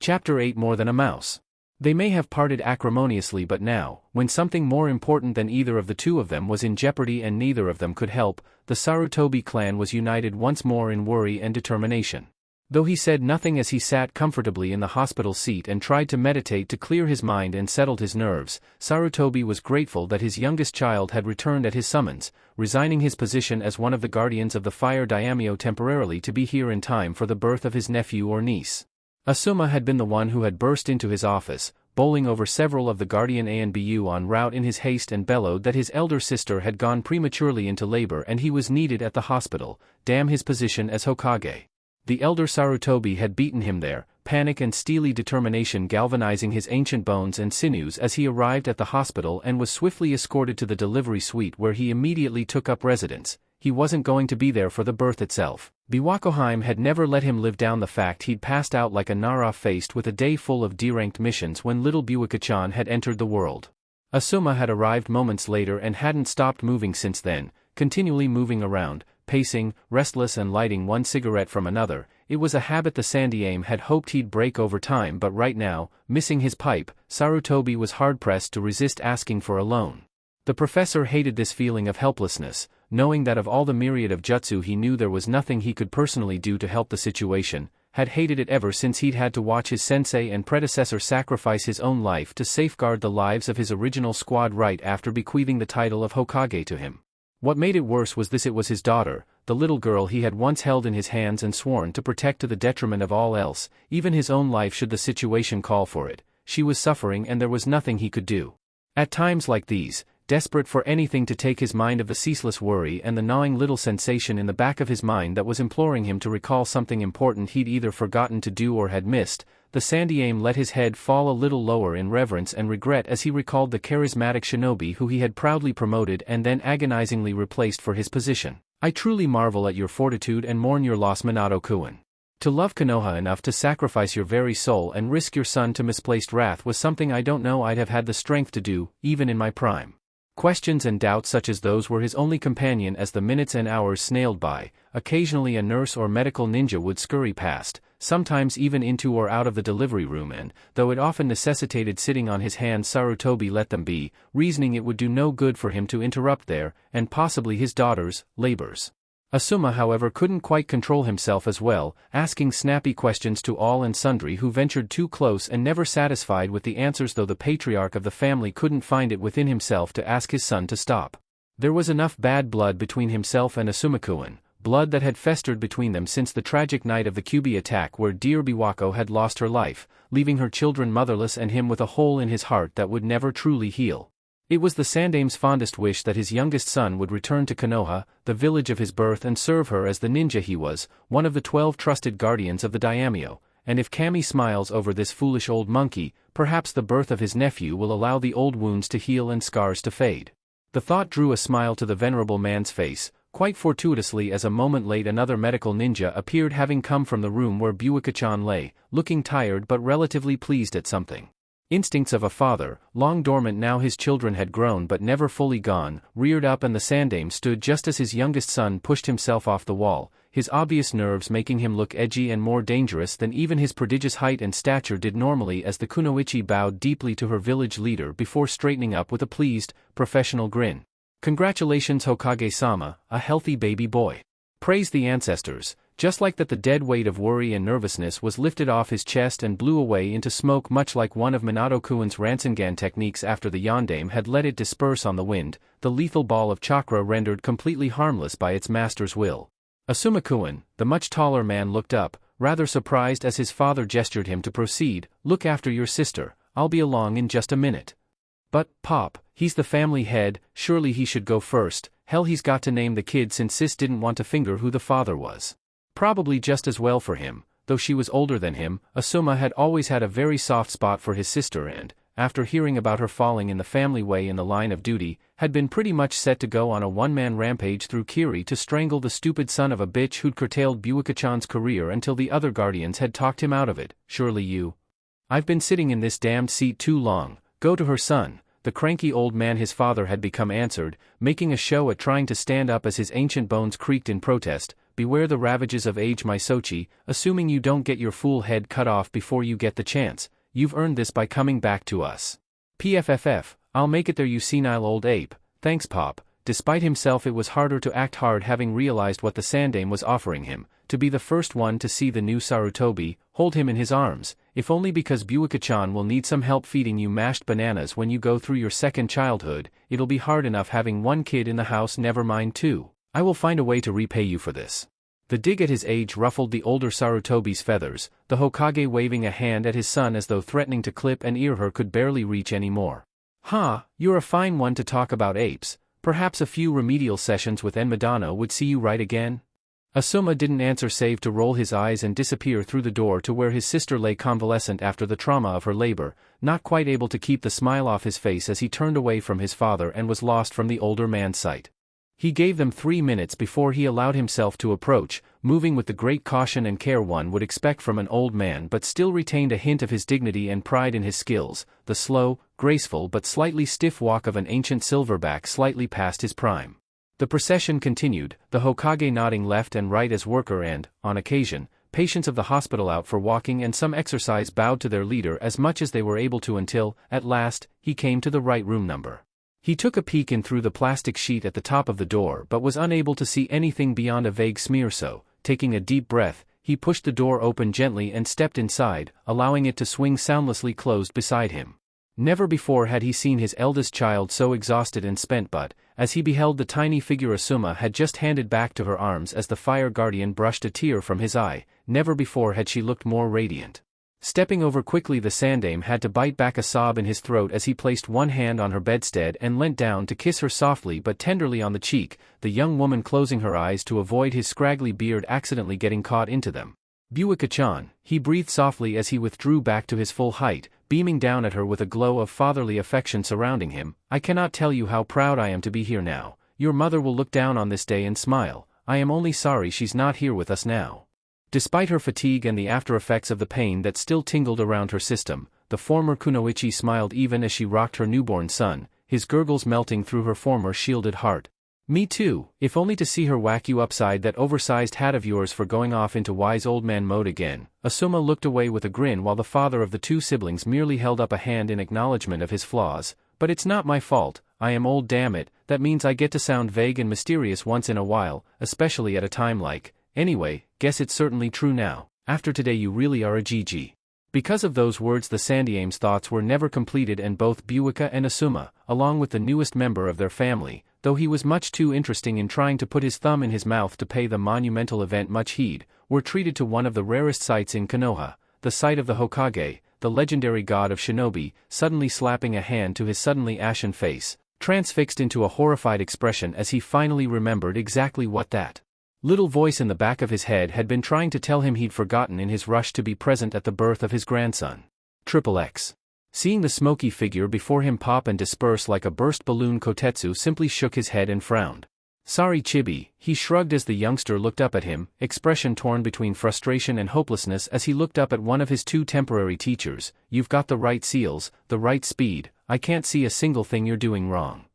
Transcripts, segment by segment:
Chapter 8 More than a mouse. They may have parted acrimoniously, but now, when something more important than either of the two of them was in jeopardy and neither of them could help, the Sarutobi clan was united once more in worry and determination. Though he said nothing as he sat comfortably in the hospital seat and tried to meditate to clear his mind and settled his nerves, Sarutobi was grateful that his youngest child had returned at his summons, resigning his position as one of the guardians of the fire daimyo temporarily to be here in time for the birth of his nephew or niece. Asuma had been the one who had burst into his office, bowling over several of the guardian Anbu en route in his haste and bellowed that his elder sister had gone prematurely into labor and he was needed at the hospital. Damn his position as Hokage. The elder Sarutobi had beaten him there, panic and steely determination galvanizing his ancient bones and sinews as he arrived at the hospital and was swiftly escorted to the delivery suite where he immediately took up residence. He wasn't going to be there for the birth itself. Biwakoheim had never let him live down the fact he'd passed out like a Nara faced with a day full of D-ranked missions when little Biwaka-chan had entered the world. Asuma had arrived moments later and hadn't stopped moving since then, continually moving around, pacing, restless and lighting one cigarette from another. It was a habit the Sandaime had hoped he'd break over time, but right now, missing his pipe, Sarutobi was hard-pressed to resist asking for a loan. The professor hated this feeling of helplessness, knowing that of all the myriad of jutsu he knew there was nothing he could personally do to help the situation, had hated it ever since he'd had to watch his sensei and predecessor sacrifice his own life to safeguard the lives of his original squad right after bequeathing the title of Hokage to him. What made it worse was this: it was his daughter, the little girl he had once held in his hands and sworn to protect to the detriment of all else, even his own life should the situation call for it. She was suffering and there was nothing he could do. At times like these, desperate for anything to take his mind of the ceaseless worry and the gnawing little sensation in the back of his mind that was imploring him to recall something important he'd either forgotten to do or had missed, the Sandaime let his head fall a little lower in reverence and regret as he recalled the charismatic shinobi who he had proudly promoted and then agonizingly replaced for his position. I truly marvel at your fortitude and mourn your loss, Minato-kun. To love Konoha enough to sacrifice your very soul and risk your son to misplaced wrath was something I don't know I'd have had the strength to do, even in my prime. Questions and doubts such as those were his only companion as the minutes and hours snailed by. Occasionally a nurse or medical ninja would scurry past, sometimes even into or out of the delivery room, and, though it often necessitated sitting on his hands, Sarutobi let them be, reasoning it would do no good for him to interrupt their, and possibly his daughter's, labors. Asuma, however, couldn't quite control himself as well, asking snappy questions to all and sundry who ventured too close and never satisfied with the answers, though the patriarch of the family couldn't find it within himself to ask his son to stop. There was enough bad blood between himself and Asuma-kun, blood that had festered between them since the tragic night of the Kyubi attack where dear Biwako had lost her life, leaving her children motherless and him with a hole in his heart that would never truly heal. It was the Sandaime's fondest wish that his youngest son would return to Konoha, the village of his birth, and serve her as the ninja he was, one of the 12 trusted guardians of the daimyo, and if Kami smiles over this foolish old monkey, perhaps the birth of his nephew will allow the old wounds to heal and scars to fade. The thought drew a smile to the venerable man's face, quite fortuitously as a moment late another medical ninja appeared, having come from the room where Biwaka-chan lay, looking tired but relatively pleased at something. Instincts of a father, long dormant now his children had grown but never fully gone, reared up, and the Sandaime stood just as his youngest son pushed himself off the wall, his obvious nerves making him look edgy and more dangerous than even his prodigious height and stature did normally, as the kunoichi bowed deeply to her village leader before straightening up with a pleased, professional grin. Congratulations, Hokage-sama, a healthy baby boy. Praise the ancestors. Just like that, the dead weight of worry and nervousness was lifted off his chest and blew away into smoke, much like one of Minato-kun's Rasengan techniques after the Yondaime had let it disperse on the wind, the lethal ball of chakra rendered completely harmless by its master's will. Asuma-kun, the much taller man, looked up, rather surprised as his father gestured him to proceed. Look after your sister, I'll be along in just a minute. But, Pop, he's the family head, surely he should go first. Hell, he's got to name the kid since Sis didn't want to finger who the father was. Probably just as well for him, though she was older than him. Asuma had always had a very soft spot for his sister and, after hearing about her falling in the family way in the line of duty, had been pretty much set to go on a one-man rampage through Kiri to strangle the stupid son of a bitch who'd curtailed Biwaka-chan's career until the other guardians had talked him out of it. Surely you. I've been sitting in this damned seat too long. Go to her, son. The cranky old man his father had become answered, making a show at trying to stand up as his ancient bones creaked in protest, beware the ravages of age my Sochi, assuming you don't get your fool head cut off before you get the chance, you've earned this by coming back to us. PFFF, I'll make it there you senile old ape, thanks Pop. Despite himself it was harder to act hard having realized what the Sandame was offering him, to be the first one to see the new Sarutobi, hold him in his arms, if only because Buika-chan will need some help feeding you mashed bananas when you go through your second childhood, it'll be hard enough having one kid in the house never mind two. I will find a way to repay you for this. The dig at his age ruffled the older Sarutobi's feathers, the Hokage waving a hand at his son as though threatening to clip and ear her could barely reach any more. You're a fine one to talk about apes. Perhaps a few remedial sessions with Enmadano would see you right again? Asuma didn't answer save to roll his eyes and disappear through the door to where his sister lay convalescent after the trauma of her labor, not quite able to keep the smile off his face as he turned away from his father and was lost from the older man's sight. He gave them 3 minutes before he allowed himself to approach, moving with the great caution and care one would expect from an old man but still retained a hint of his dignity and pride in his skills, the slow, graceful but slightly stiff walk of an ancient silverback slightly past his prime. The procession continued, the Hokage nodding left and right as worker and, on occasion, patients of the hospital out for walking and some exercise bowed to their leader as much as they were able to until, at last, he came to the right room number. He took a peek in through the plastic sheet at the top of the door but was unable to see anything beyond a vague smear so, taking a deep breath, he pushed the door open gently and stepped inside, allowing it to swing soundlessly closed beside him. Never before had he seen his eldest child so exhausted and spent but, as he beheld the tiny figure Asuma had just handed back to her arms as the fire guardian brushed a tear from his eye, never before had she looked more radiant. Stepping over quickly the Sandame had to bite back a sob in his throat as he placed one hand on her bedstead and leant down to kiss her softly but tenderly on the cheek, the young woman closing her eyes to avoid his scraggly beard accidentally getting caught into them. Buika-chan, he breathed softly as he withdrew back to his full height, beaming down at her with a glow of fatherly affection surrounding him. I cannot tell you how proud I am to be here now. Your mother will look down on this day and smile. I am only sorry she's not here with us now. Despite her fatigue and the after-effects of the pain that still tingled around her system, the former Kunoichi smiled even as she rocked her newborn son, his gurgles melting through her former shielded heart. Me too, if only to see her whack you upside that oversized hat of yours for going off into wise old man mode again. Asuma looked away with a grin while the father of the two siblings merely held up a hand in acknowledgement of his flaws. But it's not my fault, I am old, damn it, that means I get to sound vague and mysterious once in a while, especially at a time like. Anyway, guess it's certainly true now. After today you really are a GG. Because of those words the Sandame's thoughts were never completed and both Buika and Asuma, along with the newest member of their family, though he was much too interesting in trying to put his thumb in his mouth to pay the monumental event much heed, were treated to one of the rarest sights in Konoha, the sight of the Hokage, the legendary god of shinobi, suddenly slapping a hand to his suddenly ashen face, transfixed into a horrified expression as he finally remembered exactly what that little voice in the back of his head had been trying to tell him he'd forgotten in his rush to be present at the birth of his grandson. XXX. Seeing the smoky figure before him pop and disperse like a burst balloon, Kotetsu simply shook his head and frowned. Sorry Chibi, he shrugged as the youngster looked up at him, expression torn between frustration and hopelessness as he looked up at one of his two temporary teachers. You've got the right seals, the right speed, I can't see a single thing you're doing wrong.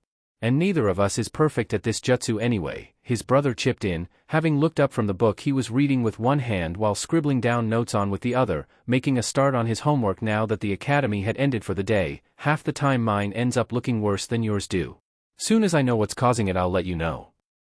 And neither of us is perfect at this jutsu anyway, his brother chipped in, having looked up from the book he was reading with one hand while scribbling down notes on with the other, making a start on his homework now that the academy had ended for the day. Half the time mine ends up looking worse than yours do. Soon as I know what's causing it I'll let you know.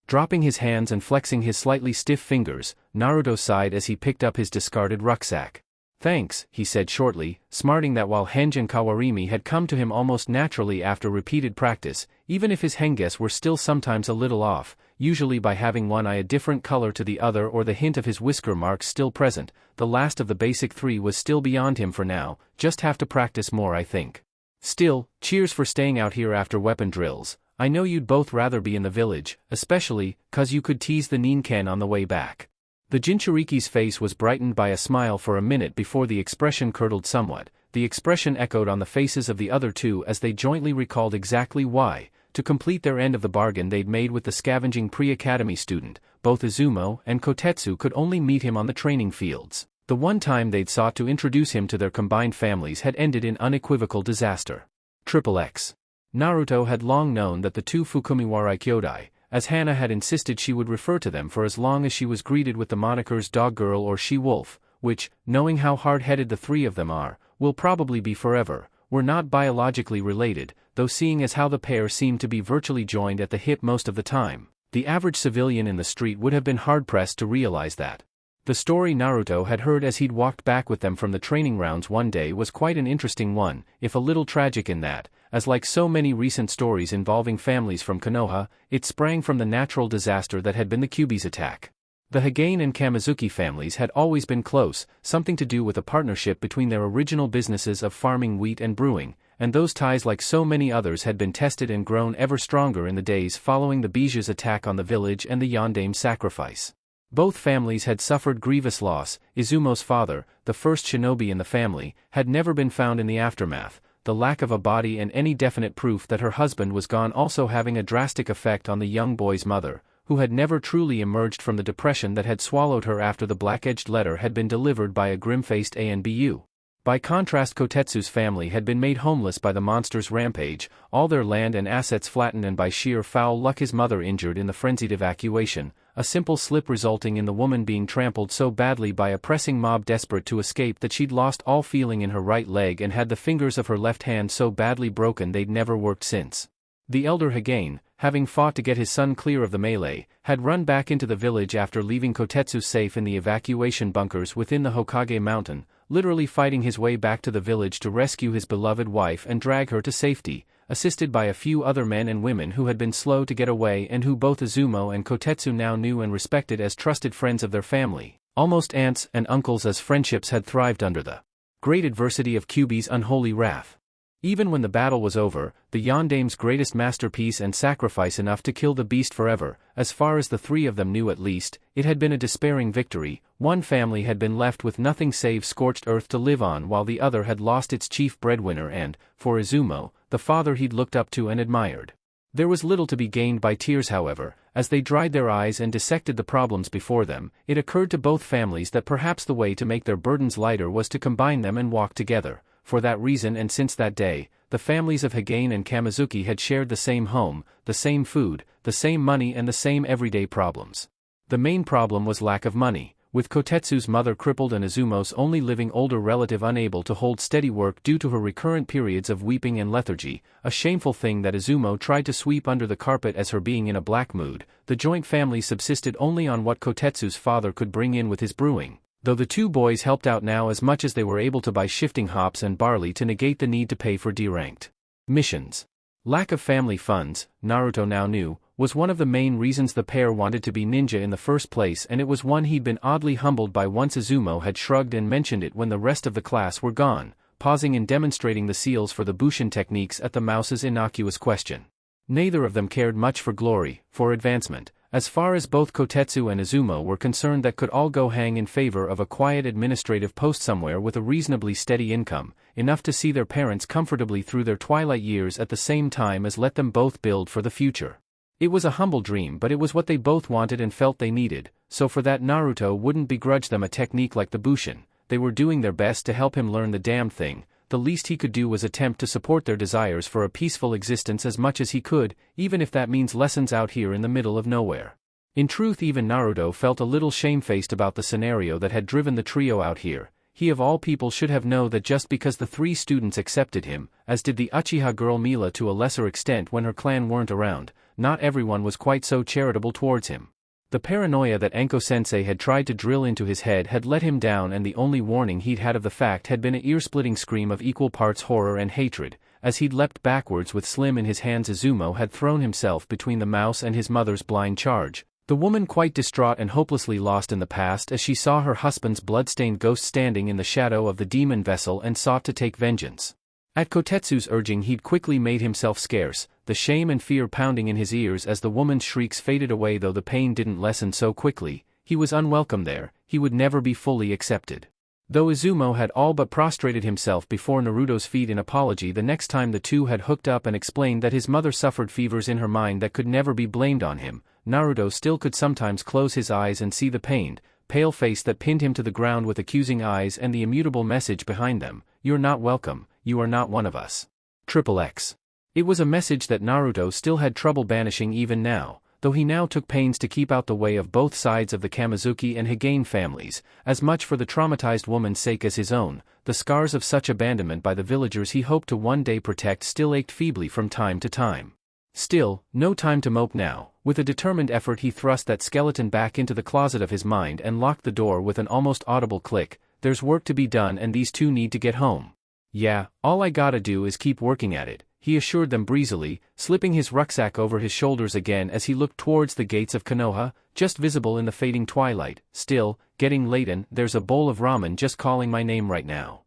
Dropping his hands and flexing his slightly stiff fingers, Naruto sighed as he picked up his discarded rucksack. Thanks, he said shortly, smarting that while Henjin Kawarimi had come to him almost naturally after repeated practice, even if his henges were still sometimes a little off, usually by having one eye a different color to the other or the hint of his whisker marks still present, the last of the basic three was still beyond him for now, just have to practice more I think. Still, cheers for staying out here after weapon drills. I know you'd both rather be in the village, especially, 'cause you could tease the Ninken on the way back. The Jinchuriki's face was brightened by a smile for a minute before the expression curdled somewhat. The expression echoed on the faces of the other two as they jointly recalled exactly why, to complete their end of the bargain they'd made with the scavenging pre-academy student, both Izumo and Kotetsu could only meet him on the training fields. The one time they'd sought to introduce him to their combined families had ended in unequivocal disaster. XXX. Naruto had long known that the two Fukumiwarai Kyodai, as Hana had insisted she would refer to them for as long as she was greeted with the monikers Dog Girl or She Wolf, which, knowing how hard-headed the three of them are, will probably be forever, were not biologically related, though seeing as how the pair seemed to be virtually joined at the hip most of the time, the average civilian in the street would have been hard-pressed to realize that. The story Naruto had heard as he'd walked back with them from the training rounds one day was quite an interesting one, if a little tragic in that, as like so many recent stories involving families from Konoha, it sprang from the natural disaster that had been the Kyuubi's attack. The Hagane and Kamizuki families had always been close, something to do with a partnership between their original businesses of farming wheat and brewing, and those ties like so many others had been tested and grown ever stronger in the days following the Biju's attack on the village and the Yondame's sacrifice. Both families had suffered grievous loss. Izumo's father, the first shinobi in the family, had never been found in the aftermath, the lack of a body and any definite proof that her husband was gone also having a drastic effect on the young boy's mother, who had never truly emerged from the depression that had swallowed her after the black-edged letter had been delivered by a grim-faced Anbu. By contrast, Kotetsu's family had been made homeless by the monster's rampage, all their land and assets flattened, and by sheer foul luck his mother injured in the frenzied evacuation, a simple slip resulting in the woman being trampled so badly by a pressing mob desperate to escape that she'd lost all feeling in her right leg and had the fingers of her left hand so badly broken they'd never worked since. The elder Hagane, having fought to get his son clear of the melee, had run back into the village after leaving Kotetsu safe in the evacuation bunkers within the Hokage mountain, literally fighting his way back to the village to rescue his beloved wife and drag her to safety, assisted by a few other men and women who had been slow to get away and who both Izumo and Kotetsu now knew and respected as trusted friends of their family, almost aunts and uncles, as friendships had thrived under the great adversity of Kyuubi's unholy wrath. Even when the battle was over, the Yondame's greatest masterpiece and sacrifice enough to kill the beast forever, as far as the three of them knew at least, it had been a despairing victory. One family had been left with nothing save scorched earth to live on, while the other had lost its chief breadwinner and, for Izumo, the father he'd looked up to and admired. There was little to be gained by tears, however. As they dried their eyes and dissected the problems before them, it occurred to both families that perhaps the way to make their burdens lighter was to combine them and walk together. For that reason, and since that day, the families of Hagane and Kamizuki had shared the same home, the same food, the same money, and the same everyday problems. The main problem was lack of money, with Kotetsu's mother crippled and Izumo's only living older relative unable to hold steady work due to her recurrent periods of weeping and lethargy, a shameful thing that Izumo tried to sweep under the carpet as her being in a black mood. The joint family subsisted only on what Kotetsu's father could bring in with his brewing, though the two boys helped out now as much as they were able to by shifting hops and barley to negate the need to pay for deranked missions. Lack of family funds, Naruto now knew, was one of the main reasons the pair wanted to be ninja in the first place, and it was one he'd been oddly humbled by once Izumo had shrugged and mentioned it when the rest of the class were gone, pausing and demonstrating the seals for the Bushin techniques at the mouse's innocuous question. Neither of them cared much for glory, for advancement, as far as both Kotetsu and Izumo were concerned. That could all go hang in favor of a quiet administrative post somewhere with a reasonably steady income, enough to see their parents comfortably through their twilight years at the same time as let them both build for the future. It was a humble dream, but it was what they both wanted and felt they needed, so for that Naruto wouldn't begrudge them a technique like the Bushin. They were doing their best to help him learn the damn thing. The least he could do was attempt to support their desires for a peaceful existence as much as he could, even if that means lessons out here in the middle of nowhere. In truth, even Naruto felt a little shamefaced about the scenario that had driven the trio out here. He of all people should have known that just because the three students accepted him, as did the Uchiha girl Mila to a lesser extent when her clan weren't around, not everyone was quite so charitable towards him. The paranoia that Anko-sensei had tried to drill into his head had let him down, and the only warning he'd had of the fact had been an ear-splitting scream of equal parts horror and hatred. As he'd leapt backwards with Slim in his hands, Izumo had thrown himself between the mouse and his mother's blind charge, the woman quite distraught and hopelessly lost in the past as she saw her husband's blood-stained ghost standing in the shadow of the demon vessel and sought to take vengeance. At Kotetsu's urging, he'd quickly made himself scarce, the shame and fear pounding in his ears as the woman's shrieks faded away. Though the pain didn't lessen so quickly, he was unwelcome there. He would never be fully accepted. Though Izumo had all but prostrated himself before Naruto's feet in apology the next time the two had hooked up and explained that his mother suffered fevers in her mind that could never be blamed on him, Naruto still could sometimes close his eyes and see the pained, pale face that pinned him to the ground with accusing eyes and the immutable message behind them: "You're not welcome, you are not one of us. XXX." It was a message that Naruto still had trouble banishing even now. though he now took pains to keep out the way of both sides of the Kamizuki and Higane families, as much for the traumatized woman's sake as his own. The scars of such abandonment by the villagers he hoped to one day protect still ached feebly from time to time. Still, no time to mope now. With a determined effort he thrust that skeleton back into the closet of his mind and locked the door with an almost audible click. There's work to be done and these two need to get home. Yeah, all I gotta do is keep working at it, he assured them breezily, slipping his rucksack over his shoulders again as he looked towards the gates of Konoha, just visible in the fading twilight. Still, getting late and there's a bowl of ramen just calling my name right now.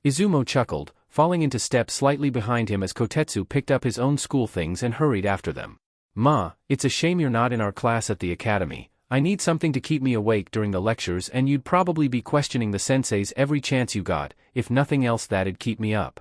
Izumo chuckled, falling into step slightly behind him as Kotetsu picked up his own school things and hurried after them. Ma, it's a shame you're not in our class at the academy. I need something to keep me awake during the lectures and you'd probably be questioning the senseis every chance you got. If nothing else that'd keep me up.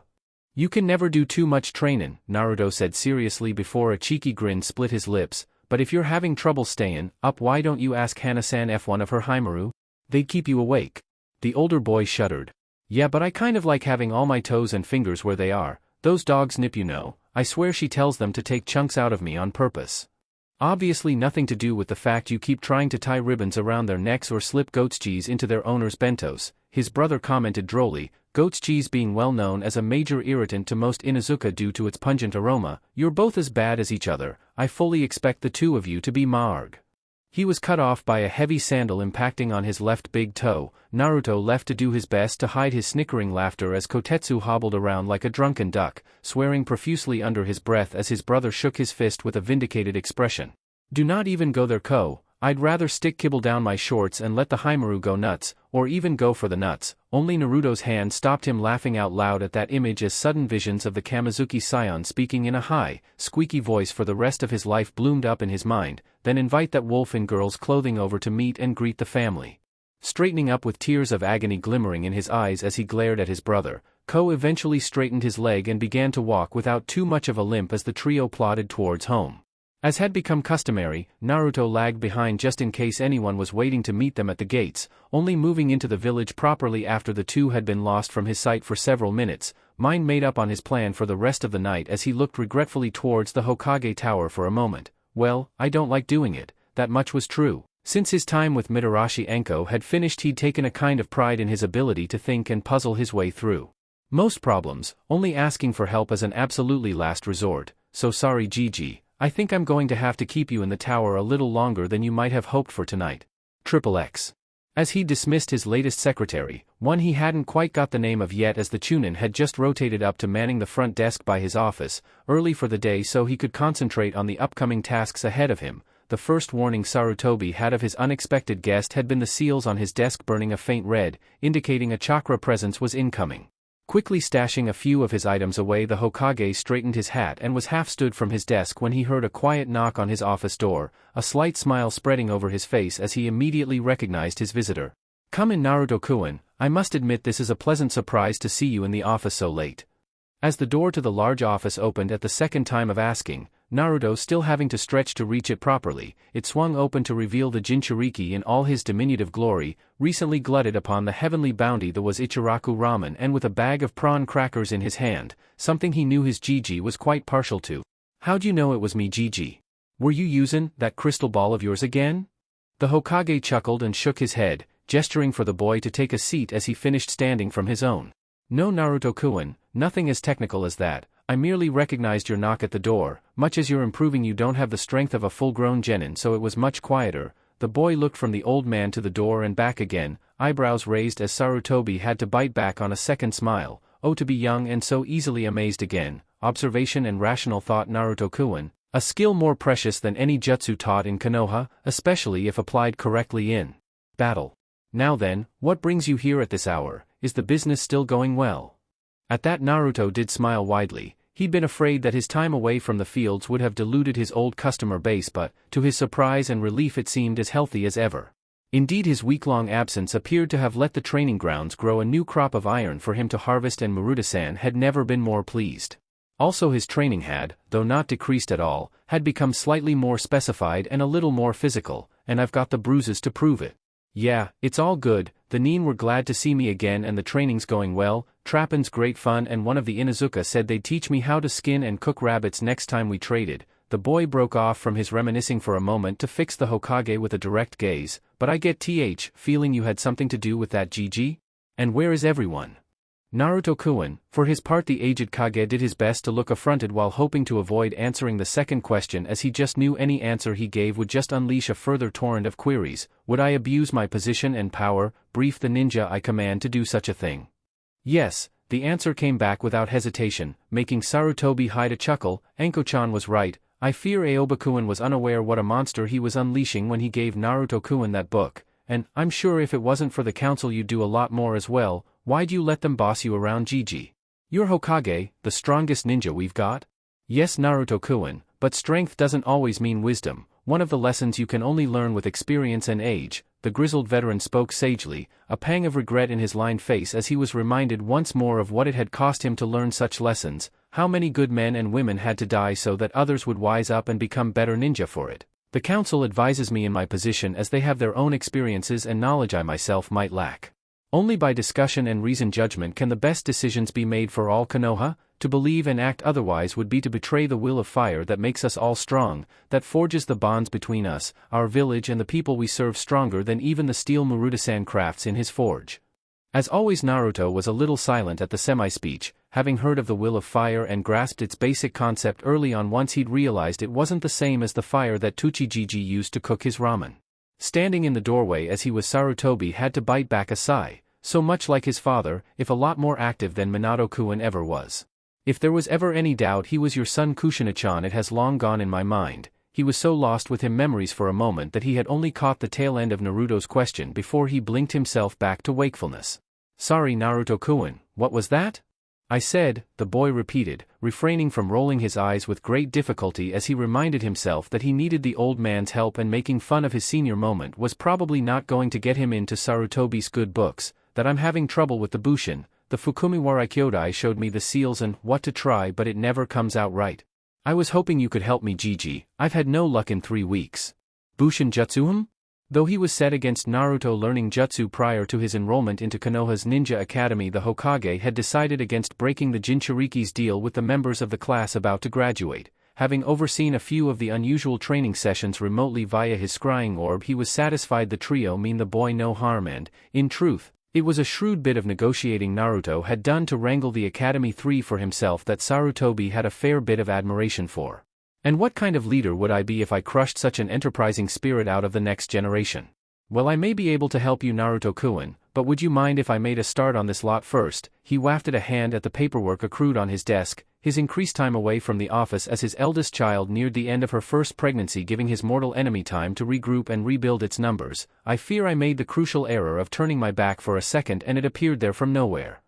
You can never do too much trainin', Naruto said seriously before a cheeky grin split his lips, but if you're having trouble staying up why don't you ask Hana-san if one of her Haimaru? They'd keep you awake. The older boy shuddered. Yeah, but I kind of like having all my toes and fingers where they are. Those dogs nip, you know. I swear she tells them to take chunks out of me on purpose. Obviously nothing to do with the fact you keep trying to tie ribbons around their necks or slip goat's cheese into their owners' bentos, his brother commented drolly, goat's cheese being well known as a major irritant to most Inuzuka due to its pungent aroma. You're both as bad as each other. I fully expect the two of you to be Maarg. He was cut off by a heavy sandal impacting on his left big toe. Naruto left to do his best to hide his snickering laughter as Kotetsu hobbled around like a drunken duck, swearing profusely under his breath as his brother shook his fist with a vindicated expression. Do not even go there, Ko. I'd rather stick kibble down my shorts and let the Haimaru go nuts, or even go for the nuts. Only Naruto's hand stopped him laughing out loud at that image as sudden visions of the Kamizuki scion speaking in a high, squeaky voice for the rest of his life bloomed up in his mind. Then invite that wolf in girl's clothing over to meet and greet the family. Straightening up with tears of agony glimmering in his eyes as he glared at his brother, Ko eventually straightened his leg and began to walk without too much of a limp as the trio plodded towards home. As had become customary, Naruto lagged behind just in case anyone was waiting to meet them at the gates, only moving into the village properly after the two had been lost from his sight for several minutes, mind made up on his plan for the rest of the night as he looked regretfully towards the Hokage Tower for a moment. Well, I don't like doing it, that much was true. Since his time with Mitarashi Enko had finished he'd taken a kind of pride in his ability to think and puzzle his way through most problems, only asking for help as an absolutely last resort. So sorry Gigi. I think I'm going to have to keep you in the tower a little longer than you might have hoped for tonight. XXX. As he dismissed his latest secretary, one he hadn't quite got the name of yet as the Chunin had just rotated up to manning the front desk by his office, early for the day so he could concentrate on the upcoming tasks ahead of him. The first warning Sarutobi had of his unexpected guest had been the seals on his desk burning a faint red, indicating a chakra presence was incoming. Quickly stashing a few of his items away, the Hokage straightened his hat and was half stood from his desk when he heard a quiet knock on his office door, a slight smile spreading over his face as he immediately recognized his visitor. Come in Naruto-kun, I must admit this is a pleasant surprise to see you in the office so late. As the door to the large office opened at the second time of asking, Naruto still having to stretch to reach it properly, it swung open to reveal the Jinchuriki in all his diminutive glory, recently glutted upon the heavenly bounty that was Ichiraku ramen and with a bag of prawn crackers in his hand, something he knew his Gigi was quite partial to. How'd you know it was me, Gigi? Were you usin' that crystal ball of yours again? The Hokage chuckled and shook his head, gesturing for the boy to take a seat as he finished standing from his own. No Naruto-kun, nothing as technical as that. I merely recognized your knock at the door. Much as you're improving you don't have the strength of a full-grown genin, so it was much quieter. The boy looked from the old man to the door and back again, eyebrows raised as Sarutobi had to bite back on a second smile. Oh, to be young and so easily amazed again. Observation and rational thought Naruto-kun, a skill more precious than any jutsu taught in Konoha, especially if applied correctly in battle. Now then, what brings you here at this hour? Is the business still going well? At that Naruto did smile widely. He'd been afraid that his time away from the fields would have diluted his old customer base, but, to his surprise and relief, it seemed as healthy as ever. Indeed, his week-long absence appeared to have let the training grounds grow a new crop of iron for him to harvest, and Maruta-san had never been more pleased. Also his training had, though not decreased at all, had become slightly more specified and a little more physical, and I've got the bruises to prove it. Yeah, it's all good. The Nin were glad to see me again and the training's going well. Trappin's great fun, and one of the Inuzuka said they'd teach me how to skin and cook rabbits next time we traded. The boy broke off from his reminiscing for a moment to fix the Hokage with a direct gaze. But I get feeling you had something to do with that, Gigi? And where is everyone? Naruto-kun, for his part the aged Kage did his best to look affronted while hoping to avoid answering the second question, as he just knew any answer he gave would just unleash a further torrent of queries. Would I abuse my position and power, brief the ninja I command to do such a thing? Yes, the answer came back without hesitation, making Sarutobi hide a chuckle. Anko-chan was right. I fear Aoba-kun was unaware what a monster he was unleashing when he gave Naruto-kun that book, and I'm sure if it wasn't for the council you'd do a lot more as well. Why'd you let them boss you around, Gigi? You're Hokage, the strongest ninja we've got? Yes, Naruto-kun, but strength doesn't always mean wisdom. One of the lessons you can only learn with experience and age, the grizzled veteran spoke sagely, a pang of regret in his lined face as he was reminded once more of what it had cost him to learn such lessons, how many good men and women had to die so that others would wise up and become better ninja for it. The council advises me in my position as they have their own experiences and knowledge I myself might lack. Only by discussion and reasoned judgment can the best decisions be made for all Konoha. To believe and act otherwise would be to betray the will of fire that makes us all strong, that forges the bonds between us, our village and the people we serve stronger than even the steel Maruta-san crafts in his forge. As always, Naruto was a little silent at the semi-speech, having heard of the will of fire and grasped its basic concept early on once he'd realized it wasn't the same as the fire that Tsuchijiji used to cook his ramen. Standing in the doorway as he was, Sarutobi had to bite back a sigh, so much like his father, if a lot more active than Minato-kun ever was. If there was ever any doubt he was your son Kushina-chan, it has long gone in my mind. He was so lost with him memories for a moment that he had only caught the tail end of Naruto's question before he blinked himself back to wakefulness. Sorry, Naruto-kun, what was that? I said, the boy repeated, refraining from rolling his eyes with great difficulty as he reminded himself that he needed the old man's help and making fun of his senior moment was probably not going to get him into Sarutobi's good books, that I'm having trouble with the Bushin. The Fukumiwara Kyodai showed me the seals and what to try, but it never comes out right. I was hoping you could help me, Gigi. I've had no luck in 3 weeks. Bushin Jutsu? Though he was set against Naruto learning jutsu prior to his enrollment into Konoha's ninja academy, the Hokage had decided against breaking the Jinchuriki's deal with the members of the class about to graduate. Having overseen a few of the unusual training sessions remotely via his scrying orb, he was satisfied the trio mean the boy no harm and, in truth, it was a shrewd bit of negotiating Naruto had done to wrangle the Academy 3 for himself that Sarutobi had a fair bit of admiration for. And what kind of leader would I be if I crushed such an enterprising spirit out of the next generation? Well, I may be able to help you, Naruto-kun, but would you mind if I made a start on this lot first? He wafted a hand at the paperwork accrued on his desk, his increased time away from the office as his eldest child neared the end of her first pregnancy giving his mortal enemy time to regroup and rebuild its numbers. I fear I made the crucial error of turning my back for a second and it appeared there from nowhere.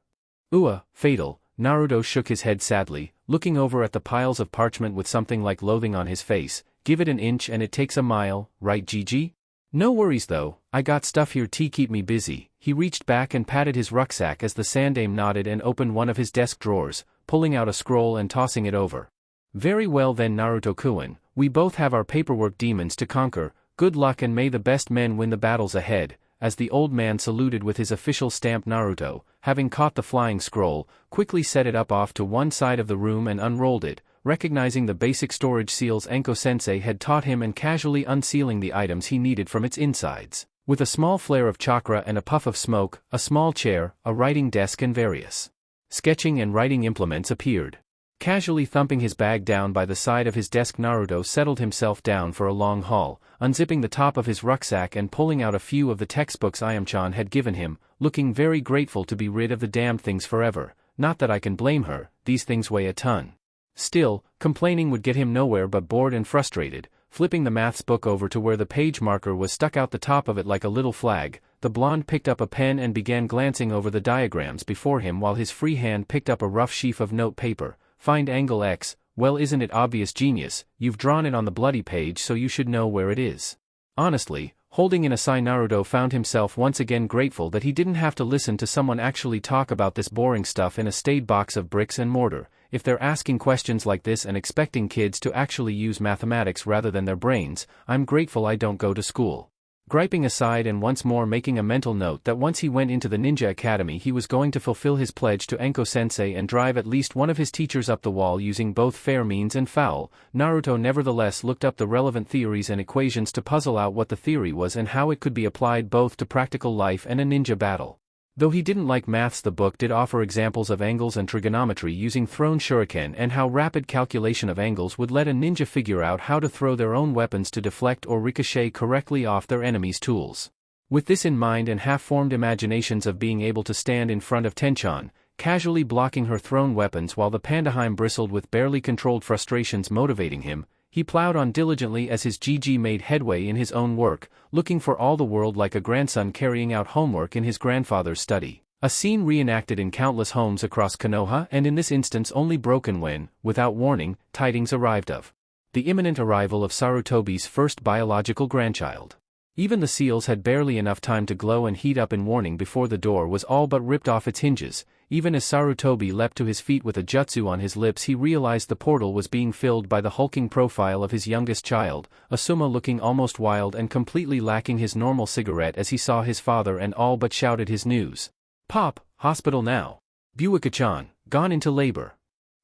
Fatal. Naruto shook his head sadly, looking over at the piles of parchment with something like loathing on his face. Give it an inch and it takes a mile, right, Gigi? No worries though, I got stuff here to keep me busy. He reached back and patted his rucksack as the Sandame nodded and opened one of his desk drawers, pulling out a scroll and tossing it over. Very well then, Naruto-kun, we both have our paperwork demons to conquer. Good luck and may the best men win the battles ahead. As the old man saluted with his official stamp, Naruto, having caught the flying scroll, quickly set it up off to one side of the room and unrolled it, recognizing the basic storage seals Anko-sensei had taught him and casually unsealing the items he needed from its insides. With a small flare of chakra and a puff of smoke, a small chair, a writing desk and various sketching and writing implements appeared. Casually thumping his bag down by the side of his desk, Naruto settled himself down for a long haul, unzipping the top of his rucksack and pulling out a few of the textbooks Ayame-chan had given him, looking very grateful to be rid of the damned things forever. Not that I can blame her, these things weigh a ton. Still, complaining would get him nowhere but bored and frustrated. Flipping the maths book over to where the page marker was stuck out the top of it like a little flag, the blonde picked up a pen and began glancing over the diagrams before him while his free hand picked up a rough sheaf of note paper. Find angle X. Well, isn't it obvious, genius? You've drawn it on the bloody page, so you should know where it is. Honestly, holding in a sigh, Naruto found himself once again grateful that he didn't have to listen to someone actually talk about this boring stuff in a staid box of bricks and mortar. If they're asking questions like this and expecting kids to actually use mathematics rather than their brains, I'm grateful I don't go to school. griping aside and once more making a mental note that once he went into the ninja academy he was going to fulfill his pledge to Enko-sensei and drive at least one of his teachers up the wall using both fair means and foul. Naruto nevertheless looked up the relevant theories and equations to puzzle out what the theory was and how it could be applied both to practical life and a ninja battle. Though he didn't like maths, the book did offer examples of angles and trigonometry using thrown shuriken and how rapid calculation of angles would let a ninja figure out how to throw their own weapons to deflect or ricochet correctly off their enemy's tools. With this in mind and half-formed imaginations of being able to stand in front of Tenchan, casually blocking her thrown weapons while the Pandaheim bristled with barely controlled frustrations motivating him, he plowed on diligently as his GG made headway in his own work, looking for all the world like a grandson carrying out homework in his grandfather's study. A scene reenacted in countless homes across Konoha and in this instance only broken when, without warning, tidings arrived of the imminent arrival of Sarutobi's first biological grandchild. Even the seals had barely enough time to glow and heat up in warning before the door was all but ripped off its hinges. Even as Sarutobi leapt to his feet with a jutsu on his lips, he realized the portal was being filled by the hulking profile of his youngest child, Asuma, looking almost wild and completely lacking his normal cigarette as he saw his father and all but shouted his news. "Pop, hospital now. Buika-chan, gone into labor."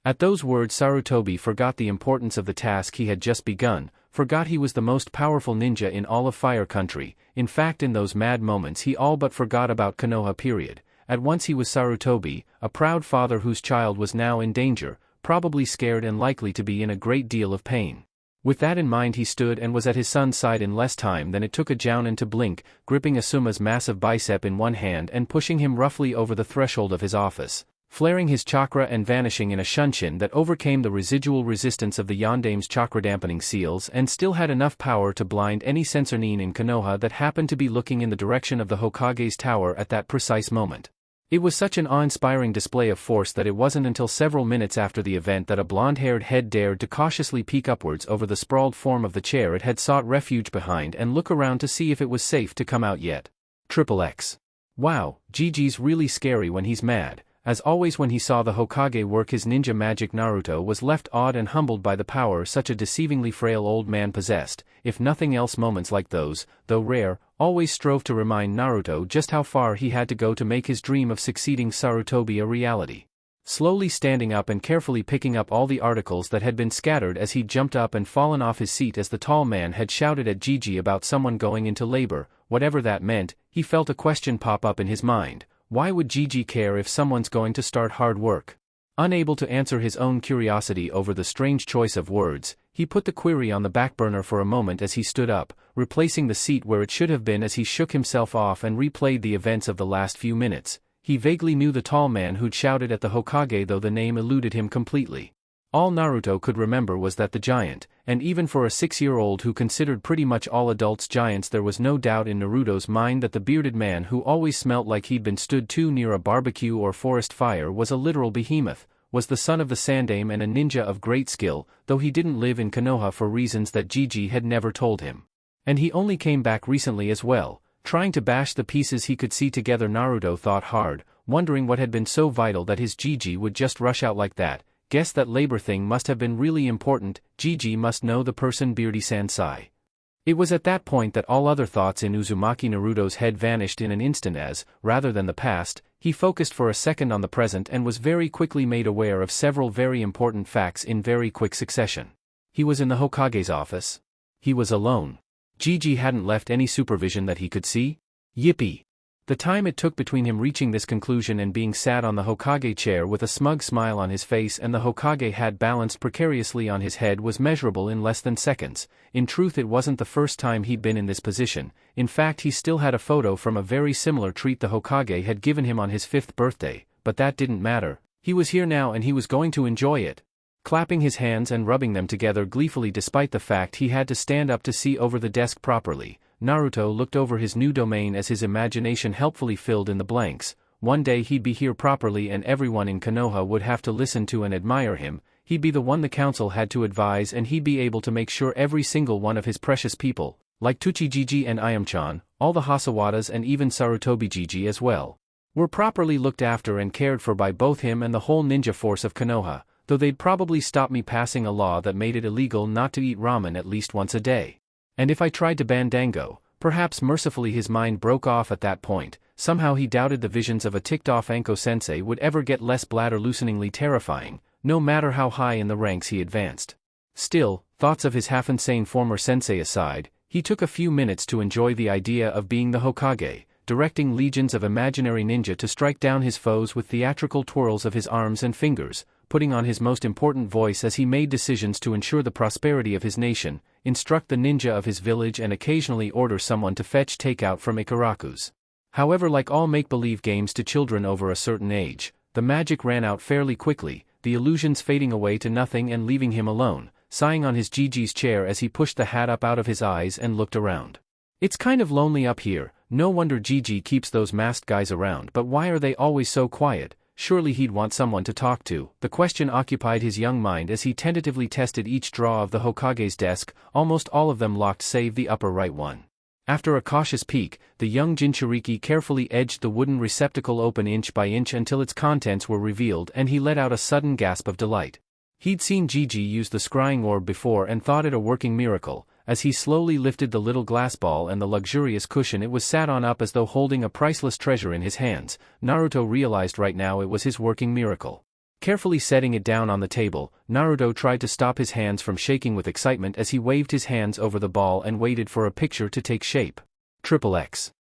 At those words Sarutobi forgot the importance of the task he had just begun, forgot he was the most powerful ninja in all of Fire Country. In fact, in those mad moments he all but forgot about Konoha period. At once he was Sarutobi, a proud father whose child was now in danger, probably scared and likely to be in a great deal of pain. With that in mind he stood and was at his son's side in less time than it took a jounin to blink, gripping Asuma's massive bicep in one hand and pushing him roughly over the threshold of his office, flaring his chakra and vanishing in a shunshin that overcame the residual resistance of the Yondame's chakra-dampening seals and still had enough power to blind any sensornin in Konoha that happened to be looking in the direction of the Hokage's tower at that precise moment. It was such an awe-inspiring display of force that it wasn't until several minutes after the event that a blonde-haired head dared to cautiously peek upwards over the sprawled form of the chair it had sought refuge behind and look around to see if it was safe to come out yet. XXX. Wow, GG's really scary when he's mad. As always when he saw the Hokage work his ninja magic, Naruto was left awed and humbled by the power such a deceivingly frail old man possessed. If nothing else, moments like those, though rare, always strove to remind Naruto just how far he had to go to make his dream of succeeding Sarutobi a reality. Slowly standing up and carefully picking up all the articles that had been scattered as he jumped up and fallen off his seat as the tall man had shouted at Gigi about someone going into labor, whatever that meant, he felt a question pop up in his mind. Why would Gigi care if someone's going to start hard work? Unable to answer his own curiosity over the strange choice of words, he put the query on the back burner for a moment as he stood up, replacing the seat where it should have been as he shook himself off and replayed the events of the last few minutes. He vaguely knew the tall man who'd shouted at the Hokage, though the name eluded him completely. All Naruto could remember was that the giant, and even for a 6-year-old who considered pretty much all adults giants, there was no doubt in Naruto's mind that the bearded man who always smelt like he'd been stood too near a barbecue or forest fire was a literal behemoth, was the son of the Sandaime and a ninja of great skill, though he didn't live in Konoha for reasons that Gigi had never told him. And he only came back recently as well, trying to bash the pieces he could see together. Naruto thought hard, wondering what had been so vital that his Gigi would just rush out like that. Guess that labor thing must have been really important. Gigi must know the person Beardy-san Sai. It was at that point that all other thoughts in Uzumaki Naruto's head vanished in an instant as, rather than the past, he focused for a second on the present and was very quickly made aware of several very important facts in very quick succession. He was in the Hokage's office. He was alone. Gigi hadn't left any supervision that he could see. Yippee! The time it took between him reaching this conclusion and being sat on the Hokage chair with a smug smile on his face and the Hokage hat balanced precariously on his head was measurable in less than seconds. In truth, it wasn't the first time he'd been in this position. In fact, he still had a photo from a very similar treat the Hokage had given him on his 5th birthday, but that didn't matter. He was here now and he was going to enjoy it. Clapping his hands and rubbing them together gleefully despite the fact he had to stand up to see over the desk properly, Naruto looked over his new domain as his imagination helpfully filled in the blanks. One day he'd be here properly and everyone in Konoha would have to listen to and admire him. He'd be the one the council had to advise, and he'd be able to make sure every single one of his precious people, like Tsuchi-Gigi and Ayam-chan, all the Hasawadas and even Sarutobi-Gigi as well, were properly looked after and cared for by both him and the whole ninja force of Konoha, though they'd probably stop me passing a law that made it illegal not to eat ramen at least once a day. And if I tried to ban dango, Perhaps mercifully his mind broke off at that point. Somehow he doubted the visions of a ticked-off Anko-sensei would ever get less bladder-looseningly terrifying, no matter how high in the ranks he advanced. Still, thoughts of his half-insane former sensei aside, he took a few minutes to enjoy the idea of being the Hokage, directing legions of imaginary ninja to strike down his foes with theatrical twirls of his arms and fingers, putting on his most important voice as he made decisions to ensure the prosperity of his nation, instruct the ninja of his village and occasionally order someone to fetch takeout from Ikaraku's. However, like all make-believe games to children over a certain age, the magic ran out fairly quickly, the illusions fading away to nothing and leaving him alone, sighing on his Gigi's chair as he pushed the hat up out of his eyes and looked around. It's kind of lonely up here, no wonder Gigi keeps those masked guys around, but why are they always so quiet? Surely he'd want someone to talk to. The question occupied his young mind as he tentatively tested each drawer of the Hokage's desk, almost all of them locked save the upper right one. After a cautious peek, the young Jinchuriki carefully edged the wooden receptacle open inch by inch until its contents were revealed and he let out a sudden gasp of delight. He'd seen Gigi use the scrying orb before and thought it a working miracle. As he slowly lifted the little glass ball and the luxurious cushion it was sat on up as though holding a priceless treasure in his hands, Naruto realized right now it was his working miracle. Carefully setting it down on the table, Naruto tried to stop his hands from shaking with excitement as he waved his hands over the ball and waited for a picture to take shape. XXX.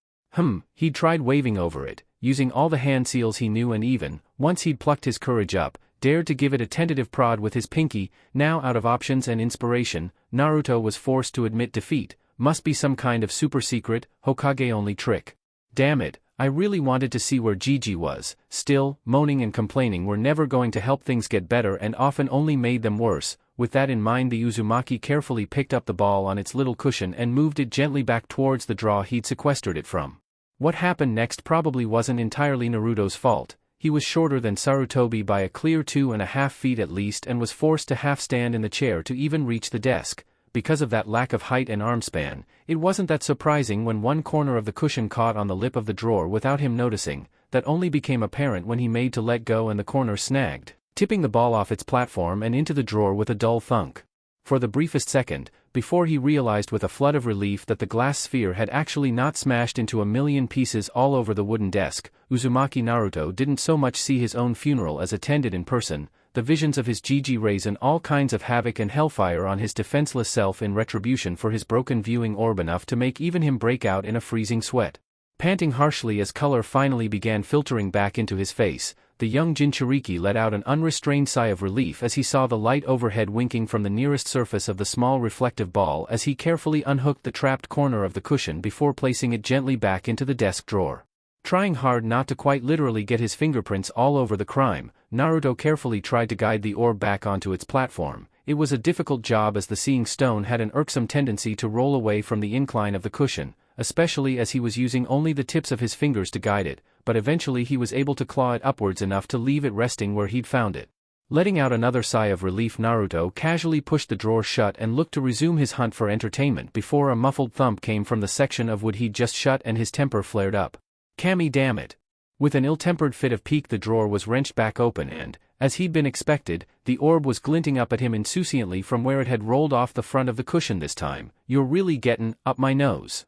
He'd tried waving over it, using all the hand seals he knew and even, once he'd plucked his courage up, dared to give it a tentative prod with his pinky. Now out of options and inspiration, Naruto was forced to admit defeat. Must be some kind of super secret, Hokage-only trick. Damn it, I really wanted to see where Gigi was. Still, moaning and complaining were never going to help things get better and often only made them worse. With that in mind, the Uzumaki carefully picked up the ball on its little cushion and moved it gently back towards the drawer he'd sequestered it from. What happened next probably wasn't entirely Naruto's fault. He was shorter than Sarutobi by a clear 2.5 feet at least and was forced to half stand in the chair to even reach the desk. Because of that lack of height and arm span, it wasn't that surprising when one corner of the cushion caught on the lip of the drawer without him noticing. That only became apparent when he made to let go and the corner snagged, tipping the ball off its platform and into the drawer with a dull thunk. For the briefest second, before he realized with a flood of relief that the glass sphere had actually not smashed into a million pieces all over the wooden desk, Uzumaki Naruto didn't so much see his own funeral as attended in person. The visions of his Gigi raising all kinds of havoc and hellfire on his defenseless self in retribution for his broken viewing orb enough to make even him break out in a freezing sweat. Panting harshly as color finally began filtering back into his face, the young Jinchuriki let out an unrestrained sigh of relief as he saw the light overhead winking from the nearest surface of the small reflective ball as he carefully unhooked the trapped corner of the cushion before placing it gently back into the desk drawer. Trying hard not to quite literally get his fingerprints all over the crime, Naruto carefully tried to guide the orb back onto its platform. It was a difficult job as the seeing stone had an irksome tendency to roll away from the incline of the cushion, especially as he was using only the tips of his fingers to guide it, but eventually he was able to claw it upwards enough to leave it resting where he'd found it. Letting out another sigh of relief, Naruto casually pushed the drawer shut and looked to resume his hunt for entertainment before a muffled thump came from the section of wood he'd just shut and his temper flared up. Kami, damn it. With an ill-tempered fit of pique, the drawer was wrenched back open and, as he'd been expected, the orb was glinting up at him insouciantly from where it had rolled off the front of the cushion this time. You're really gettin' up my nose.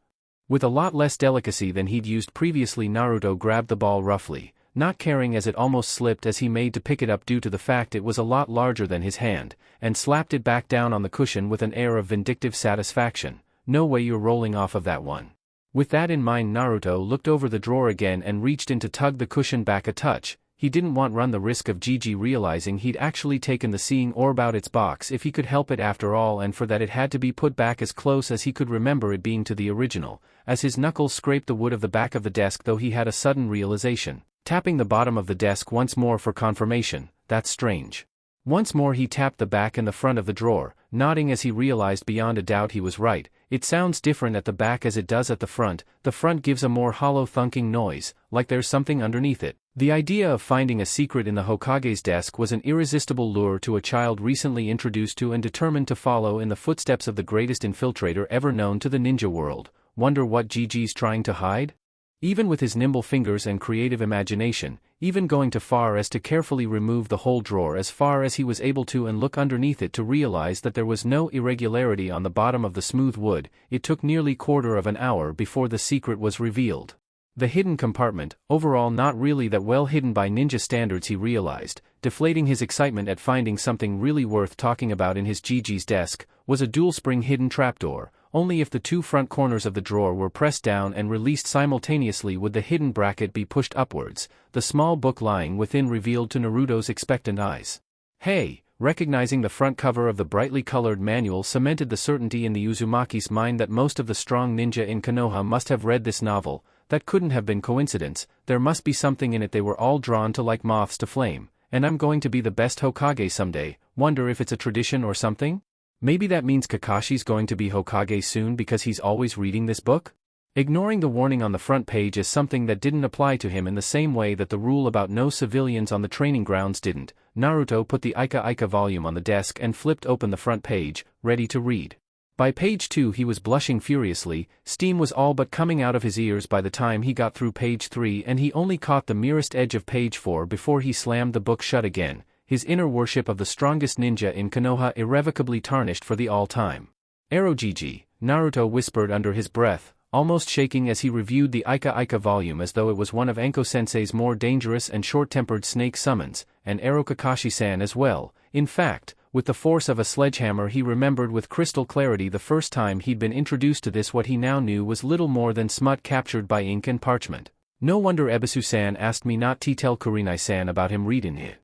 With a lot less delicacy than he'd used previously, Naruto grabbed the ball roughly, not caring as it almost slipped as he made to pick it up due to the fact it was a lot larger than his hand, and slapped it back down on the cushion with an air of vindictive satisfaction. No way you're rolling off of that one. With that in mind, Naruto looked over the drawer again and reached in to tug the cushion back a touch. He didn't want run the risk of Gigi realizing he'd actually taken the seeing orb out its box if he could help it after all, and for that it had to be put back as close as he could remember it being to the original. As his knuckles scraped the wood of the back of the desk, though, he had a sudden realization, tapping the bottom of the desk once more for confirmation. That's strange. Once more he tapped the back and the front of the drawer, nodding as he realized beyond a doubt he was right. It sounds different at the back as it does at the front. The front gives a more hollow thunking noise, like there's something underneath it. The idea of finding a secret in the Hokage's desk was an irresistible lure to a child recently introduced to and determined to follow in the footsteps of the greatest infiltrator ever known to the ninja world. Wonder what Gigi's trying to hide? Even with his nimble fingers and creative imagination, even going too far as to carefully remove the whole drawer as far as he was able to and look underneath it to realize that there was no irregularity on the bottom of the smooth wood, it took nearly quarter of an hour before the secret was revealed. The hidden compartment, overall not really that well hidden by ninja standards, he realized, deflating his excitement at finding something really worth talking about in his Gigi's desk, was a dual-spring hidden trapdoor. Only if the two front corners of the drawer were pressed down and released simultaneously would the hidden bracket be pushed upwards, the small book lying within revealed to Naruto's expectant eyes. Hey! Recognizing the front cover of the brightly colored manual cemented the certainty in the Uzumaki's mind that most of the strong ninja in Konoha must have read this novel. That couldn't have been coincidence, there must be something in it. They were all drawn to like moths to flame, and I'm going to be the best Hokage someday. Wonder if it's a tradition or something? Maybe that means Kakashi's going to be Hokage soon because he's always reading this book? Ignoring the warning on the front page as something that didn't apply to him in the same way that the rule about no civilians on the training grounds didn't, Naruto put the Ika volume on the desk and flipped open the front page, ready to read. By page 2 he was blushing furiously, steam was all but coming out of his ears by the time he got through page 3, and he only caught the merest edge of page 4 before he slammed the book shut again, his inner worship of the strongest ninja in Konoha irrevocably tarnished for the all-time. Erogigi, Naruto whispered under his breath, almost shaking as he reviewed the Ika volume as though it was one of Enko-sensei's more dangerous and short-tempered snake summons, and Ero Kakashi-san as well. In fact, with the force of a sledgehammer he remembered with crystal clarity the first time he'd been introduced to this what he now knew was little more than smut captured by ink and parchment. No wonder Ebisu-san asked me not to tell Kurenai-san about him reading it.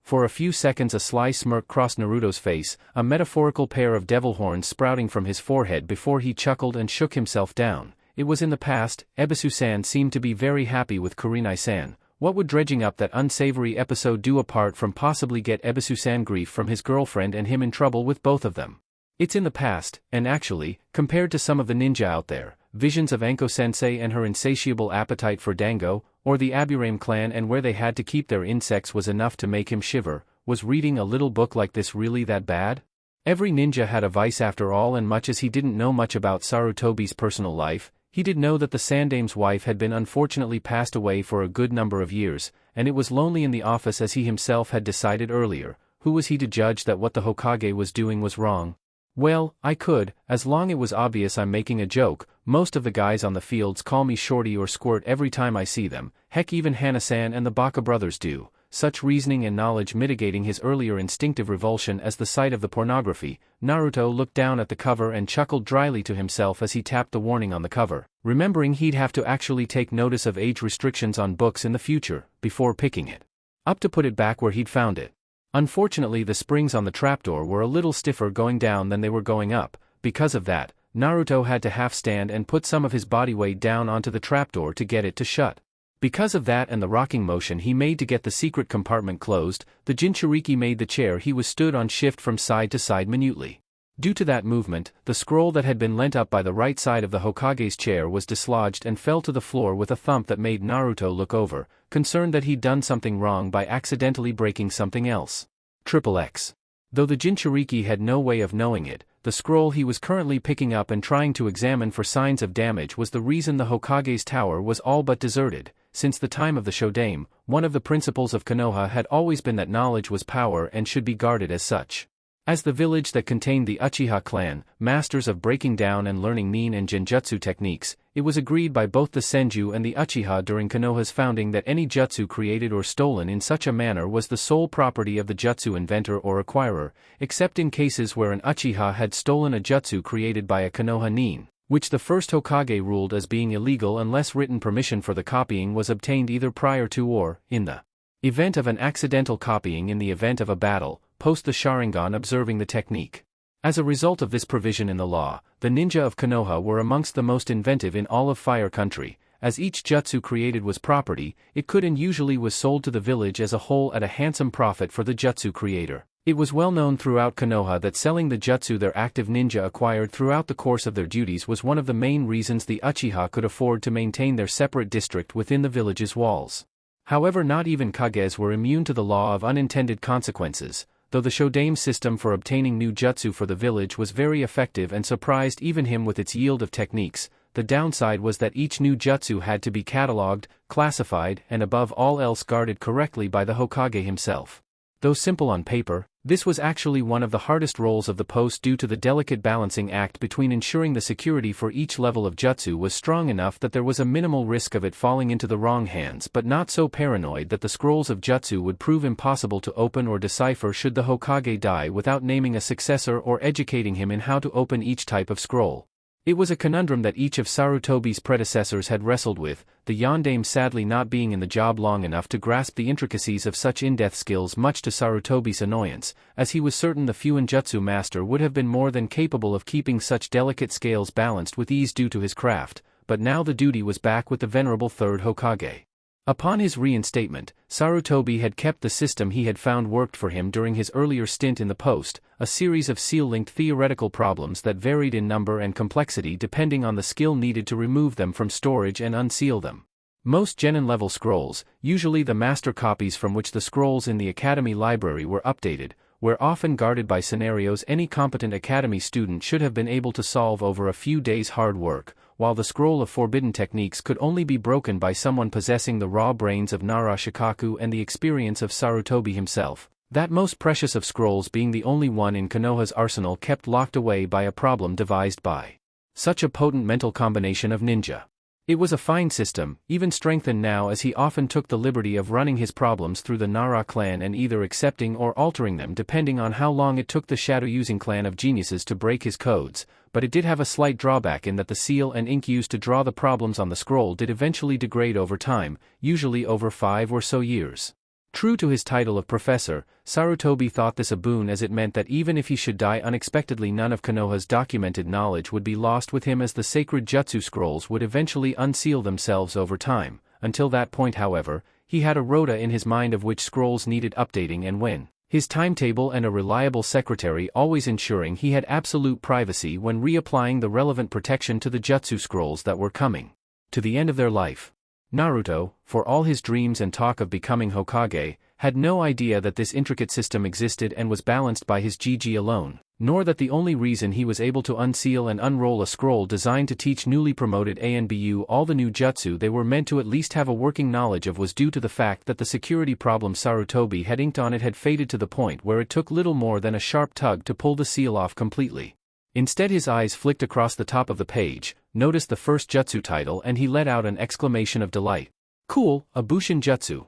For a few seconds a sly smirk crossed Naruto's face, a metaphorical pair of devil horns sprouting from his forehead before he chuckled and shook himself down. It was in the past. Ebisu-san seemed to be very happy with Kurenai-san. What would dredging up that unsavory episode do apart from possibly get Ebisu-san grief from his girlfriend and him in trouble with both of them? It's in the past, and actually, compared to some of the ninja out there, visions of Anko-sensei and her insatiable appetite for dango, or the Aburame clan and where they had to keep their insects was enough to make him shiver. Was reading a little book like this really that bad? Every ninja had a vice after all, and much as he didn't know much about Sarutobi's personal life, he did know that the Sandame's wife had been unfortunately passed away for a good number of years, and it was lonely in the office as he himself had decided earlier. Who was he to judge that what the Hokage was doing was wrong? Well, I could, as long it was obvious I'm making a joke. Most of the guys on the fields call me Shorty or Squirt every time I see them, heck even Hana-san and the Baka brothers do. Such reasoning and knowledge mitigating his earlier instinctive revulsion as the sight of the pornography, Naruto looked down at the cover and chuckled dryly to himself as he tapped the warning on the cover, remembering he'd have to actually take notice of age restrictions on books in the future, before picking it up to put it back where he'd found it. Unfortunately the springs on the trapdoor were a little stiffer going down than they were going up. Because of that, Naruto had to half stand and put some of his body weight down onto the trapdoor to get it to shut. Because of that and the rocking motion he made to get the secret compartment closed, the Jinchuriki made the chair he was stood on shift from side to side minutely. Due to that movement, the scroll that had been lent up by the right side of the Hokage's chair was dislodged and fell to the floor with a thump that made Naruto look over, concerned that he'd done something wrong by accidentally breaking something else. XXX. Though the Jinchuriki had no way of knowing it, the scroll he was currently picking up and trying to examine for signs of damage was the reason the Hokage's tower was all but deserted. Since the time of the Shodaime, one of the principles of Konoha had always been that knowledge was power and should be guarded as such. As the village that contained the Uchiha clan, masters of breaking down and learning nin and genjutsu techniques, it was agreed by both the Senju and the Uchiha during Konoha's founding that any jutsu created or stolen in such a manner was the sole property of the jutsu inventor or acquirer, except in cases where an Uchiha had stolen a jutsu created by a Konoha nin, which the first Hokage ruled as being illegal unless written permission for the copying was obtained either prior to or, in the event of an accidental copying in the event of a battle, post the Sharingan observing the technique. As a result of this provision in the law, the ninja of Konoha were amongst the most inventive in all of Fire Country. As each jutsu created was property, it could and usually was sold to the village as a whole at a handsome profit for the jutsu creator. It was well known throughout Konoha that selling the jutsu their active ninja acquired throughout the course of their duties was one of the main reasons the Uchiha could afford to maintain their separate district within the village's walls. However, not even Kages were immune to the law of unintended consequences. Though the Shodaime system for obtaining new jutsu for the village was very effective and surprised even him with its yield of techniques, the downside was that each new jutsu had to be catalogued, classified, and above all else guarded correctly by the Hokage himself. Though simple on paper, this was actually one of the hardest roles of the post due to the delicate balancing act between ensuring the security for each level of jutsu was strong enough that there was a minimal risk of it falling into the wrong hands but not so paranoid that the scrolls of jutsu would prove impossible to open or decipher should the Hokage die without naming a successor or educating him in how to open each type of scroll. It was a conundrum that each of Sarutobi's predecessors had wrestled with, the Yondaime sadly not being in the job long enough to grasp the intricacies of such in-depth skills, much to Sarutobi's annoyance, as he was certain the Fuinjutsu master would have been more than capable of keeping such delicate scales balanced with ease due to his craft, but now the duty was back with the venerable third Hokage. Upon his reinstatement, Sarutobi had kept the system he had found worked for him during his earlier stint in the post, a series of seal-linked theoretical problems that varied in number and complexity depending on the skill needed to remove them from storage and unseal them. Most genin-level scrolls, usually the master copies from which the scrolls in the Academy library were updated, were often guarded by scenarios any competent Academy student should have been able to solve over a few days' hard work, while the scroll of forbidden techniques could only be broken by someone possessing the raw brains of Nara Shikaku and the experience of Sarutobi himself, that most precious of scrolls being the only one in Konoha's arsenal kept locked away by a problem devised by such a potent mental combination of ninja. It was a fine system, even strengthened now as he often took the liberty of running his problems through the Nara clan and either accepting or altering them depending on how long it took the shadow-using clan of geniuses to break his codes, but it did have a slight drawback in that the seal and ink used to draw the problems on the scroll did eventually degrade over time, usually over 5 or so years. True to his title of professor, Sarutobi thought this a boon as it meant that even if he should die unexpectedly none of Konoha's documented knowledge would be lost with him as the sacred jutsu scrolls would eventually unseal themselves over time. Until that point however, he had a rota in his mind of which scrolls needed updating and when, his timetable and a reliable secretary always ensuring he had absolute privacy when reapplying the relevant protection to the jutsu scrolls that were coming to the end of their life. Naruto, for all his dreams and talk of becoming Hokage, had no idea that this intricate system existed and was balanced by his GG alone, nor that the only reason he was able to unseal and unroll a scroll designed to teach newly promoted ANBU all the new jutsu they were meant to at least have a working knowledge of was due to the fact that the security problem Sarutobi had inked on it had faded to the point where it took little more than a sharp tug to pull the seal off completely. Instead his eyes flicked across the top of the page, noticed the first jutsu title and he let out an exclamation of delight. Cool, a Bushin jutsu.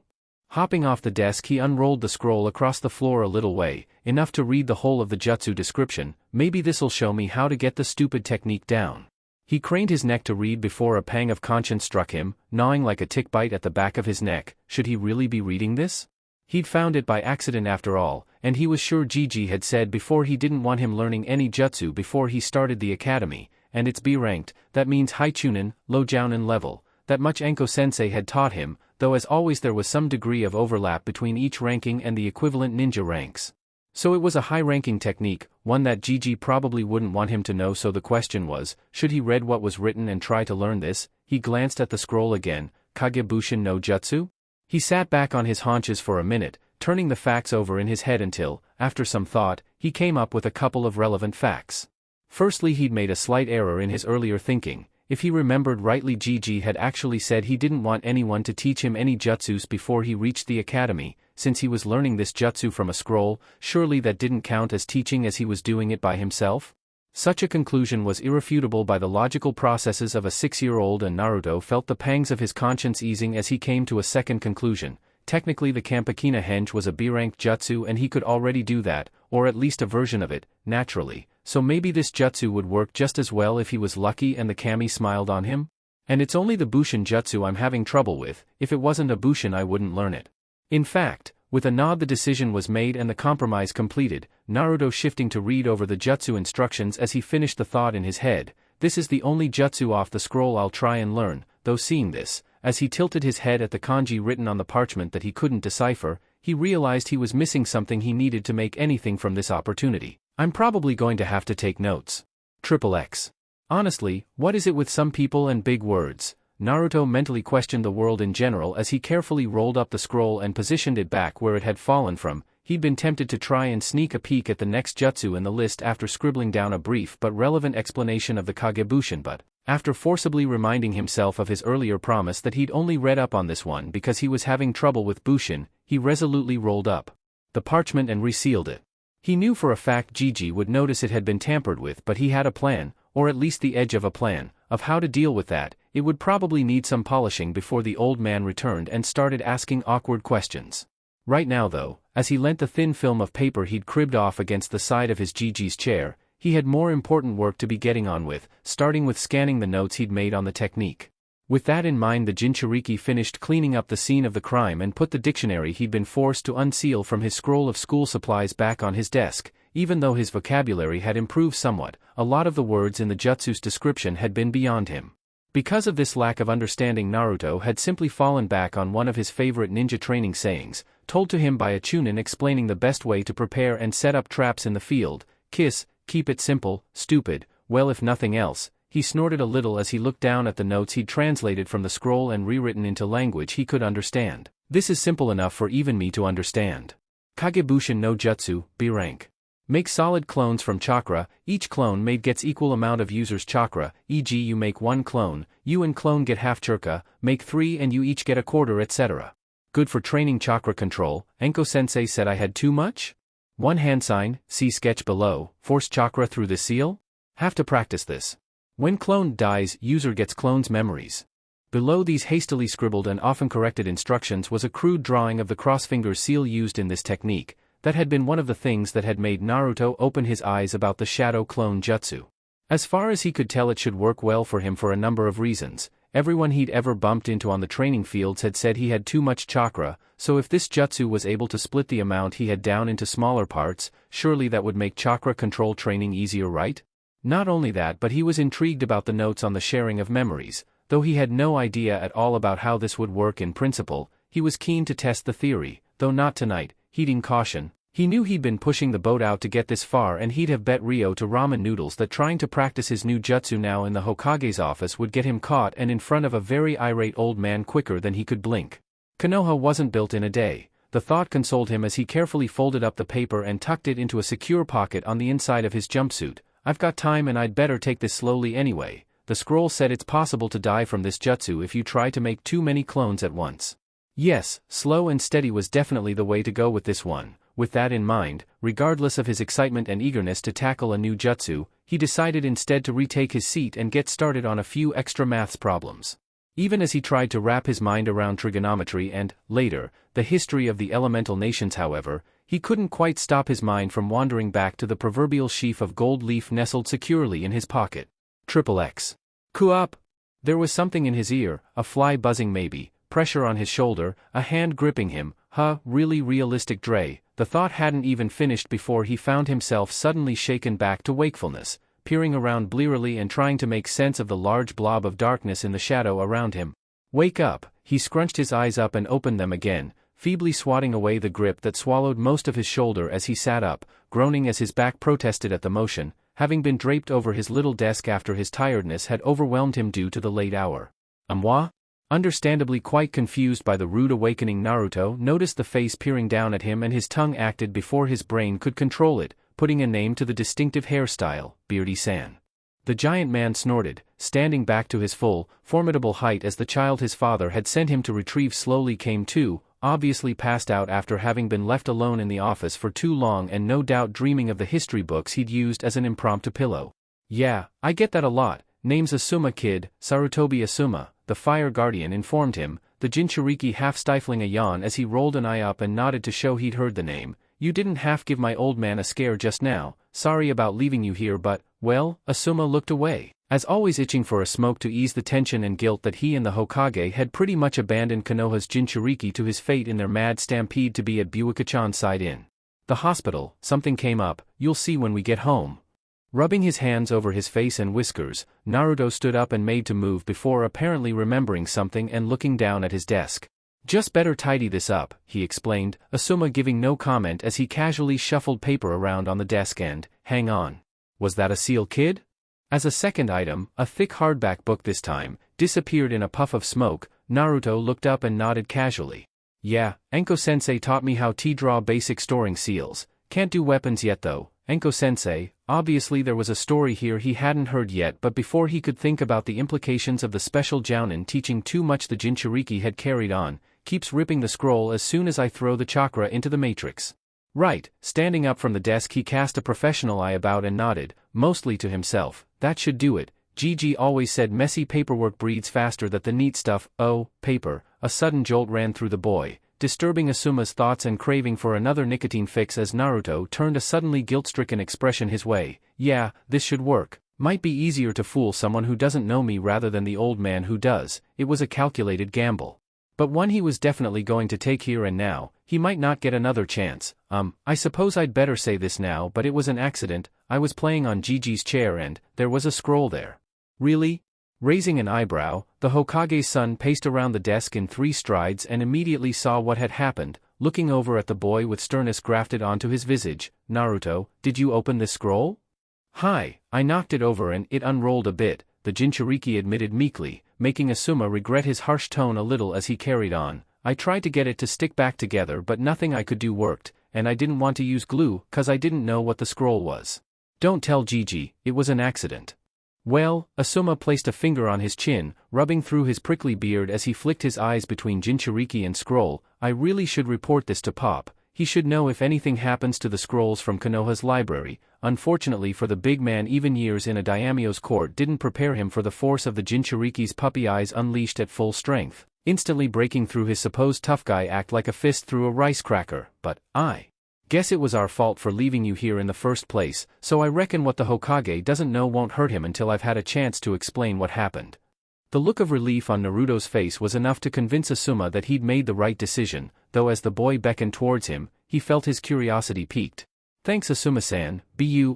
Hopping off the desk he unrolled the scroll across the floor a little way, enough to read the whole of the jutsu description. Maybe this'll show me how to get the stupid technique down. He craned his neck to read before a pang of conscience struck him, gnawing like a tick bite at the back of his neck. Should he really be reading this? He'd found it by accident after all, and he was sure Gigi had said before he didn't want him learning any jutsu before he started the academy, and it's B-ranked, that means high chunin, low jounin level, that much Enko-sensei had taught him, though as always there was some degree of overlap between each ranking and the equivalent ninja ranks. So it was a high-ranking technique, one that Gigi probably wouldn't want him to know, so the question was, should he read what was written and try to learn this? He glanced at the scroll again. Kage Bushin no Jutsu? He sat back on his haunches for a minute, turning the facts over in his head until, after some thought, he came up with a couple of relevant facts. Firstly, he'd made a slight error in his earlier thinking. If he remembered rightly, Gigi had actually said he didn't want anyone to teach him any jutsus before he reached the academy. Since he was learning this jutsu from a scroll, surely that didn't count as teaching as he was doing it by himself? Such a conclusion was irrefutable by the logical processes of a 6-year-old, and Naruto felt the pangs of his conscience easing as he came to a second conclusion. Technically the Kampakina Henge was a B-ranked jutsu and he could already do that, or at least a version of it, naturally, so maybe this jutsu would work just as well if he was lucky and the kami smiled on him? And it's only the Bushin jutsu I'm having trouble with. If it wasn't a Bushin I wouldn't learn it. In fact, with a nod the decision was made and the compromise completed, Naruto shifting to read over the jutsu instructions as he finished the thought in his head. This is the only jutsu off the scroll I'll try and learn, though seeing this, as he tilted his head at the kanji written on the parchment that he couldn't decipher, he realized he was missing something he needed to make anything from this opportunity. I'm probably going to have to take notes. XXX. Honestly, what is it with some people and big words? Naruto mentally questioned the world in general as he carefully rolled up the scroll and positioned it back where it had fallen from. He'd been tempted to try and sneak a peek at the next jutsu in the list after scribbling down a brief but relevant explanation of the Kagebushin, but After forcibly reminding himself of his earlier promise that he'd only read up on this one because he was having trouble with Bushin, he resolutely rolled up the parchment and resealed it. He knew for a fact Gigi would notice it had been tampered with, but he had a plan, or at least the edge of a plan, of how to deal with that. It would probably need some polishing before the old man returned and started asking awkward questions. Right now though, as he leant the thin film of paper he'd cribbed off against the side of his Gigi's chair, he had more important work to be getting on with, starting with scanning the notes he'd made on the technique. With that in mind, the Jinchuriki finished cleaning up the scene of the crime and put the dictionary he'd been forced to unseal from his scroll of school supplies back on his desk. Even though his vocabulary had improved somewhat, a lot of the words in the jutsu's description had been beyond him. Because of this lack of understanding, Naruto had simply fallen back on one of his favorite ninja training sayings, told to him by a chunin explaining the best way to prepare and set up traps in the field: kiss, keep it simple, stupid. Well, if nothing else, he snorted a little as he looked down at the notes he'd translated from the scroll and rewritten into language he could understand. This is simple enough for even me to understand. Kagebushin no Jutsu, B rank. Make solid clones from chakra. Each clone made gets equal amount of user's chakra, e.g. you make one clone, you and clone get half chakra, make 3 and you each get a quarter, etc. Good for training chakra control. Enko-sensei said I had too much? One hand sign, see sketch below, force chakra through the seal? Have to practice this. When clone dies, user gets clone's memories. Below these hastily scribbled and often corrected instructions was a crude drawing of the crossfinger seal used in this technique. That had been one of the things that had made Naruto open his eyes about the shadow clone jutsu. As far as he could tell, it should work well for him for a number of reasons. Everyone he'd ever bumped into on the training fields had said he had too much chakra, so if this jutsu was able to split the amount he had down into smaller parts, surely that would make chakra control training easier, right? Not only that, but he was intrigued about the notes on the sharing of memories. Though he had no idea at all about how this would work in principle, he was keen to test the theory, though not tonight. Heeding caution, he knew he'd been pushing the boat out to get this far, and he'd have bet Rio to ramen noodles that trying to practice his new jutsu now in the Hokage's office would get him caught and in front of a very irate old man quicker than he could blink. Konoha wasn't built in a day. The thought consoled him as he carefully folded up the paper and tucked it into a secure pocket on the inside of his jumpsuit. I've got time and I'd better take this slowly anyway. The scroll said it's possible to die from this jutsu if you try to make too many clones at once. Yes, slow and steady was definitely the way to go with this one. With that in mind, regardless of his excitement and eagerness to tackle a new jutsu, he decided instead to retake his seat and get started on a few extra maths problems. Even as he tried to wrap his mind around trigonometry and, later, the history of the elemental nations, however, he couldn't quite stop his mind from wandering back to the proverbial sheaf of gold leaf nestled securely in his pocket. XXX. Kuop! There was something in his ear, a fly buzzing maybe, pressure on his shoulder, a hand gripping him. Really realistic Dre. The thought hadn't even finished before he found himself suddenly shaken back to wakefulness, peering around blearily and trying to make sense of the large blob of darkness in the shadow around him. Wake up! He scrunched his eyes up and opened them again, feebly swatting away the grip that swallowed most of his shoulder as he sat up, groaning as his back protested at the motion, having been draped over his little desk after his tiredness had overwhelmed him due to the late hour. Moi? Understandably quite confused by the rude awakening, Naruto noticed the face peering down at him and his tongue acted before his brain could control it, putting a name to the distinctive hairstyle, Beardy-san. The giant man snorted, standing back to his full, formidable height as the child his father had sent him to retrieve slowly came to, obviously passed out after having been left alone in the office for too long and no doubt dreaming of the history books he'd used as an impromptu pillow. Yeah, I get that a lot. Name's Asuma kid, Sarutobi Asuma, the fire guardian informed him, the Jinchuriki half stifling a yawn as he rolled an eye up and nodded to show he'd heard the name. You didn't half give my old man a scare just now. Sorry about leaving you here, but, well, Asuma looked away, as always itching for a smoke to ease the tension and guilt that he and the Hokage had pretty much abandoned Konoha's Jinchuriki to his fate in their mad stampede to be at Buikachan's side in the hospital. Something came up, you'll see when we get home. Rubbing his hands over his face and whiskers, Naruto stood up and made to move before apparently remembering something and looking down at his desk. Just better tidy this up, he explained, Asuma giving no comment as he casually shuffled paper around on the desk and, hang on. Was that a seal, kid? As a second item, a thick hardback book this time, disappeared in a puff of smoke. Naruto looked up and nodded casually. Yeah, Enko-sensei taught me how to draw basic storing seals. Can't do weapons yet though. Enko-sensei, obviously there was a story here he hadn't heard yet, but before he could think about the implications of the special jounin teaching too much, the Jinchuriki had carried on, keeps ripping the scroll as soon as I throw the chakra into the matrix. Right. Standing up from the desk, he cast a professional eye about and nodded, mostly to himself. That should do it. Gigi always said messy paperwork breeds faster than the neat stuff. Oh, paper. A sudden jolt ran through the boy, disturbing Asuma's thoughts and craving for another nicotine fix as Naruto turned a suddenly guilt-stricken expression his way. Yeah, this should work. Might be easier to fool someone who doesn't know me rather than the old man who does. It was a calculated gamble. But one he was definitely going to take here and now. He might not get another chance. I suppose I'd better say this now, but it was an accident. I was playing on Gigi's chair and there was a scroll there. Really? Raising an eyebrow, the Hokage's son paced around the desk in 3 strides and immediately saw what had happened, looking over at the boy with sternness grafted onto his visage. Naruto, did you open this scroll? Hi, I knocked it over and it unrolled a bit, the Jinchuriki admitted meekly, making Asuma regret his harsh tone a little as he carried on. I tried to get it to stick back together, but nothing I could do worked, and I didn't want to use glue, 'cause I didn't know what the scroll was. Don't tell Gigi, it was an accident. Well, Asuma placed a finger on his chin, rubbing through his prickly beard as he flicked his eyes between Jinchuriki and scroll. I really should report this to Pop. He should know if anything happens to the scrolls from Konoha's library. Unfortunately for the big man, even years in a daimyo's court didn't prepare him for the force of the Jinchuriki's puppy eyes unleashed at full strength, instantly breaking through his supposed tough guy act like a fist through a rice cracker. But I guess it was our fault for leaving you here in the first place, so I reckon what the Hokage doesn't know won't hurt him until I've had a chance to explain what happened. The look of relief on Naruto's face was enough to convince Asuma that he'd made the right decision, though as the boy beckoned towards him, he felt his curiosity piqued. Thanks Asuma-san.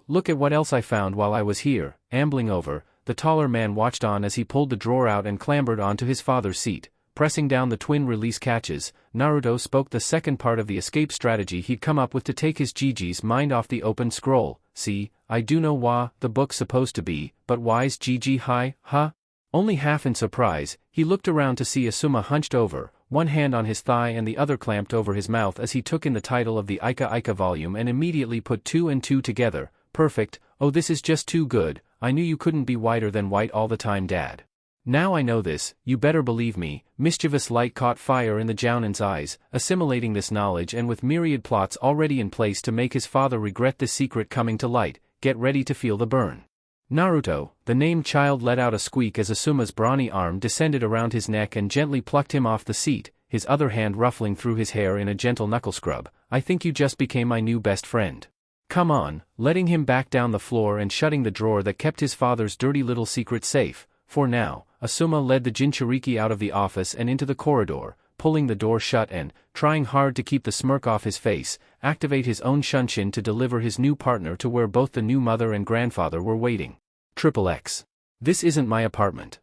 Look at what else I found while I was here. Ambling over, the taller man watched on as he pulled the drawer out and clambered onto his father's seat. Pressing down the twin release catches, Naruto spoke the second part of the escape strategy he'd come up with to take his Gigi's mind off the open scroll. See, I do know why the book's supposed to be, but why's Gigi high, huh? Only half in surprise, he looked around to see Asuma hunched over, one hand on his thigh and the other clamped over his mouth as he took in the title of the Ika volume and immediately put 2 and 2 together. Perfect. Oh, this is just too good. I knew you couldn't be whiter than white all the time, Dad. Now I know this, you better believe me. Mischievous light caught fire in the Jounin's eyes, assimilating this knowledge, and with myriad plots already in place to make his father regret this secret coming to light, get ready to feel the burn. Naruto, the named child, let out a squeak as Asuma's brawny arm descended around his neck and gently plucked him off the seat, his other hand ruffling through his hair in a gentle knuckle scrub. I think you just became my new best friend. Come on, letting him back down the floor and shutting the drawer that kept his father's dirty little secret safe. For now, Asuma led the Jinchuriki out of the office and into the corridor, pulling the door shut and, trying hard to keep the smirk off his face, activate his own shunshin to deliver his new partner to where both the new mother and grandfather were waiting. XXX. This isn't my apartment.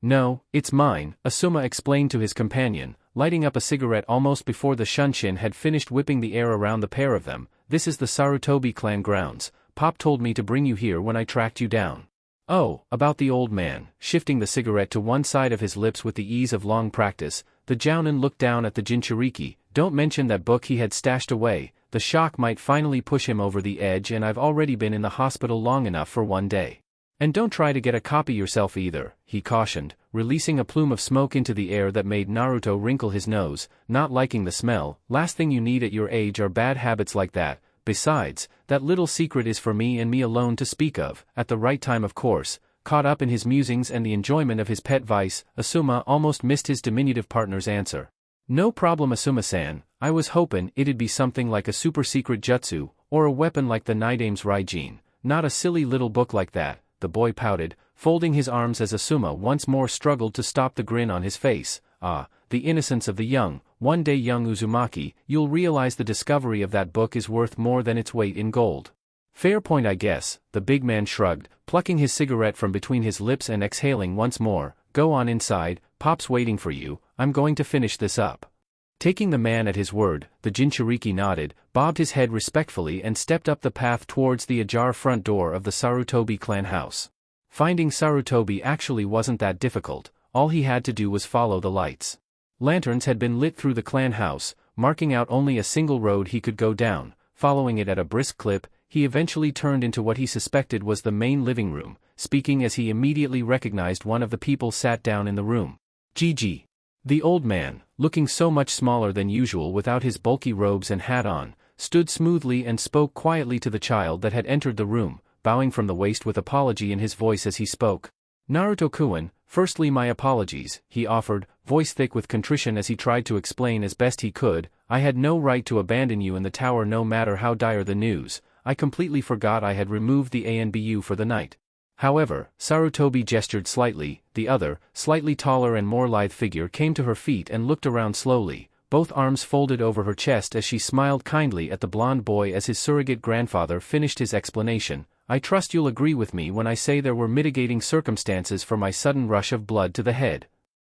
No, it's mine, Asuma explained to his companion, lighting up a cigarette almost before the shunshin had finished whipping the air around the pair of them. This is the Sarutobi clan grounds. Pop told me to bring you here when I tracked you down. Oh, about the old man. Shifting the cigarette to one side of his lips with the ease of long practice, the Jounin looked down at the Jinchuriki. Don't mention that book he had stashed away. The shock might finally push him over the edge, and I've already been in the hospital long enough for one day. And don't try to get a copy yourself either, he cautioned, releasing a plume of smoke into the air that made Naruto wrinkle his nose, not liking the smell. Last thing you need at your age are bad habits like that. Besides, that little secret is for me and me alone to speak of, at the right time of course. Caught up in his musings and the enjoyment of his pet vice, Asuma almost missed his diminutive partner's answer. No problem Asuma-san, I was hoping it'd be something like a super secret jutsu, or a weapon like the Nidame's Raijin, not a silly little book like that, the boy pouted, folding his arms as Asuma once more struggled to stop the grin on his face. Ah, the innocence of the young. One day young Uzumaki, you'll realize the discovery of that book is worth more than its weight in gold. Fair point I guess, the big man shrugged, plucking his cigarette from between his lips and exhaling once more. Go on inside, Pop's waiting for you, I'm going to finish this up. Taking the man at his word, the Jinchuriki nodded, bobbed his head respectfully and stepped up the path towards the ajar front door of the Sarutobi clan house. Finding Sarutobi actually wasn't that difficult, all he had to do was follow the lights. Lanterns had been lit through the clan house, marking out only a single road he could go down. Following it at a brisk clip, he eventually turned into what he suspected was the main living room, speaking as he immediately recognized one of the people sat down in the room. Gigi. The old man, looking so much smaller than usual without his bulky robes and hat on, stood smoothly and spoke quietly to the child that had entered the room, bowing from the waist with apology in his voice as he spoke. Naruto-kun, firstly my apologies, he offered, voice thick with contrition as he tried to explain as best he could. I had no right to abandon you in the tower no matter how dire the news. I completely forgot I had removed the ANBU for the night. However, Sarutobi gestured slightly. The other, slightly taller and more lithe figure came to her feet and looked around slowly, both arms folded over her chest as she smiled kindly at the blond boy as his surrogate grandfather finished his explanation. I trust you'll agree with me when I say there were mitigating circumstances for my sudden rush of blood to the head.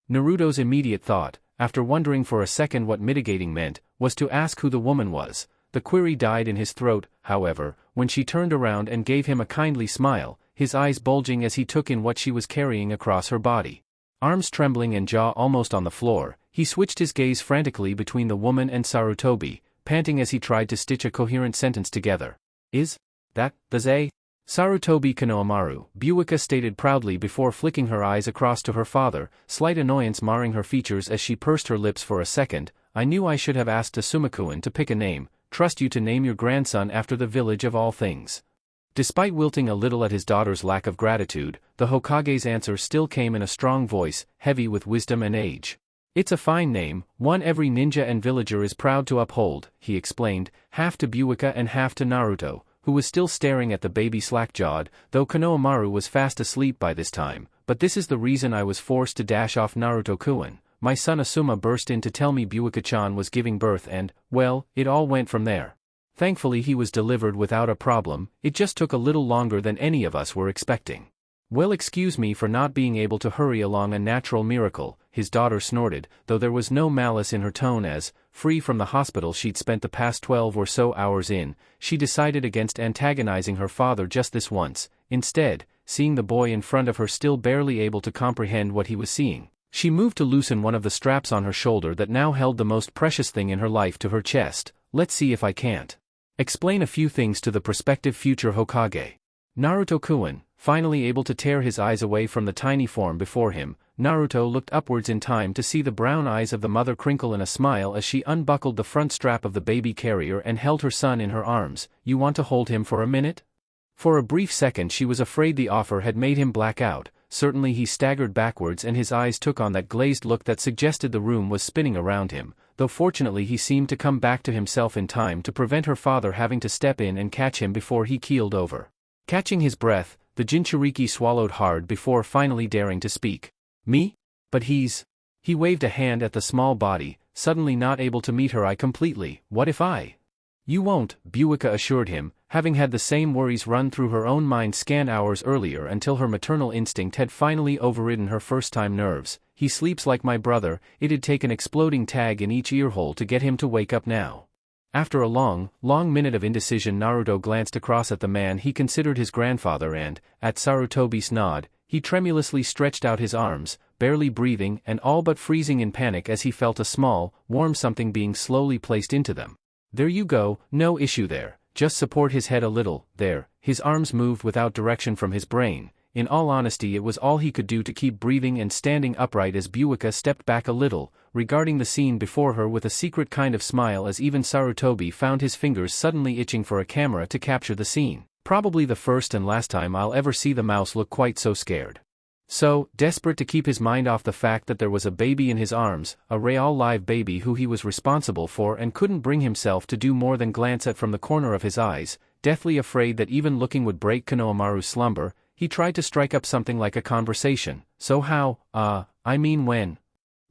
Naruto's immediate thought, after wondering for a second what mitigating meant, was to ask who the woman was. The query died in his throat, however, when she turned around and gave him a kindly smile, his eyes bulging as he took in what she was carrying across her body. Arms trembling and jaw almost on the floor, he switched his gaze frantically between the woman and Sarutobi, panting as he tried to stitch a coherent sentence together. Is that the Zay? Sarutobi Konohamaru, Buika stated proudly before flicking her eyes across to her father, slight annoyance marring her features as she pursed her lips for a second. I knew I should have asked Asuma-kun to pick a name. Trust you to name your grandson after the village of all things. Despite wilting a little at his daughter's lack of gratitude, the Hokage's answer still came in a strong voice, heavy with wisdom and age. It's a fine name, one every ninja and villager is proud to uphold, he explained, half to Buika and half to Naruto, who was still staring at the baby slack-jawed, though Konohamaru was fast asleep by this time. But this is the reason I was forced to dash off Naruto-kun. My son Asuma burst in to tell me Buika-chan was giving birth and, well, it all went from there. Thankfully he was delivered without a problem, it just took a little longer than any of us were expecting. Well, excuse me for not being able to hurry along a natural miracle, his daughter snorted, though there was no malice in her tone as, free from the hospital she'd spent the past 12 or so hours in, she decided against antagonizing her father just this once. Instead, seeing the boy in front of her still barely able to comprehend what he was seeing, she moved to loosen one of the straps on her shoulder that now held the most precious thing in her life to her chest. Let's see if I can't explain a few things to the prospective future Hokage. Naruto-kun, finally able to tear his eyes away from the tiny form before him, Naruto looked upwards in time to see the brown eyes of the mother crinkle in a smile as she unbuckled the front strap of the baby carrier and held her son in her arms. You want to hold him for a minute? For a brief second she was afraid the offer had made him black out. Certainly he staggered backwards and his eyes took on that glazed look that suggested the room was spinning around him, though fortunately he seemed to come back to himself in time to prevent her father having to step in and catch him before he keeled over. Catching his breath, the Jinchuriki swallowed hard before finally daring to speak. Me? But he's... He waved a hand at the small body, suddenly not able to meet her eye completely. What if I... You won't, Buika assured him, having had the same worries run through her own mind scan hours earlier until her maternal instinct had finally overridden her first-time nerves. He sleeps like my brother, it'd take an exploding tag in each earhole to get him to wake up now. After a long minute of indecision, Naruto glanced across at the man he considered his grandfather and, at Sarutobi's nod, he tremulously stretched out his arms, barely breathing and all but freezing in panic as he felt a small, warm something being slowly placed into them. There you go, no issue there, just support his head a little, there. His arms moved without direction from his brain. In all honesty, it was all he could do to keep breathing and standing upright as Buika stepped back a little, regarding the scene before her with a secret kind of smile as even Sarutobi found his fingers suddenly itching for a camera to capture the scene. Probably the first and last time I'll ever see the mouse look quite so scared. So, desperate to keep his mind off the fact that there was a baby in his arms, a real live baby who he was responsible for and couldn't bring himself to do more than glance at from the corner of his eyes, deathly afraid that even looking would break Konohamaru's slumber, he tried to strike up something like a conversation. So how, I mean when?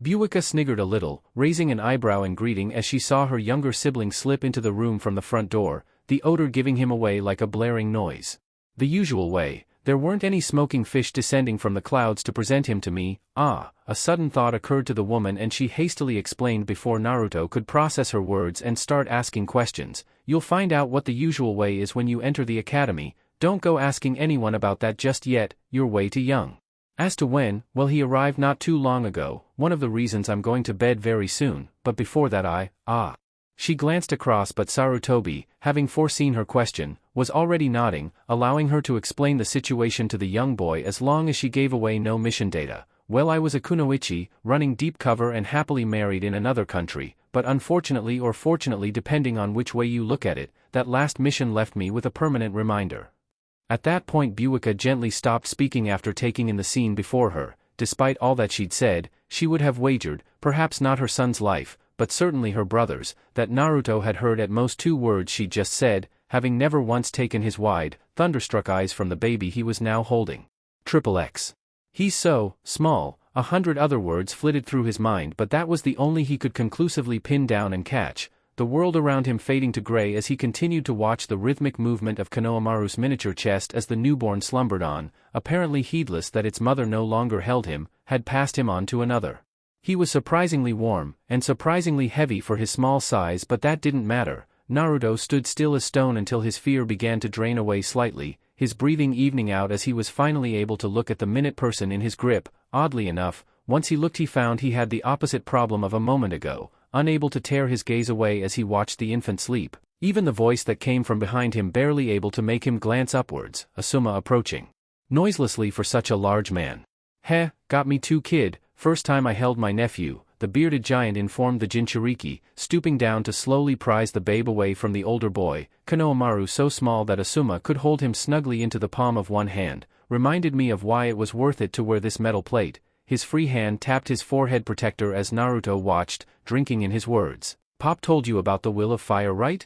Buika sniggered a little, raising an eyebrow in greeting as she saw her younger sibling slip into the room from the front door, the odor giving him away like a blaring noise. The usual way. There weren't any smoking fish descending from the clouds to present him to me. A sudden thought occurred to the woman and she hastily explained before Naruto could process her words and start asking questions. You'll find out what the usual way is when you enter the academy. Don't go asking anyone about that just yet, you're way too young. As to when, well, he arrived not too long ago, one of the reasons I'm going to bed very soon, but before that She glanced across but Sarutobi, having foreseen her question, was already nodding, allowing her to explain the situation to the young boy as long as she gave away no mission data. Well, I was a kunoichi, running deep cover and happily married in another country, but unfortunately or fortunately depending on which way you look at it, that last mission left me with a permanent reminder. At that point Buika gently stopped speaking after taking in the scene before her. Despite all that she'd said, she would have wagered, perhaps not her son's life, but certainly her brother's, that Naruto had heard at most 2 words she'd just said, having never once taken his wide, thunderstruck eyes from the baby he was now holding. XXX. He's so small. 100 other words flitted through his mind, but that was the only he could conclusively pin down and catch, the world around him fading to gray as he continued to watch the rhythmic movement of Konohamaru's miniature chest as the newborn slumbered on, apparently heedless that its mother no longer held him, had passed him on to another. He was surprisingly warm, and surprisingly heavy for his small size, but that didn't matter. Naruto stood still as stone until his fear began to drain away slightly, his breathing evening out as he was finally able to look at the minute person in his grip. Oddly enough, once he looked he found he had the opposite problem of a moment ago, unable to tear his gaze away as he watched the infant sleep, even the voice that came from behind him barely able to make him glance upwards, Asuma approaching noiselessly for such a large man. Heh, got me too, kid, first time I held my nephew, the bearded giant informed the Jinchuriki, stooping down to slowly prise the babe away from the older boy. Konohamaru, so small that Asuma could hold him snugly into the palm of one hand, reminded me of why it was worth it to wear this metal plate. His free hand tapped his forehead protector as Naruto watched, drinking in his words. Pop told you about the will of fire, right?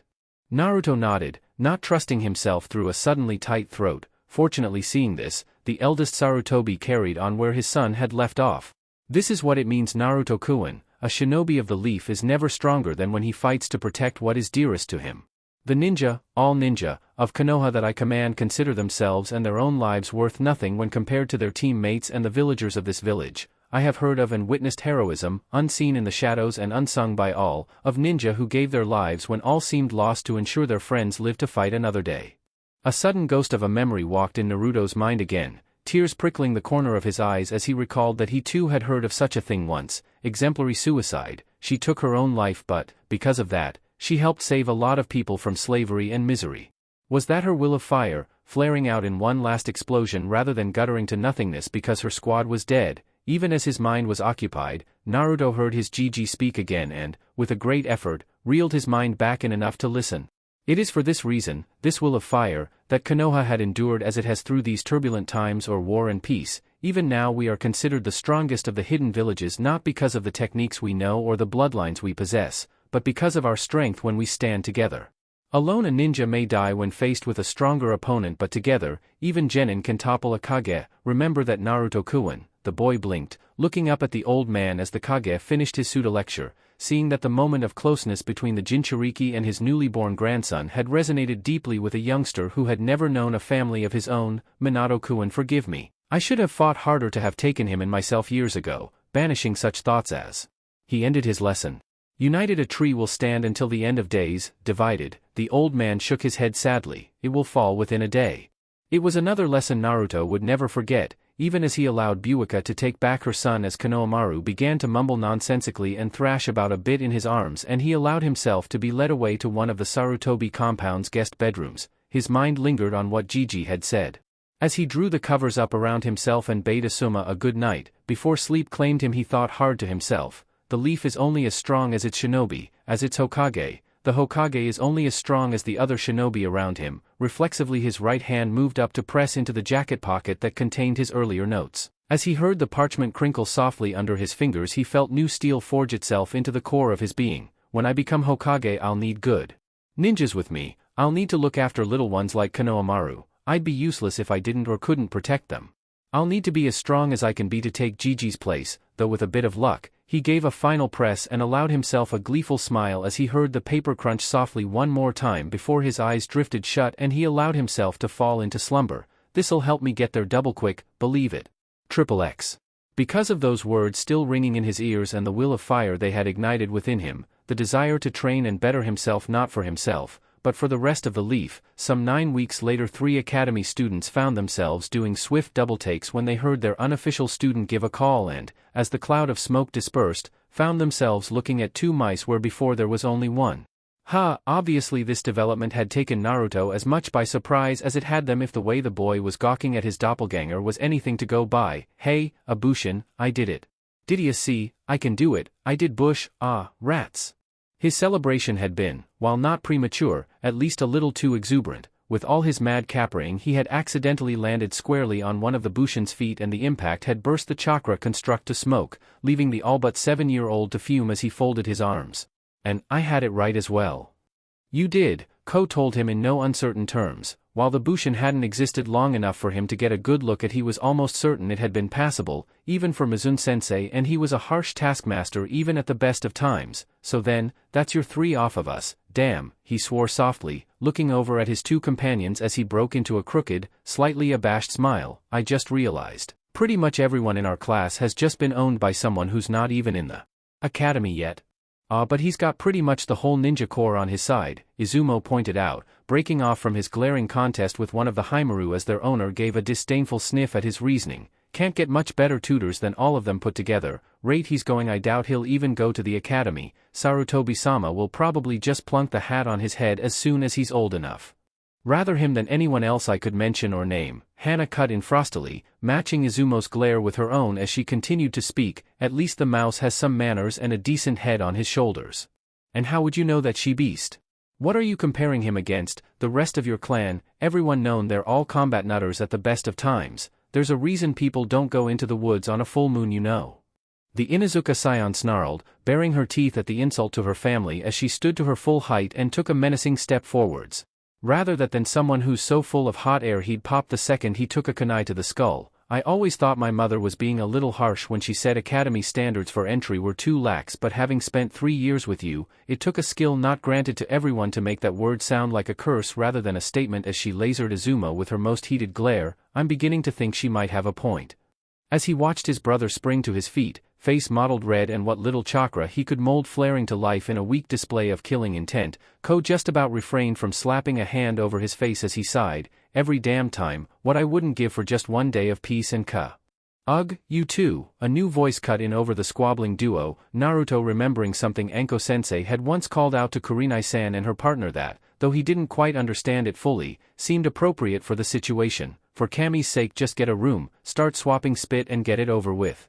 Naruto nodded, not trusting himself through a suddenly tight throat. Fortunately, seeing this, the eldest Sarutobi carried on where his son had left off. This is what it means, Naruto-kun. A shinobi of the leaf is never stronger than when he fights to protect what is dearest to him. The ninja, all ninja, of Konoha that I command consider themselves and their own lives worth nothing when compared to their teammates and the villagers of this village. I have heard of and witnessed heroism, unseen in the shadows and unsung by all, of ninja who gave their lives when all seemed lost to ensure their friends lived to fight another day. A sudden ghost of a memory walked in Naruto's mind again, tears prickling the corner of his eyes as he recalled that he too had heard of such a thing once, exemplary suicide. She took her own life, but, because of that, she helped save a lot of people from slavery and misery. Was that her will of fire, flaring out in one last explosion rather than guttering to nothingness because her squad was dead? Even as his mind was occupied, Naruto heard his Gigi speak again and, with a great effort, reeled his mind back in enough to listen. It is for this reason, this will of fire, that Konoha had endured as it has through these turbulent times or war and peace. Even now we are considered the strongest of the hidden villages, not because of the techniques we know or the bloodlines we possess, but because of our strength when we stand together. Alone a ninja may die when faced with a stronger opponent, but together, even genin can topple a Kage. Remember that, Naruto-kun. The boy blinked, looking up at the old man as the Kage finished his Suda lecture, seeing that the moment of closeness between the Jinchuriki and his newly born grandson had resonated deeply with a youngster who had never known a family of his own. Minato-kun, forgive me. I should have fought harder to have taken him and myself years ago, banishing such thoughts as. He ended his lesson. United a tree will stand until the end of days, divided, the old man shook his head sadly, it will fall within a day. It was another lesson Naruto would never forget, even as he allowed Buika to take back her son as Konohamaru began to mumble nonsensically and thrash about a bit in his arms, and he allowed himself to be led away to one of the Sarutobi compound's guest bedrooms. His mind lingered on what Gigi had said. As he drew the covers up around himself and bade Asuma a good night, before sleep claimed him, he thought hard to himself. The leaf is only as strong as its shinobi, as its Hokage. The Hokage is only as strong as the other shinobi around him. Reflexively his right hand moved up to press into the jacket pocket that contained his earlier notes. As he heard the parchment crinkle softly under his fingers, he felt new steel forge itself into the core of his being. When I become Hokage, I'll need good ninjas with me. I'll need to look after little ones like Konohamaru. I'd be useless if I didn't or couldn't protect them. I'll need to be as strong as I can be to take Gigi's place, though with a bit of luck. He gave a final press and allowed himself a gleeful smile as he heard the paper crunch softly one more time before his eyes drifted shut and he allowed himself to fall into slumber. This'll help me get there double quick, believe it. XXX. Because of those words still ringing in his ears and the will of fire they had ignited within him, the desire to train and better himself, not for himself, but for the rest of the leaf. Some 9 weeks later 3 academy students found themselves doing swift double takes when they heard their unofficial student give a call and, as the cloud of smoke dispersed, found themselves looking at 2 mice where before there was only one. Obviously this development had taken Naruto as much by surprise as it had them if the way the boy was gawking at his doppelganger was anything to go by. Hey, Abushin, I did it. Did ya see, I can do it, I did bush, rats. His celebration had been, while not premature, at least a little too exuberant. With all his mad cappering he had accidentally landed squarely on one of the Bushin's feet and the impact had burst the chakra construct to smoke, leaving the all but 7-year-old to fume as he folded his arms. And I had it right as well. You did, Ko told him in no uncertain terms. While the Bushin hadn't existed long enough for him to get a good look at, he was almost certain it had been passable, even for Mizun-sensei, and he was a harsh taskmaster even at the best of times. So then, that's your 3 off of us, damn, he swore softly, looking over at his 2 companions as he broke into a crooked, slightly abashed smile. I just realized, pretty much everyone in our class has just been owned by someone who's not even in the academy yet. But he's got pretty much the whole ninja corps on his side, Izumo pointed out, breaking off from his glaring contest with one of the Haimaru as their owner gave a disdainful sniff at his reasoning. Can't get much better tutors than all of them put together. Rate he's going, I doubt he'll even go to the academy. Sarutobi-sama will probably just plunk the hat on his head as soon as he's old enough. Rather him than anyone else I could mention or name, Hana cut in frostily, matching Izumo's glare with her own as she continued to speak. At least the mouse has some manners and a decent head on his shoulders. And how would you know that she beast? What are you comparing him against? The rest of your clan, everyone known they're all combat nutters at the best of times. There's a reason people don't go into the woods on a full moon, you know. The Inuzuka scion snarled, baring her teeth at the insult to her family as she stood to her full height and took a menacing step forwards. Rather than someone who's so full of hot air he'd pop the second he took a kunai to the skull. I always thought my mother was being a little harsh when she said academy standards for entry were too lax, but having spent 3 years with you, it took a skill not granted to everyone to make that word sound like a curse rather than a statement. As she lasered Izumo with her most heated glare, I'm beginning to think she might have a point. As he watched his brother spring to his feet, face mottled red and what little chakra he could mold flaring to life in a weak display of killing intent, Ko just about refrained from slapping a hand over his face as he sighed, every damn time, what I wouldn't give for just 1 day of peace and ka. Ugh, you too, a new voice cut in over the squabbling duo, Naruto remembering something Anko-sensei had once called out to Kurinai-san and her partner that, though he didn't quite understand it fully, seemed appropriate for the situation. For Kami's sake, just get a room, start swapping spit and get it over with.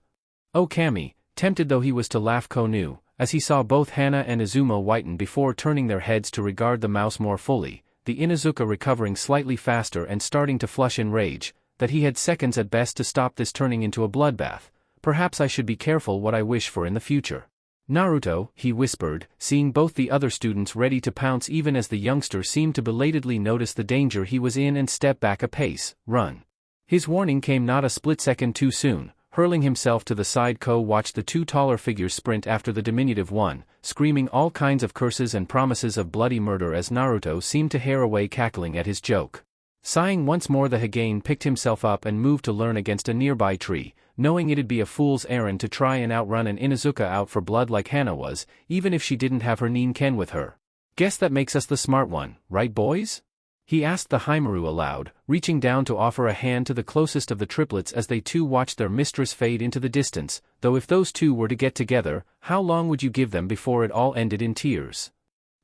Oh Kami, tempted though he was to laugh, Ko knew, as he saw both Hana and Izumo whiten before turning their heads to regard the mouse more fully, the Inuzuka recovering slightly faster and starting to flush in rage, that he had seconds at best to stop this turning into a bloodbath. Perhaps I should be careful what I wish for in the future. Naruto, he whispered, seeing both the other students ready to pounce even as the youngster seemed to belatedly notice the danger he was in and step back a pace. Run. His warning came not a split second too soon. Hurling himself to the side, Ko watched the 2 taller figures sprint after the diminutive one, screaming all kinds of curses and promises of bloody murder as Naruto seemed to hair away cackling at his joke. Sighing once more, the Hagane picked himself up and moved to learn against a nearby tree, knowing it'd be a fool's errand to try and outrun an Inuzuka out for blood like Hana was, even if she didn't have her Ninken with her. Guess that makes us the smart one, right boys? He asked the Haimaru aloud, reaching down to offer a hand to the closest of the triplets as they too watched their mistress fade into the distance, though if those two were to get together, how long would you give them before it all ended in tears?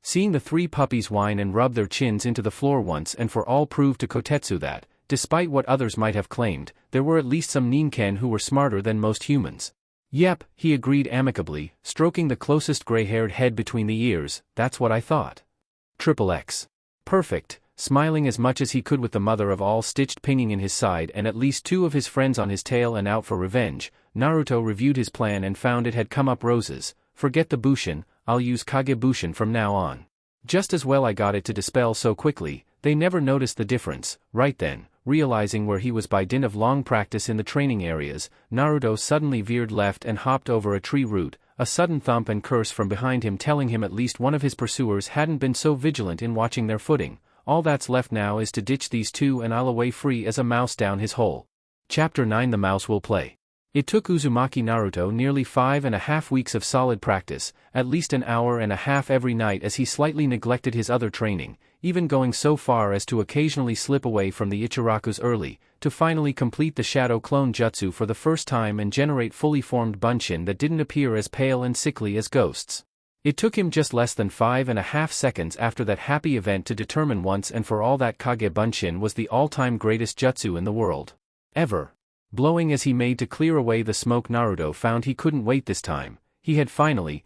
Seeing the 3 puppies whine and rub their chins into the floor once and for all proved to Kotetsu that, despite what others might have claimed, there were at least some Ninken who were smarter than most humans. Yep, he agreed amicably, stroking the closest gray-haired head between the ears, that's what I thought. XXX. Perfect. Smiling as much as he could with the mother of all stitched pinging in his side and at least 2 of his friends on his tail and out for revenge, Naruto reviewed his plan and found it had come up roses. Forget the Bushin, I'll use Kage Bushin from now on. Just as well I got it to dispel so quickly, they never noticed the difference. Right then, realizing where he was by dint of long practice in the training areas, Naruto suddenly veered left and hopped over a tree root, a sudden thump and curse from behind him telling him at least one of his pursuers hadn't been so vigilant in watching their footing. All that's left now is to ditch these 2 and I'll away free as a mouse down his hole. Chapter 9, The Mouse Will Play. It took Uzumaki Naruto nearly 5.5 weeks of solid practice, at least an hour and a half every night as he slightly neglected his other training, even going so far as to occasionally slip away from the Ichirakus early, to finally complete the Shadow Clone Jutsu for the first time and generate fully formed Bunshin that didn't appear as pale and sickly as ghosts. It took him just less than 5.5 seconds after that happy event to determine once and for all that Kage Bunshin was the all-time greatest jutsu in the world. Ever. Blowing as he made to clear away the smoke, Naruto found he couldn't wait this time. He had finally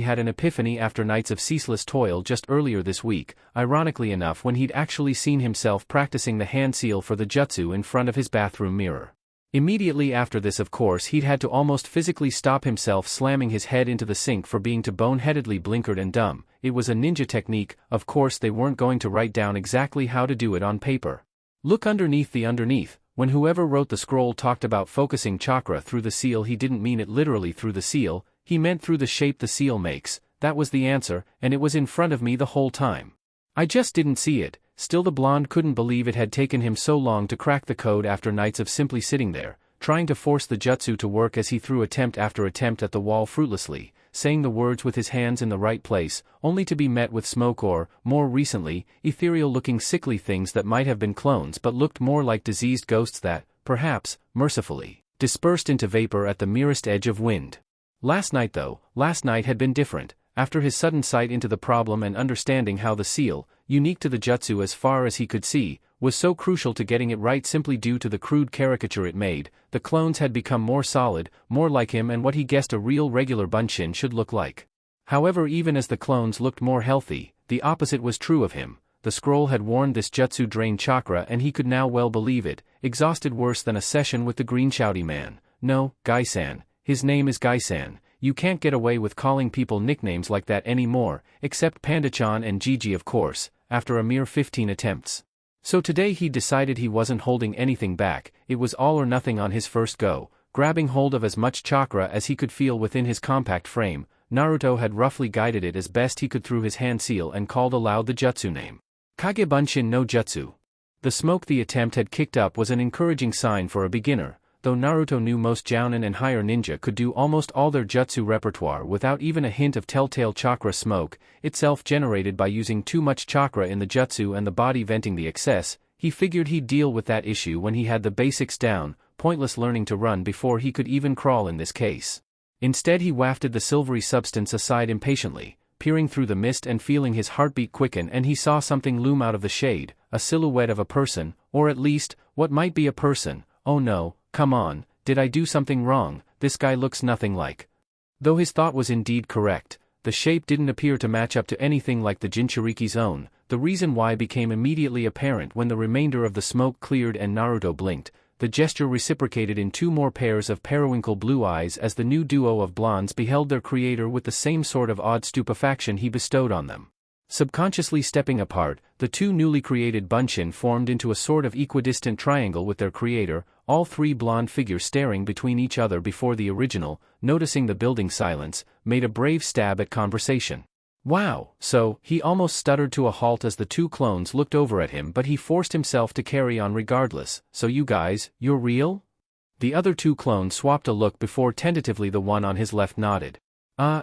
had an epiphany after nights of ceaseless toil just earlier this week, ironically enough when he'd actually seen himself practicing the hand seal for the jutsu in front of his bathroom mirror. Immediately after this, of course, he'd had to almost physically stop himself slamming his head into the sink for being too boneheadedly blinkered and dumb. It was a ninja technique, of course they weren't going to write down exactly how to do it on paper. Look underneath the underneath. When whoever wrote the scroll talked about focusing chakra through the seal, he didn't mean it literally through the seal, he meant through the shape the seal makes. That was the answer, and it was in front of me the whole time. I just didn't see it. Still, the blonde couldn't believe it had taken him so long to crack the code after nights of simply sitting there, trying to force the jutsu to work as he threw attempt after attempt at the wall fruitlessly, saying the words with his hands in the right place, only to be met with smoke or, more recently, ethereal-looking sickly things that might have been clones but looked more like diseased ghosts that, perhaps, mercifully, dispersed into vapor at the merest edge of wind. Last night had been different. After his sudden sight into the problem and understanding how the seal, unique to the jutsu as far as he could see, was so crucial to getting it right simply due to the crude caricature it made, the clones had become more solid, more like him and what he guessed a real regular Bunshin should look like. However, even as the clones looked more healthy, the opposite was true of him. The scroll had warned this jutsu drained chakra and he could now well believe it, exhausted worse than a session with the green shouty man. No, Gai-san. His name is Gai-san. You can't get away with calling people nicknames like that anymore, except Panda-chan and Gigi of course, after a mere 15 attempts. So today he decided he wasn't holding anything back, it was all or nothing on his first go. Grabbing hold of as much chakra as he could feel within his compact frame, Naruto had roughly guided it as best he could through his hand seal and called aloud the jutsu name. Kage Bunshin no Jutsu. The smoke the attempt had kicked up was an encouraging sign for a beginner. Though Naruto knew most jounin and higher ninja could do almost all their jutsu repertoire without even a hint of telltale chakra smoke, itself generated by using too much chakra in the jutsu and the body venting the excess, he figured he'd deal with that issue when he had the basics down, pointless learning to run before he could even crawl in this case. Instead he wafted the silvery substance aside impatiently, peering through the mist and feeling his heartbeat quicken, and he saw something loom out of the shade, a silhouette of a person, or at least, what might be a person. Oh no. Come on, did I do something wrong? This guy looks nothing like. Though his thought was indeed correct, the shape didn't appear to match up to anything like the Jinchuriki's own. The reason why became immediately apparent when the remainder of the smoke cleared and Naruto blinked. The gesture reciprocated in two more pairs of periwinkle blue eyes as the new duo of blondes beheld their creator with the same sort of odd stupefaction he bestowed on them. Subconsciously stepping apart, the two newly created Bunshin formed into a sort of equidistant triangle with their creator, all three blonde figures staring between each other before the original, noticing the building silence, made a brave stab at conversation. Wow, so, he almost stuttered to a halt as the two clones looked over at him, but he forced himself to carry on regardless. So you guys, you're real? The other two clones swapped a look before tentatively the one on his left nodded.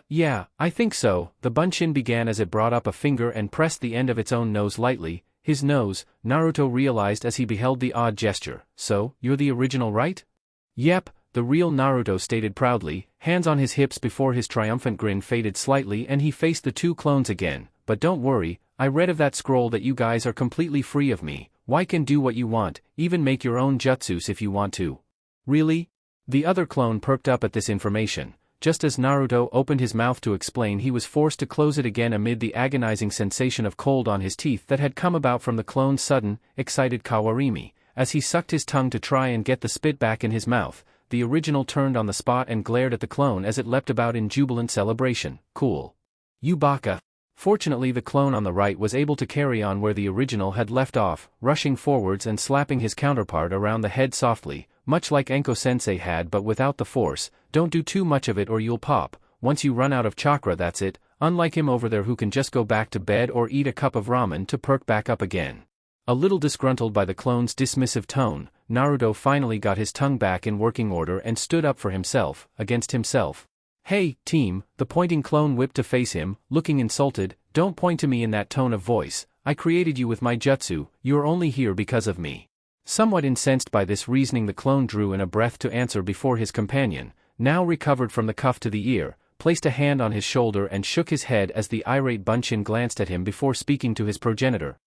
Yeah, I think so, the Bunshin began as it brought up a finger and pressed the end of its own nose lightly. His nose, Naruto realized as he beheld the odd gesture. So, you're the original, right? Yep, the real Naruto stated proudly, hands on his hips before his triumphant grin faded slightly and he faced the two clones again. But don't worry, I read of that scroll that you guys are completely free of me. Why can do what you want, even make your own jutsus if you want to. Really? The other clone perked up at this information. Just as Naruto opened his mouth to explain, he was forced to close it again amid the agonizing sensation of cold on his teeth that had come about from the clone's sudden, excited kawarimi. As he sucked his tongue to try and get the spit back in his mouth, the original turned on the spot and glared at the clone as it leapt about in jubilant celebration. Cool. You baka. Fortunately, the clone on the right was able to carry on where the original had left off, rushing forwards and slapping his counterpart around the head softly, much like Enko-sensei had but without the force. Don't do too much of it or you'll pop. Once you run out of chakra, that's it, unlike him over there who can just go back to bed or eat a cup of ramen to perk back up again. A little disgruntled by the clone's dismissive tone, Naruto finally got his tongue back in working order and stood up for himself, against himself. Hey, team, the pointing clone whipped to face him, looking insulted. Don't point to me in that tone of voice. I created you with my jutsu, you're only here because of me. Somewhat incensed by this reasoning, the clone drew in a breath to answer before his companion, now recovered from the cuff to the ear, placed a hand on his shoulder and shook his head as the irate Bunshin glanced at him before speaking to his progenitor.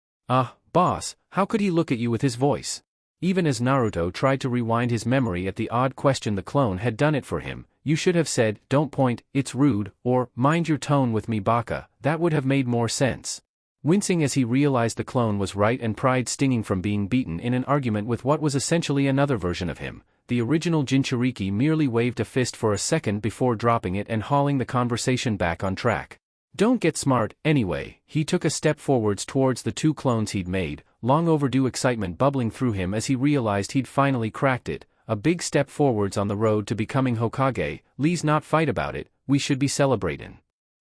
Boss, how could he look at you with his voice? Even as Naruto tried to rewind his memory at the odd question the clone had done it for him, you should have said, "Don't point, it's rude," or, "Mind your tone with me, Baka," that would have made more sense. Wincing as he realized the clone was right and pride stinging from being beaten in an argument with what was essentially another version of him, the original Jinchuriki merely waved a fist for a second before dropping it and hauling the conversation back on track. Don't get smart, anyway. He took a step forwards towards the two clones he'd made, long overdue excitement bubbling through him as he realized he'd finally cracked it, a big step forwards on the road to becoming Hokage. Let's not fight about it, we should be celebrating.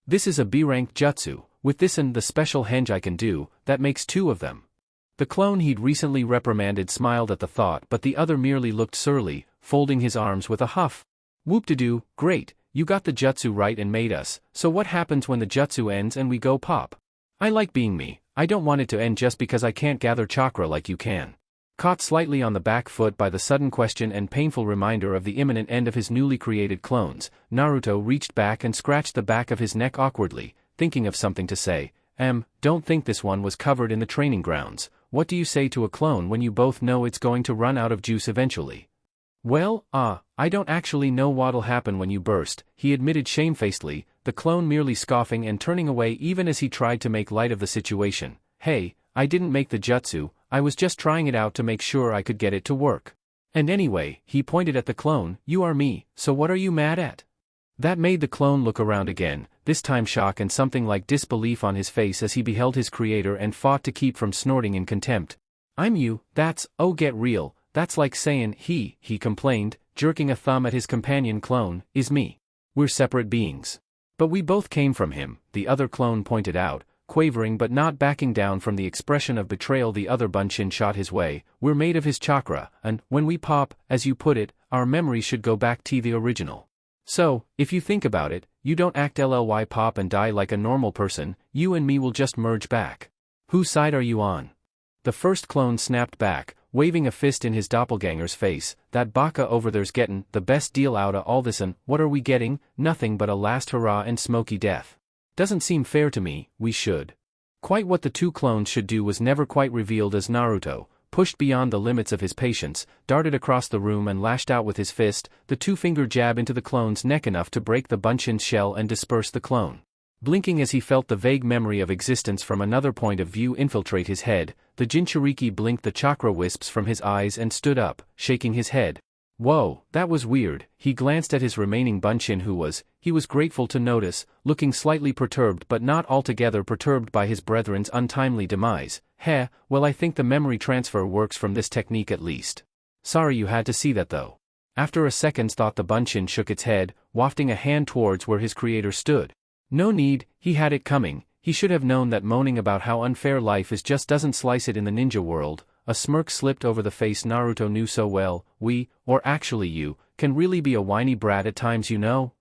This is a B-ranked jutsu, with this and the special henge I can do, that makes two of them. The clone he'd recently reprimanded smiled at the thought, but the other merely looked surly, folding his arms with a huff. Whoop-de-doo, great. You got the jutsu right and made us, so what happens when the jutsu ends and we go pop? I like being me, I don't want it to end just because I can't gather chakra like you can. Caught slightly on the back foot by the sudden question and painful reminder of the imminent end of his newly created clones, Naruto reached back and scratched the back of his neck awkwardly, thinking of something to say. Don't think this one was covered in the training grounds. What do you say to a clone when you both know it's going to run out of juice eventually? Well, I don't actually know what'll happen when you burst, he admitted shamefacedly, the clone merely scoffing and turning away even as he tried to make light of the situation. Hey, I didn't make the jutsu, I was just trying it out to make sure I could get it to work. And anyway, he pointed at the clone, you are me, so what are you mad at? That made the clone look around again, this time shock and something like disbelief on his face as he beheld his creator and fought to keep from snorting in contempt. I'm you, get real. That's like saying he complained, jerking a thumb at his companion clone, is me. We're separate beings. But we both came from him, the other clone pointed out, quavering but not backing down from the expression of betrayal the other Bunshin shot his way. We're made of his chakra, and, when we pop, as you put it, our memories should go back to the original. So, if you think about it, you don't act ly pop and die like a normal person, you and me will just merge back. Whose side are you on? The first clone snapped back, waving a fist in his doppelganger's face, that Baka over there's gettin' the best deal outta all this and what are we getting? Nothing but a last hurrah and smoky death. Doesn't seem fair to me, we should. Quite what the two clones should do was never quite revealed as Naruto, pushed beyond the limits of his patience, darted across the room and lashed out with his fist, the two-finger jab into the clone's neck enough to break the Bunshin's shell and disperse the clone. Blinking as he felt the vague memory of existence from another point of view infiltrate his head, the Jinchuriki blinked the chakra wisps from his eyes and stood up, shaking his head. Whoa, that was weird. He glanced at his remaining Bunshin he was grateful to notice, looking slightly perturbed but not altogether perturbed by his brethren's untimely demise. Well I think the memory transfer works from this technique at least. Sorry you had to see that though. After a second's thought the Bunshin shook its head, wafting a hand towards where his creator stood. No need, he had it coming, he should have known that moaning about how unfair life is just doesn't slice it in the ninja world. A smirk slipped over the face Naruto knew so well. Or actually you, can really be a whiny brat at times, you know?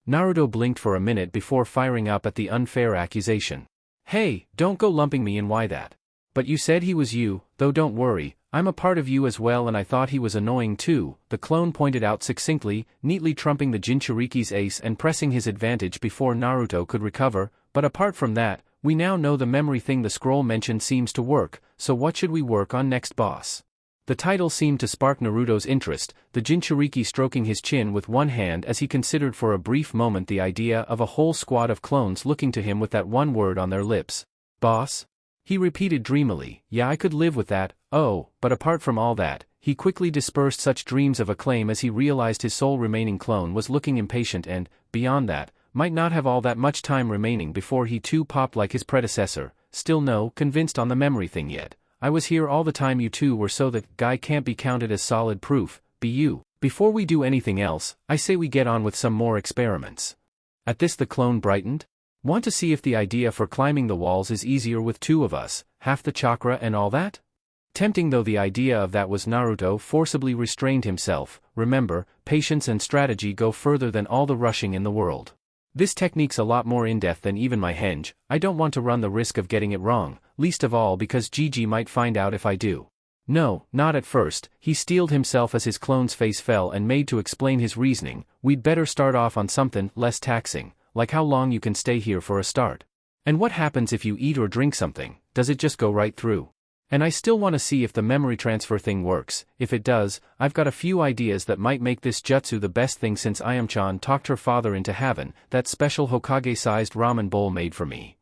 Naruto blinked for a minute before firing up at the unfair accusation. Hey, don't go lumping me in why that. But you said he was you, though don't worry, I'm a part of you as well and I thought he was annoying too, the clone pointed out succinctly, neatly trumping the Jinchuriki's ace and pressing his advantage before Naruto could recover, but apart from that, we now know the memory thing the scroll mentioned seems to work, so what should we work on next, boss? The title seemed to spark Naruto's interest, the Jinchuriki stroking his chin with one hand as he considered for a brief moment the idea of a whole squad of clones looking to him with that one word on their lips. Boss? He repeated dreamily, yeah I could live with that, but apart from all that, he quickly dispersed such dreams of acclaim as he realized his sole remaining clone was looking impatient and, beyond that, might not have all that much time remaining before he too popped like his predecessor. Still no convinced on the memory thing yet. I was here all the time you two were, so that guy can't be counted as solid proof, be you. Before we do anything else, I say we get on with some more experiments. At this the clone brightened. Want to see if the idea for climbing the walls is easier with two of us, half the chakra and all that? Tempting though the idea of that was, Naruto forcibly restrained himself. Remember, patience and strategy go further than all the rushing in the world. This technique's a lot more in-depth than even my henge. I don't want to run the risk of getting it wrong, least of all because Gigi might find out if I do. No, not at first, he steeled himself as his clone's face fell and made to explain his reasoning. We'd better start off on something less taxing. like how long you can stay here for a start. And what happens if you eat or drink something, does it just go right through? And I still want to see if the memory transfer thing works. If it does, I've got a few ideas that might make this jutsu the best thing since Ayame-chan talked her father into having that special Hokage-sized ramen bowl made for me.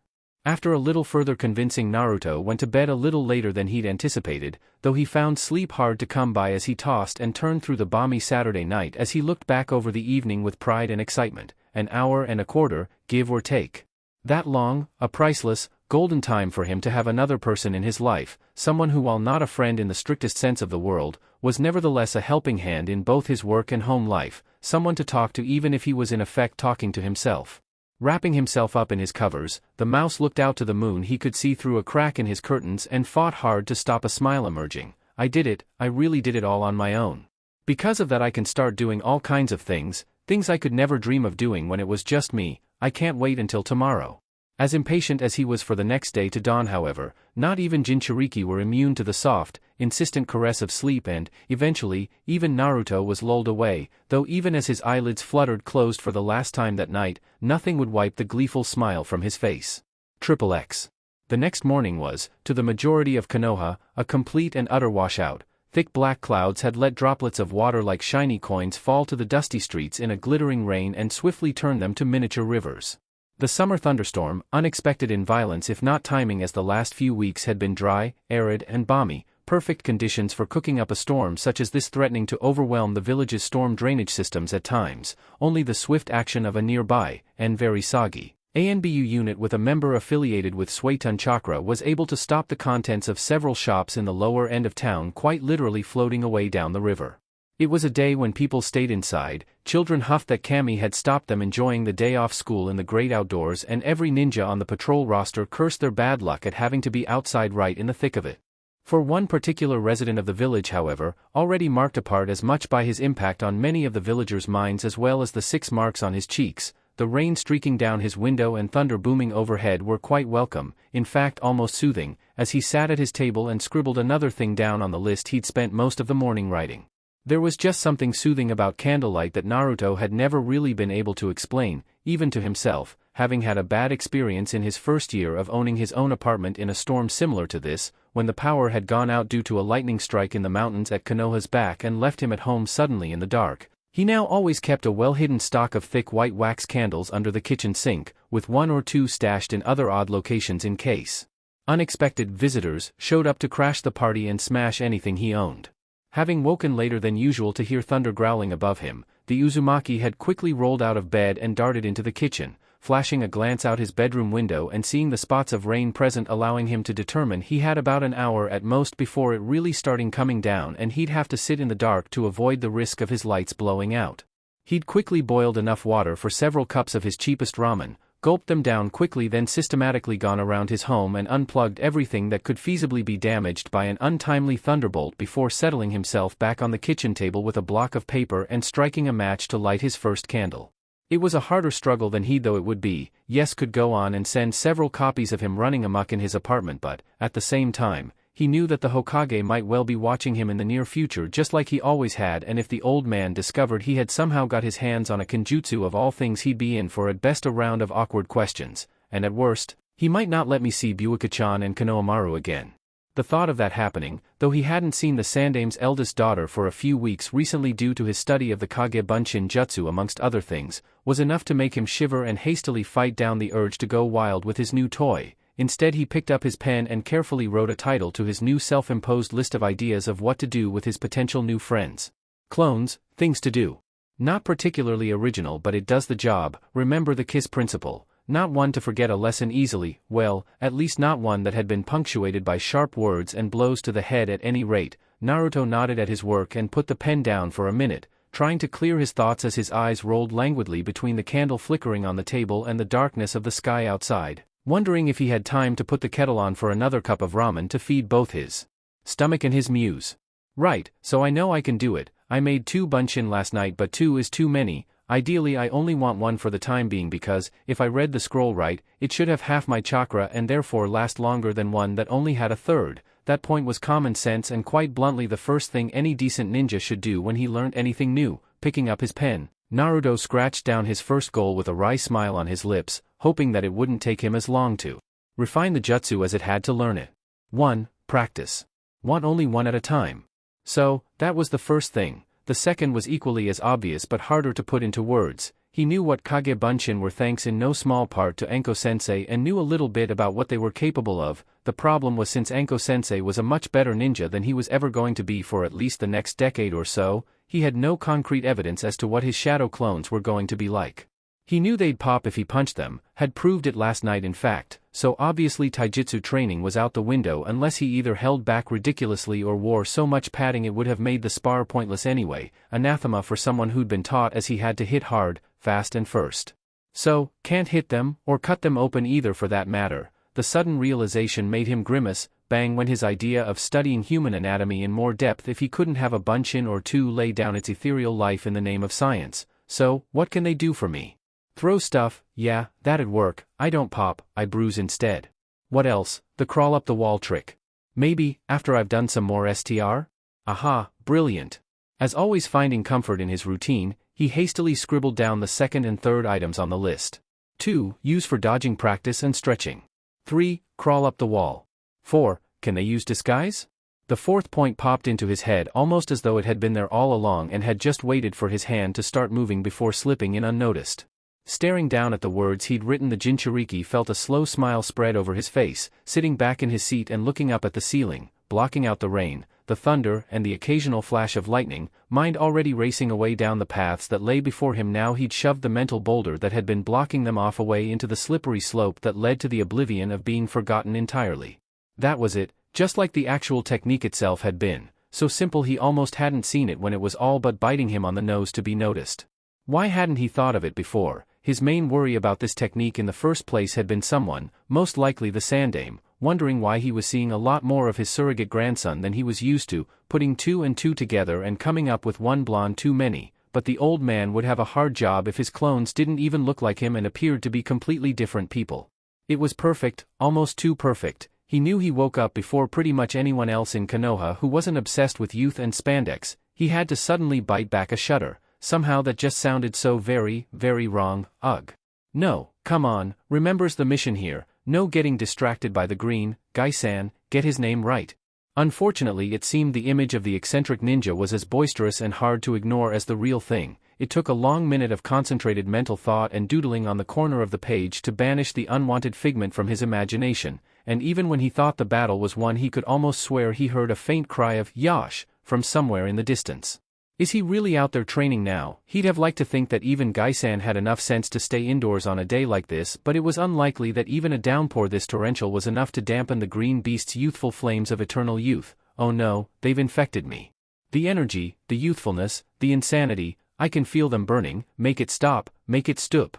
After a little further convincing, Naruto went to bed a little later than he'd anticipated, though he found sleep hard to come by as he tossed and turned through the balmy Saturday night as he looked back over the evening with pride and excitement. An hour and a quarter, give or take. That long, a priceless, golden time for him to have another person in his life, someone who, while not a friend in the strictest sense of the word, was nevertheless a helping hand in both his work and home life, someone to talk to even if he was in effect talking to himself. Wrapping himself up in his covers, the mouse looked out to the moon he could see through a crack in his curtains and fought hard to stop a smile emerging. I did it, I really did it all on my own. Because of that I can start doing all kinds of things I could never dream of doing when it was just me. I can't wait until tomorrow. As impatient as he was for the next day to dawn, however, not even Jinchuriki were immune to the soft, insistent caress of sleep, and, eventually, even Naruto was lulled away, though even as his eyelids fluttered closed for the last time that night, nothing would wipe the gleeful smile from his face. XXX. The next morning was, to the majority of Konoha, a complete and utter washout. Thick black clouds had let droplets of water like shiny coins fall to the dusty streets in a glittering rain and swiftly turn them to miniature rivers. The summer thunderstorm, unexpected in violence if not timing, as the last few weeks had been dry, arid and balmy, perfect conditions for cooking up a storm such as this, threatening to overwhelm the village's storm drainage systems at times. Only the swift action of a nearby, and very soggy, ANBU unit with a member affiliated with Suetun Chakra was able to stop the contents of several shops in the lower end of town quite literally floating away down the river. It was a day when people stayed inside, children huffed that Kami had stopped them enjoying the day off school in the great outdoors, and every ninja on the patrol roster cursed their bad luck at having to be outside right in the thick of it. For one particular resident of the village, however, already marked apart as much by his impact on many of the villagers' minds as well as the 6 marks on his cheeks, the rain streaking down his window and thunder booming overhead were quite welcome, in fact almost soothing, as he sat at his table and scribbled another thing down on the list he'd spent most of the morning writing. There was just something soothing about candlelight that Naruto had never really been able to explain, even to himself, having had a bad experience in his first year of owning his own apartment in a storm similar to this, when the power had gone out due to a lightning strike in the mountains at Konoha's back and left him at home suddenly in the dark. He now always kept a well-hidden stock of thick white wax candles under the kitchen sink, with 1 or 2 stashed in other odd locations in case unexpected visitors showed up to crash the party and smash anything he owned. Having woken later than usual to hear thunder growling above him, the Uzumaki had quickly rolled out of bed and darted into the kitchen, flashing a glance out his bedroom window and seeing the spots of rain present, allowing him to determine he had about an hour at most before it really starting coming down and he'd have to sit in the dark to avoid the risk of his lights blowing out. He'd quickly boiled enough water for several cups of his cheapest ramen, gulped them down quickly, then systematically gone around his home and unplugged everything that could feasibly be damaged by an untimely thunderbolt before settling himself back on the kitchen table with a block of paper and striking a match to light his first candle. It was a harder struggle than he thought it would be. Yes, could go on and send several copies of him running amok in his apartment, but, at the same time, he knew that the Hokage might well be watching him in the near future just like he always had, and if the old man discovered he had somehow got his hands on a kenjutsu, of all things he'd be in for at best a round of awkward questions, and at worst, he might not let me see Buika-chan and Konohamaru again. The thought of that happening, though he hadn't seen the Sandame's eldest daughter for a few weeks recently due to his study of the Kage Bunshin Jutsu amongst other things, was enough to make him shiver and hastily fight down the urge to go wild with his new toy. Instead, he picked up his pen and carefully wrote a title to his new self-imposed list of ideas of what to do with his potential new friends. Clones, things to do. Not particularly original, but it does the job. Remember the KISS principle. Not one to forget a lesson easily, well, at least not one that had been punctuated by sharp words and blows to the head at any rate. Naruto nodded at his work and put the pen down for a minute, trying to clear his thoughts as his eyes rolled languidly between the candle flickering on the table and the darkness of the sky outside, wondering if he had time to put the kettle on for another cup of ramen to feed both his stomach and his muse. Right, so I know I can do it. I made 2 bunshin last night, but 2 is too many. Ideally I only want 1 for the time being because, if I read the scroll right, it should have half my chakra and therefore last longer than one that only had a third. That point was common sense and quite bluntly the first thing any decent ninja should do when he learned anything new, picking up his pen, Naruto scratched down his first goal with a wry smile on his lips, hoping that it wouldn't take him as long to refine the jutsu as it had to learn it. 1. Practice. Want only one at a time. So, that was the first thing. The second was equally as obvious but harder to put into words. He knew what Kage Bunshin were thanks in no small part to Enko-sensei and knew a little bit about what they were capable of. The problem was since Enko-sensei was a much better ninja than he was ever going to be for at least the next decade or so, he had no concrete evidence as to what his shadow clones were going to be like. He knew they'd pop if he punched them, had proved it last night in fact, so obviously taijutsu training was out the window unless he either held back ridiculously or wore so much padding it would have made the spar pointless anyway, anathema for someone who'd been taught as he had to hit hard, fast and first. So, can't hit them, or cut them open either for that matter. The sudden realization made him grimace, bang when his idea of studying human anatomy in more depth if he couldn't have a bunshin or two lay down its ethereal life in the name of science. So, what can they do for me? Throw stuff, yeah, that'd work, I don't pop, I bruise instead. What else? The crawl up the wall trick. Maybe, after I've done some more STR? Aha, brilliant. As always finding comfort in his routine, he hastily scribbled down the second and third items on the list. 2. Use for dodging practice and stretching. 3. Crawl up the wall. 4. Can they use disguise? The fourth point popped into his head almost as though it had been there all along and had just waited for his hand to start moving before slipping in unnoticed. Staring down at the words he'd written, the Jinchuriki felt a slow smile spread over his face, sitting back in his seat and looking up at the ceiling, blocking out the rain, the thunder and the occasional flash of lightning, mind already racing away down the paths that lay before him. Now he'd shoved the mental boulder that had been blocking them off away into the slippery slope that led to the oblivion of being forgotten entirely. That was it, just like the actual technique itself had been, so simple he almost hadn't seen it when it was all but biting him on the nose to be noticed. Why hadn't he thought of it before? His main worry about this technique in the first place had been someone, most likely the Sandame, wondering why he was seeing a lot more of his surrogate grandson than he was used to, putting 2 and 2 together and coming up with one blonde too many, but the old man would have a hard job if his clones didn't even look like him and appeared to be completely different people. It was perfect, almost too perfect. He knew he woke up before pretty much anyone else in Konoha who wasn't obsessed with youth and spandex. He had to suddenly bite back a shudder. Somehow that just sounded so very, very wrong. Ugh. No, come on, remembers the mission here, no getting distracted by the green, Gai-san, get his name right. Unfortunately it seemed the image of the eccentric ninja was as boisterous and hard to ignore as the real thing. It took a long minute of concentrated mental thought and doodling on the corner of the page to banish the unwanted figment from his imagination, and even when he thought the battle was won he could almost swear he heard a faint cry of "Yash" from somewhere in the distance. Is he really out there training now? He'd have liked to think that even Gai-san had enough sense to stay indoors on a day like this, but it was unlikely that even a downpour this torrential was enough to dampen the green beast's youthful flames of eternal youth. Oh no, they've infected me. The energy, the youthfulness, the insanity, I can feel them burning. Make it stop, make it stop.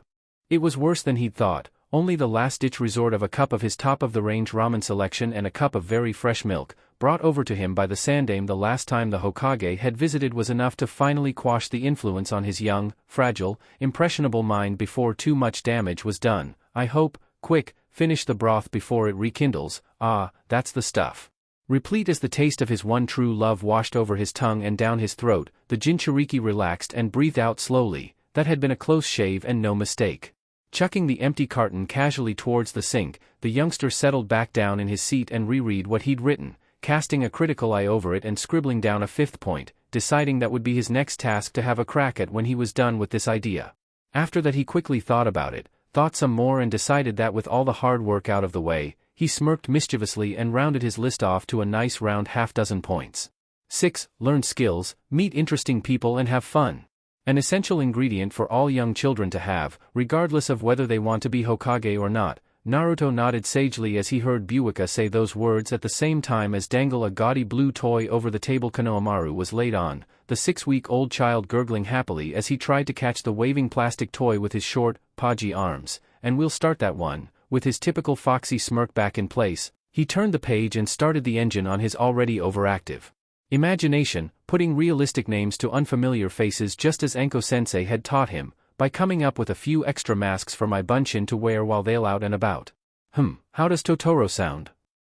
It was worse than he'd thought. Only the last-ditch resort of a cup of his top-of-the-range ramen selection and a cup of very fresh milk, brought over to him by the Sandame the last time the Hokage had visited, was enough to finally quash the influence on his young, fragile, impressionable mind before too much damage was done. I hope, quick, finish the broth before it rekindles. Ah, that's the stuff. Replete as the taste of his one true love washed over his tongue and down his throat, the Jinchuriki relaxed and breathed out slowly. That had been a close shave and no mistake. Chucking the empty carton casually towards the sink, the youngster settled back down in his seat and reread what he'd written, casting a critical eye over it and scribbling down a fifth point, deciding that would be his next task to have a crack at when he was done with this idea. After that he quickly thought about it, thought some more and decided that with all the hard work out of the way, he smirked mischievously and rounded his list off to a nice round half-dozen points. 6. Learn skills, meet interesting people and have fun. An essential ingredient for all young children to have, regardless of whether they want to be Hokage or not. Naruto nodded sagely as he heard Buika say those words at the same time as dangle a gaudy blue toy over the table Konohamaru was laid on, the 6-week-old child gurgling happily as he tried to catch the waving plastic toy with his short, podgy arms. And we'll start that one. With his typical foxy smirk back in place, he turned the page and started the engine on his already overactive imagination, putting realistic names to unfamiliar faces just as Enko-sensei had taught him, by coming up with a few extra masks for my bunshin to wear while they're out and about. How does Totoro sound?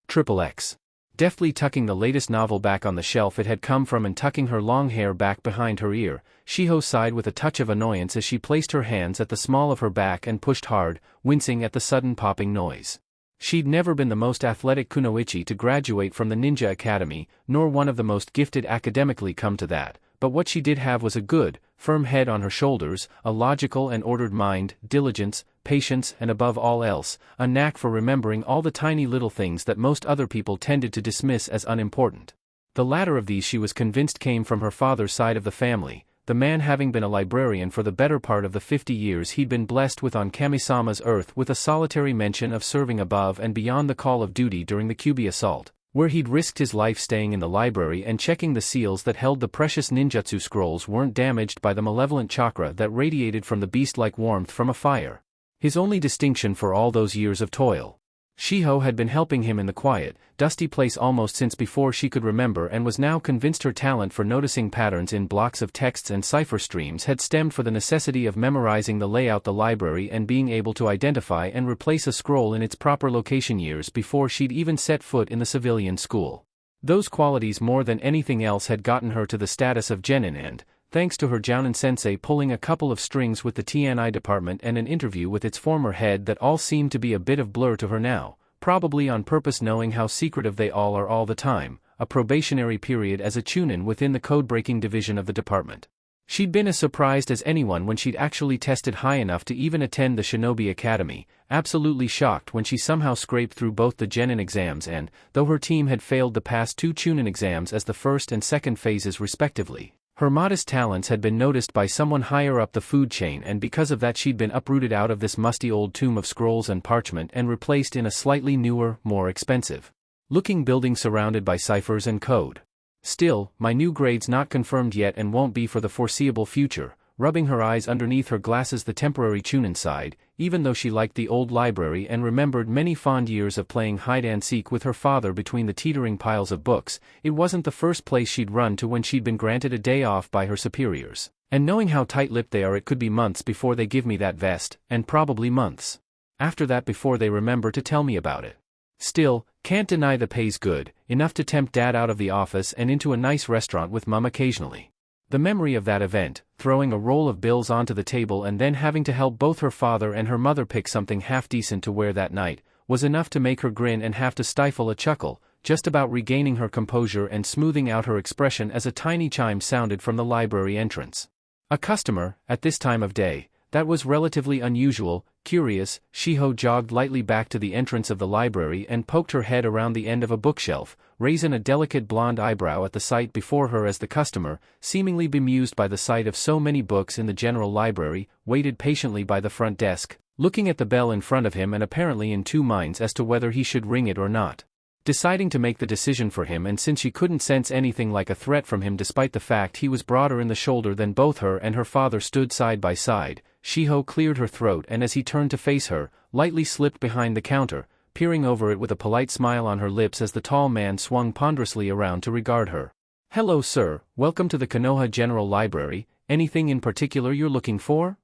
XXX. Deftly tucking the latest novel back on the shelf it had come from and tucking her long hair back behind her ear, Shiho sighed with a touch of annoyance as she placed her hands at the small of her back and pushed hard, wincing at the sudden popping noise. She'd never been the most athletic kunoichi to graduate from the ninja academy, nor one of the most gifted academically, come to that, but what she did have was a good, firm head on her shoulders, a logical and ordered mind, diligence, patience, and above all else, a knack for remembering all the tiny little things that most other people tended to dismiss as unimportant. The latter of these she was convinced came from her father's side of the family, the man having been a librarian for the better part of the 50 years he'd been blessed with on Kami-sama's earth, with a solitary mention of serving above and beyond the call of duty during the Kyubi assault, where he'd risked his life staying in the library and checking the seals that held the precious ninjutsu scrolls weren't damaged by the malevolent chakra that radiated from the beast-like warmth from a fire. His only distinction for all those years of toil. Shiho had been helping him in the quiet, dusty place almost since before she could remember, and was now convinced her talent for noticing patterns in blocks of texts and cipher streams had stemmed from the necessity of memorizing the layout the library and being able to identify and replace a scroll in its proper location years before she'd even set foot in the civilian school. Those qualities more than anything else had gotten her to the status of genin and, thanks to her jounin-sensei pulling a couple of strings with the TNI department and an interview with its former head, that all seemed to be a bit of blur to her now, probably on purpose, knowing how secretive they all are all the time, a probationary period as a chunin within the code-breaking division of the department. She'd been as surprised as anyone when she'd actually tested high enough to even attend the Shinobi Academy, absolutely shocked when she somehow scraped through both the genin exams and, though her team had failed the past 2 chunin exams as the first and second phases respectively, her modest talents had been noticed by someone higher up the food chain, and because of that she'd been uprooted out of this musty old tomb of scrolls and parchment and replaced in a slightly newer, more expensive-looking building surrounded by ciphers and code. Still, my new grade's not confirmed yet and won't be for the foreseeable future, rubbing her eyes underneath her glasses the temporary chunin sighed, even though she liked the old library and remembered many fond years of playing hide-and-seek with her father between the teetering piles of books. It wasn't the first place she'd run to when she'd been granted a day off by her superiors, and knowing how tight-lipped they are, it could be months before they give me that vest, and probably months after that before they remember to tell me about it. Still, can't deny the pay's good, enough to tempt Dad out of the office and into a nice restaurant with Mum occasionally. The memory of that event, throwing a roll of bills onto the table and then having to help both her father and her mother pick something half-decent to wear that night, was enough to make her grin and have to stifle a chuckle, just about regaining her composure and smoothing out her expression as a tiny chime sounded from the library entrance. A customer, at this time of day, that was relatively unusual. Curious, Shiho jogged lightly back to the entrance of the library and poked her head around the end of a bookshelf, raising a delicate blonde eyebrow at the sight before her as the customer, seemingly bemused by the sight of so many books in the general library, waited patiently by the front desk, looking at the bell in front of him and apparently in 2 minds as to whether he should ring it or not. Deciding to make the decision for him, and since she couldn't sense anything like a threat from him despite the fact he was broader in the shoulder than both her and her father stood side by side, Shiho cleared her throat and as he turned to face her, lightly slipped behind the counter, peering over it with a polite smile on her lips as the tall man swung ponderously around to regard her. "Hello sir, welcome to the Konoha General Library, anything in particular you're looking for?"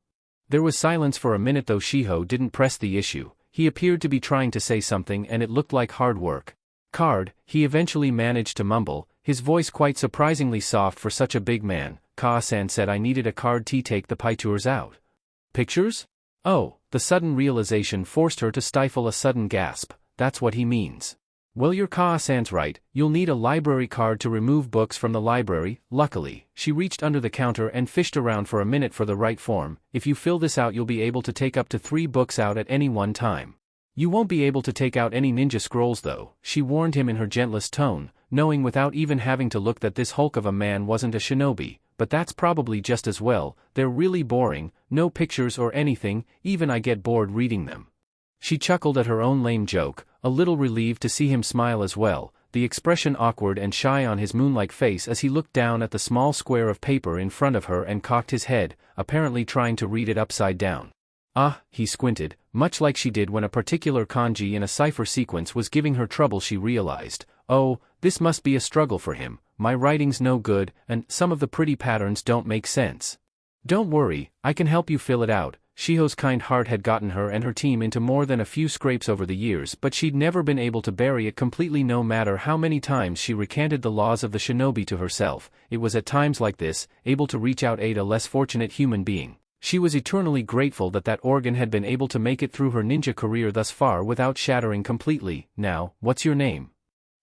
There was silence for a minute, though Shiho didn't press the issue. He appeared to be trying to say something and it looked like hard work. "Card," he eventually managed to mumble, his voice quite surprisingly soft for such a big man. "Ka-san said I needed a card to take the pictures out." "Pictures?" Oh, the sudden realization forced her to stifle a sudden gasp. "That's what he means." "Well, your Ka-san's right, you'll need a library card to remove books from the library." Luckily, she reached under the counter and fished around for a minute for the right form. "If you fill this out you'll be able to take up to 3 books out at any one time. You won't be able to take out any ninja scrolls though," she warned him in her gentlest tone, knowing without even having to look that this hulk of a man wasn't a shinobi, but that's probably just as well. "They're really boring, no pictures or anything, even I get bored reading them." She chuckled at her own lame joke, a little relieved to see him smile as well, the expression awkward and shy on his moon-like face as he looked down at the small square of paper in front of her and cocked his head, apparently trying to read it upside down. "Ah," he squinted, much like she did when a particular kanji in a cipher sequence was giving her trouble. She realized, "Oh, this must be a struggle for him, my writing's no good, and some of the pretty patterns don't make sense." "Don't worry, I can help you fill it out." Shiho's kind heart had gotten her and her team into more than a few scrapes over the years, but she'd never been able to bury it completely no matter how many times she recanted the laws of the shinobi to herself. It was at times like this, able to reach out aid a less fortunate human being. She was eternally grateful that that organ had been able to make it through her ninja career thus far without shattering completely. Now, what's your name?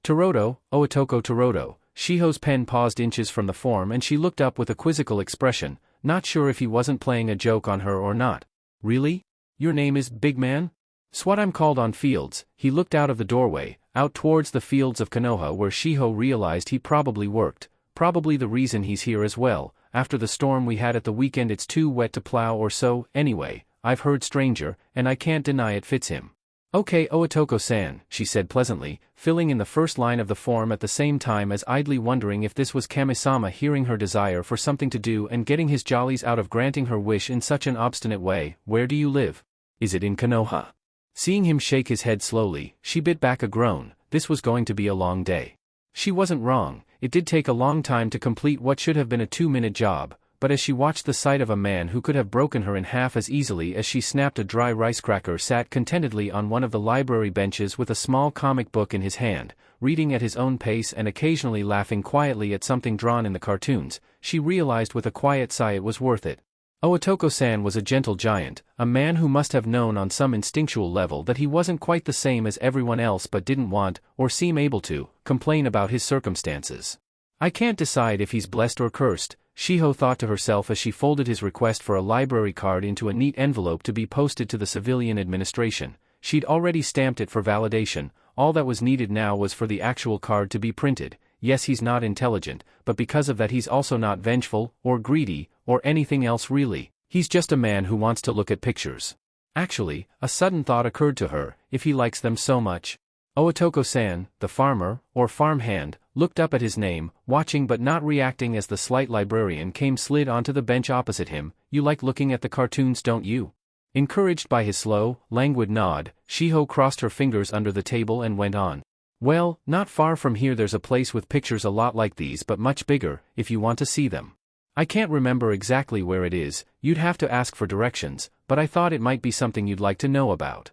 Torodo, Ootoko Torodo. Shiho's pen paused inches from the form and she looked up with a quizzical expression, not sure if he wasn't playing a joke on her or not. Really? Your name is Big Man? "'S what I'm called on fields." He looked out of the doorway, out towards the fields of Konoha where Shiho realized he probably worked. Probably the reason he's here as well. After the storm we had at the weekend, it's too wet to plow or so. Anyway, I've heard stranger, and I can't deny it fits him. "Okay, Ootoko-san," she said pleasantly, filling in the first line of the form at the same time as idly wondering if this was Kami-sama hearing her desire for something to do and getting his jollies out of granting her wish in such an obstinate way. "Where do you live? Is it in Konoha?" Seeing him shake his head slowly, she bit back a groan. This was going to be a long day. She wasn't wrong. It did take a long time to complete what should have been a 2-minute job, but as she watched the sight of a man who could have broken her in half as easily as she snapped a dry rice cracker sat contentedly on one of the library benches with a small comic book in his hand, reading at his own pace and occasionally laughing quietly at something drawn in the cartoons, she realized with a quiet sigh it was worth it. Ootoko-san was a gentle giant, a man who must have known on some instinctual level that he wasn't quite the same as everyone else but didn't want, or seem able to, complain about his circumstances. "I can't decide if he's blessed or cursed," Shiho thought to herself as she folded his request for a library card into a neat envelope to be posted to the civilian administration. She'd already stamped it for validation, all that was needed now was for the actual card to be printed. Yes, he's not intelligent, but because of that he's also not vengeful, or greedy, or anything else really. He's just a man who wants to look at pictures. Actually, a sudden thought occurred to her, if he likes them so much. Ootoko-san, the farmer, or farmhand, looked up at his name, watching but not reacting as the slight librarian came slid onto the bench opposite him. "You like looking at the cartoons, don't you?" Encouraged by his slow, languid nod, Shiho crossed her fingers under the table and went on. "Well, not far from here there's a place with pictures a lot like these but much bigger, if you want to see them. I can't remember exactly where it is, you'd have to ask for directions, but I thought it might be something you'd like to know about."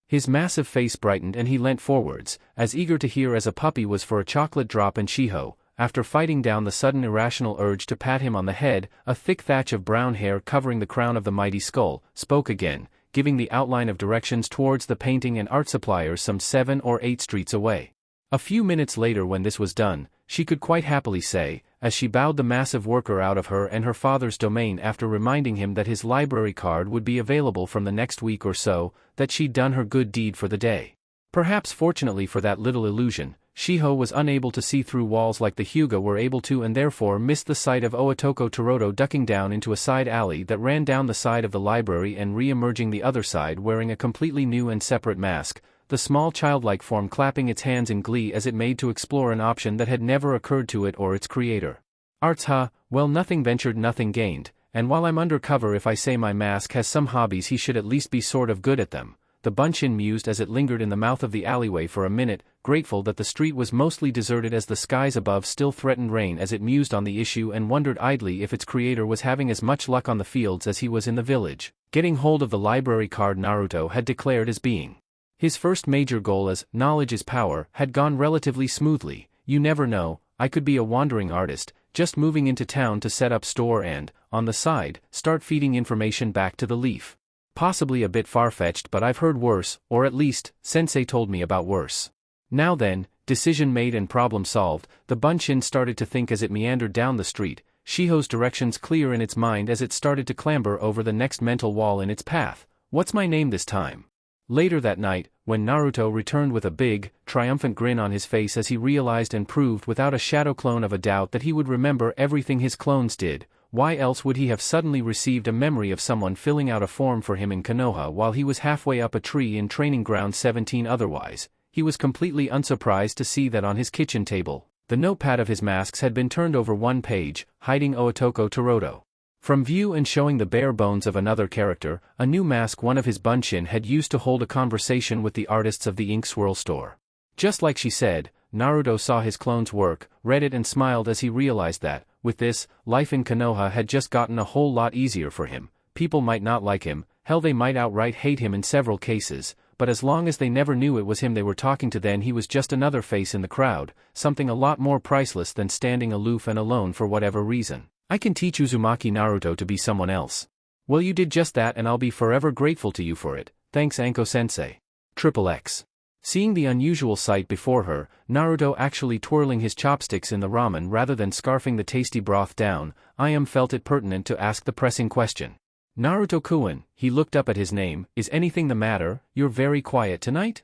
His massive face brightened and he leant forwards, as eager to hear as a puppy was for a chocolate drop, and Shiho, after fighting down the sudden irrational urge to pat him on the head, a thick thatch of brown hair covering the crown of the mighty skull, spoke again, giving the outline of directions towards the painting and art suppliers some 7 or 8 streets away. A few minutes later when this was done, she could quite happily say, as she bowed the massive worker out of her and her father's domain after reminding him that his library card would be available from the next week or so, that she'd done her good deed for the day. Perhaps fortunately for that little illusion, Shiho was unable to see through walls like the Hyuga were able to, and therefore missed the sight of Ootoko Torodo ducking down into a side alley that ran down the side of the library and re-emerging the other side wearing a completely new and separate mask, the small childlike form clapping its hands in glee as it made to explore an option that had never occurred to it or its creator. "Arts, huh? Well, nothing ventured, nothing gained, and while I'm undercover, if I say my mask has some hobbies he should at least be sort of good at them," the bunchin mused as it lingered in the mouth of the alleyway for a minute, grateful that the street was mostly deserted as the skies above still threatened rain, as it mused on the issue and wondered idly if its creator was having as much luck on the fields as he was in the village. Getting hold of the library card Naruto had declared as being his first major goal, as knowledge is power, had gone relatively smoothly. "You never know, I could be a wandering artist, just moving into town to set up store and, on the side, start feeding information back to the leaf. Possibly a bit far-fetched, but I've heard worse, or at least, Sensei told me about worse." Now then, decision made and problem solved, the bunchin started to think as it meandered down the street, Shiho's directions clear in its mind as it started to clamber over the next mental wall in its path. "What's my name this time?" Later that night, when Naruto returned with a big, triumphant grin on his face as he realized and proved without a shadow clone of a doubt that he would remember everything his clones did, why else would he have suddenly received a memory of someone filling out a form for him in Konoha while he was halfway up a tree in training ground 17? Otherwise, he was completely unsurprised to see that on his kitchen table, the notepad of his masks had been turned over one page, hiding Ootoko Torodo from view and showing the bare bones of another character, a new mask one of his bunchin had used to hold a conversation with the artists of the Ink Swirl store. Just like she said, Naruto saw his clone's work, read it and smiled as he realized that, with this, life in Konoha had just gotten a whole lot easier for him. People might not like him, hell they might outright hate him in several cases, but as long as they never knew it was him they were talking to, then he was just another face in the crowd, something a lot more priceless than standing aloof and alone for whatever reason. I can teach Uzumaki Naruto to be someone else. Well, you did just that and I'll be forever grateful to you for it, thanks Anko-sensei. XXX. Seeing the unusual sight before her, Naruto actually twirling his chopsticks in the ramen rather than scarfing the tasty broth down, Ayam felt it pertinent to ask the pressing question. Naruto-kun, he looked up at his name, is anything the matter? You're very quiet tonight?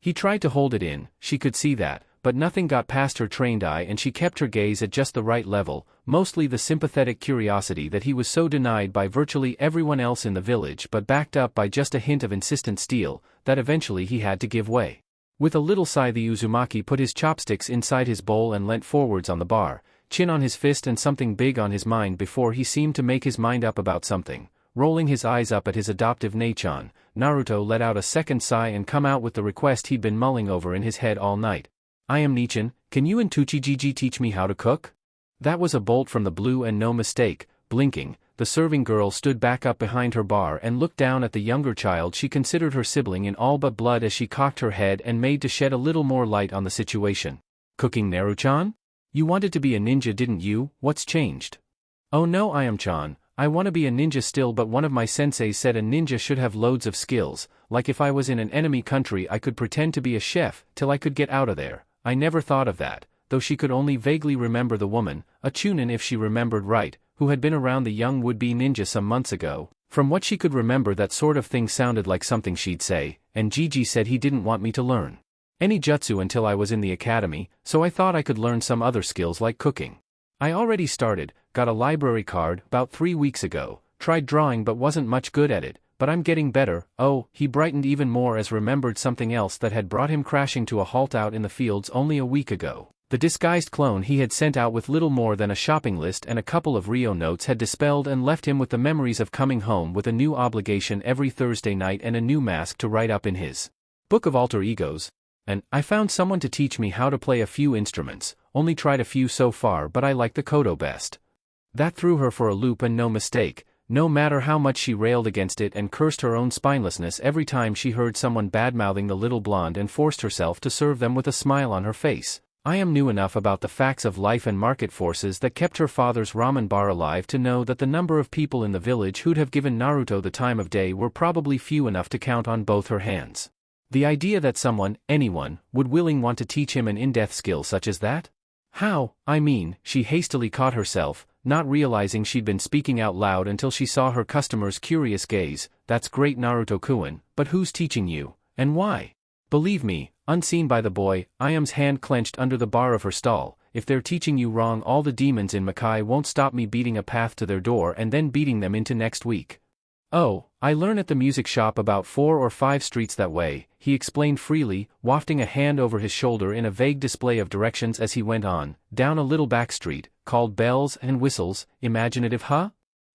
He tried to hold it in, she could see that, but nothing got past her trained eye and she kept her gaze at just the right level, mostly the sympathetic curiosity that he was so denied by virtually everyone else in the village but backed up by just a hint of insistent steel, that eventually he had to give way. With a little sigh the Uzumaki put his chopsticks inside his bowl and leant forwards on the bar, chin on his fist and something big on his mind before he seemed to make his mind up about something. Rolling his eyes up at his adoptive Nachan, Naruto let out a second sigh and come out with the request he'd been mulling over in his head all night. I am Nichan, can you and Tuchijiji teach me how to cook? That was a bolt from the blue and no mistake. Blinking, the serving girl stood back up behind her bar and looked down at the younger child she considered her sibling in all but blood as she cocked her head and made to shed a little more light on the situation. Cooking, Naru-chan? You wanted to be a ninja, didn't you? What's changed? Oh no, Ayam-chan. I want to be a ninja still, but one of my senseis said a ninja should have loads of skills, like if I was in an enemy country I could pretend to be a chef, till I could get out of there. I never thought of that, though she could only vaguely remember the woman, a chunin if she remembered right, who had been around the young would-be ninja some months ago. From what she could remember, that sort of thing sounded like something she'd say, and Gigi said he didn't want me to learn any jutsu until I was in the academy, so I thought I could learn some other skills like cooking. I already started, got a library card about 3 weeks ago, tried drawing but wasn't much good at it, but I'm getting better. Oh, he brightened even more as remembered something else that had brought him crashing to a halt out in the fields only a week ago. The disguised clone he had sent out with little more than a shopping list and a couple of Rio notes had dispelled and left him with the memories of coming home with a new obligation every Thursday night and a new mask to write up in his book of alter egos. And I found someone to teach me how to play a few instruments, only tried a few so far but I like the koto best. That threw her for a loop and no mistake, no matter how much she railed against it and cursed her own spinelessness every time she heard someone bad-mouthing the little blonde and forced herself to serve them with a smile on her face. I am knew enough about the facts of life and market forces that kept her father's ramen bar alive to know that the number of people in the village who'd have given Naruto the time of day were probably few enough to count on both her hands. The idea that someone, anyone, would willing want to teach him an in-depth skill such as that? How, I mean, she hastily caught herself, not realizing she'd been speaking out loud until she saw her customer's curious gaze. That's great, Naruto-kun, but who's teaching you, and why? Believe me, unseen by the boy, Ayam's hand clenched under the bar of her stall, if they're teaching you wrong, all the demons in Makai won't stop me beating a path to their door and then beating them into next week. Oh, I learn at the music shop about 4 or 5 streets that way, he explained freely, wafting a hand over his shoulder in a vague display of directions as he went on, down a little back street, called Bells and Whistles. Imaginative, huh?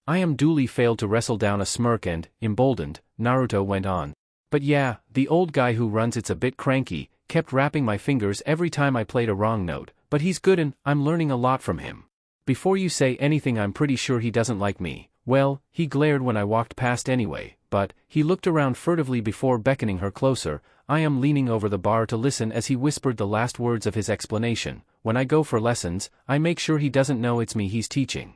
Ayam duly failed to wrestle down a smirk and, emboldened, Naruto went on. But yeah, the old guy who runs it's a bit cranky, kept rapping my fingers every time I played a wrong note, but he's good and I'm learning a lot from him. Before you say anything, I'm pretty sure he doesn't like me. Well, he glared when I walked past anyway, but he looked around furtively before beckoning her closer. I am leaning over the bar to listen as he whispered the last words of his explanation. When I go for lessons, I make sure he doesn't know it's me he's teaching.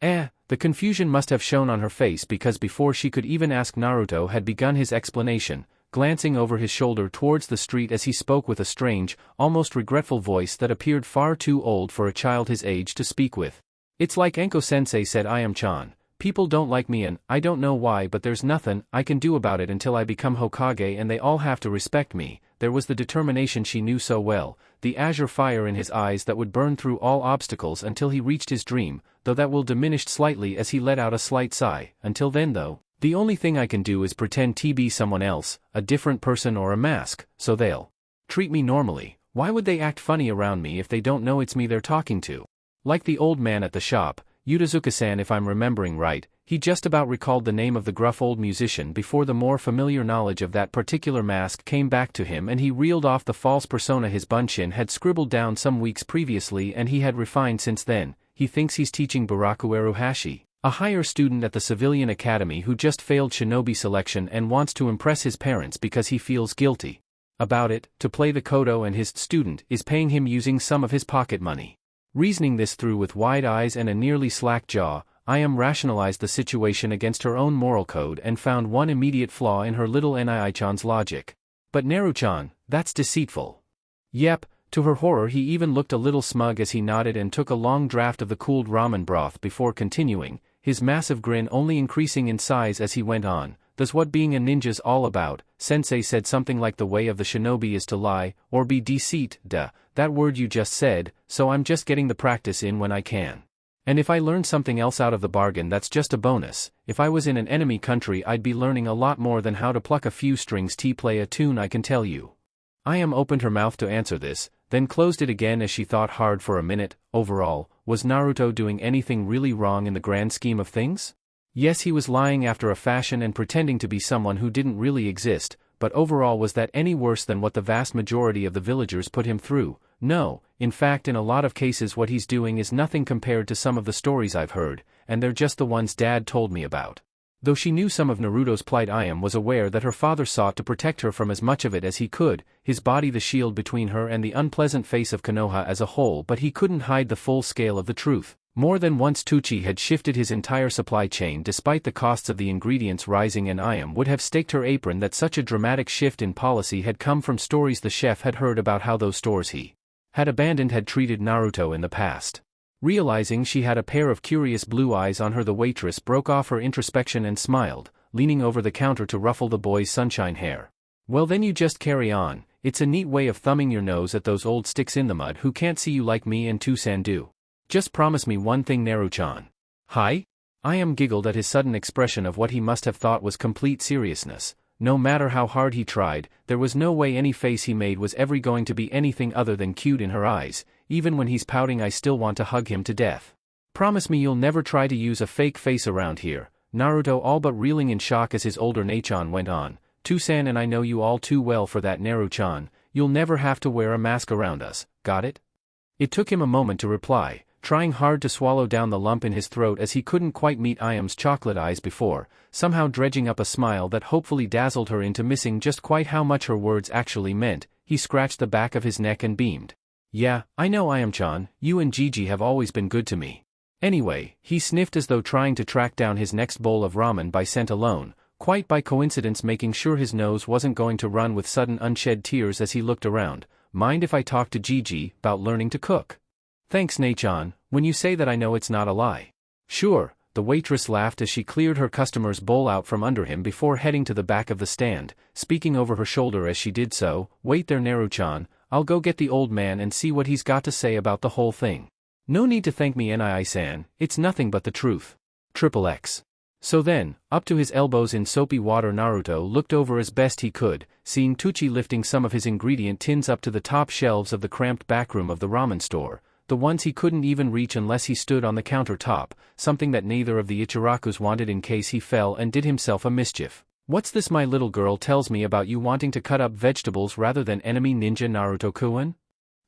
The confusion must have shown on her face because before she could even ask, Naruto had begun his explanation, glancing over his shoulder towards the street as he spoke with a strange, almost regretful voice that appeared far too old for a child his age to speak with. It's like Enko-sensei said, Ayam-chan. People don't like me and I don't know why, but there's nothing I can do about it until I become Hokage and they all have to respect me. There was the determination she knew so well, the azure fire in his eyes that would burn through all obstacles until he reached his dream, though that will diminished slightly as he let out a slight sigh. Until then though, the only thing I can do is pretend to be someone else, a different person or a mask, so they'll treat me normally. Why would they act funny around me if they don't know it's me they're talking to? Like the old man at the shop, Yudazuka-san, if I'm remembering right, he just about recalled the name of the gruff old musician before the more familiar knowledge of that particular mask came back to him and he reeled off the false persona his bunshin had scribbled down some weeks previously and he had refined since then. He thinks he's teaching Barakuero Hashi. A higher student at the civilian academy who just failed shinobi selection and wants to impress his parents because he feels guilty about it, to play the kodo, and his student is paying him using some of his pocket money. Reasoning this through with wide eyes and a nearly slack jaw, Ayam rationalized the situation against her own moral code and found one immediate flaw in her little Nii-chan's logic. But Naru-chan, that's deceitful. Yep. To her horror, he even looked a little smug as he nodded and took a long draught of the cooled ramen broth before continuing, his massive grin only increasing in size as he went on. That's what being a ninja's all about. Sensei said something like the way of the shinobi is to lie, or be deceit, that word you just said, so I'm just getting the practice in when I can. And if I learn something else out of the bargain, that's just a bonus. If I was in an enemy country, I'd be learning a lot more than how to pluck a few strings to play a tune, I can tell you. Ayam opened her mouth to answer this, then closed it again as she thought hard for a minute. Overall, was Naruto doing anything really wrong in the grand scheme of things? Yes, he was lying after a fashion and pretending to be someone who didn't really exist, but overall, was that any worse than what the vast majority of the villagers put him through? No, in fact, in a lot of cases what he's doing is nothing compared to some of the stories I've heard, and they're just the ones Dad told me about. Though she knew some of Naruto's plight, Ayam was aware that her father sought to protect her from as much of it as he could, his body the shield between her and the unpleasant face of Konoha as a whole, but he couldn't hide the full scale of the truth. More than once Tucci had shifted his entire supply chain despite the costs of the ingredients rising, and Ayam would have staked her apron that such a dramatic shift in policy had come from stories the chef had heard about how those stores he had abandoned had treated Naruto in the past. Realizing she had a pair of curious blue eyes on her, the waitress broke off her introspection and smiled, leaning over the counter to ruffle the boy's sunshine hair. Well, then you just carry on. It's a neat way of thumbing your nose at those old sticks in the mud who can't see you like me and Tucson do. Just promise me one thing, Naru-chan. Hi? Ayam giggled at his sudden expression of what he must have thought was complete seriousness. No matter how hard he tried, there was no way any face he made was ever going to be anything other than cute in her eyes. Even when he's pouting, I still want to hug him to death. Promise me you'll never try to use a fake face around here. Naruto all but reeling in shock as his older Nei-chan went on. Tucson and I know you all too well for that, Naru-chan. You'll never have to wear a mask around us, got it? It took him a moment to reply, trying hard to swallow down the lump in his throat as he couldn't quite meet Ayam's chocolate eyes before, somehow dredging up a smile that hopefully dazzled her into missing just quite how much her words actually meant. He scratched the back of his neck and beamed. Yeah, I know, Ayam-chan, you and Gigi have always been good to me. Anyway, he sniffed as though trying to track down his next bowl of ramen by scent alone, quite by coincidence making sure his nose wasn't going to run with sudden unshed tears as he looked around. Mind if I talk to Gigi about learning to cook? Thanks, Nei-chan. When you say that, I know it's not a lie. Sure, the waitress laughed as she cleared her customer's bowl out from under him before heading to the back of the stand, speaking over her shoulder as she did so. Wait there, Naru-chan, I'll go get the old man and see what he's got to say about the whole thing. No need to thank me, Nii-san, it's nothing but the truth. XXX. So then, up to his elbows in soapy water, Naruto looked over as best he could, seeing Tucci lifting some of his ingredient tins up to the top shelves of the cramped backroom of the ramen store. The ones he couldn't even reach unless he stood on the countertop, something that neither of the Ichirakus wanted in case he fell and did himself a mischief. What's this my little girl tells me about you wanting to cut up vegetables rather than enemy ninja Naruto-kun?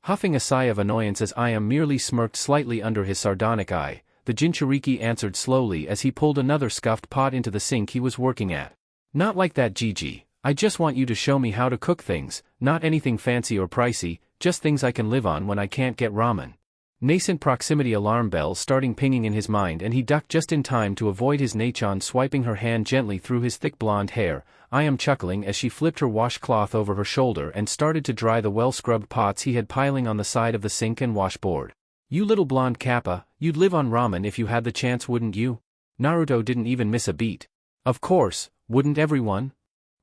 Huffing a sigh of annoyance as Ayam merely smirked slightly under his sardonic eye, the Jinchuriki answered slowly as he pulled another scuffed pot into the sink he was working at. Not like that, Gigi. I just want you to show me how to cook things, not anything fancy or pricey, just things I can live on when I can't get ramen. Nascent proximity alarm bells starting pinging in his mind, and he ducked just in time to avoid his Nei-chan swiping her hand gently through his thick blonde hair. Ayam chuckling as she flipped her washcloth over her shoulder and started to dry the well-scrubbed pots he had piling on the side of the sink and washboard. You little blonde kappa, you'd live on ramen if you had the chance, wouldn't you? Naruto didn't even miss a beat. Of course, wouldn't everyone?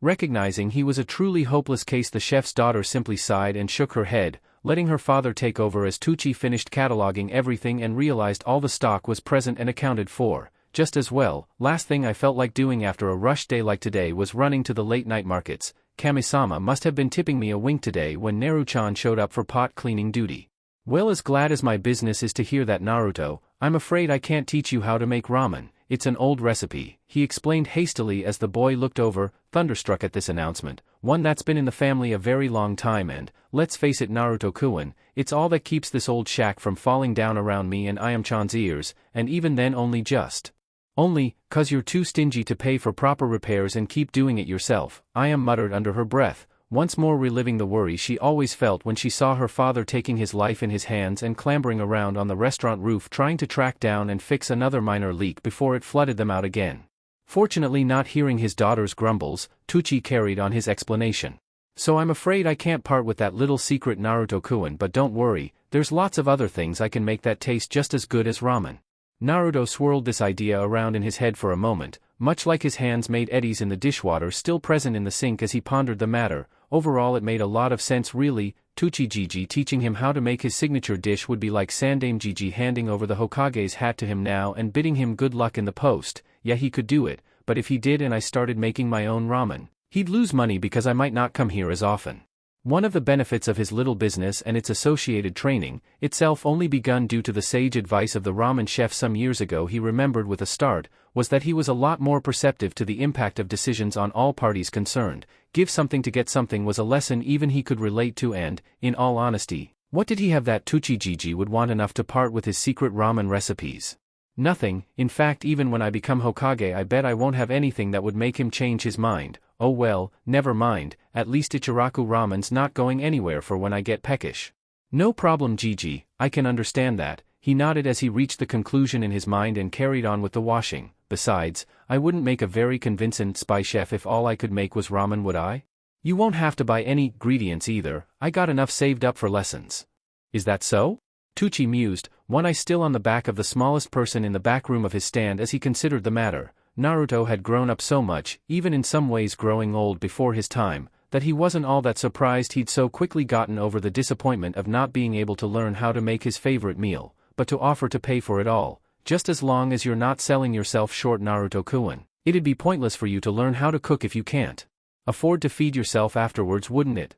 Recognizing he was a truly hopeless case, the chef's daughter simply sighed and shook her head, letting her father take over as Tucci finished cataloging everything and realized all the stock was present and accounted for, just as well. Last thing I felt like doing after a rush day like today was running to the late-night markets. Kami-sama must have been tipping me a wink today when Naru-chan showed up for pot cleaning duty. Well, as glad as my business is to hear that, Naruto, I'm afraid I can't teach you how to make ramen. It's an old recipe, he explained hastily as the boy looked over, thunderstruck at this announcement, one that's been in the family a very long time, and, let's face it, Naruto-kun, it's all that keeps this old shack from falling down around me and Ayam-chan's ears, and even then only just. Only, 'cause you're too stingy to pay for proper repairs and keep doing it yourself, Ayam muttered under her breath, once more reliving the worry she always felt when she saw her father taking his life in his hands and clambering around on the restaurant roof trying to track down and fix another minor leak before it flooded them out again. Fortunately, not hearing his daughter's grumbles, Tucci carried on his explanation. So I'm afraid I can't part with that little secret, Naruto-kun, but don't worry, there's lots of other things I can make that taste just as good as ramen. Naruto swirled this idea around in his head for a moment, much like his hands made eddies in the dishwater still present in the sink as he pondered the matter. Overall it made a lot of sense really. Tucci Gigi teaching him how to make his signature dish would be like Sandame Gigi handing over the Hokage's hat to him now and bidding him good luck in the post. Yeah, he could do it, but if he did and I started making my own ramen, he'd lose money because I might not come here as often. One of the benefits of his little business and its associated training, itself only begun due to the sage advice of the ramen chef some years ago, he remembered with a start, was that he was a lot more perceptive to the impact of decisions on all parties concerned. Give something to get something was a lesson even he could relate to, and, in all honesty, what did he have that Tucci Gigi would want enough to part with his secret ramen recipes? Nothing. In fact, even when I become Hokage, I bet I won't have anything that would make him change his mind. Oh well, never mind, at least Ichiraku ramen's not going anywhere for when I get peckish. No problem, Gigi, I can understand that, he nodded as he reached the conclusion in his mind and carried on with the washing. Besides, I wouldn't make a very convincing spy chef if all I could make was ramen, would I? You won't have to buy any ingredients either, I got enough saved up for lessons. Is that so? Tucci mused, one eye still on the back of the smallest person in the back room of his stand as he considered the matter. Naruto had grown up so much, even in some ways growing old before his time, that he wasn't all that surprised he'd so quickly gotten over the disappointment of not being able to learn how to make his favorite meal, but to offer to pay for it all. Just as long as you're not selling yourself short, Naruto-kun, it'd be pointless for you to learn how to cook if you can't afford to feed yourself afterwards, wouldn't it?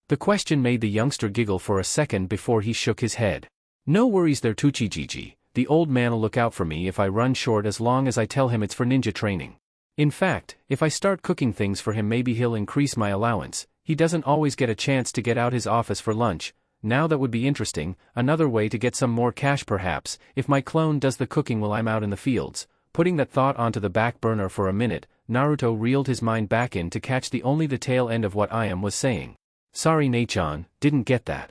The question made the youngster giggle for a second before he shook his head. No worries there, Tucci Gigi. The old man'll look out for me if I run short as long as I tell him it's for ninja training. In fact, if I start cooking things for him, maybe he'll increase my allowance. He doesn't always get a chance to get out his office for lunch. Now that would be interesting, another way to get some more cash perhaps, if my clone does the cooking while I'm out in the fields. Putting that thought onto the back burner for a minute, Naruto reeled his mind back in to catch the tail end of what Ayam was saying. Sorry Nei-chan, didn't get that.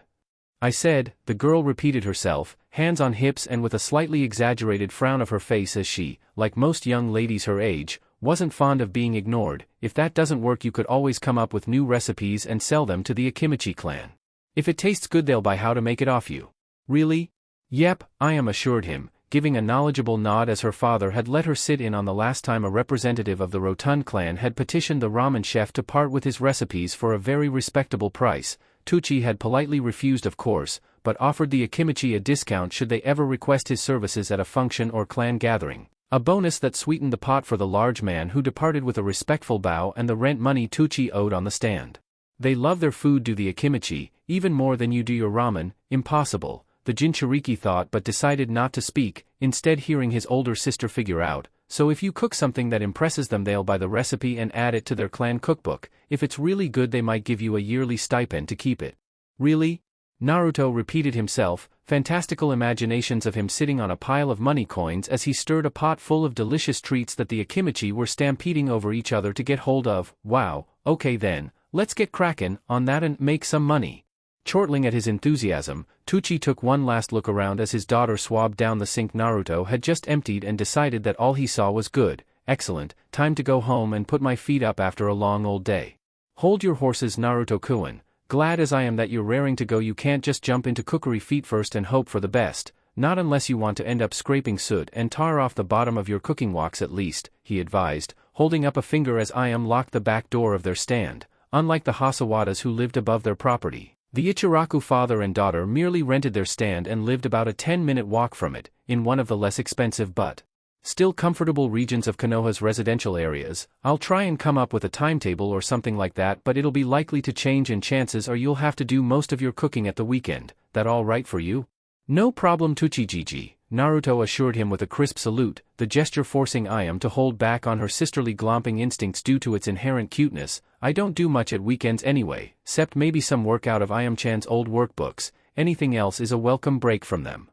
I said, the girl repeated herself, hands on hips and with a slightly exaggerated frown of her face as she, like most young ladies her age, wasn't fond of being ignored. If that doesn't work, you could always come up with new recipes and sell them to the Akimichi clan. If it tastes good, they'll buy how to make it off you. Really? Yep, Ayam assured him, giving a knowledgeable nod as her father had let her sit in on the last time a representative of the Rotund clan had petitioned the ramen chef to part with his recipes for a very respectable price. Tucci had politely refused, of course, but offered the Akimichi a discount should they ever request his services at a function or clan gathering. A bonus that sweetened the pot for the large man, who departed with a respectful bow and the rent money Tucci owed on the stand. They love their food, do the Akimichi, even more than you do your ramen. Impossible, the Jinchuriki thought, but decided not to speak, instead hearing his older sister figure out. So if you cook something that impresses them, they'll buy the recipe and add it to their clan cookbook. If it's really good, they might give you a yearly stipend to keep it. Really? Naruto repeated himself, fantastical imaginations of him sitting on a pile of money coins as he stirred a pot full of delicious treats that the Akimichi were stampeding over each other to get hold of. Wow, okay then, let's get crackin' on that and make some money. Chortling at his enthusiasm, Tucci took one last look around as his daughter swabbed down the sink Naruto had just emptied and decided that all he saw was good. Excellent, time to go home and put my feet up after a long old day. Hold your horses, Naruto-kun. Glad as I am that you're raring to go, you can't just jump into cookery feet first and hope for the best, not unless you want to end up scraping soot and tar off the bottom of your cooking woks at least, he advised, holding up a finger as Ayam locked the back door of their stand. Unlike the Hasawadas who lived above their property, the Ichiraku father and daughter merely rented their stand and lived about a 10-minute walk from it, in one of the less expensive but still comfortable regions of Konoha's residential areas. I'll try and come up with a timetable or something like that, but it'll be likely to change and chances are you'll have to do most of your cooking at the weekend. That all right for you? No problem, Tucci Gigi, Naruto assured him with a crisp salute, the gesture forcing Ayam to hold back on her sisterly glomping instincts due to its inherent cuteness. I don't do much at weekends anyway, except maybe some work out of Ayam-chan's old workbooks. Anything else is a welcome break from them.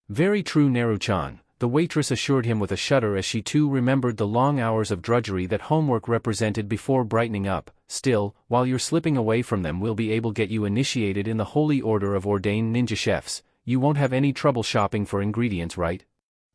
Very true, Naru-chan. the waitress assured him with a shudder as she too remembered the long hours of drudgery that homework represented before brightening up. Still, while you're slipping away from them, we'll be able to get you initiated in the holy order of ordained ninja chefs. You won't have any trouble shopping for ingredients, right?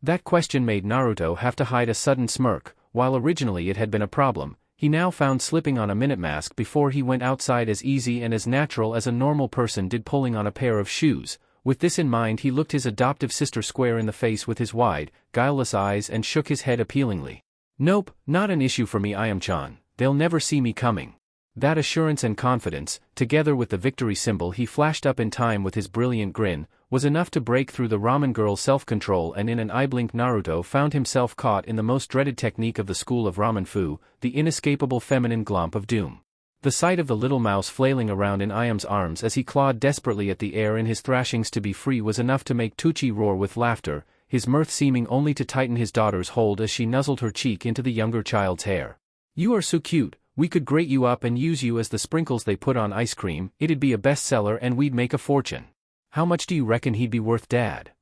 That question made Naruto have to hide a sudden smirk. While originally it had been a problem, he now found slipping on a minute mask before he went outside as easy and as natural as a normal person did pulling on a pair of shoes. With this in mind, he looked his adoptive sister square in the face with his wide, guileless eyes and shook his head appealingly. Nope, not an issue for me, Ayam-chan. They'll never see me coming. That assurance and confidence, together with the victory symbol he flashed up in time with his brilliant grin, was enough to break through the ramen girl's self-control, and in an eye blink Naruto found himself caught in the most dreaded technique of the school of ramen fu, the inescapable feminine glomp of doom. The sight of the little mouse flailing around in Ayam's arms as he clawed desperately at the air in his thrashings to be free was enough to make Tucci roar with laughter, his mirth seeming only to tighten his daughter's hold as she nuzzled her cheek into the younger child's hair. You are so cute, we could grate you up and use you as the sprinkles they put on ice cream, it'd be a bestseller and we'd make a fortune. How much do you reckon he'd be worth, Dad?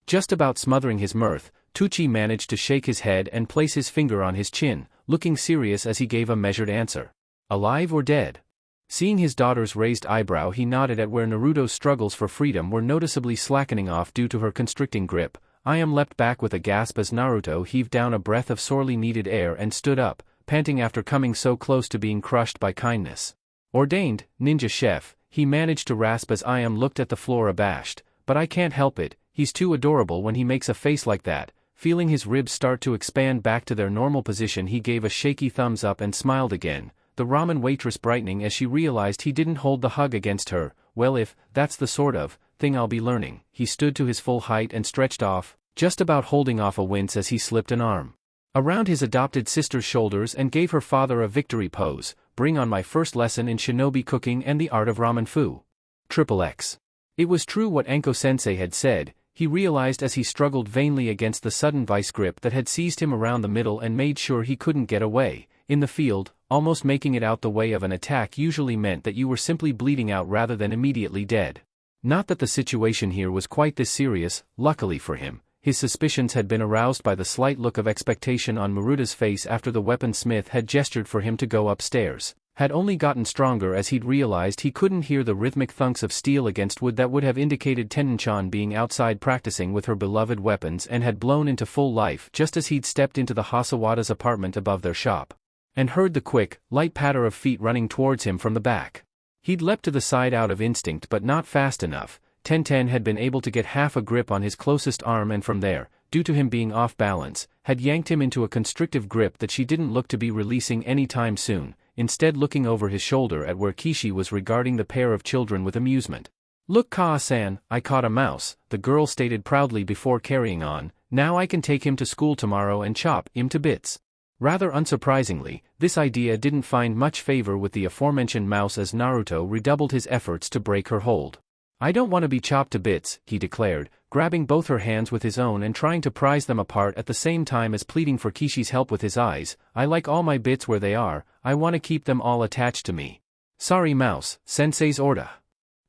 Just about smothering his mirth, Tucci managed to shake his head and place his finger on his chin, looking serious as he gave a measured answer. Alive or dead? Seeing his daughter's raised eyebrow, he nodded at where Naruto's struggles for freedom were noticeably slackening off due to her constricting grip. Ayam leapt back with a gasp as Naruto heaved down a breath of sorely needed air and stood up, panting after coming so close to being crushed by kindness. Ordained ninja chef, he managed to rasp as Ayam looked at the floor abashed, but I can't help it, he's too adorable when he makes a face like that. Feeling his ribs start to expand back to their normal position, he gave a shaky thumbs up and smiled again, the ramen waitress brightening as she realized he didn't hold the hug against her. Well, if that's the sort of thing I'll be learning. He stood to his full height and stretched off, just about holding off a wince as he slipped an arm around his adopted sister's shoulders and gave her father a victory pose. Bring on my first lesson in shinobi cooking and the art of ramen fu. XXX. It was true what Anko-sensei had said, he realized as he struggled vainly against the sudden vice grip that had seized him around the middle and made sure he couldn't get away. In the field, almost making it out the way of an attack usually meant that you were simply bleeding out rather than immediately dead. Not that the situation here was quite this serious, luckily for him. His suspicions had been aroused by the slight look of expectation on Maruta's face after the weaponsmith had gestured for him to go upstairs, had only gotten stronger as he'd realized he couldn't hear the rhythmic thunks of steel against wood that would have indicated Tenon-chan being outside practicing with her beloved weapons, and had blown into full life just as he'd stepped into the Hasawada's apartment above their shop, and heard the quick, light patter of feet running towards him from the back. He'd leapt to the side out of instinct but not fast enough. Tenten had been able to get half a grip on his closest arm and from there, due to him being off balance, had yanked him into a constrictive grip that she didn't look to be releasing any time soon, instead looking over his shoulder at where Kishi was regarding the pair of children with amusement. Look, Kaa-san, I caught a mouse, the girl stated proudly before carrying on. Now I can take him to school tomorrow and chop him to bits. Rather unsurprisingly, this idea didn't find much favor with the aforementioned mouse as Naruto redoubled his efforts to break her hold. I don't want to be chopped to bits, he declared, grabbing both her hands with his own and trying to prise them apart at the same time as pleading for Kishi's help with his eyes. I like all my bits where they are, I want to keep them all attached to me. Sorry mouse, sensei's order.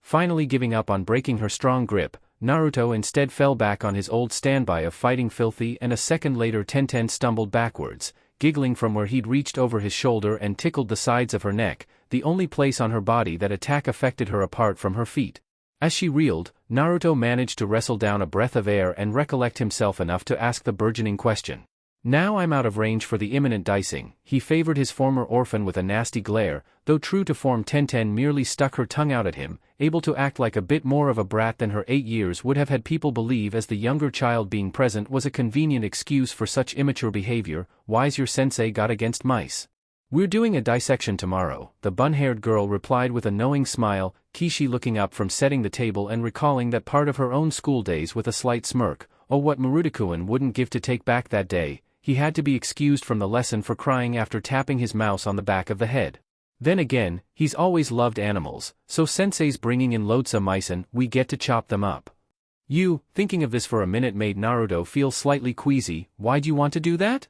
Finally giving up on breaking her strong grip, Naruto instead fell back on his old standby of fighting filthy, and a second later Tenten stumbled backwards, giggling from where he'd reached over his shoulder and tickled the sides of her neck, the only place on her body that attack affected her apart from her feet. As she reeled, Naruto managed to wrestle down a breath of air and recollect himself enough to ask the burgeoning question. Now I'm out of range for the imminent dicing. He favored his former orphan with a nasty glare, though true to form Tenten merely stuck her tongue out at him, able to act like a bit more of a brat than her 8 years would have had people believe, as the younger child being present was a convenient excuse for such immature behavior. Why's your sensei got against mice? We're doing a dissection tomorrow, the bun-haired girl replied with a knowing smile, Kishi looking up from setting the table and recalling that part of her own school days with a slight smirk. Oh, what Maruta-kun wouldn't give to take back that day. He had to be excused from the lesson for crying after tapping his mouse on the back of the head. Then again, he's always loved animals, so sensei's bringing in loads of mice and we get to chop them up. You, thinking of this for a minute made Naruto feel slightly queasy. Why'd you want to do that?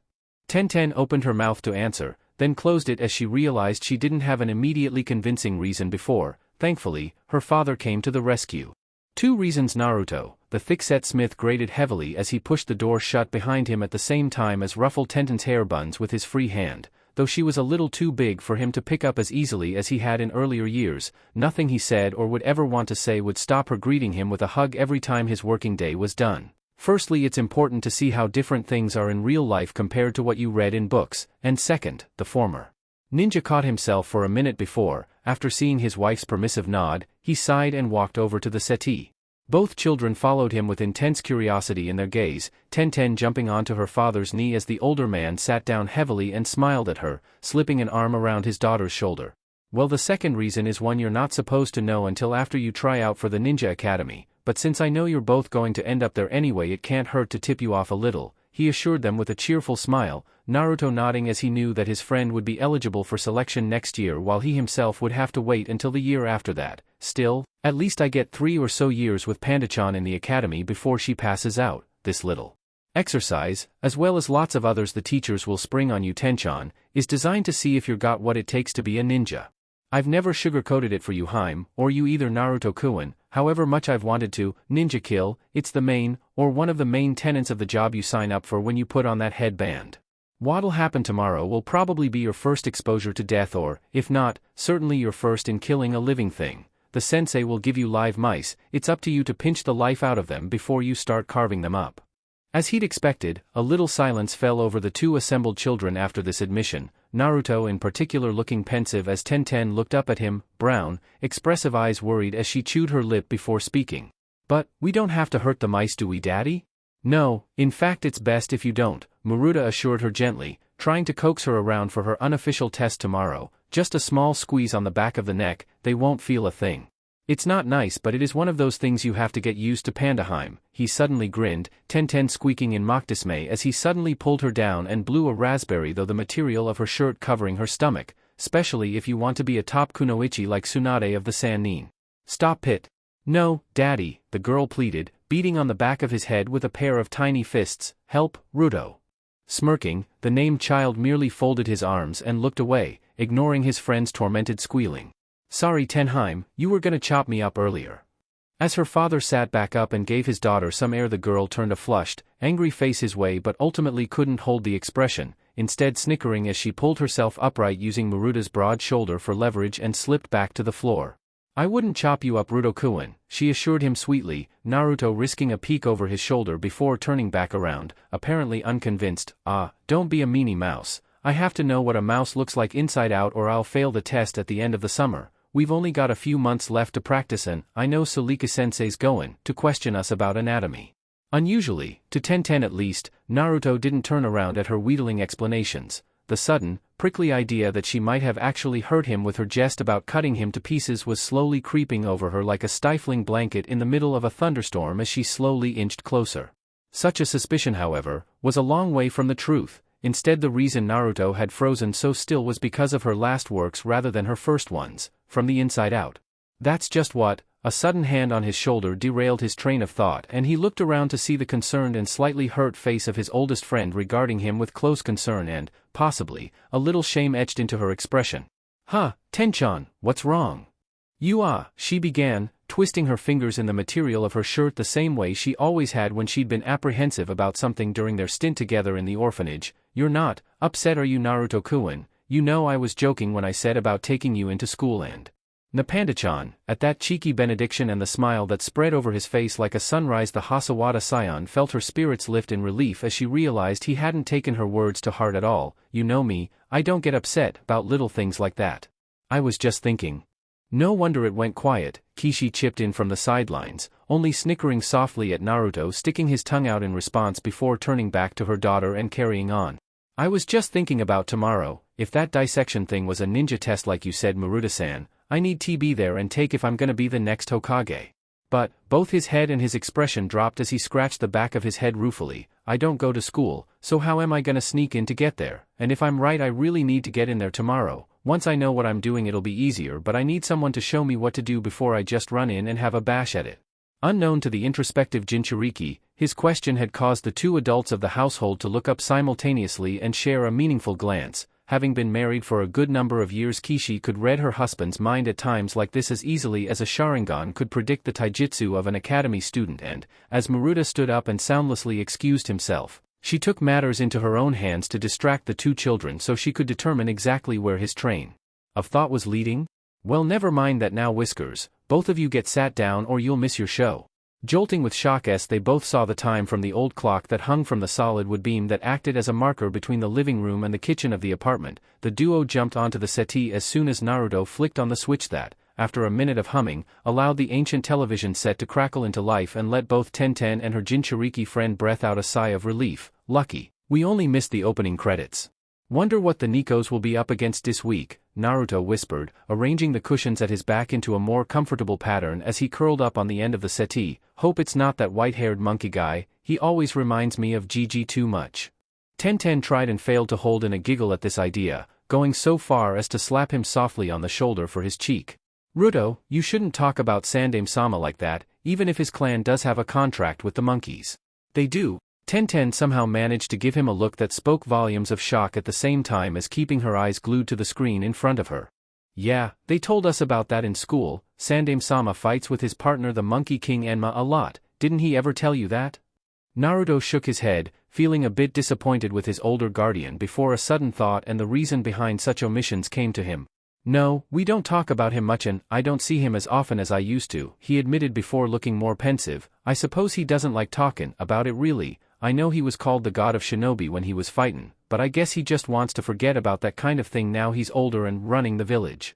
Tenten opened her mouth to answer, then closed it as she realized she didn't have an immediately convincing reason before. Thankfully, her father came to the rescue. 2 reasons Naruto, the thick-set Smith grated heavily as he pushed the door shut behind him at the same time as ruffled Tenten's hair buns with his free hand. Though she was a little too big for him to pick up as easily as he had in earlier years, nothing he said or would ever want to say would stop her greeting him with a hug every time his working day was done. Firstly, it's important to see how different things are in real life compared to what you read in books, and second, the former. Ninja caught himself for a minute before, after seeing his wife's permissive nod, he sighed and walked over to the settee. Both children followed him with intense curiosity in their gaze, Tenten jumping onto her father's knee as the older man sat down heavily and smiled at her, slipping an arm around his daughter's shoulder. Well, the second reason is one you're not supposed to know until after you try out for the Ninja Academy, but since I know you're both going to end up there anyway, it can't hurt to tip you off a little, he assured them with a cheerful smile, Naruto nodding as he knew that his friend would be eligible for selection next year while he himself would have to wait until the year after that. Still, at least I get 3 or so years with Panda-chan in the academy before she passes out. This little exercise, as well as lots of others the teachers will spring on you Tenchan, is designed to see if you're got what it takes to be a ninja. I've never sugarcoated it for you Haim, or you either Naruto-kun, however much I've wanted to, ninja kill, it's the main, or one of the main tenets of the job you sign up for when you put on that headband. What'll happen tomorrow will probably be your first exposure to death or, if not, certainly your first in killing a living thing. The sensei will give you live mice, it's up to you to pinch the life out of them before you start carving them up. As he'd expected, a little silence fell over the 2 assembled children after this admission, Naruto in particular looking pensive as Tenten looked up at him, brown, expressive eyes worried as she chewed her lip before speaking. But, we don't have to hurt the mice, do we, Daddy? No, in fact it's best if you don't, Maruta assured her gently, trying to coax her around for her unofficial test tomorrow. Just a small squeeze on the back of the neck, they won't feel a thing. It's not nice, but it is one of those things you have to get used to Pandaheim, he suddenly grinned, Tenten squeaking in mock dismay as he suddenly pulled her down and blew a raspberry through the material of her shirt covering her stomach, especially if you want to be a top kunoichi like Tsunade of the Sannin. Stop it. No, Daddy, the girl pleaded, beating on the back of his head with a pair of tiny fists, help, Ruto. Smirking, the named child merely folded his arms and looked away, ignoring his friend's tormented squealing. Sorry Tenheim, you were gonna chop me up earlier. As her father sat back up and gave his daughter some air, the girl turned a flushed, angry face his way but ultimately couldn't hold the expression, instead snickering as she pulled herself upright using Maruta's broad shoulder for leverage and slipped back to the floor. I wouldn't chop you up Ruto-kun, she assured him sweetly, Naruto risking a peek over his shoulder before turning back around, apparently unconvinced. Don't be a meanie mouse, I have to know what a mouse looks like inside out or I'll fail the test at the end of the summer. We've only got a few months left to practice and, I know Sulika-sensei's going to question us about anatomy. Unusually, to Tenten at least, Naruto didn't turn around at her wheedling explanations. The sudden, prickly idea that she might have actually hurt him with her jest about cutting him to pieces was slowly creeping over her like a stifling blanket in the middle of a thunderstorm as she slowly inched closer. Such a suspicion, however, was a long way from the truth. Instead, the reason Naruto had frozen so still was because of her last works rather than her first ones, from the inside out. That's just what. A sudden hand on his shoulder derailed his train of thought and he looked around to see the concerned and slightly hurt face of his oldest friend regarding him with close concern and, possibly, a little shame etched into her expression. Tenchan, what's wrong? She began, twisting her fingers in the material of her shirt the same way she always had when she'd been apprehensive about something during their stint together in the orphanage. You're not upset, are you, Naruto-kun? You know I was joking when I said about taking you into school and… Napanda-chan, at that cheeky benediction and the smile that spread over his face like a sunrise, the Hasawada scion felt her spirits lift in relief as she realized he hadn't taken her words to heart at all. You know me, I don't get upset about little things like that. I was just thinking. No wonder it went quiet, Kishi chipped in from the sidelines, only snickering softly at Naruto sticking his tongue out in response before turning back to her daughter and carrying on. I was just thinking about tomorrow, if that dissection thing was a ninja test like you said, Maruta-san, I need to be there and take if I'm gonna be the next Hokage. But, both his head and his expression dropped as he scratched the back of his head ruefully. I don't go to school, so how am I gonna sneak in to get there? And if I'm right, I really need to get in there tomorrow. Once I know what I'm doing it'll be easier, but I need someone to show me what to do before I just run in and have a bash at it. Unknown to the introspective Jinchuriki, his question had caused the 2 adults of the household to look up simultaneously and share a meaningful glance. having been married for a good number of years. Kishi could read her husband's mind at times like this as easily as a Sharingan could predict the taijutsu of an academy student, and, as Maruta stood up and soundlessly excused himself, she took matters into her own hands to distract the two children so she could determine exactly where his train of thought was leading. Well, never mind that now, Whiskers, both of you get sat down or you'll miss your show. Jolting with shock as they both saw the time from the old clock that hung from the solid wood beam that acted as a marker between the living room and the kitchen of the apartment, the duo jumped onto the settee as soon as Naruto flicked on the switch that, after a minute of humming, allowed the ancient television set to crackle into life and let both Tenten and her Jinchuriki friend breath out a sigh of relief. Lucky, we only missed the opening credits. Wonder what the Nikos will be up against this week, Naruto whispered, arranging the cushions at his back into a more comfortable pattern as he curled up on the end of the settee. Hope it's not that white-haired monkey guy, he always reminds me of Gigi too much. Tenten tried and failed to hold in a giggle at this idea, going so far as to slap him softly on the shoulder for his cheek. Ruto, you shouldn't talk about Sandaime-sama like that, even if his clan does have a contract with the monkeys. They do. Tenten somehow managed to give him a look that spoke volumes of shock at the same time as keeping her eyes glued to the screen in front of her. Yeah, they told us about that in school. Sandaime-sama fights with his partner the Monkey King Enma a lot, didn't he ever tell you that? Naruto shook his head, feeling a bit disappointed with his older guardian before a sudden thought and the reason behind such omissions came to him. No, we don't talk about him much and I don't see him as often as I used to, he admitted before looking more pensive. I suppose he doesn't like talking about it really. I know he was called the god of shinobi when he was fightin', but I guess he just wants to forget about that kind of thing now he's older and running the village.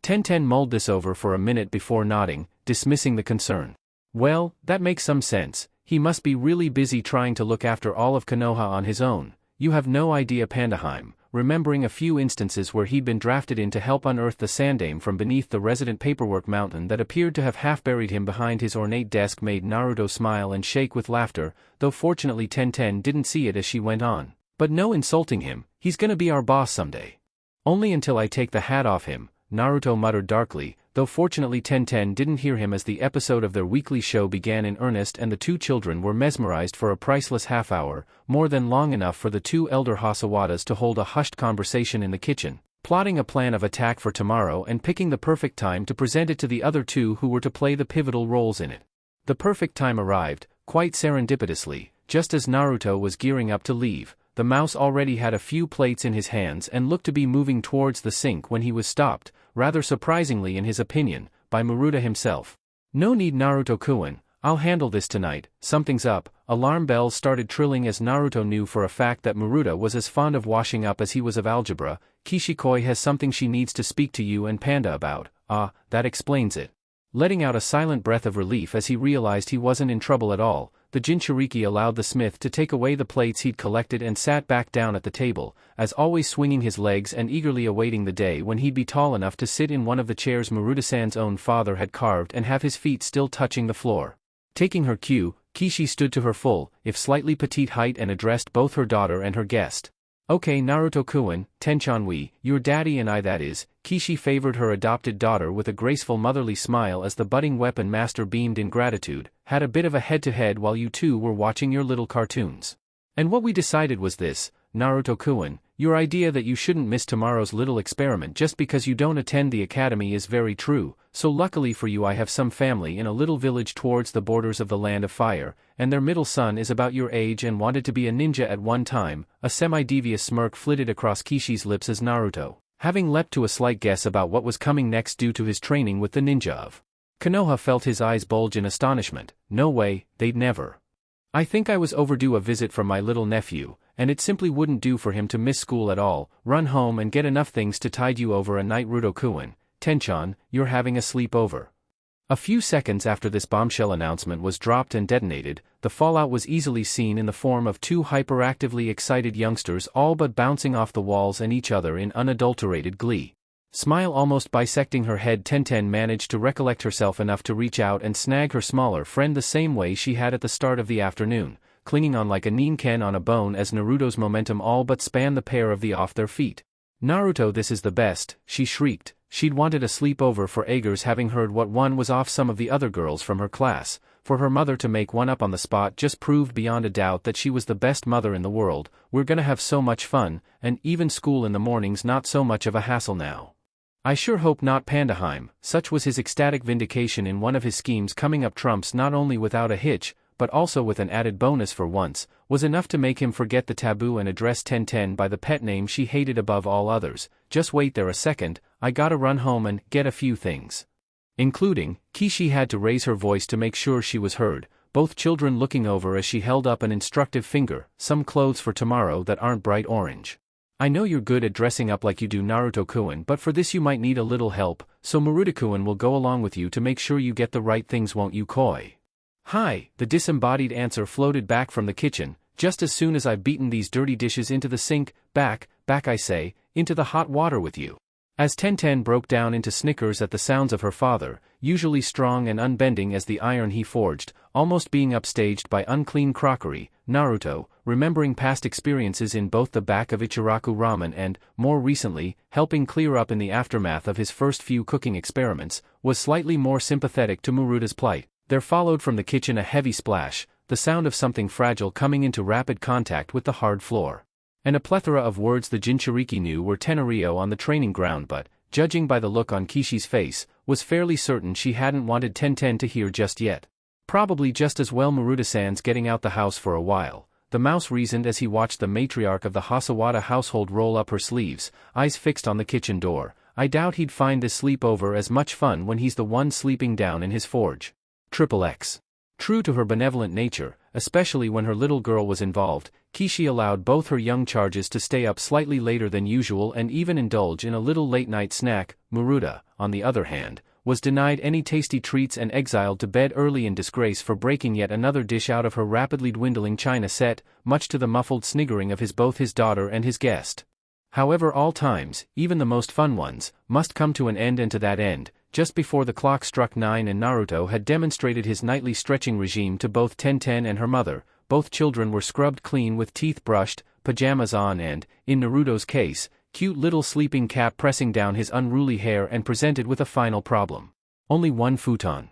Tenten mulled this over for a minute before nodding, dismissing the concern. Well, that makes some sense. He must be really busy trying to look after all of Konoha on his own. You have no idea, Pandaheim, remembering a few instances where he'd been drafted in to help unearth the Sandaime from beneath the resident paperwork mountain that appeared to have half-buried him behind his ornate desk, made Naruto smile and shake with laughter, though fortunately Tenten didn't see it as she went on. But no insulting him, he's gonna be our boss someday. Only until I take the hat off him, Naruto muttered darkly, though fortunately Tenten didn't hear him as the episode of their weekly show began in earnest and the two children were mesmerized for a priceless half-hour, more than long enough for the two elder Hasawadas to hold a hushed conversation in the kitchen, plotting a plan of attack for tomorrow and picking the perfect time to present it to the other two who were to play the pivotal roles in it. The perfect time arrived, quite serendipitously, just as Naruto was gearing up to leave. The mouse already had a few plates in his hands and looked to be moving towards the sink when he was stopped, rather surprisingly in his opinion, by Maruta himself. No need, Naruto-kun, I'll handle this tonight. Something's up. Alarm bells started trilling as Naruto knew for a fact that Maruta was as fond of washing up as he was of algebra. Kishikoi has something she needs to speak to you and Panda about. Ah, that explains it. Letting out a silent breath of relief as he realized he wasn't in trouble at all, the Jinchuriki allowed the smith to take away the plates he'd collected and sat back down at the table, as always swinging his legs and eagerly awaiting the day when he'd be tall enough to sit in one of the chairs Maruta-san's own father had carved and have his feet still touching the floor. Taking her cue, Kishi stood to her full, if slightly petite height and addressed both her daughter and her guest. Okay, Naruto-kun, Tenchan-wi, your daddy and I, that is. Kishi favored her adopted daughter with a graceful motherly smile as the budding weapon master beamed in gratitude. Had a bit of a head-to-head while you two were watching your little cartoons. And what we decided was this, Naruto-kun, your idea that you shouldn't miss tomorrow's little experiment just because you don't attend the academy is very true, so luckily for you I have some family in a little village towards the borders of the Land of Fire, and their middle son is about your age and wanted to be a ninja at one time. A semi-devious smirk flitted across Kishi's lips as Naruto, having leapt to a slight guess about what was coming next due to his training with the ninja of Konoha, felt his eyes bulge in astonishment. No way, they'd never. I think I was overdue a visit from my little nephew, and it simply wouldn't do for him to miss school at all. Run home and get enough things to tide you over a night. Ruto-kun, Tenchan, you're having a sleepover. A few seconds after this bombshell announcement was dropped and detonated, the fallout was easily seen in the form of two hyperactively excited youngsters all but bouncing off the walls and each other in unadulterated glee. Smile almost bisecting her head, Tenten managed to recollect herself enough to reach out and snag her smaller friend the same way she had at the start of the afternoon, clinging on like a ninken on a bone as Naruto's momentum all but spanned the pair of the off their feet. Naruto, this is the best, she shrieked. She'd wanted a sleepover for Aegis, having heard what one was off some of the other girls from her class, for her mother to make one up on the spot just proved beyond a doubt that she was the best mother in the world. We're gonna have so much fun, and even school in the morning's not so much of a hassle now. I sure hope not. Pandaheim, such was his ecstatic vindication in one of his schemes coming up trumps not only without a hitch, but also with an added bonus for once, was enough to make him forget the taboo and address Tenten by the pet name she hated above all others. Just wait there a second, I gotta run home and get a few things. Including, Kishi had to raise her voice to make sure she was heard, both children looking over as she held up an instructive finger, some clothes for tomorrow that aren't bright orange. I know you're good at dressing up like you do, Naruto-kun, but for this you might need a little help, so Maruta-kun will go along with you to make sure you get the right things, won't you, Koi? Hi, the disembodied answer floated back from the kitchen, just as soon as I've beaten these dirty dishes into the sink, back I say, into the hot water with you. As Tenten broke down into snickers at the sounds of her father, usually strong and unbending as the iron he forged, almost being upstaged by unclean crockery, Naruto, remembering past experiences in both the back of Ichiraku Ramen and, more recently, helping clear up in the aftermath of his first few cooking experiments, was slightly more sympathetic to Maruta's plight. There followed from the kitchen a heavy splash, the sound of something fragile coming into rapid contact with the hard floor. And a plethora of words the Jinchuriki knew were Tenario on the training ground, but, judging by the look on Kishi's face, was fairly certain she hadn't wanted Tenten to hear just yet. Probably just as well Maruta-san's getting out the house for a while, the mouse reasoned as he watched the matriarch of the Hasawada household roll up her sleeves, eyes fixed on the kitchen door. I doubt he'd find this sleepover as much fun when he's the one sleeping down in his forge. XXX. True to her benevolent nature, especially when her little girl was involved, Kishi allowed both her young charges to stay up slightly later than usual and even indulge in a little late-night snack. Maruta, on the other hand, was denied any tasty treats and exiled to bed early in disgrace for breaking yet another dish out of her rapidly dwindling china set, much to the muffled sniggering of both his daughter and his guest. However, all times, even the most fun ones, must come to an end, and to that end, just before the clock struck 9 and Naruto had demonstrated his nightly stretching regime to both Tenten and her mother, both children were scrubbed clean with teeth brushed, pajamas on and, in Naruto's case, cute little sleeping cap pressing down his unruly hair and presented with a final problem. Only one futon.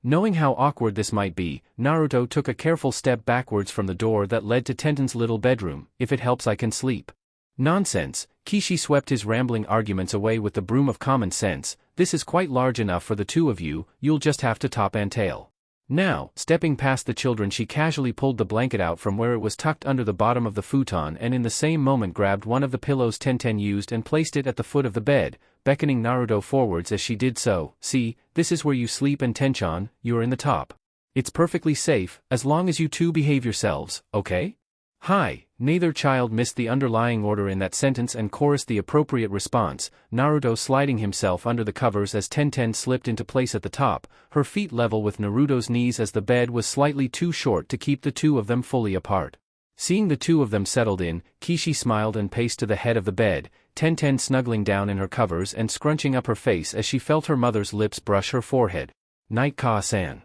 Knowing how awkward this might be, Naruto took a careful step backwards from the door that led to Tenten's little bedroom. If it helps, I can sleep. Nonsense, Kishi swept his rambling arguments away with the broom of common sense. This is quite large enough for the two of you, you'll just have to top and tail. Now, stepping past the children, she casually pulled the blanket out from where it was tucked under the bottom of the futon and in the same moment grabbed one of the pillows Tenten used and placed it at the foot of the bed, beckoning Naruto forwards as she did so. See, this is where you sleep, and Tenchan, you're in the top. It's perfectly safe, as long as you two behave yourselves, okay? Hi. Neither child missed the underlying order in that sentence and chorused the appropriate response, Naruto sliding himself under the covers as Tenten slipped into place at the top, her feet level with Naruto's knees as the bed was slightly too short to keep the two of them fully apart. Seeing the two of them settled in, Kishi smiled and paced to the head of the bed, Tenten snuggling down in her covers and scrunching up her face as she felt her mother's lips brush her forehead. Night, Ka-san.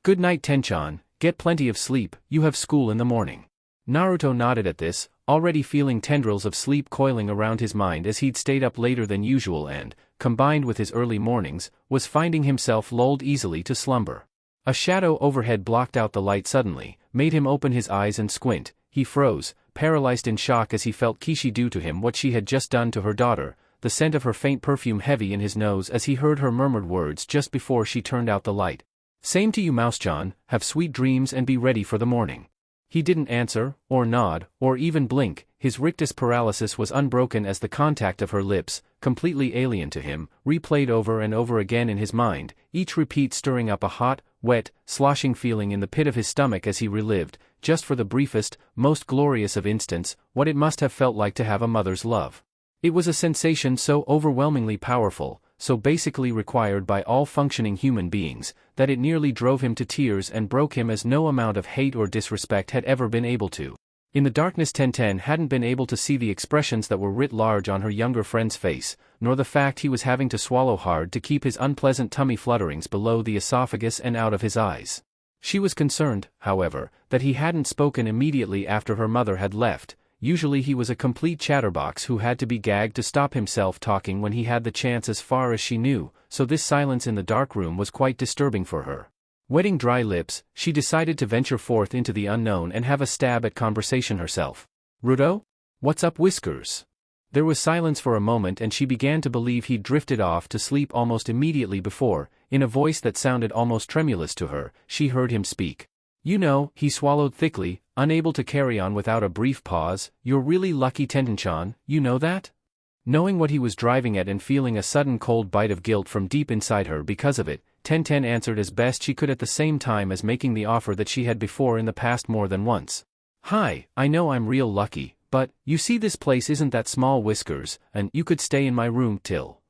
Good night, Tenchan, get plenty of sleep, you have school in the morning. Naruto nodded at this, already feeling tendrils of sleep coiling around his mind as he'd stayed up later than usual and, combined with his early mornings, was finding himself lulled easily to slumber. A shadow overhead blocked out the light suddenly, made him open his eyes and squint. He froze, paralyzed in shock as he felt Kishi do to him what she had just done to her daughter, the scent of her faint perfume heavy in his nose as he heard her murmured words just before she turned out the light. Same to you, Mouse-chan, have sweet dreams and be ready for the morning. He didn't answer, or nod, or even blink. His rictus paralysis was unbroken as the contact of her lips, completely alien to him, replayed over and over again in his mind, each repeat stirring up a hot, wet, sloshing feeling in the pit of his stomach as he relived, just for the briefest, most glorious of instants, what it must have felt like to have a mother's love. It was a sensation so overwhelmingly powerful, so basically required by all functioning human beings, that it nearly drove him to tears and broke him as no amount of hate or disrespect had ever been able to. In the darkness, Tenten hadn't been able to see the expressions that were writ large on her younger friend's face, nor the fact he was having to swallow hard to keep his unpleasant tummy flutterings below the esophagus and out of his eyes. She was concerned, however, that he hadn't spoken immediately after her mother had left. Usually he was a complete chatterbox who had to be gagged to stop himself talking when he had the chance as far as she knew, so this silence in the dark room was quite disturbing for her. Wetting dry lips, she decided to venture forth into the unknown and have a stab at conversation herself. "Rudo? What's up, Whiskers?" There was silence for a moment and she began to believe he'd drifted off to sleep almost immediately before, in a voice that sounded almost tremulous to her, she heard him speak. "You know," he swallowed thickly, unable to carry on without a brief pause, "you're really lucky, Tenten-chan, you know that?" Knowing what he was driving at and feeling a sudden cold bite of guilt from deep inside her because of it, Tenten answered as best she could at the same time as making the offer that she had before in the past more than once. "Hi, I know I'm real lucky, but, you see this place isn't that small, Whiskers, and you could stay in my room till."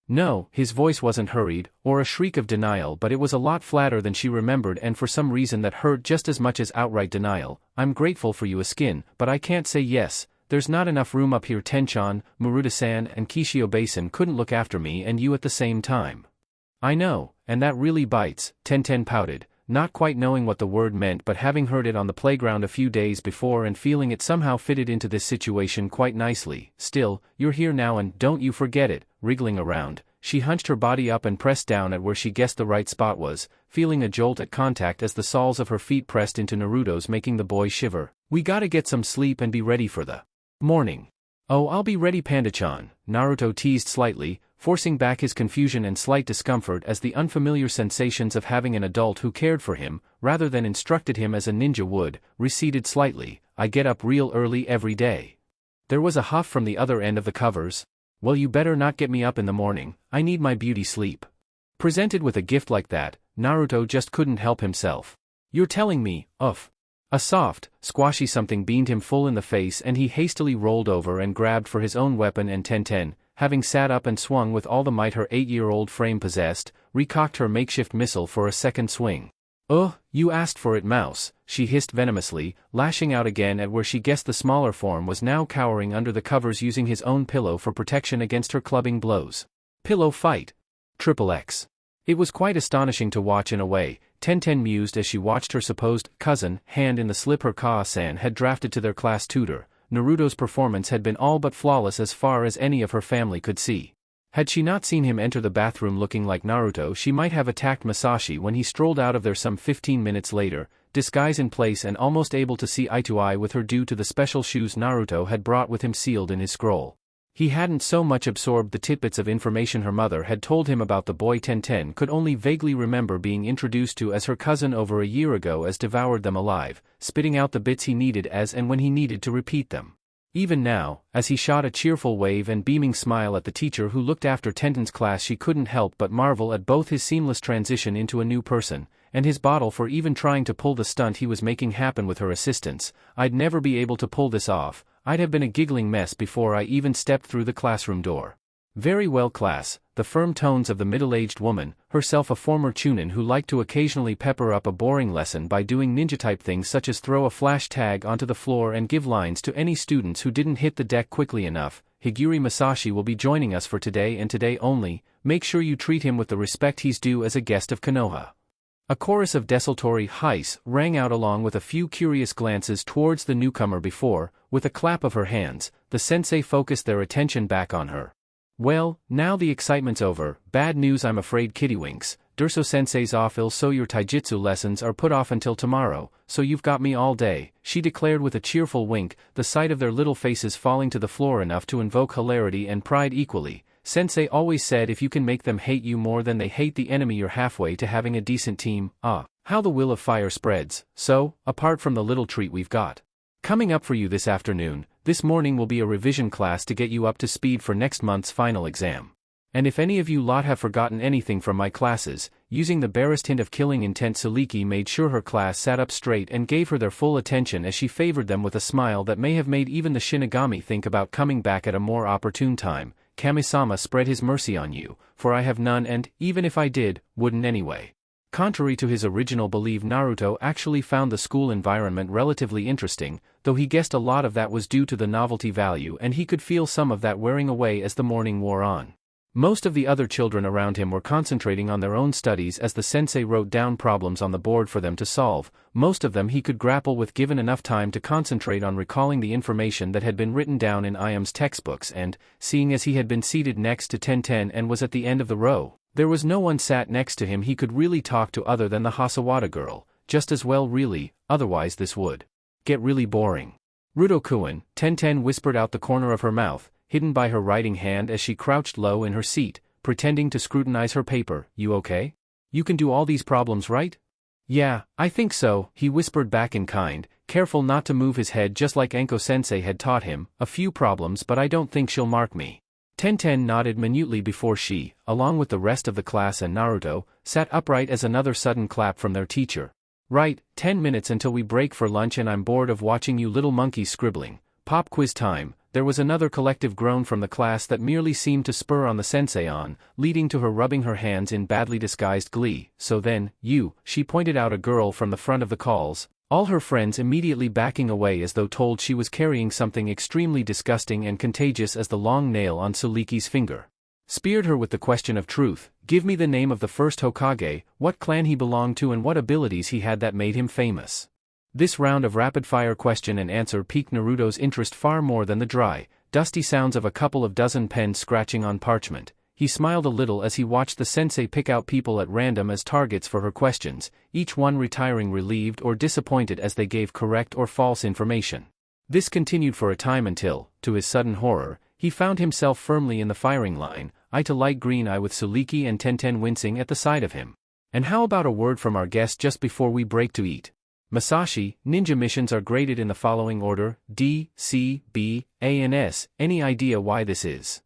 No, his voice wasn't hurried, or a shriek of denial, but it was a lot flatter than she remembered and for some reason that hurt just as much as outright denial. "I'm grateful for you, Skin, but I can't say yes. There's not enough room up here. Tenchan, Maruta-san and Kishio-basin couldn't look after me and you at the same time." "I know, and that really bites," Tenten pouted, not quite knowing what the word meant but having heard it on the playground a few days before and feeling it somehow fitted into this situation quite nicely. "Still, you're here now and don't you forget it." Wriggling around, she hunched her body up and pressed down at where she guessed the right spot was, feeling a jolt at contact as the soles of her feet pressed into Naruto's, making the boy shiver. "We gotta get some sleep and be ready for the morning." "Oh, I'll be ready, Panda-chan," Naruto teased slightly, forcing back his confusion and slight discomfort as the unfamiliar sensations of having an adult who cared for him, rather than instructed him as a ninja would, receded slightly. "I get up real early every day." There was a huff from the other end of the covers. "Well, you better not get me up in the morning, I need my beauty sleep." Presented with a gift like that, Naruto just couldn't help himself. "You're telling me, uff." A soft, squashy something beamed him full in the face and he hastily rolled over and grabbed for his own weapon and Tenten, having sat up and swung with all the might her 8-year-old frame possessed, recocked her makeshift missile for a second swing. "Ugh, you asked for it, Mouse," she hissed venomously, lashing out again at where she guessed the smaller form was now cowering under the covers using his own pillow for protection against her clubbing blows. Pillow fight. XXX. It was quite astonishing to watch in a way, Tenten mused as she watched her supposed cousin hand in the slip her Kaa-san had drafted to their class tutor. Naruto's performance had been all but flawless as far as any of her family could see. Had she not seen him enter the bathroom looking like Naruto, she might have attacked Masashi when he strolled out of there some 15 minutes later, disguise in place and almost able to see eye to eye with her due to the special shoes Naruto had brought with him sealed in his scroll. He hadn't so much absorbed the tidbits of information her mother had told him about the boy Tenten could only vaguely remember being introduced to as her cousin over a year ago as devoured them alive, spitting out the bits he needed as and when he needed to repeat them. Even now, as he shot a cheerful wave and beaming smile at the teacher who looked after Tenten's class, she couldn't help but marvel at both his seamless transition into a new person, and his bottle for even trying to pull the stunt he was making happen with her assistance. "I'd never be able to pull this off, I'd have been a giggling mess before I even stepped through the classroom door." "Very well, class," the firm tones of the middle-aged woman, herself a former chunin who liked to occasionally pepper up a boring lesson by doing ninja-type things such as throw a flash tag onto the floor and give lines to any students who didn't hit the deck quickly enough. "Higuri Masashi will be joining us for today and today only. Make sure you treat him with the respect he's due as a guest of Konoha." A chorus of desultory highs rang out along with a few curious glances towards the newcomer before, with a clap of her hands, the sensei focused their attention back on her. "Well, now the excitement's over. Bad news, I'm afraid, Kittywinks. Durso-sensei's off ill, so your taijutsu lessons are put off until tomorrow, so you've got me all day," she declared with a cheerful wink, the sight of their little faces falling to the floor enough to invoke hilarity and pride equally. "Sensei always said if you can make them hate you more than they hate the enemy, you're halfway to having a decent team." "Ah, how the will of fire spreads." "So, apart from the little treat we've got coming up for you this afternoon, this morning will be a revision class to get you up to speed for next month's final exam. And if any of you lot have forgotten anything from my classes," using the barest hint of killing intent, Suliki made sure her class sat up straight and gave her their full attention as she favored them with a smile that may have made even the Shinigami think about coming back at a more opportune time. "Kami-sama spread his mercy on you, for I have none and, even if I did, wouldn't anyway." Contrary to his original belief, Naruto actually found the school environment relatively interesting, though he guessed a lot of that was due to the novelty value and he could feel some of that wearing away as the morning wore on. Most of the other children around him were concentrating on their own studies as the sensei wrote down problems on the board for them to solve. Most of them he could grapple with given enough time to concentrate on recalling the information that had been written down in IM's textbooks and, seeing as he had been seated next to Tenten and was at the end of the row, There was no one sat next to him he could really talk to other than the Hasawada girl, just as well really, otherwise this would get really boring. Rudo-kun, Tenten whispered out the corner of her mouth, hidden by her writing hand as she crouched low in her seat, pretending to scrutinize her paper. You okay? You can do all these problems, right? Yeah, I think so, he whispered back in kind, careful not to move his head just like Enko-sensei had taught him. A few problems, but I don't think she'll mark me. Tenten nodded minutely before she, along with the rest of the class and Naruto, sat upright as another sudden clap from their teacher. Right, 10 minutes until we break for lunch and I'm bored of watching you little monkeys scribbling. Pop quiz time. There was another collective groan from the class that merely seemed to spur on the sensei on, leading to her rubbing her hands in badly disguised glee. So then, she pointed out a girl from the front of the calls, all her friends immediately backing away as though told she was carrying something extremely disgusting and contagious as the long nail on Suliki's finger. Speared her with the question of truth. Give me the name of the first Hokage, what clan he belonged to and what abilities he had that made him famous. This round of rapid-fire question and answer piqued Naruto's interest far more than the dry, dusty sounds of a couple of dozen pens scratching on parchment. He smiled a little as he watched the sensei pick out people at random as targets for her questions, each one retiring relieved or disappointed as they gave correct or false information. This continued for a time until, to his sudden horror, he found himself firmly in the firing line, eye to light green eye with Suliki and Tenten wincing at the sight of him. And how about a word from our guest just before we break to eat? Masashi, ninja missions are graded in the following order, D, C, B, A and S. Any idea why this is?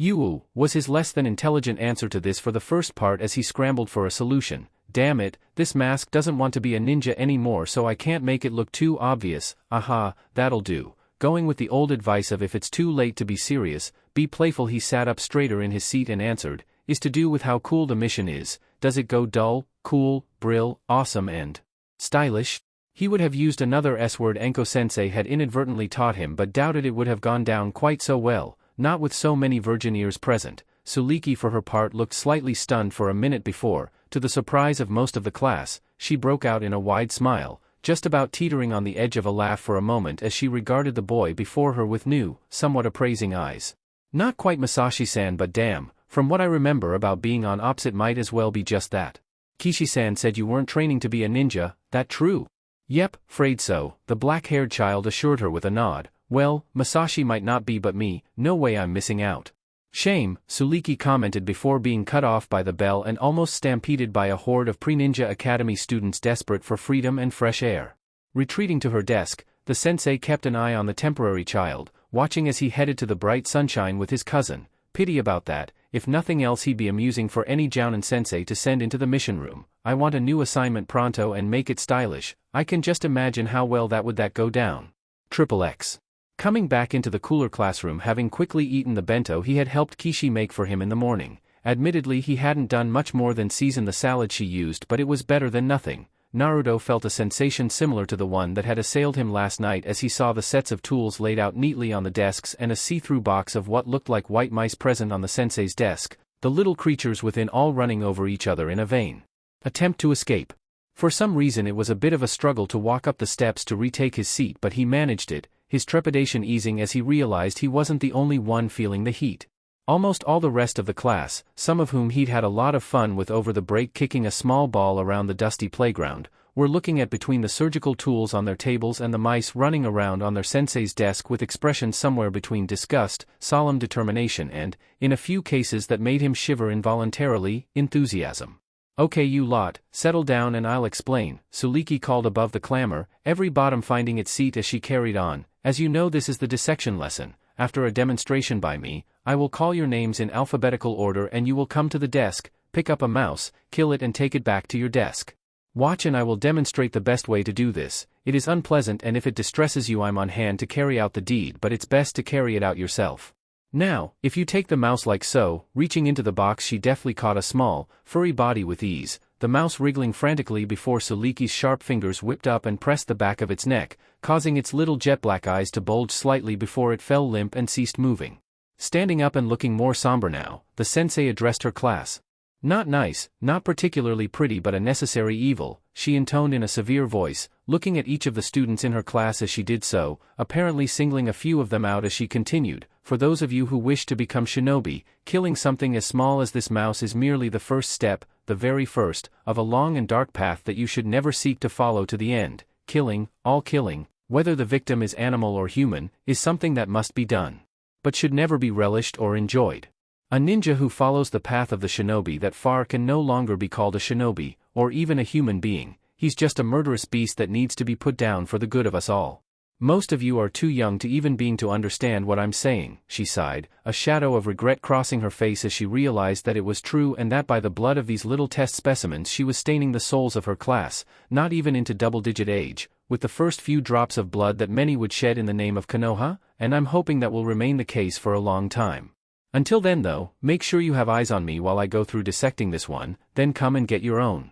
Yu, was his less than intelligent answer to this for the first part as he scrambled for a solution. Damn it, this mask doesn't want to be a ninja anymore so I can't make it look too obvious. Aha, that'll do. Going with the old advice of if it's too late to be serious, be playful. He sat up straighter in his seat and answered, is to do with how cool the mission is. Does it go dull, cool, brill, awesome and stylish? He would have used another S-word Enko-sensei had inadvertently taught him but doubted it would have gone down quite so well, not with so many virgin ears present. Suliki for her part looked slightly stunned for a minute before, to the surprise of most of the class, she broke out in a wide smile, just about teetering on the edge of a laugh for a moment as she regarded the boy before her with new, somewhat appraising eyes. Not quite Masashi-san but damn, from what I remember about being on opposite might as well be just that. Kishi-san said you weren't training to be a ninja, that true? Yep, afraid so, the black-haired child assured her with a nod. Well, Masashi might not be but me, no way I'm missing out. Shame, Suliki commented before being cut off by the bell and almost stampeded by a horde of pre-ninja academy students desperate for freedom and fresh air. Retreating to her desk, the sensei kept an eye on the temporary child, watching as he headed to the bright sunshine with his cousin. Pity about that, if nothing else he'd be amusing for any Jounin sensei to send into the mission room. I want a new assignment pronto and make it stylish. I can just imagine how well that would go down. XXX. Coming back into the cooler classroom having quickly eaten the bento he had helped Kishi make for him in the morning. Admittedly he hadn't done much more than season the salad she used but it was better than nothing. Naruto felt a sensation similar to the one that had assailed him last night as he saw the sets of tools laid out neatly on the desks and a see-through box of what looked like white mice present on the sensei's desk, the little creatures within all running over each other in a vain attempt to escape. For some reason it was a bit of a struggle to walk up the steps to retake his seat but he managed it, his trepidation easing as he realized he wasn't the only one feeling the heat. Almost all the rest of the class, some of whom he'd had a lot of fun with over the break kicking a small ball around the dusty playground, were looking at between the surgical tools on their tables and the mice running around on their sensei's desk with expressions somewhere between disgust, solemn determination and, in a few cases that made him shiver involuntarily, enthusiasm. Okay you lot, settle down and I'll explain, Suliki called above the clamor, every bottom finding its seat as she carried on. As you know this is the dissection lesson. After a demonstration by me, I will call your names in alphabetical order and you will come to the desk, pick up a mouse, kill it and take it back to your desk. Watch and I will demonstrate the best way to do this. It is unpleasant and if it distresses you I'm on hand to carry out the deed but it's best to carry it out yourself. Now, if you take the mouse like so, reaching into the box she deftly caught a small, furry body with ease, the mouse wriggling frantically before Suliki's sharp fingers whipped up and pressed the back of its neck, causing its little jet-black eyes to bulge slightly before it fell limp and ceased moving. Standing up and looking more somber now, the sensei addressed her class. Not nice, not particularly pretty but a necessary evil, she intoned in a severe voice, looking at each of the students in her class as she did so, apparently singling a few of them out as she continued, for those of you who wish to become shinobi, killing something as small as this mouse is merely the first step, the very first, of a long and dark path that you should never seek to follow to the end. Killing, all killing, whether the victim is animal or human, is something that must be done, but should never be relished or enjoyed. A ninja who follows the path of the shinobi that far can no longer be called a shinobi, or even a human being. He's just a murderous beast that needs to be put down for the good of us all. Most of you are too young to even begin to understand what I'm saying, she sighed, a shadow of regret crossing her face as she realized that it was true and that by the blood of these little test specimens she was staining the souls of her class, not even into double-digit age, with the first few drops of blood that many would shed in the name of Konoha, and I'm hoping that will remain the case for a long time. Until then though, make sure you have eyes on me while I go through dissecting this one, then come and get your own.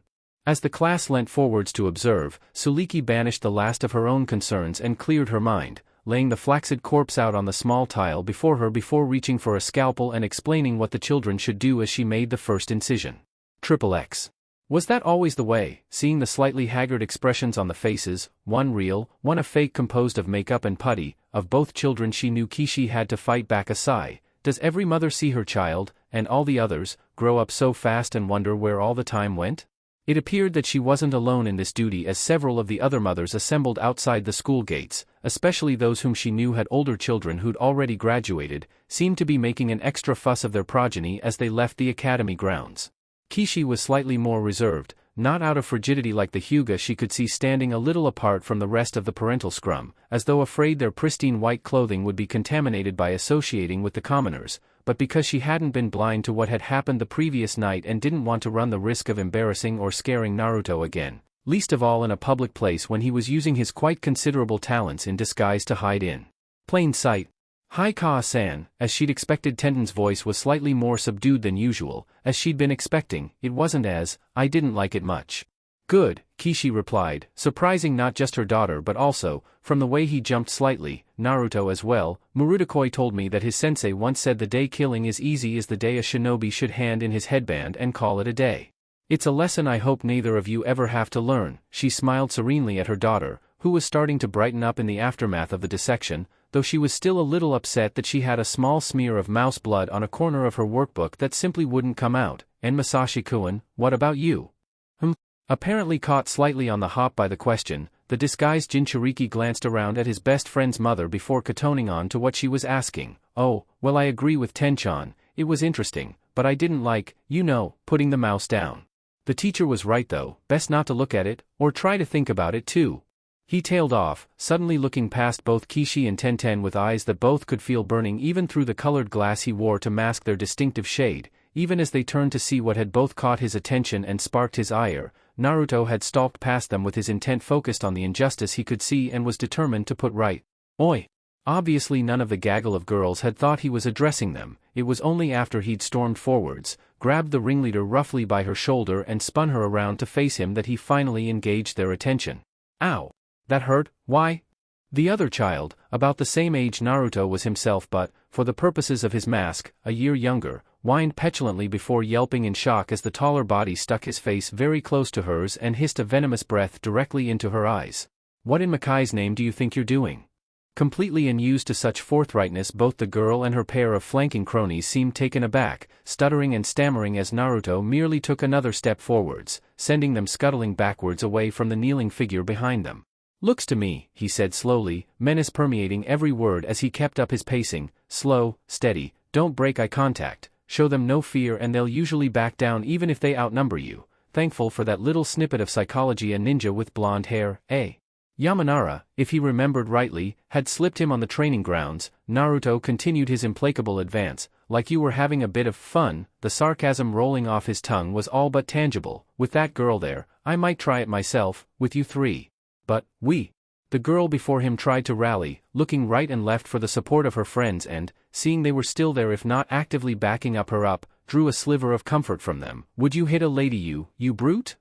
As the class leant forwards to observe, Suliki banished the last of her own concerns and cleared her mind, laying the flaccid corpse out on the small tile before her before reaching for a scalpel and explaining what the children should do as she made the first incision. XXX. Was that always the way, seeing the slightly haggard expressions on the faces, one real, one a fake composed of makeup and putty, of both children she knew Kishi had to fight back a sigh? Does every mother see her child, and all the others, grow up so fast and wonder where all the time went? It appeared that she wasn't alone in this duty as several of the other mothers assembled outside the school gates, especially those whom she knew had older children who'd already graduated, seemed to be making an extra fuss of their progeny as they left the academy grounds. Kishi was slightly more reserved, not out of frigidity like the Hyuga she could see standing a little apart from the rest of the parental scrum, as though afraid their pristine white clothing would be contaminated by associating with the commoners, but because she hadn't been blind to what had happened the previous night and didn't want to run the risk of embarrassing or scaring Naruto again, least of all in a public place when he was using his quite considerable talents in disguise to hide in plain sight. Hi Kaa-san, as she'd expected. Tenden's voice was slightly more subdued than usual, as she'd been expecting. It wasn't as, I didn't like it much. Good, Kishi replied, surprising not just her daughter but also, from the way he jumped slightly, Naruto as well. Murudakoi told me that his sensei once said the day killing is easy is the day a shinobi should hand in his headband and call it a day. It's a lesson I hope neither of you ever have to learn. She smiled serenely at her daughter, who was starting to brighten up in the aftermath of the dissection, though she was still a little upset that she had a small smear of mouse blood on a corner of her workbook that simply wouldn't come out. And Masashi-kun, what about you? Apparently caught slightly on the hop by the question, the disguised Jinchuriki glanced around at his best friend's mother before kowtowing on to what she was asking. Oh, well I agree with Tenchan, it was interesting, but I didn't like, putting the mouse down. The teacher was right though, best not to look at it, or try to think about it too. He tailed off, suddenly looking past both Kishi and Tenten with eyes that both could feel burning even through the colored glass he wore to mask their distinctive shade. Even as they turned to see what had both caught his attention and sparked his ire, Naruto had stalked past them with his intent focused on the injustice he could see and was determined to put right. Oi! Obviously none of the gaggle of girls had thought he was addressing them. It was only after he'd stormed forwards, grabbed the ringleader roughly by her shoulder and spun her around to face him that he finally engaged their attention. Ow! That hurt, why? The other child, about the same age Naruto was himself but, for the purposes of his mask, a year younger, whined petulantly before yelping in shock as the taller body stuck his face very close to hers and hissed a venomous breath directly into her eyes. What in Makai's name do you think you're doing? Completely unused to such forthrightness, both the girl and her pair of flanking cronies seemed taken aback, stuttering and stammering as Naruto merely took another step forwards, sending them scuttling backwards away from the kneeling figure behind them. Looks to me, he said slowly, menace permeating every word as he kept up his pacing, slow, steady, don't break eye contact, show them no fear and they'll usually back down even if they outnumber you. Thankful for that little snippet of psychology a ninja with blonde hair, eh? Yamanara, if he remembered rightly, had slipped him on the training grounds. Naruto continued his implacable advance, like you were having a bit of fun. The sarcasm rolling off his tongue was all but tangible. With that girl there, I might try it myself, with you three. But, the girl before him tried to rally, looking right and left for the support of her friends and, seeing they were still there if not actively backing her up, drew a sliver of comfort from them. Would you hit a lady you brute?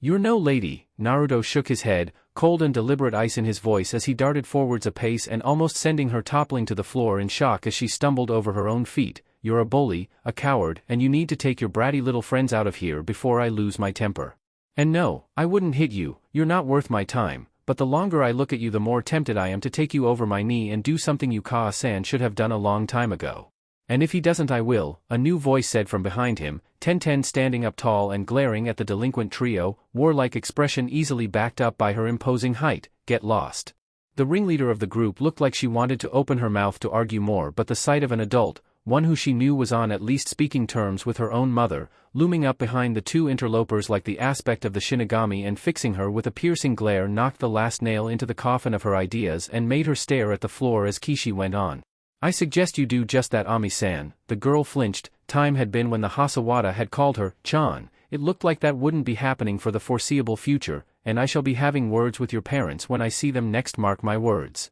You're no lady. Naruto shook his head, cold and deliberate ice in his voice as he darted forwards a pace and almost sending her toppling to the floor in shock as she stumbled over her own feet. You're a bully, a coward, and you need to take your bratty little friends out of here before I lose my temper. And no, I wouldn't hit you, you're not worth my time. but the longer I look at you the more tempted I am to take you over my knee and do something Yukawa-san should have done a long time ago. And if he doesn't I will, a new voice said from behind him, Tenten standing up tall and glaring at the delinquent trio, warlike expression easily backed up by her imposing height, get lost. The ringleader of the group looked like she wanted to open her mouth to argue more, but the sight of an adult, one who she knew was on at least speaking terms with her own mother, looming up behind the two interlopers like the aspect of the Shinigami and fixing her with a piercing glare knocked the last nail into the coffin of her ideas and made her stare at the floor as Kishi went on. I suggest you do just that, Ami-san. The girl flinched. Time had been when the Hasawada had called her Chan. It looked like that wouldn't be happening for the foreseeable future, and I shall be having words with your parents when I see them next, mark my words.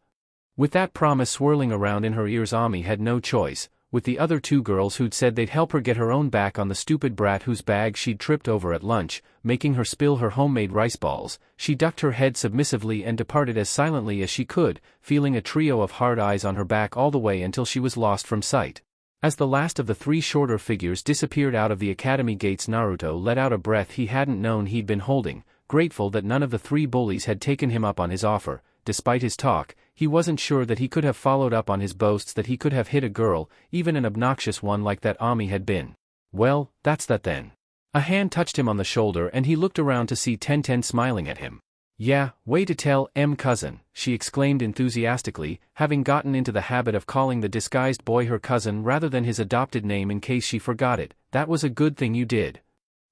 With that promise swirling around in her ears, Ami had no choice. With the other two girls who'd said they'd help her get her own back on the stupid brat whose bag she'd tripped over at lunch, making her spill her homemade rice balls, she ducked her head submissively and departed as silently as she could, feeling a trio of hard eyes on her back all the way until she was lost from sight. As the last of the three shorter figures disappeared out of the academy gates, Naruto let out a breath he hadn't known he'd been holding, grateful that none of the three bullies had taken him up on his offer. Despite his talk, he wasn't sure that he could have followed up on his boasts that he could have hit a girl, even an obnoxious one like that Ami had been. Well, that's that then. A hand touched him on the shoulder and he looked around to see Tenten smiling at him. Yeah, way to tell, cousin, she exclaimed enthusiastically, having gotten into the habit of calling the disguised boy her cousin rather than his adopted name in case she forgot it. That was a good thing you did.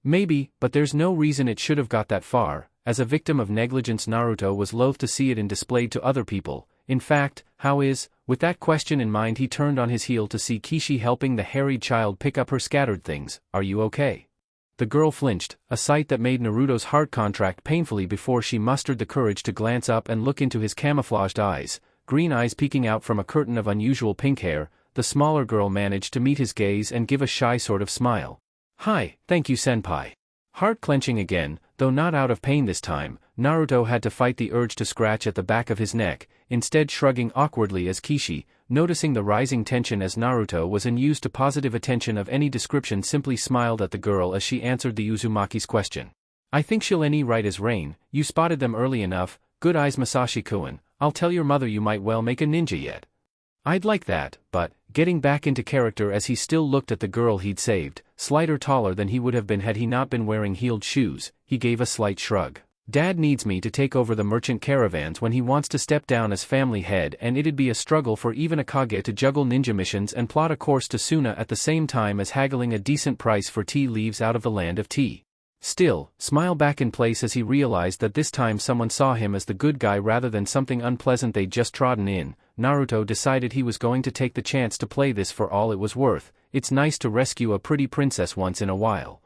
Maybe, but there's no reason it should have got that far. As a victim of negligence, Naruto was loath to see it displayed to other people. In fact, how is? With that question in mind he turned on his heel to see Kishi helping the harried child pick up her scattered things. Are you okay? The girl flinched, a sight that made Naruto's heart contract painfully before she mustered the courage to glance up and look into his camouflaged eyes, green eyes peeking out from a curtain of unusual pink hair. The smaller girl managed to meet his gaze and give a shy sort of smile. Hi, thank you senpai. Heart clenching again, though not out of pain this time, Naruto had to fight the urge to scratch at the back of his neck, instead shrugging awkwardly as Kishi, noticing the rising tension as Naruto was unused to positive attention of any description, simply smiled at the girl as she answered the Uzumaki's question. I think she'll any right as rain. You spotted them early enough. Good eyes, Masashi-kun. I'll tell your mother you might well make a ninja yet. I'd like that, but, getting back into character as he still looked at the girl he'd saved, slighter taller than he would have been had he not been wearing heeled shoes, he gave a slight shrug. Dad needs me to take over the merchant caravans when he wants to step down as family head, and it'd be a struggle for even a Kage to juggle ninja missions and plot a course to Suna at the same time as haggling a decent price for tea leaves out of the land of tea. Still, smile back in place as he realized that this time someone saw him as the good guy rather than something unpleasant they'd just trodden in. Naruto decided he was going to take the chance to play this for all it was worth. It's nice to rescue a pretty princess once in a while.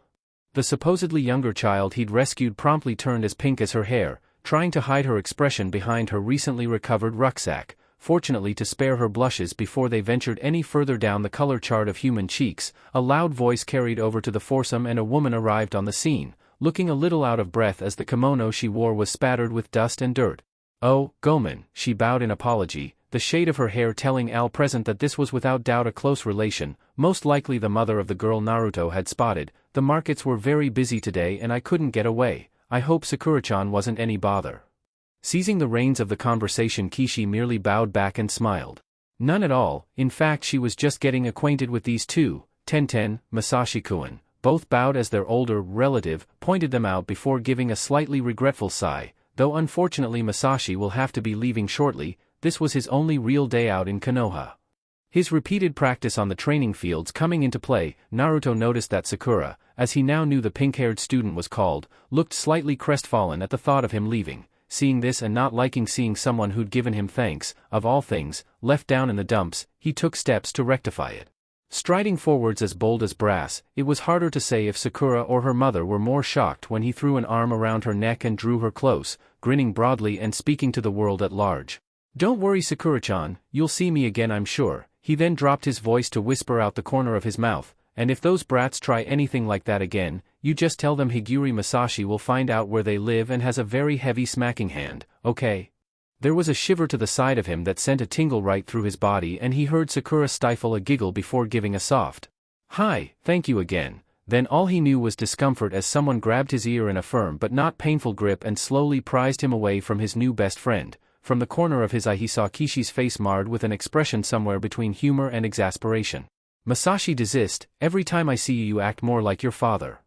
The supposedly younger child he'd rescued promptly turned as pink as her hair, trying to hide her expression behind her recently recovered rucksack, fortunately to spare her blushes before they ventured any further down the color chart of human cheeks. A loud voice carried over to the foursome and a woman arrived on the scene, looking a little out of breath as the kimono she wore was spattered with dust and dirt. Oh, Gomen, she bowed in apology, the shade of her hair telling all present that this was without doubt a close relation, most likely the mother of the girl Naruto had spotted. The markets were very busy today and I couldn't get away. I hope Sakura-chan wasn't any bother. Seizing the reins of the conversation, Kishi merely bowed back and smiled. None at all. In fact, she was just getting acquainted with these two. Tenten, Masashi-kun. Both bowed as their older relative pointed them out before giving a slightly regretful sigh. Though unfortunately Masashi will have to be leaving shortly, this was his only real day out in Konoha. His repeated practice on the training fields coming into play, Naruto noticed that Sakura, as he now knew the pink-haired student was called, looked slightly crestfallen at the thought of him leaving. Seeing this and not liking seeing someone who'd given him thanks, of all things, left down in the dumps, he took steps to rectify it. Striding forwards as bold as brass, it was harder to say if Sakura or her mother were more shocked when he threw an arm around her neck and drew her close, grinning broadly and speaking to the world at large. Don't worry, Sakura-chan, you'll see me again, I'm sure. He then dropped his voice to whisper out the corner of his mouth, and if those brats try anything like that again, you just tell them Higuri Masashi will find out where they live and has a very heavy smacking hand, okay? There was a shiver to the side of him that sent a tingle right through his body, and he heard Sakura stifle a giggle before giving a soft, "Hi, thank you again." then all he knew was discomfort as someone grabbed his ear in a firm but not painful grip and slowly prized him away from his new best friend. From the corner of his eye he saw Kishi's face marred with an expression somewhere between humor and exasperation. "Masashi, desist, every time I see you you act more like your father."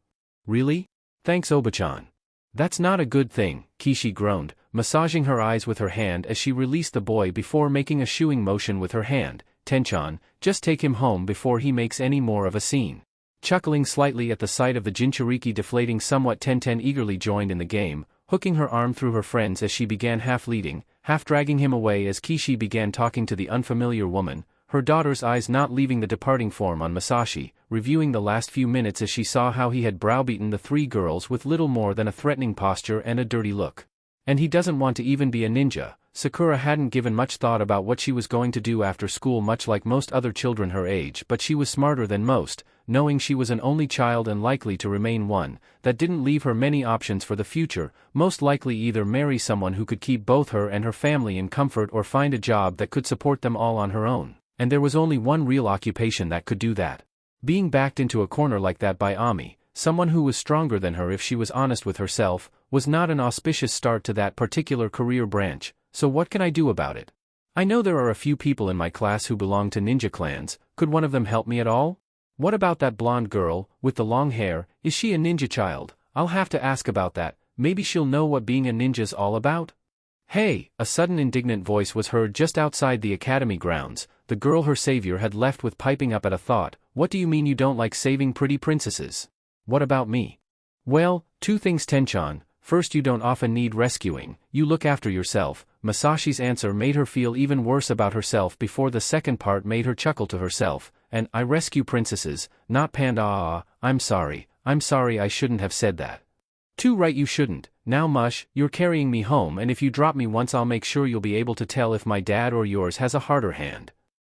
"Really? Thanks Oba-chan." "That's not a good thing," Kishi groaned, massaging her eyes with her hand as she released the boy before making a shooing motion with her hand. "Tenchan, just take him home before he makes any more of a scene." Chuckling slightly at the sight of the Jinchuriki deflating somewhat, Tenten eagerly joined in the game, hooking her arm through her friends as she began half leading, half dragging him away as Kishi began talking to the unfamiliar woman, her daughter's eyes not leaving the departing form on Masashi, reviewing the last few minutes as she saw how he had browbeaten the three girls with little more than a threatening posture and a dirty look. And he doesn't want to even be a ninja. Sakura hadn't given much thought about what she was going to do after school, much like most other children her age, but she was smarter than most, knowing she was an only child and likely to remain one. That didn't leave her many options for the future, most likely either marry someone who could keep both her and her family in comfort or find a job that could support them all on her own. And there was only one real occupation that could do that. Being backed into a corner like that by Ami, someone who was stronger than her if she was honest with herself, was not an auspicious start to that particular career branch. So what can I do about it? I know there are a few people in my class who belong to ninja clans. Could one of them help me at all? What about that blonde girl, with the long hair? Is she a ninja child? I'll have to ask about that. Maybe she'll know what being a ninja's all about. Hey! A sudden indignant voice was heard just outside the academy grounds. The girl her savior had left with piping up at a thought. What do you mean you don't like saving pretty princesses? What about me? Well, two things Tenchan. First, you don't often need rescuing, you look after yourself. Masashi's answer made her feel even worse about herself before the second part made her chuckle to herself. And I rescue princesses, not panda. I'm sorry I shouldn't have said that. Too right you shouldn't. Now mush, you're carrying me home and if you drop me once I'll make sure you'll be able to tell if my dad or yours has a harder hand.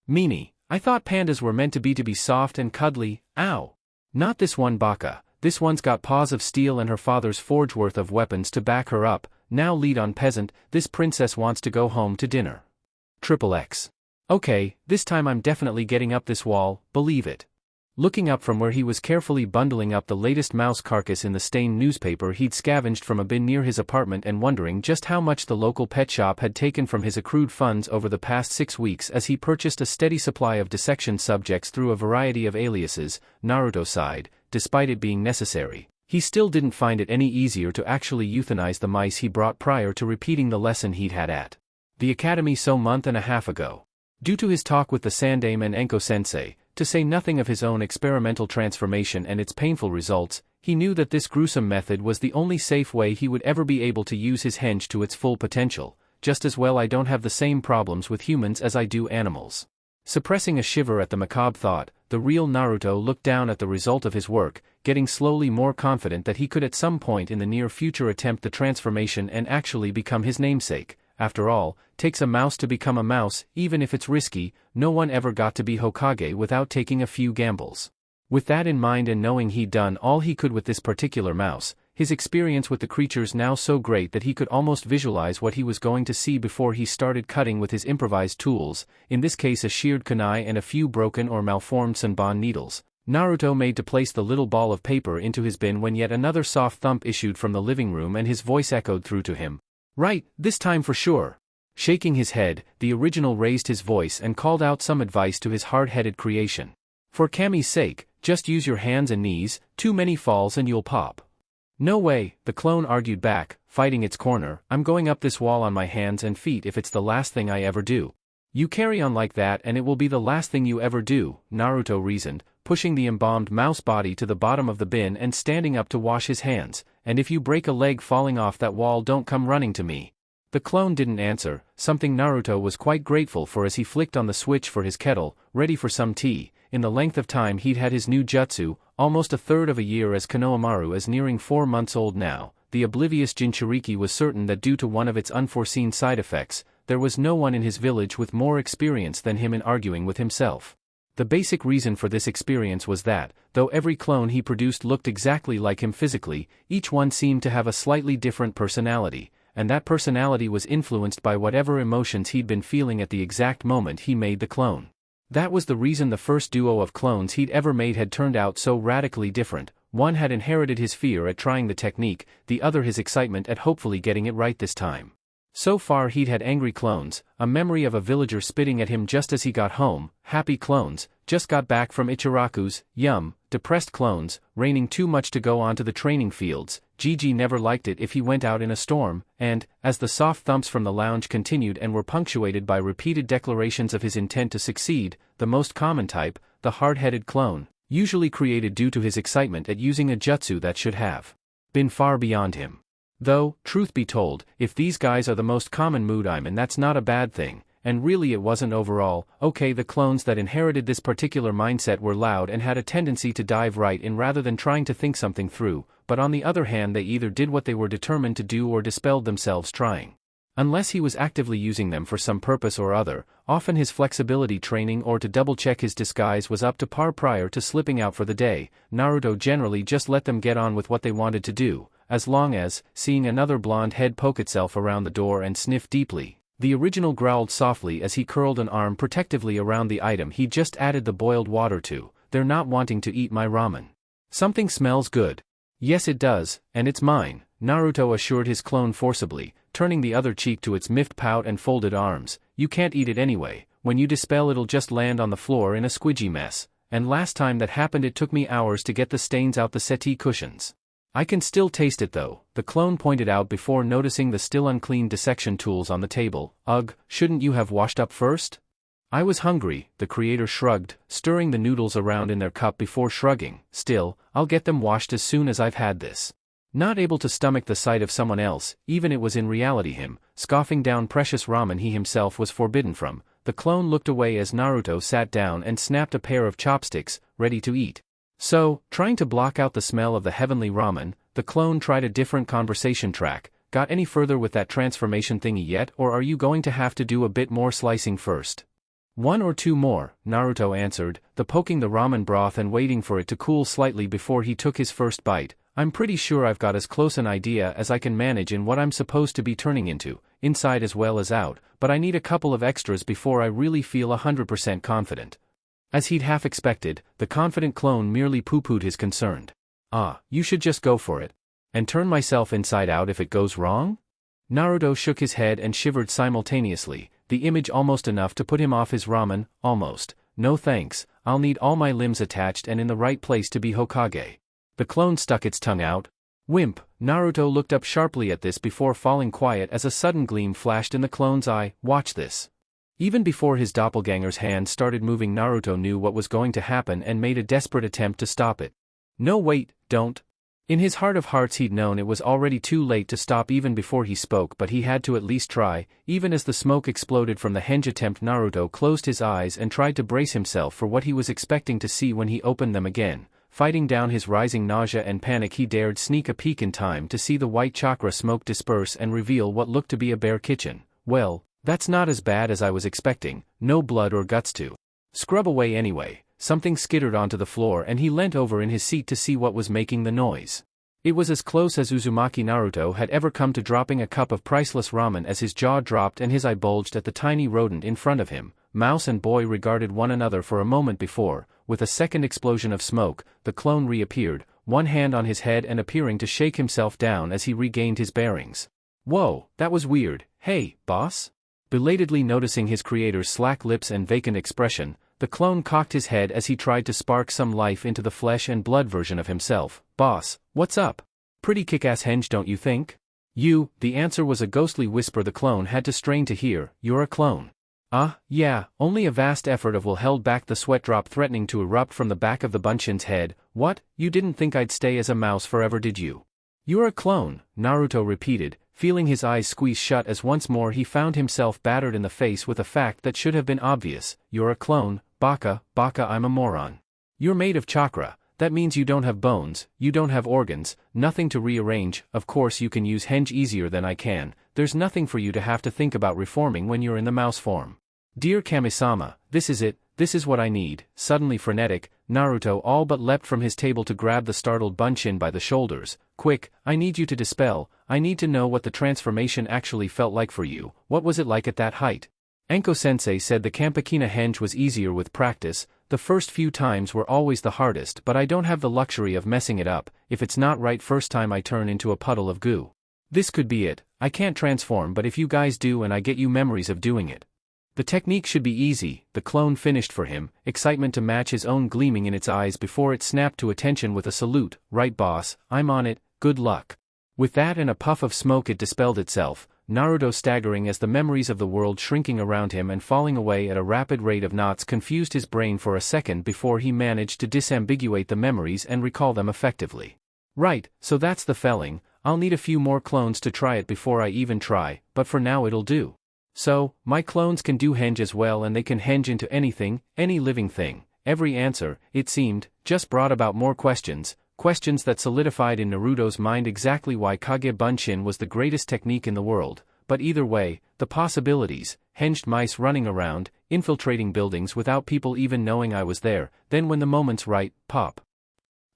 Meanie, I thought pandas were meant to be soft and cuddly. Ow. Not this one baka. This one's got paws of steel and her father's forge worth of weapons to back her up. Now lead on peasant, this princess wants to go home to dinner. XXX. Okay, this time I'm definitely getting up this wall, believe it. Looking up from where he was carefully bundling up the latest mouse carcass in the stained newspaper he'd scavenged from a bin near his apartment and wondering just how much the local pet shop had taken from his accrued funds over the past 6 weeks as he purchased a steady supply of dissection subjects through a variety of aliases, Naruto sighed. Despite it being necessary, he still didn't find it any easier to actually euthanize the mice he brought prior to repeating the lesson he'd had at the academy so month and a half ago. Due to his talk with the Sandame and Enko-sensei, to say nothing of his own experimental transformation and its painful results, he knew that this gruesome method was the only safe way he would ever be able to use his henge to its full potential. Just as well I don't have the same problems with humans as I do animals. Suppressing a shiver at the macabre thought, the real Naruto looked down at the result of his work, getting slowly more confident that he could at some point in the near future attempt the transformation and actually become his namesake. After all, takes a mouse to become a mouse, even if it's risky. No one ever got to be Hokage without taking a few gambles. With that in mind and knowing he'd done all he could with this particular mouse, his experience with the creatures now so great that he could almost visualize what he was going to see before he started cutting with his improvised tools, in this case a sheared kunai and a few broken or malformed sanbon needles. Naruto made to place the little ball of paper into his bin when yet another soft thump issued from the living room and his voice echoed through to him. Right, this time for sure. Shaking his head, the original raised his voice and called out some advice to his hard-headed creation. For Kami's sake, just use your hands and knees, too many falls and you'll pop. No way, the clone argued back, fighting its corner, I'm going up this wall on my hands and feet if it's the last thing I ever do. You carry on like that and it will be the last thing you ever do, Naruto reasoned, pushing the embalmed mouse body to the bottom of the bin and standing up to wash his hands, and if you break a leg falling off that wall don't come running to me. The clone didn't answer, something Naruto was quite grateful for as he flicked on the switch for his kettle, ready for some tea. In the length of time he'd had his new jutsu, almost a third of a year as Konohamaru as nearing 4 months old now, the oblivious Jinchuriki was certain that due to one of its unforeseen side effects, there was no one in his village with more experience than him in arguing with himself. The basic reason for this experience was that, though every clone he produced looked exactly like him physically, each one seemed to have a slightly different personality, and that personality was influenced by whatever emotions he'd been feeling at the exact moment he made the clone. That was the reason the first duo of clones he'd ever made had turned out so radically different. One had inherited his fear at trying the technique, the other his excitement at hopefully getting it right this time. So far he'd had angry clones, a memory of a villager spitting at him just as he got home, happy clones, just got back from Ichiraku's, yum, depressed clones, raining too much to go onto the training fields, Gigi never liked it if he went out in a storm, and, as the soft thumps from the lounge continued and were punctuated by repeated declarations of his intent to succeed, the most common type, the hard-headed clone, usually created due to his excitement at using a jutsu that should have been far beyond him. Though, truth be told, if these guys are the most common mood I'm in, that's not a bad thing, and really it wasn't overall. Okay, the clones that inherited this particular mindset were loud and had a tendency to dive right in rather than trying to think something through, but on the other hand they either did what they were determined to do or dispelled themselves trying. Unless he was actively using them for some purpose or other, often his flexibility training or to double-check his disguise was up to par prior to slipping out for the day. Naruto generally just let them get on with what they wanted to do, as long as, seeing another blonde head poke itself around the door and sniff deeply, the original growled softly as he curled an arm protectively around the item he just added the boiled water to, "They're not wanting to eat my ramen. Something smells good." "Yes it does, and it's mine," Naruto assured his clone forcibly, turning the other cheek to its miffed pout and folded arms. "You can't eat it anyway, when you dispel it'll just land on the floor in a squidgy mess, and last time that happened it took me hours to get the stains out the settee cushions." "I can still taste it though," the clone pointed out before noticing the still unclean dissection tools on the table. "Ugh, shouldn't you have washed up first?" "I was hungry," the creator shrugged, stirring the noodles around in their cup before shrugging. "Still, I'll get them washed as soon as I've had this." Not able to stomach the sight of someone else, even it was in reality him, scoffing down precious ramen he himself was forbidden from, the clone looked away as Naruto sat down and snapped a pair of chopsticks, ready to eat. So, trying to block out the smell of the heavenly ramen, the clone tried a different conversation track. "Got any further with that transformation thingy yet, or are you going to have to do a bit more slicing first?" "One or two more," Naruto answered, poking the ramen broth and waiting for it to cool slightly before he took his first bite. "I'm pretty sure I've got as close an idea as I can manage in what I'm supposed to be turning into, inside as well as out, but I need a couple of extras before I really feel 100% confident." As he'd half expected, the confident clone merely pooh-poohed his concern. "Ah, you should just go for it. And turn myself inside out if it goes wrong?" Naruto shook his head and shivered simultaneously, the image almost enough to put him off his ramen. "Almost. No thanks, I'll need all my limbs attached and in the right place to be Hokage." The clone stuck its tongue out. "Wimp," Naruto looked up sharply at this before falling quiet as a sudden gleam flashed in the clone's eye. "Watch this." Even before his doppelganger's hand started moving, Naruto knew what was going to happen and made a desperate attempt to stop it. "No wait, don't." In his heart of hearts he'd known it was already too late to stop even before he spoke, but he had to at least try. Even as the smoke exploded from the henge attempt, Naruto closed his eyes and tried to brace himself for what he was expecting to see when he opened them again. Fighting down his rising nausea and panic, he dared sneak a peek in time to see the white chakra smoke disperse and reveal what looked to be a bare kitchen. Well, that's not as bad as I was expecting. No blood or guts to scrub away anyway. Something skittered onto the floor and he leant over in his seat to see what was making the noise. It was as close as Uzumaki Naruto had ever come to dropping a cup of priceless ramen as his jaw dropped and his eye bulged at the tiny rodent in front of him. Mouse and boy regarded one another for a moment before, with a second explosion of smoke, the clone reappeared, one hand on his head and appearing to shake himself down as he regained his bearings. "Whoa, that was weird. Hey, boss?" Belatedly noticing his creator's slack lips and vacant expression, the clone cocked his head as he tried to spark some life into the flesh and blood version of himself. "Boss, what's up? Pretty kick-ass henge, don't you think?" "You," the answer was a ghostly whisper the clone had to strain to hear. "You're a clone." Yeah, only a vast effort of will held back the sweat drop threatening to erupt from the back of the Bunshin's head. "What, you didn't think I'd stay as a mouse forever, did you?" "You're a clone," Naruto repeated, feeling his eyes squeeze shut as once more he found himself battered in the face with a fact that should have been obvious. "You're a clone, baka, I'm a moron. You're made of chakra, that means you don't have bones, you don't have organs, nothing to rearrange. Of course you can use henge easier than I can, there's nothing for you to have to think about reforming when you're in the mouse form. Dear Kami-sama, this is it, this is what I need." Suddenly frenetic, Naruto all but leapt from his table to grab the startled Bunshin by the shoulders. "Quick, I need you to dispel, I need to know what the transformation actually felt like for you. What was it like at that height?" Anko-sensei said the Campakina henge was easier with practice. The first few times were always the hardest, but I don't have the luxury of messing it up. If it's not right first time I turn into a puddle of goo. This could be it. I can't transform, but if you guys do and I get you memories of doing it. The technique should be easy. The clone finished for him, excitement to match his own gleaming in its eyes before it snapped to attention with a salute. Right boss, I'm on it, good luck. With that and a puff of smoke it dispelled itself, Naruto staggering as the memories of the world shrinking around him and falling away at a rapid rate of knots confused his brain for a second before he managed to disambiguate the memories and recall them effectively. Right, so that's the felling. I'll need a few more clones to try it before I even try, but for now it'll do. So, my clones can do henge as well, and they can henge into anything, any living thing. Every answer, it seemed, just brought about more questions that solidified in Naruto's mind exactly why Kage Bunshin was the greatest technique in the world. But either way, the possibilities, henged mice running around, infiltrating buildings without people even knowing I was there, then when the moment's right, pop.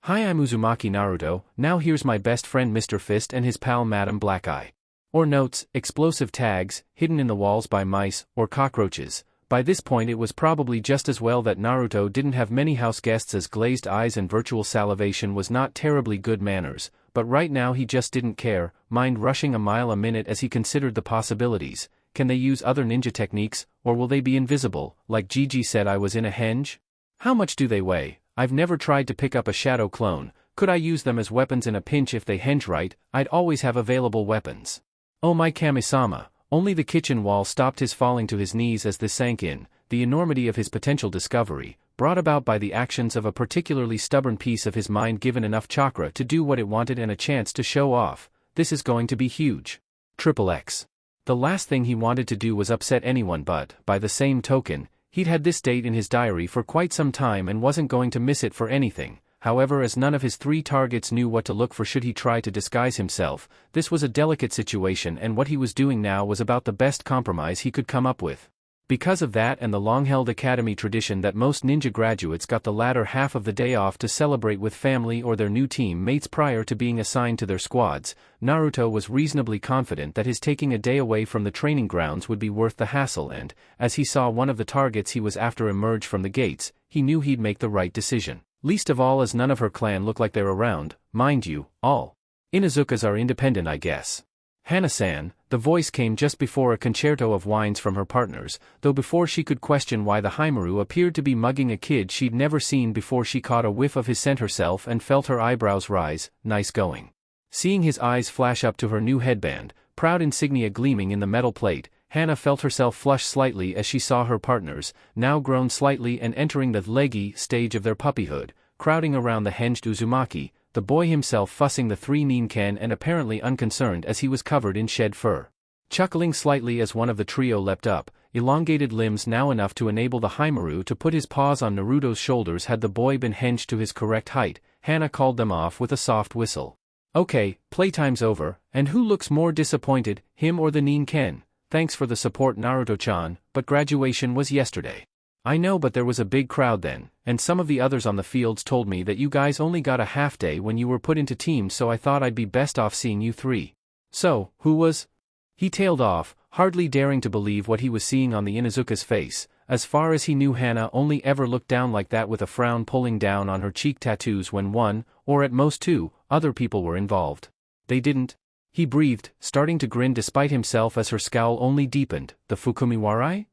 Hi, I'm Uzumaki Naruto, now here's my best friend Mr. Fist and his pal Madam Black Eye. Or notes, explosive tags, hidden in the walls by mice, or cockroaches. By this point it was probably just as well that Naruto didn't have many house guests, as glazed eyes and virtual salivation was not terribly good manners, but right now he just didn't care, mind rushing a mile a minute as he considered the possibilities. Can they use other ninja techniques, or will they be invisible, like Gigi said I was in a henge? How much do they weigh? I've never tried to pick up a shadow clone. Could I use them as weapons in a pinch if they henge right? I'd always have available weapons. Oh my Kami-sama. Only the kitchen wall stopped his falling to his knees as this sank in, the enormity of his potential discovery, brought about by the actions of a particularly stubborn piece of his mind given enough chakra to do what it wanted and a chance to show off. This is going to be huge. XXX. The last thing he wanted to do was upset anyone, but, by the same token, he'd had this date in his diary for quite some time and wasn't going to miss it for anything. However, as none of his three targets knew what to look for should he try to disguise himself, this was a delicate situation, and what he was doing now was about the best compromise he could come up with. Because of that and the long-held academy tradition that most ninja graduates got the latter half of the day off to celebrate with family or their new team mates prior to being assigned to their squads, Naruto was reasonably confident that his taking a day away from the training grounds would be worth the hassle, and, as he saw one of the targets he was after emerge from the gates, he knew he'd make the right decision. Least of all as none of her clan look like they're around, mind you, all Inuzukas are independent I guess. Hana-san, the voice came just before a concerto of whines from her partners, though before she could question why the Haimaru appeared to be mugging a kid she'd never seen before she caught a whiff of his scent herself and felt her eyebrows rise. Nice going. Seeing his eyes flash up to her new headband, proud insignia gleaming in the metal plate, Hana felt herself flush slightly as she saw her partners, now grown slightly and entering the leggy stage of their puppyhood, crowding around the henged Uzumaki, the boy himself fussing the three ninken and apparently unconcerned as he was covered in shed fur. Chuckling slightly as one of the trio leapt up, elongated limbs now enough to enable the Haimaru to put his paws on Naruto's shoulders had the boy been henged to his correct height, Hana called them off with a soft whistle. Okay, playtime's over, and who looks more disappointed, him or the ninken? Thanks for the support Naruto-chan, but graduation was yesterday. I know, but there was a big crowd then, and some of the others on the fields told me that you guys only got a half day when you were put into teams, so I thought I'd be best off seeing you three. So, who was? He tailed off, hardly daring to believe what he was seeing on the Inuzuka's face. As far as he knew, Hana only ever looked down like that with a frown pulling down on her cheek tattoos when one, or at most two, other people were involved. They didn't. He breathed, starting to grin despite himself as her scowl only deepened. The Fukumiwarai?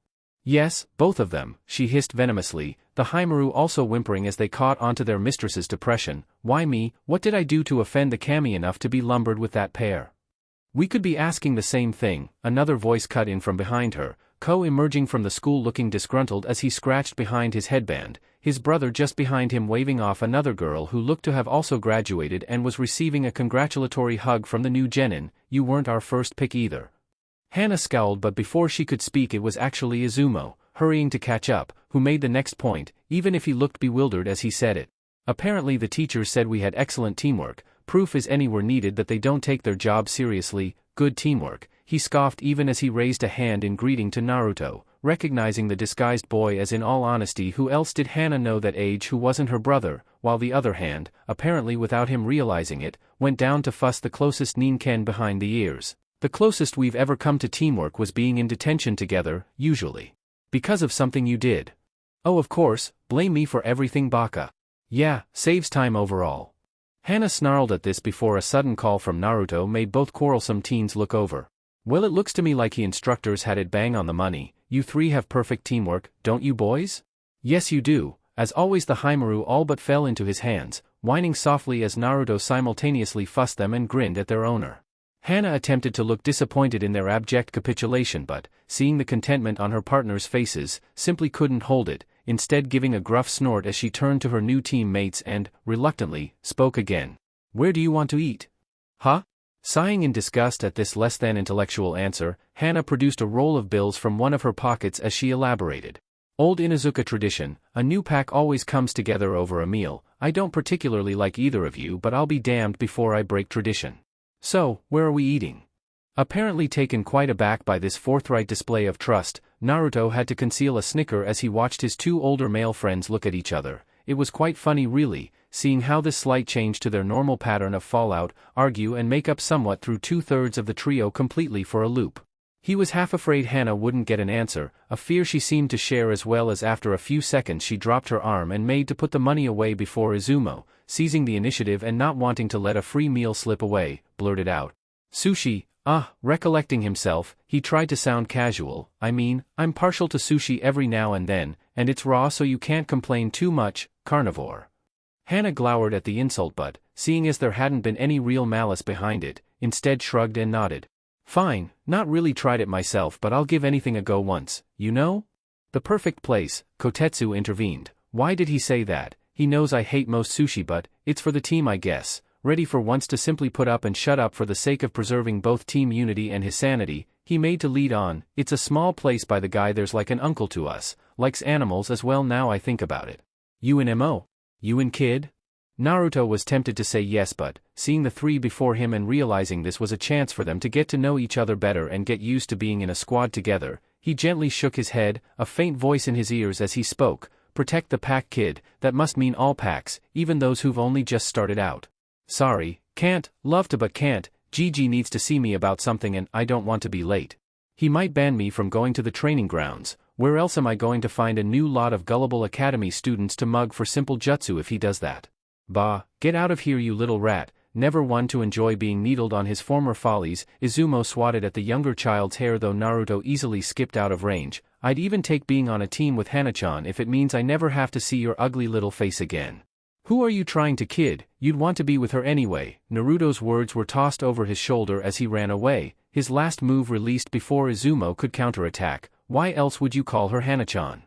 Yes, both of them, she hissed venomously, the Haimaru also whimpering as they caught onto their mistress's depression. Why me? What did I do to offend the kami enough to be lumbered with that pair? We could be asking the same thing, another voice cut in from behind her, Ko emerging from the school looking disgruntled as he scratched behind his headband, his brother just behind him waving off another girl who looked to have also graduated and was receiving a congratulatory hug from the new genin. You weren't our first pick either. Hana scowled, but before she could speak it was actually Izumo, hurrying to catch up, who made the next point, even if he looked bewildered as he said it. Apparently the teachers said we had excellent teamwork, proof as any were needed that they don't take their job seriously. Good teamwork, he scoffed even as he raised a hand in greeting to Naruto, recognizing the disguised boy as in all honesty who else did Hana know that age who wasn't her brother, while the other hand, apparently without him realizing it, went down to fuss the closest ninken behind the ears. The closest we've ever come to teamwork was being in detention together, usually. Because of something you did. Oh, of course, blame me for everything, Baka. Yeah, saves time overall. Hana snarled at this before a sudden call from Naruto made both quarrelsome teens look over. Well, it looks to me like he instructors had it bang on the money. You three have perfect teamwork, don't you boys? Yes you do. As always the Haimaru all but fell into his hands, whining softly as Naruto simultaneously fussed them and grinned at their owner. Hana attempted to look disappointed in their abject capitulation but, seeing the contentment on her partners' faces, simply couldn't hold it, instead giving a gruff snort as she turned to her new teammates and, reluctantly, spoke again. Where do you want to eat? Huh? Sighing in disgust at this less-than-intellectual answer, Hana produced a roll of bills from one of her pockets as she elaborated. Old Inuzuka tradition, a new pack always comes together over a meal. I don't particularly like either of you but I'll be damned before I break tradition. So, where are we eating? Apparently taken quite aback by this forthright display of trust, Naruto had to conceal a snicker as he watched his two older male friends look at each other. It was quite funny really, seeing how this slight change to their normal pattern of fallout, argue and make up somewhat threw 2/3 of the trio completely for a loop. He was half afraid Hana wouldn't get an answer, a fear she seemed to share as well as after a few seconds she dropped her arm and made to put the money away before Izumo, seizing the initiative and not wanting to let a free meal slip away, blurted out. Sushi, recollecting himself, he tried to sound casual. I mean, I'm partial to sushi every now and then, and it's raw so you can't complain too much, carnivore. Hana glowered at the insult but, seeing as there hadn't been any real malice behind it, instead shrugged and nodded. Fine, not really tried it myself but I'll give anything a go once, you know? The perfect place, Kotetsu intervened. Why did he say that? He knows I hate most sushi but, it's for the team I guess. Ready for once to simply put up and shut up for the sake of preserving both team unity and his sanity, he made to lead on. It's a small place by the guy there's like an uncle to us, likes animals as well now I think about it. You and Mo? You and Kid? Naruto was tempted to say yes but, seeing the three before him and realizing this was a chance for them to get to know each other better and get used to being in a squad together, he gently shook his head, a faint voice in his ears as he spoke. Protect the pack, Kid. That must mean all packs, even those who've only just started out. Sorry, can't, love to but can't. Gigi needs to see me about something and I don't want to be late. He might ban me from going to the training grounds. Where else am I going to find a new lot of gullible academy students to mug for simple jutsu if he does that? Bah, get out of here you little rat. Never one to enjoy being needled on his former follies, Izumo swatted at the younger child's hair though Naruto easily skipped out of range. I'd even take being on a team with Hana-chan if it means I never have to see your ugly little face again. Who are you trying to kid? You'd want to be with her anyway. Naruto's words were tossed over his shoulder as he ran away, his last move released before Izumo could counterattack. Why else would you call her Hana-chan?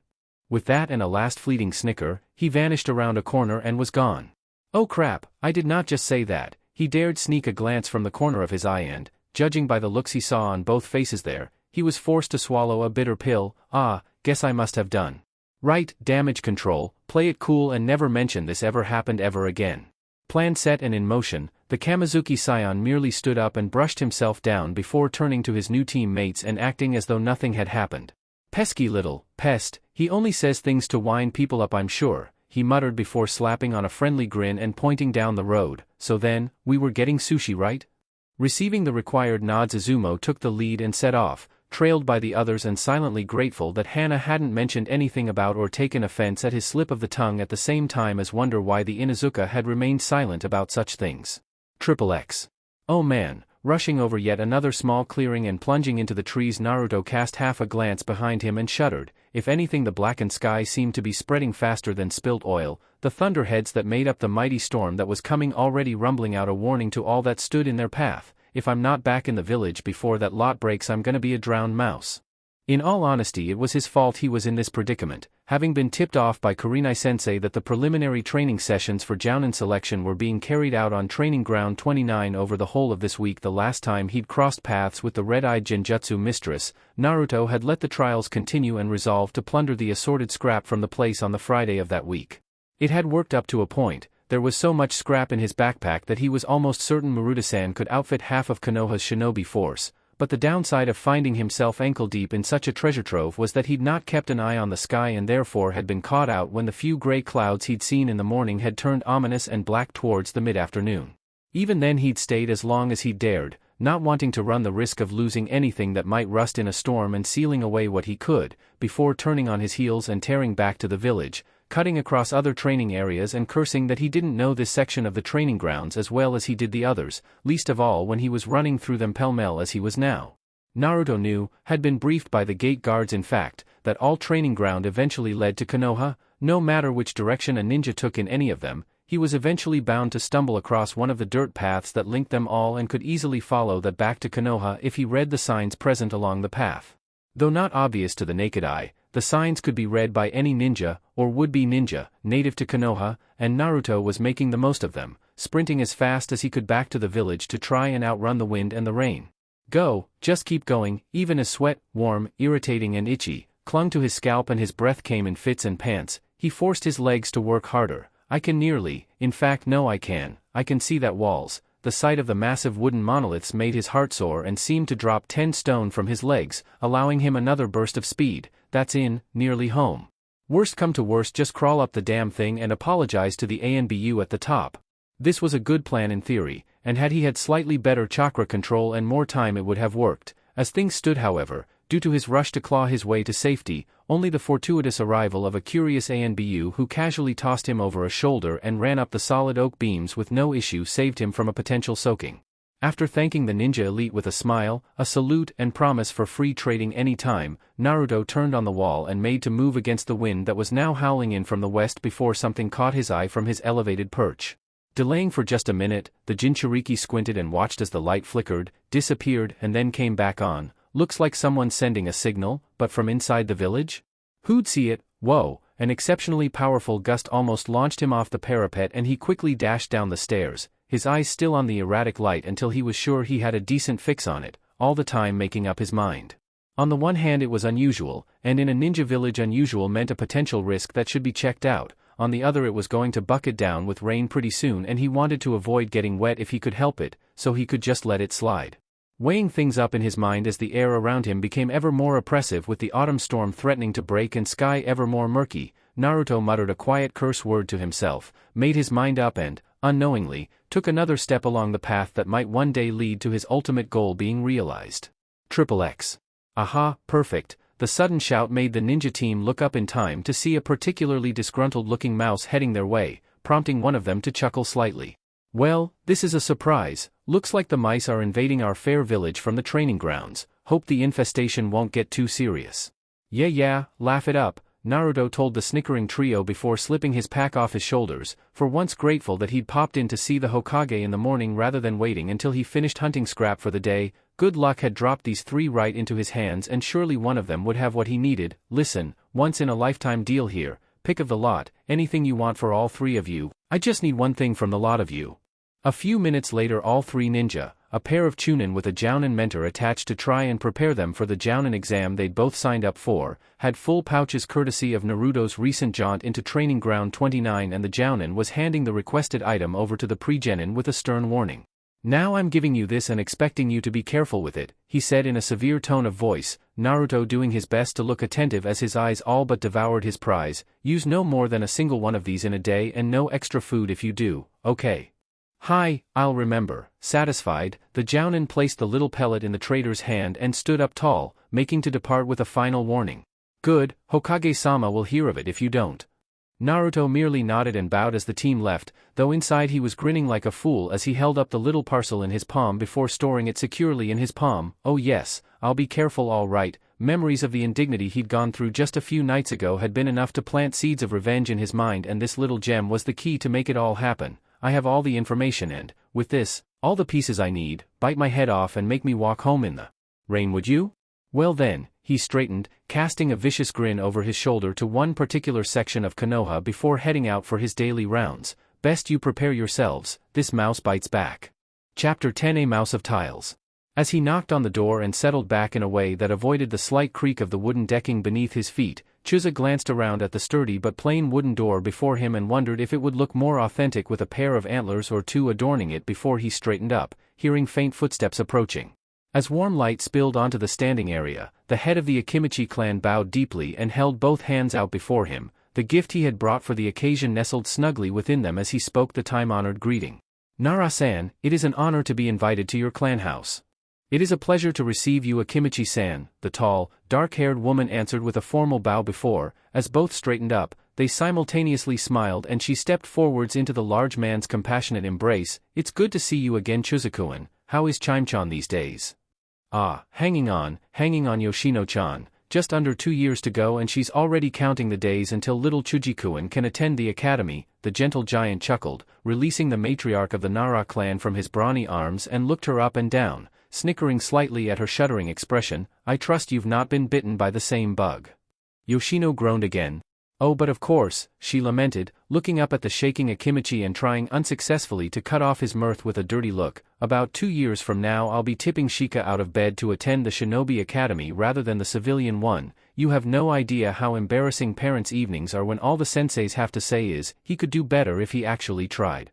With that and a last fleeting snicker, he vanished around a corner and was gone. Oh crap, I did not just say that. He dared sneak a glance from the corner of his eye and, judging by the looks he saw on both faces there, he was forced to swallow a bitter pill. Guess I must have done. Right, damage control, play it cool and never mention this ever happened ever again. Plan set and in motion, the Kamizuki scion merely stood up and brushed himself down before turning to his new teammates and acting as though nothing had happened. Pesky little pest, he only says things to wind people up I'm sure, he muttered before slapping on a friendly grin and pointing down the road. So then, we were getting sushi right? Receiving the required nods Izumo took the lead and set off, trailed by the others and silently grateful that Hana hadn't mentioned anything about or taken offense at his slip of the tongue at the same time as wonder why the Inuzuka had remained silent about such things. XXX. Oh man, rushing over yet another small clearing and plunging into the trees Naruto cast half a glance behind him and shuddered. If anything the blackened sky seemed to be spreading faster than spilt oil, the thunderheads that made up the mighty storm that was coming already rumbling out a warning to all that stood in their path. If I'm not back in the village before that lot breaks I'm gonna be a drowned mouse. In all honesty it was his fault he was in this predicament, having been tipped off by Kurenai-sensei that the preliminary training sessions for Jounin selection were being carried out on Training Ground 29 over the whole of this week. The last time he'd crossed paths with the red-eyed Genjutsu mistress, Naruto had let the trials continue and resolved to plunder the assorted scrap from the place on the Friday of that week. It had worked up to a point. There was so much scrap in his backpack that he was almost certain Maruta-san could outfit half of Konoha's shinobi force, but the downside of finding himself ankle-deep in such a treasure trove was that he'd not kept an eye on the sky and therefore had been caught out when the few gray clouds he'd seen in the morning had turned ominous and black towards the mid-afternoon. Even then he'd stayed as long as he'd dared, not wanting to run the risk of losing anything that might rust in a storm and sealing away what he could, before turning on his heels and tearing back to the village, cutting across other training areas and cursing that he didn't know this section of the training grounds as well as he did the others, least of all when he was running through them pell-mell as he was now. Naruto knew, had been briefed by the gate guards in fact, that all training ground eventually led to Konoha. No matter which direction a ninja took in any of them, he was eventually bound to stumble across one of the dirt paths that linked them all and could easily follow that back to Konoha if he read the signs present along the path. Though not obvious to the naked eye, the signs could be read by any ninja, or would-be ninja, native to Konoha, and Naruto was making the most of them, sprinting as fast as he could back to the village to try and outrun the wind and the rain. Go, just keep going, even as sweat, warm, irritating and itchy, clung to his scalp and his breath came in fits and pants. He forced his legs to work harder. I can nearly, in fact no I can see that walls. The sight of the massive wooden monoliths made his heart soar and seemed to drop 10 stone from his legs, allowing him another burst of speed. That's nearly home. Worst come to worst, just crawl up the damn thing and apologize to the ANBU at the top. This was a good plan in theory, and had he had slightly better chakra control and more time it would have worked. As things stood however, due to his rush to claw his way to safety, only the fortuitous arrival of a curious ANBU who casually tossed him over a shoulder and ran up the solid oak beams with no issue saved him from a potential soaking. After thanking the ninja elite with a smile, a salute and promise for free trading any time, Naruto turned on the wall and made to move against the wind that was now howling in from the west before something caught his eye from his elevated perch. Delaying for just a minute, the Jinchuriki squinted and watched as the light flickered, disappeared and then came back on. Looks like someone sending a signal, but from inside the village? Who'd see it? Whoa, an exceptionally powerful gust almost launched him off the parapet and he quickly dashed down the stairs, his eyes still on the erratic light until he was sure he had a decent fix on it, all the time making up his mind. On the one hand it was unusual, and in a ninja village unusual meant a potential risk that should be checked out. On the other it was going to bucket down with rain pretty soon and he wanted to avoid getting wet if he could help it, so he could just let it slide. Weighing things up in his mind as the air around him became ever more oppressive with the autumn storm threatening to break and sky ever more murky, Naruto muttered a quiet curse word to himself, made his mind up and, unknowingly, took another step along the path that might one day lead to his ultimate goal being realized. XXX. Aha, perfect. The sudden shout made the ninja team look up in time to see a particularly disgruntled-looking mouse heading their way, prompting one of them to chuckle slightly. Well, this is a surprise. Looks like the mice are invading our fair village from the training grounds. Hope the infestation won't get too serious. Yeah, laugh it up, Naruto told the snickering trio before slipping his pack off his shoulders, for once grateful that he'd popped in to see the Hokage in the morning rather than waiting until he finished hunting scrap for the day. Good luck had dropped these three right into his hands and surely one of them would have what he needed. Listen, once in a lifetime deal here, pick of the lot, anything you want for all three of you. I just need one thing from the lot of you. A few minutes later all three ninja, a pair of Chunin with a Jounin mentor attached to try and prepare them for the Jounin exam they'd both signed up for, had full pouches courtesy of Naruto's recent jaunt into Training Ground 29 and the Jounin was handing the requested item over to the pre-genin with a stern warning. Now I'm giving you this and expecting you to be careful with it, he said in a severe tone of voice, Naruto doing his best to look attentive as his eyes all but devoured his prize. Use no more than a single one of these in a day and no extra food if you do, okay? Hi, I'll remember. Satisfied, the Jounin placed the little pellet in the trader's hand and stood up tall, making to depart with a final warning. Good, Hokage-sama will hear of it if you don't. Naruto merely nodded and bowed as the team left, though inside he was grinning like a fool as he held up the little parcel in his palm before storing it securely in his palm. Oh yes, I'll be careful all right. Memories of the indignity he'd gone through just a few nights ago had been enough to plant seeds of revenge in his mind and this little gem was the key to make it all happen. I have all the information and, with this, all the pieces I need. Bite my head off and make me walk home in the rain, would you? Well then, he straightened, casting a vicious grin over his shoulder to one particular section of Konoha before heading out for his daily rounds. Best you prepare yourselves, this mouse bites back. Chapter 10 A Mouse of Tiles. As he knocked on the door and settled back in a way that avoided the slight creak of the wooden decking beneath his feet, Chuza glanced around at the sturdy but plain wooden door before him and wondered if it would look more authentic with a pair of antlers or two adorning it before he straightened up, hearing faint footsteps approaching. As warm light spilled onto the standing area, the head of the Akimichi clan bowed deeply and held both hands out before him. The gift he had brought for the occasion nestled snugly within them as he spoke the time-honored greeting. Nara-san, it is an honor to be invited to your clan house. It is a pleasure to receive you Akimichi-san, the tall, dark-haired woman answered with a formal bow before, as both straightened up, they simultaneously smiled and she stepped forwards into the large man's compassionate embrace. It's good to see you again Chuza-kun, how is Chime-chan these days? Ah, hanging on Yoshino-chan, just under 2 years to go and she's already counting the days until little Chuji-kun can attend the academy, the gentle giant chuckled, releasing the matriarch of the Nara clan from his brawny arms and looked her up and down, snickering slightly at her shuddering expression. I trust you've not been bitten by the same bug. Yoshino groaned again. Oh but of course, she lamented, looking up at the shaking Akimichi and trying unsuccessfully to cut off his mirth with a dirty look. About 2 years from now I'll be tipping Shika out of bed to attend the Shinobi Academy rather than the civilian one. You have no idea how embarrassing parents' evenings are when all the senseis have to say is, he could do better if he actually tried.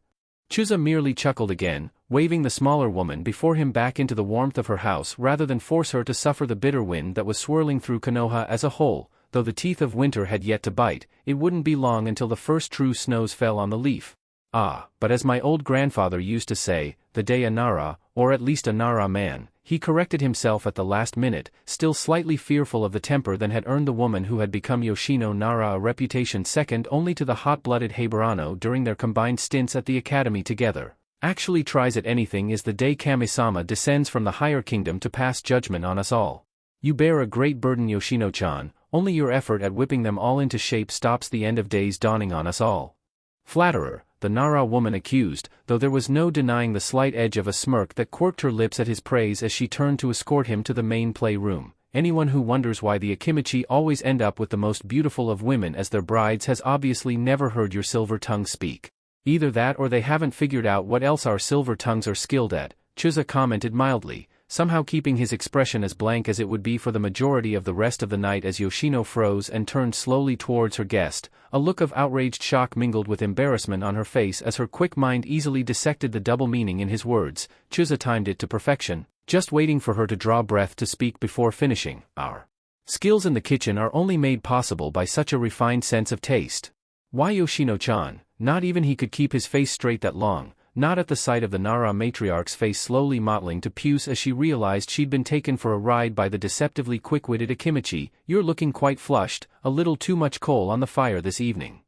Chuza merely chuckled again, waving the smaller woman before him back into the warmth of her house rather than force her to suffer the bitter wind that was swirling through Konoha as a whole. Though the teeth of winter had yet to bite, it wouldn't be long until the first true snows fell on the leaf. Ah, but as my old grandfather used to say, the day a Nara, or at least a Nara man, he corrected himself at the last minute, still slightly fearful of the temper that had earned the woman who had become Yoshino Nara a reputation second only to the hot-blooded Heiberano during their combined stints at the academy together. Actually tries at anything is the day Kami-sama descends from the higher kingdom to pass judgment on us all. You bear a great burden Yoshino-chan, only your effort at whipping them all into shape stops the end of days dawning on us all. Flatterer, the Nara woman accused, though there was no denying the slight edge of a smirk that quirked her lips at his praise as she turned to escort him to the main playroom. Anyone who wonders why the Akimichi always end up with the most beautiful of women as their brides has obviously never heard your silver tongue speak. Either that or they haven't figured out what else our silver tongues are skilled at, Chuza commented mildly, somehow keeping his expression as blank as it would be for the majority of the rest of the night as Yoshino froze and turned slowly towards her guest, a look of outraged shock mingled with embarrassment on her face as her quick mind easily dissected the double meaning in his words. Chuza timed it to perfection, just waiting for her to draw breath to speak before finishing. Our skills in the kitchen are only made possible by such a refined sense of taste. Why Yoshino-chan, not even he could keep his face straight that long. Not at the sight of the Nara matriarch's face slowly mottling to puce as she realized she'd been taken for a ride by the deceptively quick-witted Akimichi. You're looking quite flushed, a little too much coal on the fire this evening.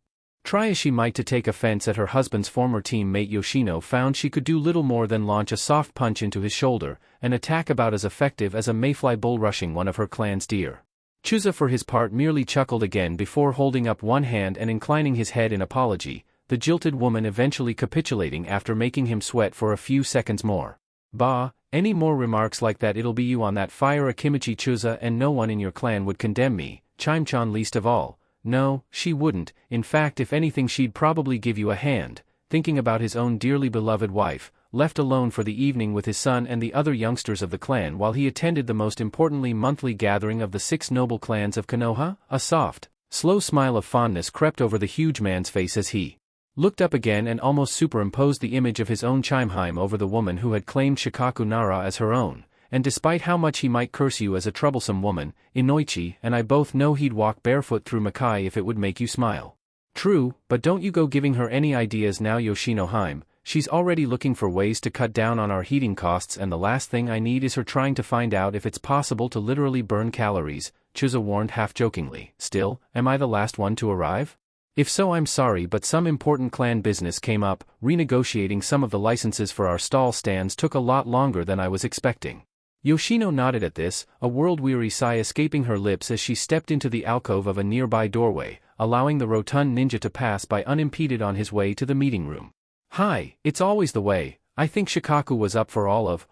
Try as she might to take offense at her husband's former teammate Yoshino found she could do little more than launch a soft punch into his shoulder, an attack about as effective as a mayfly bull rushing one of her clan's deer. Chuza for his part merely chuckled again before holding up one hand and inclining his head in apology, the jilted woman eventually capitulating after making him sweat for a few seconds more. Bah, any more remarks like that it'll be you on that fire Akimichi Chuza and no one in your clan would condemn me, Chime-chan least of all. No, she wouldn't, in fact if anything she'd probably give you a hand, thinking about his own dearly beloved wife, left alone for the evening with his son and the other youngsters of the clan while he attended the most importantly monthly gathering of the 6 noble clans of Konoha. A soft, slow smile of fondness crept over the huge man's face as he looked up again and almost superimposed the image of his own Chimeheim over the woman who had claimed Shikaku Nara as her own, and despite how much he might curse you as a troublesome woman, Inoichi and I both know he'd walk barefoot through Makai if it would make you smile. True, but don't you go giving her any ideas now Yoshino-heim, she's already looking for ways to cut down on our heating costs and the last thing I need is her trying to find out if it's possible to literally burn calories, Chuza warned half-jokingly. Still, am I the last one to arrive? If so I'm sorry but some important clan business came up, renegotiating some of the licenses for our stall stands took a lot longer than I was expecting. Yoshino nodded at this, a world-weary sigh escaping her lips as she stepped into the alcove of a nearby doorway, allowing the rotund ninja to pass by unimpeded on his way to the meeting room. Hi, it's always the way, I think Shikaku was up for all of,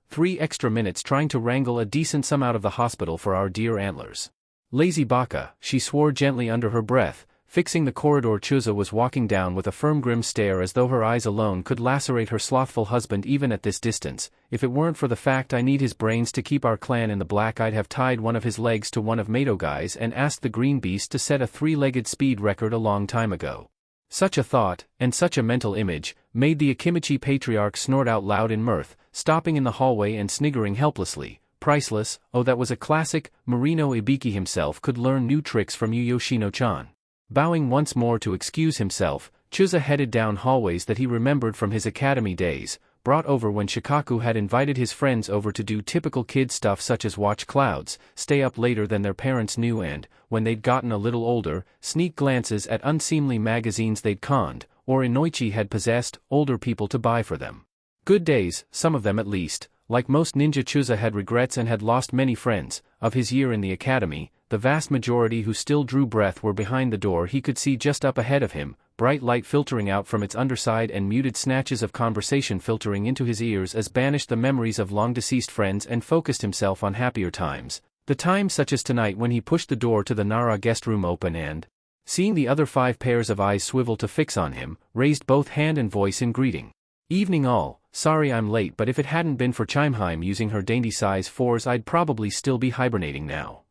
3 extra minutes trying to wrangle a decent sum out of the hospital for our dear antlers. Lazy baka, she swore gently under her breath, fixing the corridor Chuza was walking down with a firm grim stare as though her eyes alone could lacerate her slothful husband even at this distance. If it weren't for the fact I need his brains to keep our clan in the black I'd have tied one of his legs to one of Mato Guy's and asked the green beast to set a 3-legged speed record a long time ago. Such a thought, and such a mental image, made the Akimichi patriarch snort out loud in mirth, stopping in the hallway and sniggering helplessly. Priceless, oh that was a classic, Marino Ibiki himself could learn new tricks from you Yoshino-chan. Bowing once more to excuse himself, Chuza headed down hallways that he remembered from his academy days, brought over when Shikaku had invited his friends over to do typical kid stuff such as watch clouds, stay up later than their parents knew and, when they'd gotten a little older, sneak glances at unseemly magazines they'd conned, or Inoichi had possessed, older people to buy for them. Good days, some of them at least. Like most ninja, Chuza had regrets and had lost many friends. Of his year in the academy, the vast majority who still drew breath were behind the door he could see just up ahead of him, bright light filtering out from its underside and muted snatches of conversation filtering into his ears as banished the memories of long-deceased friends and focused himself on happier times. The times such as tonight when he pushed the door to the Nara guest room open and, seeing the other 5 pairs of eyes swivel to fix on him, raised both hand and voice in greeting. "Evening all, sorry I'm late, but if it hadn't been for Chimeheim using her dainty size 4s I'd probably still be hibernating now.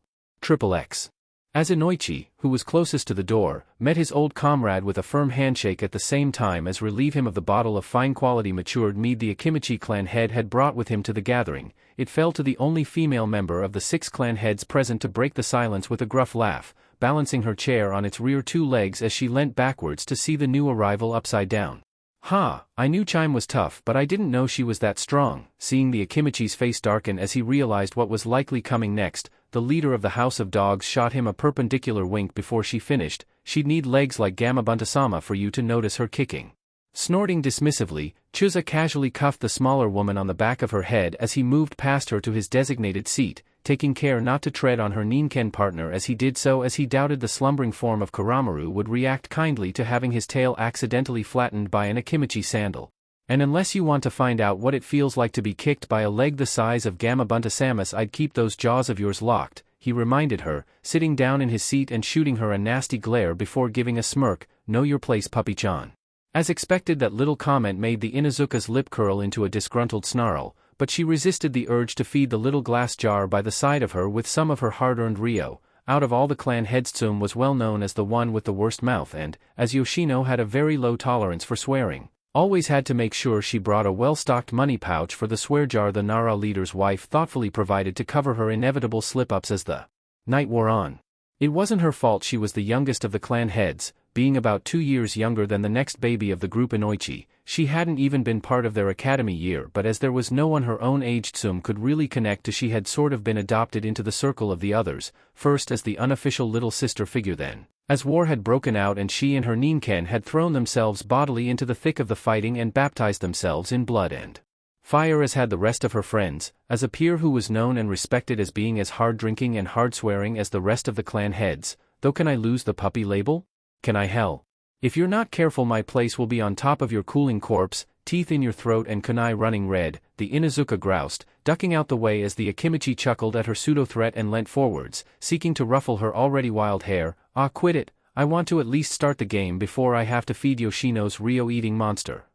XXX. As Inoichi, who was closest to the door, met his old comrade with a firm handshake at the same time as relieve him of the bottle of fine-quality matured mead the Akimichi clan head had brought with him to the gathering, it fell to the only female member of the 6 clan heads present to break the silence with a gruff laugh, balancing her chair on its rear 2 legs as she leant backwards to see the new arrival upside down. "Ha, I knew Chime was tough but I didn't know she was that strong." Seeing the Akimichi's face darken as he realized what was likely coming next, the leader of the House of Dogs shot him a perpendicular wink before she finished. "She'd need legs like Gamabunta-sama for you to notice her kicking." Snorting dismissively, Chuza casually cuffed the smaller woman on the back of her head as he moved past her to his designated seat, taking care not to tread on her Ninken partner as he did so, as he doubted the slumbering form of Kuramaru would react kindly to having his tail accidentally flattened by an Akimichi sandal. "And unless you want to find out what it feels like to be kicked by a leg the size of Gamabunta-sama's, I'd keep those jaws of yours locked," he reminded her, sitting down in his seat and shooting her a nasty glare before giving a smirk. "Know your place, puppy-chan." As expected, that little comment made the Inuzuka's lip curl into a disgruntled snarl, but she resisted the urge to feed the little glass jar by the side of her with some of her hard-earned ryo. Out of all the clan heads, Tsum was well known as the one with the worst mouth and, as Yoshino had a very low tolerance for swearing, always had to make sure she brought a well-stocked money pouch for the swear jar the Nara leader's wife thoughtfully provided to cover her inevitable slip-ups as the night wore on. It wasn't her fault she was the youngest of the clan heads, being about 2 years younger than the next baby of the group, Inoichi. She hadn't even been part of their academy year, but as there was no one her own age Tsum could really connect to, she had sort of been adopted into the circle of the others, first as the unofficial little sister figure, then, as war had broken out and she and her Ninken had thrown themselves bodily into the thick of the fighting and baptized themselves in blood and fire as had the rest of her friends, as a peer who was known and respected as being as hard-drinking and hard-swearing as the rest of the clan heads. "Though can I lose the puppy label? Can I hell? If you're not careful my place will be on top of your cooling corpse, teeth in your throat and kunai running red," the Inuzuka groused, ducking out the way as the Akimichi chuckled at her pseudo-threat and leant forwards, seeking to ruffle her already wild hair. "Ah, quit it, I want to at least start the game before I have to feed Yoshino's Ryo-eating monster."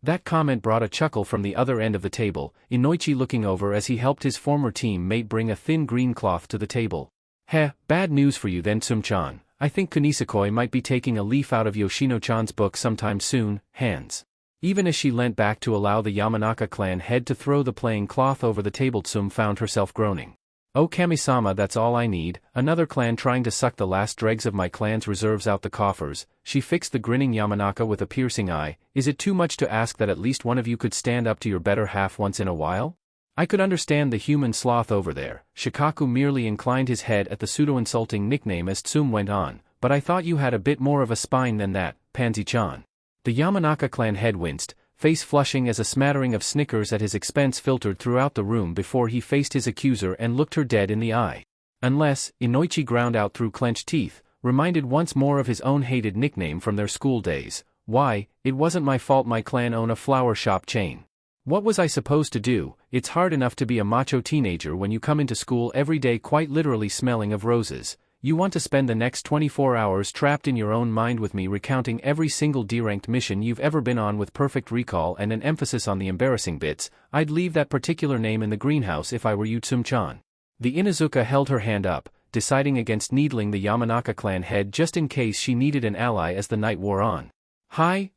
That comment brought a chuckle from the other end of the table, Inoichi looking over as he helped his former team mate bring a thin green cloth to the table. "Heh, bad news for you then, Tsum-chan. I think Kunisakoi might be taking a leaf out of Yoshino-chan's book sometime soon." Hands. Even as she leant back to allow the Yamanaka clan head to throw the playing cloth over the table, Tsum found herself groaning. "Oh Kami-sama, that's all I need, another clan trying to suck the last dregs of my clan's reserves out the coffers." She fixed the grinning Yamanaka with a piercing eye. "Is it too much to ask that at least one of you could stand up to your better half once in a while? I could understand the human sloth over there." Shikaku merely inclined his head at the pseudo-insulting nickname as Tsum went on, "But I thought you had a bit more of a spine than that, Pansy-chan." The Yamanaka clan head winced, face flushing as a smattering of snickers at his expense filtered throughout the room before he faced his accuser and looked her dead in the eye. "Unless," Inoichi ground out through clenched teeth, reminded once more of his own hated nickname from their school days. "Why, it wasn't my fault my clan own a flower shop chain. What was I supposed to do? It's hard enough to be a macho teenager when you come into school every day quite literally smelling of roses. You want to spend the next 24 hours trapped in your own mind with me recounting every single D-ranked mission you've ever been on with perfect recall and an emphasis on the embarrassing bits. I'd leave that particular name in the greenhouse if I were you, Tsum-chan." The Inuzuka held her hand up, deciding against needling the Yamanaka clan head just in case she needed an ally as the night wore on. Hi,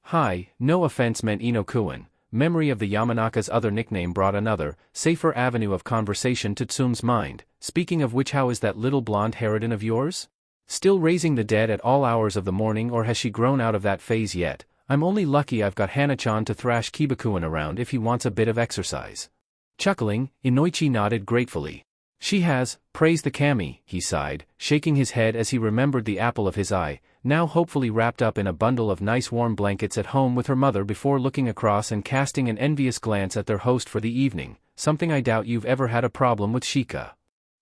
no offense meant Ino-kun." Memory of the Yamanaka's other nickname brought another, safer avenue of conversation to Tsum's mind. "Speaking of which, how is that little blonde harridan of yours? Still raising the dead at all hours of the morning, or has she grown out of that phase yet? I'm only lucky I've got Hana-chan to thrash Kibakuin around if he wants a bit of exercise. Chuckling, Inoichi nodded gratefully. She has, praise the kami, he sighed, shaking his head as he remembered the apple of his eye, now hopefully wrapped up in a bundle of nice warm blankets at home with her mother before looking across and casting an envious glance at their host for the evening, something I doubt you've ever had a problem with, Shika.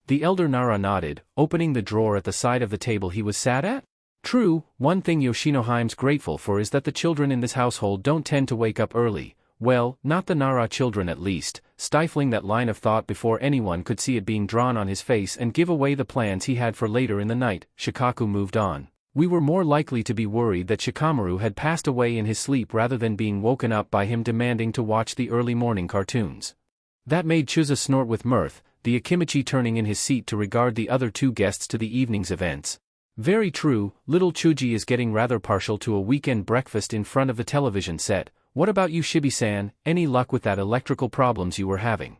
The elder Nara nodded, opening the drawer at the side of the table he was sat at. True, one thing Yoshinohime's grateful for is that the children in this household don't tend to wake up early. Well, not the Nara children at least, stifling that line of thought before anyone could see it being drawn on his face and give away the plans he had for later in the night. Shikaku moved on. We were more likely to be worried that Shikamaru had passed away in his sleep rather than being woken up by him demanding to watch the early morning cartoons. That made Chuza snort with mirth, the Akimichi turning in his seat to regard the other two guests to the evening's events. Very true, little Chuji is getting rather partial to a weekend breakfast in front of the television set. What about you, Shibi-san, any luck with that electrical problems you were having?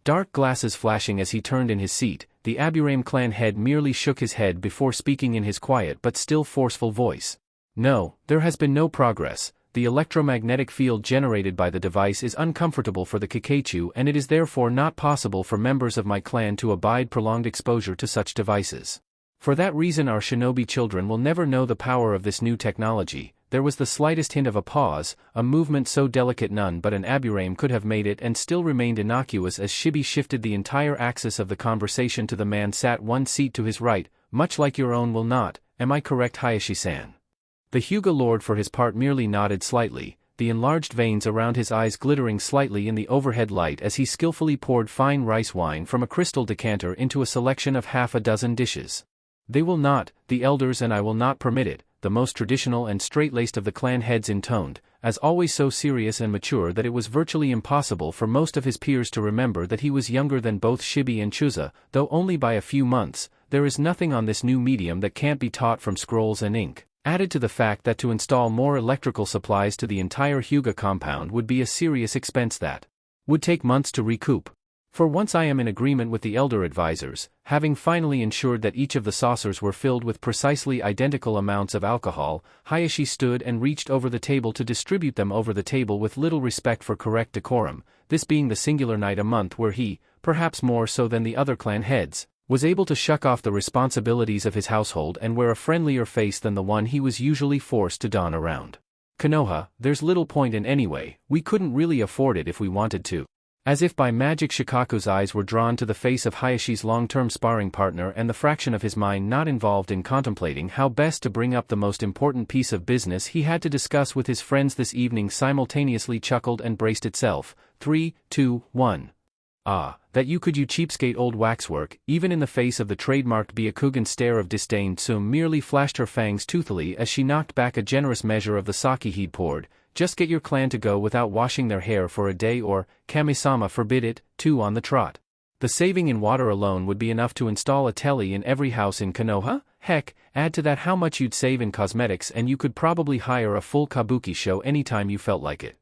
Dark glasses flashing as he turned in his seat, the Aburame clan head merely shook his head before speaking in his quiet but still forceful voice. No, there has been no progress. The electromagnetic field generated by the device is uncomfortable for the Kikeichu and it is therefore not possible for members of my clan to abide prolonged exposure to such devices. For that reason our shinobi children will never know the power of this new technology. There was the slightest hint of a pause, a movement so delicate none but an Aburame could have made it and still remained innocuous as Shibi shifted the entire axis of the conversation to the man sat one seat to his right, much like your own will not, am I correct, Hayashi-san? The Hyuga lord for his part merely nodded slightly, the enlarged veins around his eyes glittering slightly in the overhead light as he skillfully poured fine rice wine from a crystal decanter into a selection of half a dozen dishes. They will not, the elders and I will not permit it, the most traditional and straight-laced of the clan heads intoned, as always so serious and mature that it was virtually impossible for most of his peers to remember that he was younger than both Shibi and Chuza, though only by a few months. There is nothing on this new medium that can't be taught from scrolls and ink. Added to the fact that to install more electrical supplies to the entire Hyuga compound would be a serious expense that would take months to recoup. For once I am in agreement with the elder advisors, having finally ensured that each of the saucers were filled with precisely identical amounts of alcohol, Hayashi stood and reached over the table to distribute them over the table with little respect for correct decorum, this being the singular night a month where he, perhaps more so than the other clan heads, was able to shuck off the responsibilities of his household and wear a friendlier face than the one he was usually forced to don around Konoha. There's little point in anyway, we couldn't really afford it if we wanted to. As if by magic Shikaku's eyes were drawn to the face of Hayashi's long-term sparring partner and the fraction of his mind not involved in contemplating how best to bring up the most important piece of business he had to discuss with his friends this evening simultaneously chuckled and braced itself. 3, 2, 1. Ah, that you could, you cheapskate old waxwork. Even in the face of the trademarked Byakugan stare of disdain, Tsum merely flashed her fangs toothily as she knocked back a generous measure of the sake he'd poured. Just get your clan to go without washing their hair for a day or, Kami-sama forbid it, 2 on the trot. The saving in water alone would be enough to install a telly in every house in Konoha? Heck, add to that how much you'd save in cosmetics and you could probably hire a full kabuki show anytime you felt like it.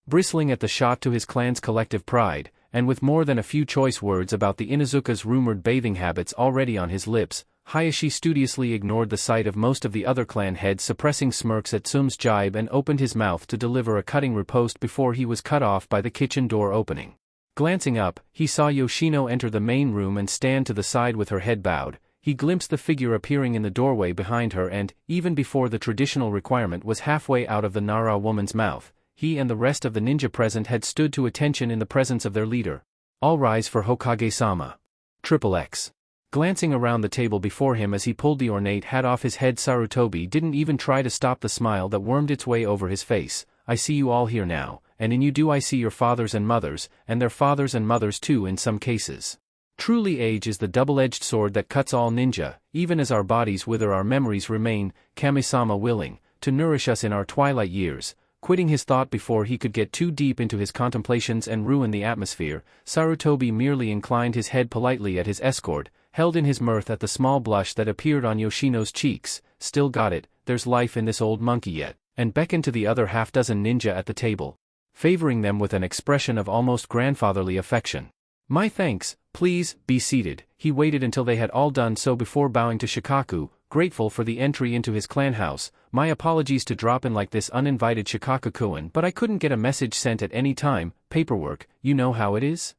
Bristling at the shot to his clan's collective pride, and with more than a few choice words about the Inuzuka's rumored bathing habits already on his lips, Hayashi studiously ignored the sight of most of the other clan heads suppressing smirks at Tsum's jibe and opened his mouth to deliver a cutting riposte before he was cut off by the kitchen door opening. Glancing up, he saw Yoshino enter the main room and stand to the side with her head bowed. He glimpsed the figure appearing in the doorway behind her and, even before the traditional requirement was halfway out of the Nara woman's mouth, he and the rest of the ninja present had stood to attention in the presence of their leader. All rise for Hokage-sama. XXX. Glancing around the table before him as he pulled the ornate hat off his head, Sarutobi didn't even try to stop the smile that wormed its way over his face. I see you all here now, and in you do I see your fathers and mothers, and their fathers and mothers too in some cases. Truly age is the double-edged sword that cuts all ninja, even as our bodies wither our memories remain, Kami-sama willing, to nourish us in our twilight years. Quitting his thought before he could get too deep into his contemplations and ruin the atmosphere, Sarutobi merely inclined his head politely at his escort, held in his mirth at the small blush that appeared on Yoshino's cheeks, still got it, there's life in this old monkey yet, and beckoned to the other half-dozen ninja at the table, favoring them with an expression of almost grandfatherly affection. My thanks, please, be seated. He waited until they had all done so before bowing to Shikaku, grateful for the entry into his clan house. My apologies to drop in like this uninvited Shikaku-kun, but I couldn't get a message sent at any time, paperwork, you know how it is?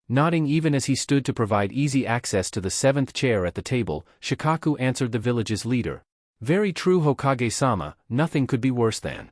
Nodding even as he stood to provide easy access to the 7th chair at the table, Shikaku answered the village's leader. Very true, Hokage-sama, nothing could be worse than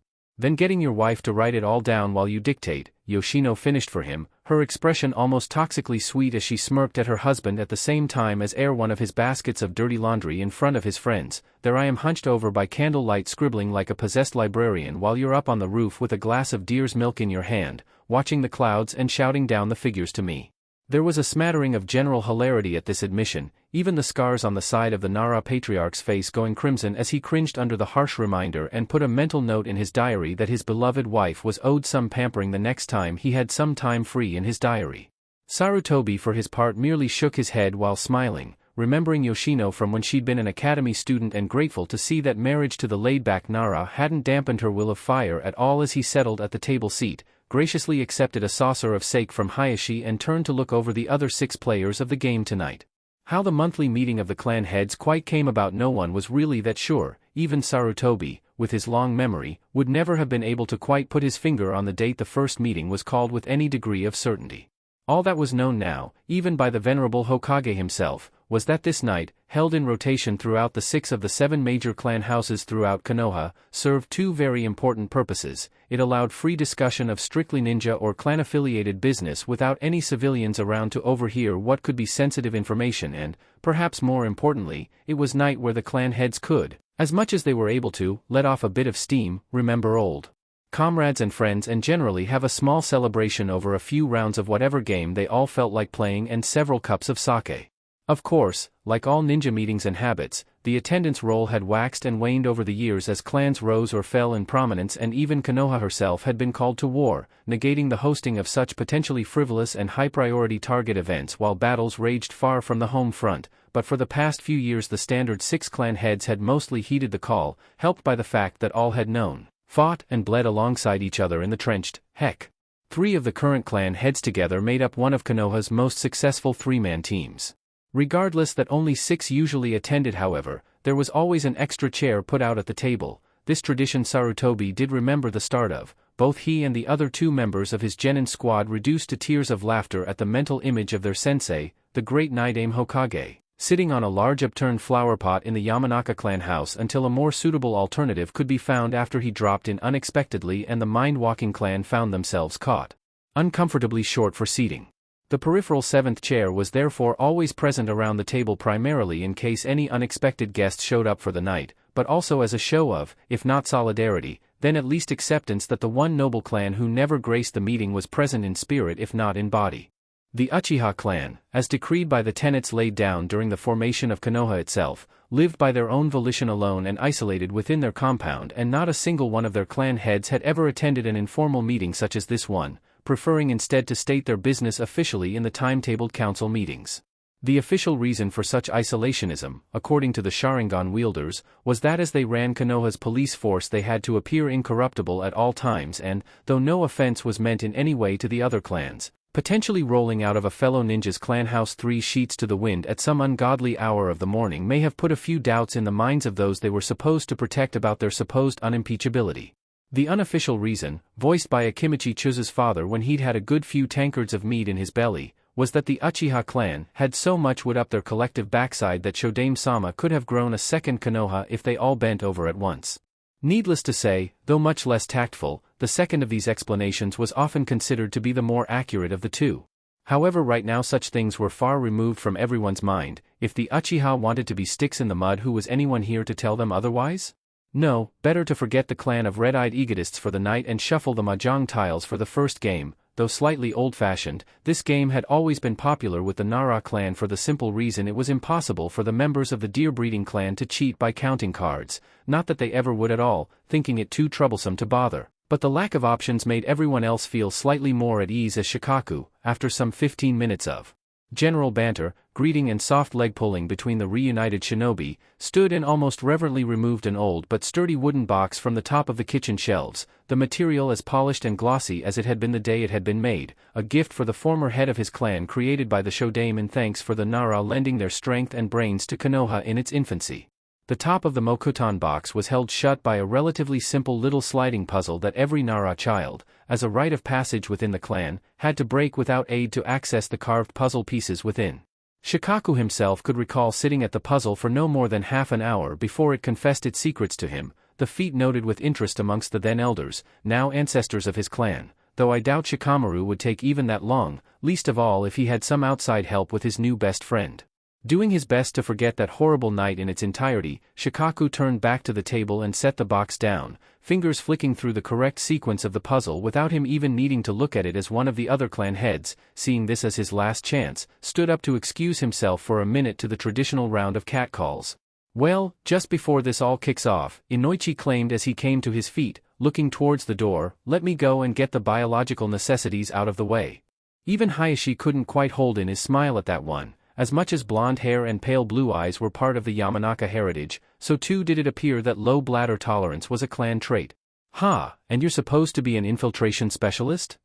getting your wife to write it all down while you dictate, Yoshino finished for him, her expression almost toxically sweet as she smirked at her husband at the same time as one of his baskets of dirty laundry in front of his friends. There I am hunched over by candlelight scribbling like a possessed librarian while you're up on the roof with a glass of deer's milk in your hand, watching the clouds and shouting down the figures to me. There was a smattering of general hilarity at this admission, even the scars on the side of the Nara patriarch's face going crimson as he cringed under the harsh reminder and put a mental note in his diary that his beloved wife was owed some pampering the next time he had some time free in his diary. Sarutobi for his part merely shook his head while smiling, remembering Yoshino from when she'd been an academy student and grateful to see that marriage to the laid-back Nara hadn't dampened her will of fire at all as he settled at the table seat, graciously accepted a saucer of sake from Hayashi and turned to look over the other 6 players of the game tonight. How the monthly meeting of the clan heads quite came about no one was really that sure. Even Sarutobi, with his long memory, would never have been able to quite put his finger on the date the first meeting was called with any degree of certainty. All that was known now, even by the venerable Hokage himself, was that this night, held in rotation throughout the 6 of the 7 major clan houses throughout Konoha, served 2 very important purposes. It allowed free discussion of strictly ninja or clan-affiliated business without any civilians around to overhear what could be sensitive information and, perhaps more importantly, it was night where the clan heads could, as much as they were able to, let off a bit of steam, remember old comrades and friends, and generally have a small celebration over a few rounds of whatever game they all felt like playing and several cups of sake. Of course, like all ninja meetings and habits, the attendance roll had waxed and waned over the years as clans rose or fell in prominence, and even Konoha herself had been called to war, negating the hosting of such potentially frivolous and high-priority target events while battles raged far from the home front. But for the past few years the standard 6 clan heads had mostly heeded the call, helped by the fact that all had known, fought, and bled alongside each other in the trenched, heck. 3 of the current clan heads together made up one of Konoha's most successful 3-man teams. Regardless that only 6 usually attended, however, there was always an extra chair put out at the table. This tradition Sarutobi did remember the start of. Both he and the other 2 members of his genin squad reduced to tears of laughter at the mental image of their sensei, the great Nidaime Hokage, sitting on a large upturned flower pot in the Yamanaka clan house until a more suitable alternative could be found after he dropped in unexpectedly and the mind-walking clan found themselves caught uncomfortably short for seating. The peripheral 7th chair was therefore always present around the table, primarily in case any unexpected guest showed up for the night, but also as a show of, if not solidarity, then at least acceptance that the one noble clan who never graced the meeting was present in spirit if not in body. The Uchiha clan, as decreed by the tenets laid down during the formation of Konoha itself, lived by their own volition alone and isolated within their compound, and not a single one of their clan heads had ever attended an informal meeting such as this one, preferring instead to state their business officially in the timetabled council meetings. The official reason for such isolationism, according to the Sharingan wielders, was that as they ran Konoha's police force they had to appear incorruptible at all times and, though no offense was meant in any way to the other clans, potentially rolling out of a fellow ninja's clan house 3 sheets to the wind at some ungodly hour of the morning may have put a few doubts in the minds of those they were supposed to protect about their supposed unimpeachability. The unofficial reason, voiced by Akimichi Chuza's father when he'd had a good few tankards of mead in his belly, was that the Uchiha clan had so much wood up their collective backside that Shodame-sama could have grown a second Konoha if they all bent over at once. Needless to say, though much less tactful, the second of these explanations was often considered to be the more accurate of the 2. However, right now such things were far removed from everyone's mind. If the Uchiha wanted to be sticks in the mud, who was anyone here to tell them otherwise? No, better to forget the clan of red-eyed egotists for the night and shuffle the mahjong tiles for the first game. Though slightly old-fashioned, this game had always been popular with the Nara clan for the simple reason it was impossible for the members of the deer-breeding clan to cheat by counting cards, not that they ever would at all, thinking it too troublesome to bother, but the lack of options made everyone else feel slightly more at ease as Shikaku, after some 15 minutes of general banter, greeting and soft leg-pulling between the reunited shinobi, stood and almost reverently removed an old but sturdy wooden box from the top of the kitchen shelves, the material as polished and glossy as it had been the day it had been made, a gift for the former head of his clan created by the Shodame in thanks for the Nara lending their strength and brains to Konoha in its infancy. The top of the Mokutan box was held shut by a relatively simple little sliding puzzle that every Nara child, as a rite of passage within the clan, had to break without aid to access the carved puzzle pieces within. Shikaku himself could recall sitting at the puzzle for no more than half an hour before it confessed its secrets to him, the feat noted with interest amongst the then elders, now ancestors of his clan, though I doubt Shikamaru would take even that long, least of all if he had some outside help with his new best friend. Doing his best to forget that horrible night in its entirety, Shikaku turned back to the table and set the box down, fingers flicking through the correct sequence of the puzzle without him even needing to look at it as one of the other clan heads, seeing this as his last chance, stood up to excuse himself for a minute to the traditional round of catcalls. Well, just before this all kicks off, Inoichi claimed as he came to his feet, looking towards the door, "Let me go and get the biological necessities out of the way." Even Hayashi couldn't quite hold in his smile at that one. As much as blonde hair and pale blue eyes were part of the Yamanaka heritage, so too did it appear that low bladder tolerance was a clan trait. "Ha, and you're supposed to be an infiltration specialist?"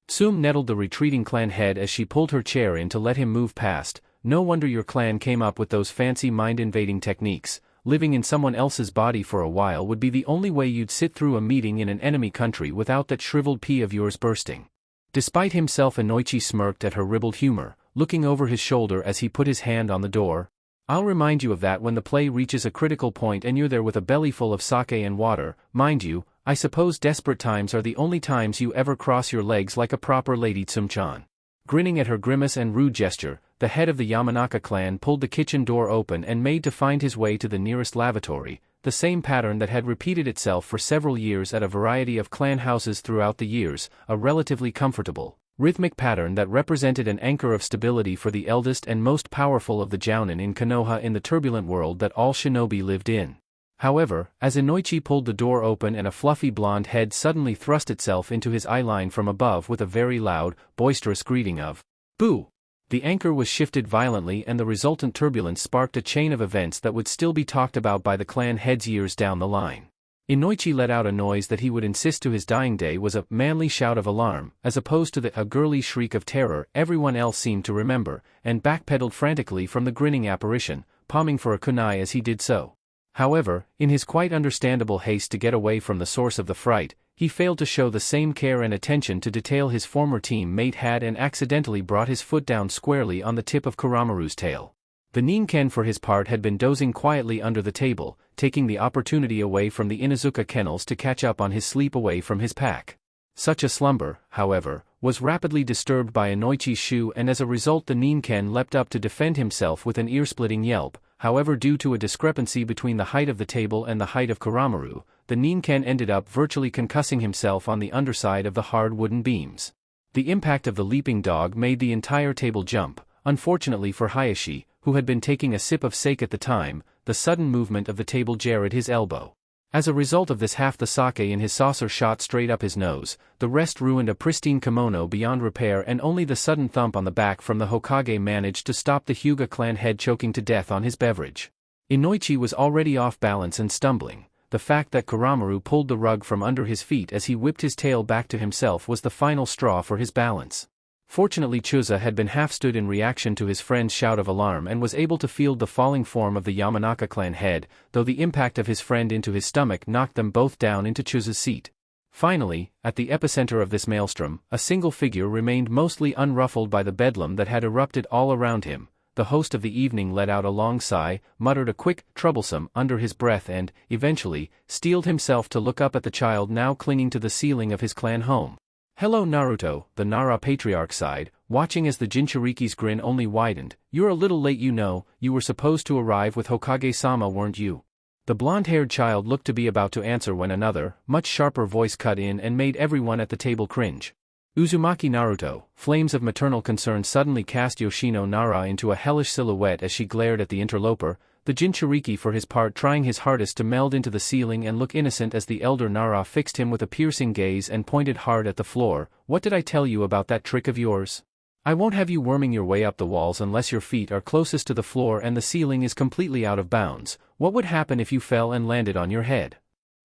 Tsum nettled the retreating clan head as she pulled her chair in to let him move past. "No wonder your clan came up with those fancy mind-invading techniques. Living in someone else's body for a while would be the only way you'd sit through a meeting in an enemy country without that shriveled pea of yours bursting." Despite himself, Inoichi smirked at her ribald humor, looking over his shoulder as he put his hand on the door. "I'll remind you of that when the play reaches a critical point and you're there with a belly full of sake and water. Mind you, I suppose desperate times are the only times you ever cross your legs like a proper lady." Tsum-chan, grinning at her grimace and rude gesture, the head of the Yamanaka clan pulled the kitchen door open and made to find his way to the nearest lavatory, the same pattern that had repeated itself for several years at a variety of clan houses throughout the years, a relatively comfortable, rhythmic pattern that represented an anchor of stability for the eldest and most powerful of the Jounin in Konoha in the turbulent world that all shinobi lived in. However, as Inoichi pulled the door open and a fluffy blonde head suddenly thrust itself into his eyeline from above with a very loud, boisterous greeting of "Boo!" the anchor was shifted violently and the resultant turbulence sparked a chain of events that would still be talked about by the clan heads years down the line. Inoichi let out a noise that he would insist to his dying day was a manly shout of alarm, as opposed to a girly shriek of terror everyone else seemed to remember, and backpedaled frantically from the grinning apparition, palming for a kunai as he did so. However, in his quite understandable haste to get away from the source of the fright, he failed to show the same care and attention to detail his former team mate had and accidentally brought his foot down squarely on the tip of Kuramaru's tail. The Ninken for his part had been dozing quietly under the table, taking the opportunity away from the Inuzuka kennels to catch up on his sleep away from his pack. Such a slumber, however, was rapidly disturbed by Inoichi's shoe and as a result the Ninken leapt up to defend himself with an ear-splitting yelp. However, due to a discrepancy between the height of the table and the height of Kuramaru, the Ninken ended up virtually concussing himself on the underside of the hard wooden beams. The impact of the leaping dog made the entire table jump. Unfortunately for Hayashi, who had been taking a sip of sake at the time, the sudden movement of the table jarred his elbow. As a result of this, half the sake in his saucer shot straight up his nose, the rest ruined a pristine kimono beyond repair, and only the sudden thump on the back from the Hokage managed to stop the Hyuga clan head choking to death on his beverage. Inoichi was already off balance and stumbling. The fact that Kuramaru pulled the rug from under his feet as he whipped his tail back to himself was the final straw for his balance. Fortunately, Chuza had been half-stood in reaction to his friend's shout of alarm and was able to field the falling form of the Yamanaka clan head, though the impact of his friend into his stomach knocked them both down into Chuza's seat. Finally, at the epicenter of this maelstrom, a single figure remained mostly unruffled by the bedlam that had erupted all around him. The host of the evening let out a long sigh, muttered a quick, troublesome, under his breath and, eventually, steeled himself to look up at the child now clinging to the ceiling of his clan home. "Hello Naruto," the Nara patriarch sighed, watching as the Jinchuriki's grin only widened. "You're a little late, you know. You were supposed to arrive with Hokage-sama, weren't you?" The blonde-haired child looked to be about to answer when another, much sharper voice cut in and made everyone at the table cringe. Uzumaki Naruto, flames of maternal concern suddenly cast Yoshino Nara into a hellish silhouette as she glared at the interloper, the Jinchuriki for his part trying his hardest to meld into the ceiling and look innocent as the elder Nara fixed him with a piercing gaze and pointed hard at the floor. "What did I tell you about that trick of yours? I won't have you worming your way up the walls unless your feet are closest to the floor and the ceiling is completely out of bounds. What would happen if you fell and landed on your head?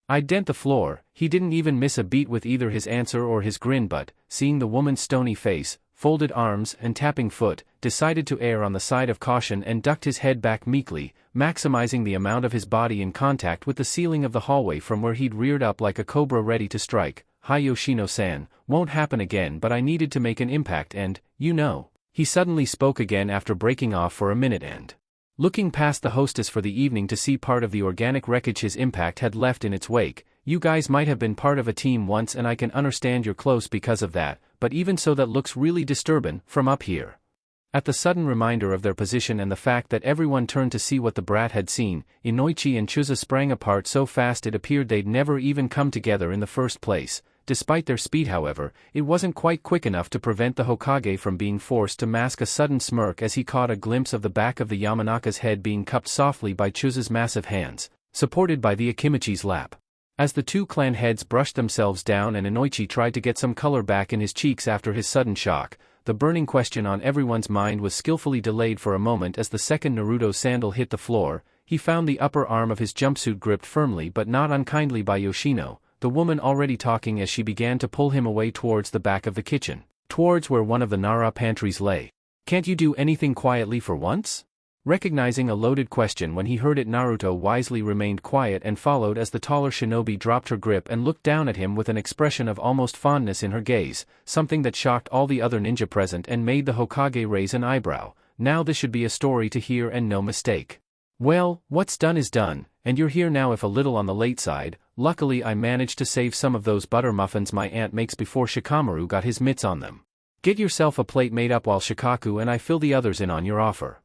I'd dent the floor." He didn't even miss a beat with either his answer or his grin, but, seeing the woman's stony face, folded arms and tapping foot, decided to err on the side of caution and ducked his head back meekly, maximizing the amount of his body in contact with the ceiling of the hallway from where he'd reared up like a cobra ready to strike. "Hi Yoshino-san, won't happen again, but I needed to make an impact and, you know." He suddenly spoke again after breaking off for a minute and looking past the hostess for the evening to see part of the organic wreckage his impact had left in its wake. "You guys might have been part of a team once and I can understand you're close because of that, but even so that looks really disturbing from up here." At the sudden reminder of their position and the fact that everyone turned to see what the brat had seen, Inoichi and Chuza sprang apart so fast it appeared they'd never even come together in the first place. Despite their speed however, it wasn't quite quick enough to prevent the Hokage from being forced to mask a sudden smirk as he caught a glimpse of the back of the Yamanaka's head being cupped softly by Chuza's massive hands, supported by the Akimichi's lap. As the two clan heads brushed themselves down and Inoichi tried to get some color back in his cheeks after his sudden shock, the burning question on everyone's mind was skillfully delayed for a moment as the second Naruto sandal hit the floor. He found the upper arm of his jumpsuit gripped firmly but not unkindly by Yoshino, the woman already talking as she began to pull him away towards the back of the kitchen, towards where one of the Nara pantries lay. "Can't you do anything quietly for once?" Recognizing a loaded question when he heard it, Naruto wisely remained quiet and followed as the taller shinobi dropped her grip and looked down at him with an expression of almost fondness in her gaze, something that shocked all the other ninja present and made the Hokage raise an eyebrow. Now this should be a story to hear and no mistake. "Well, what's done is done, and you're here now if a little on the late side. Luckily I managed to save some of those butter muffins my aunt makes before Shikamaru got his mitts on them. Get yourself a plate made up while Shikaku and I fill the others in on your offer."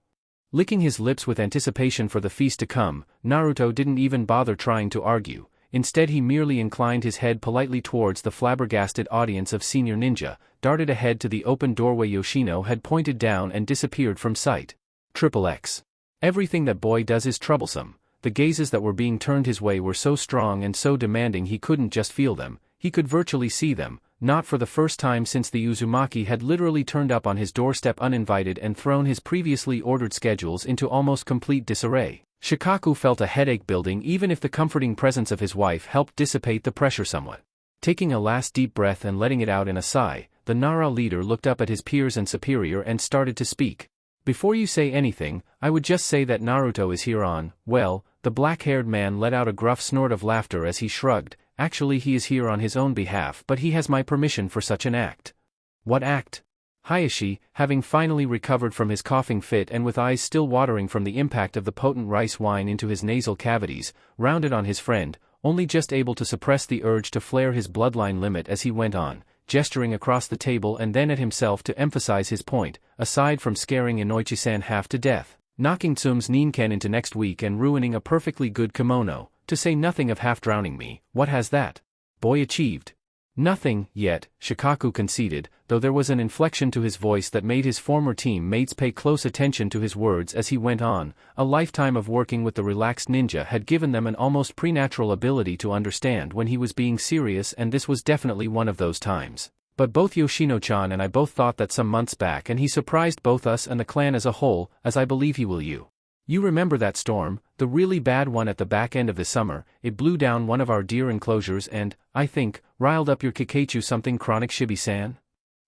Licking his lips with anticipation for the feast to come, Naruto didn't even bother trying to argue. Instead he merely inclined his head politely towards the flabbergasted audience of senior ninja, darted ahead to the open doorway Yoshino had pointed down and disappeared from sight. XXX. Everything that boy does is troublesome. The gazes that were being turned his way were so strong and so demanding he couldn't just feel them, he could virtually see them, not for the first time since the Uzumaki had literally turned up on his doorstep uninvited and thrown his previously ordered schedules into almost complete disarray. Shikaku felt a headache building even if the comforting presence of his wife helped dissipate the pressure somewhat. Taking a last deep breath and letting it out in a sigh, the Nara leader looked up at his peers and superior and started to speak. "Before you say anything, I would just say that Naruto is here on, well," the black-haired man let out a gruff snort of laughter as he shrugged. "Actually he is here on his own behalf, but he has my permission for such an act." "What act?" Hayashi, having finally recovered from his coughing fit and with eyes still watering from the impact of the potent rice wine into his nasal cavities, rounded on his friend, only just able to suppress the urge to flare his bloodline limit as he went on, gesturing across the table and then at himself to emphasize his point. "Aside from scaring Inoichi-san half to death, knocking Tsum's Ninken into next week and ruining a perfectly good kimono, to say nothing of half drowning me, what has that boy achieved?" "Nothing, yet," Shikaku conceded, though there was an inflection to his voice that made his former team mates pay close attention to his words as he went on. A lifetime of working with the relaxed ninja had given them an almost preternatural ability to understand when he was being serious, and this was definitely one of those times. "But both Yoshino-chan and I both thought that some months back, and he surprised both us and the clan as a whole, as I believe he will you. You remember that storm, the really bad one at the back end of the summer. It blew down one of our deer enclosures and, I think, riled up your Kikaichu something chronic Shibi-san?"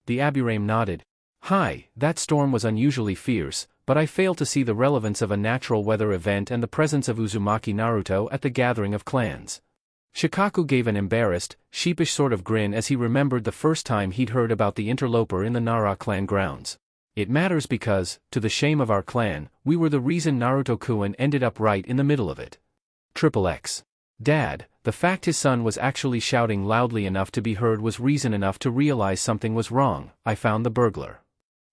The Aburame nodded. "Hi, that storm was unusually fierce, but I fail to see the relevance of a natural weather event and the presence of Uzumaki Naruto at the gathering of clans." Shikaku gave an embarrassed, sheepish sort of grin as he remembered the first time he'd heard about the interloper in the Nara clan grounds. "It matters because, to the shame of our clan, we were the reason Naruto-kun ended up right in the middle of it." XXX. Dad, the fact his son was actually shouting loudly enough to be heard was reason enough to realize something was wrong. "I found the burglar."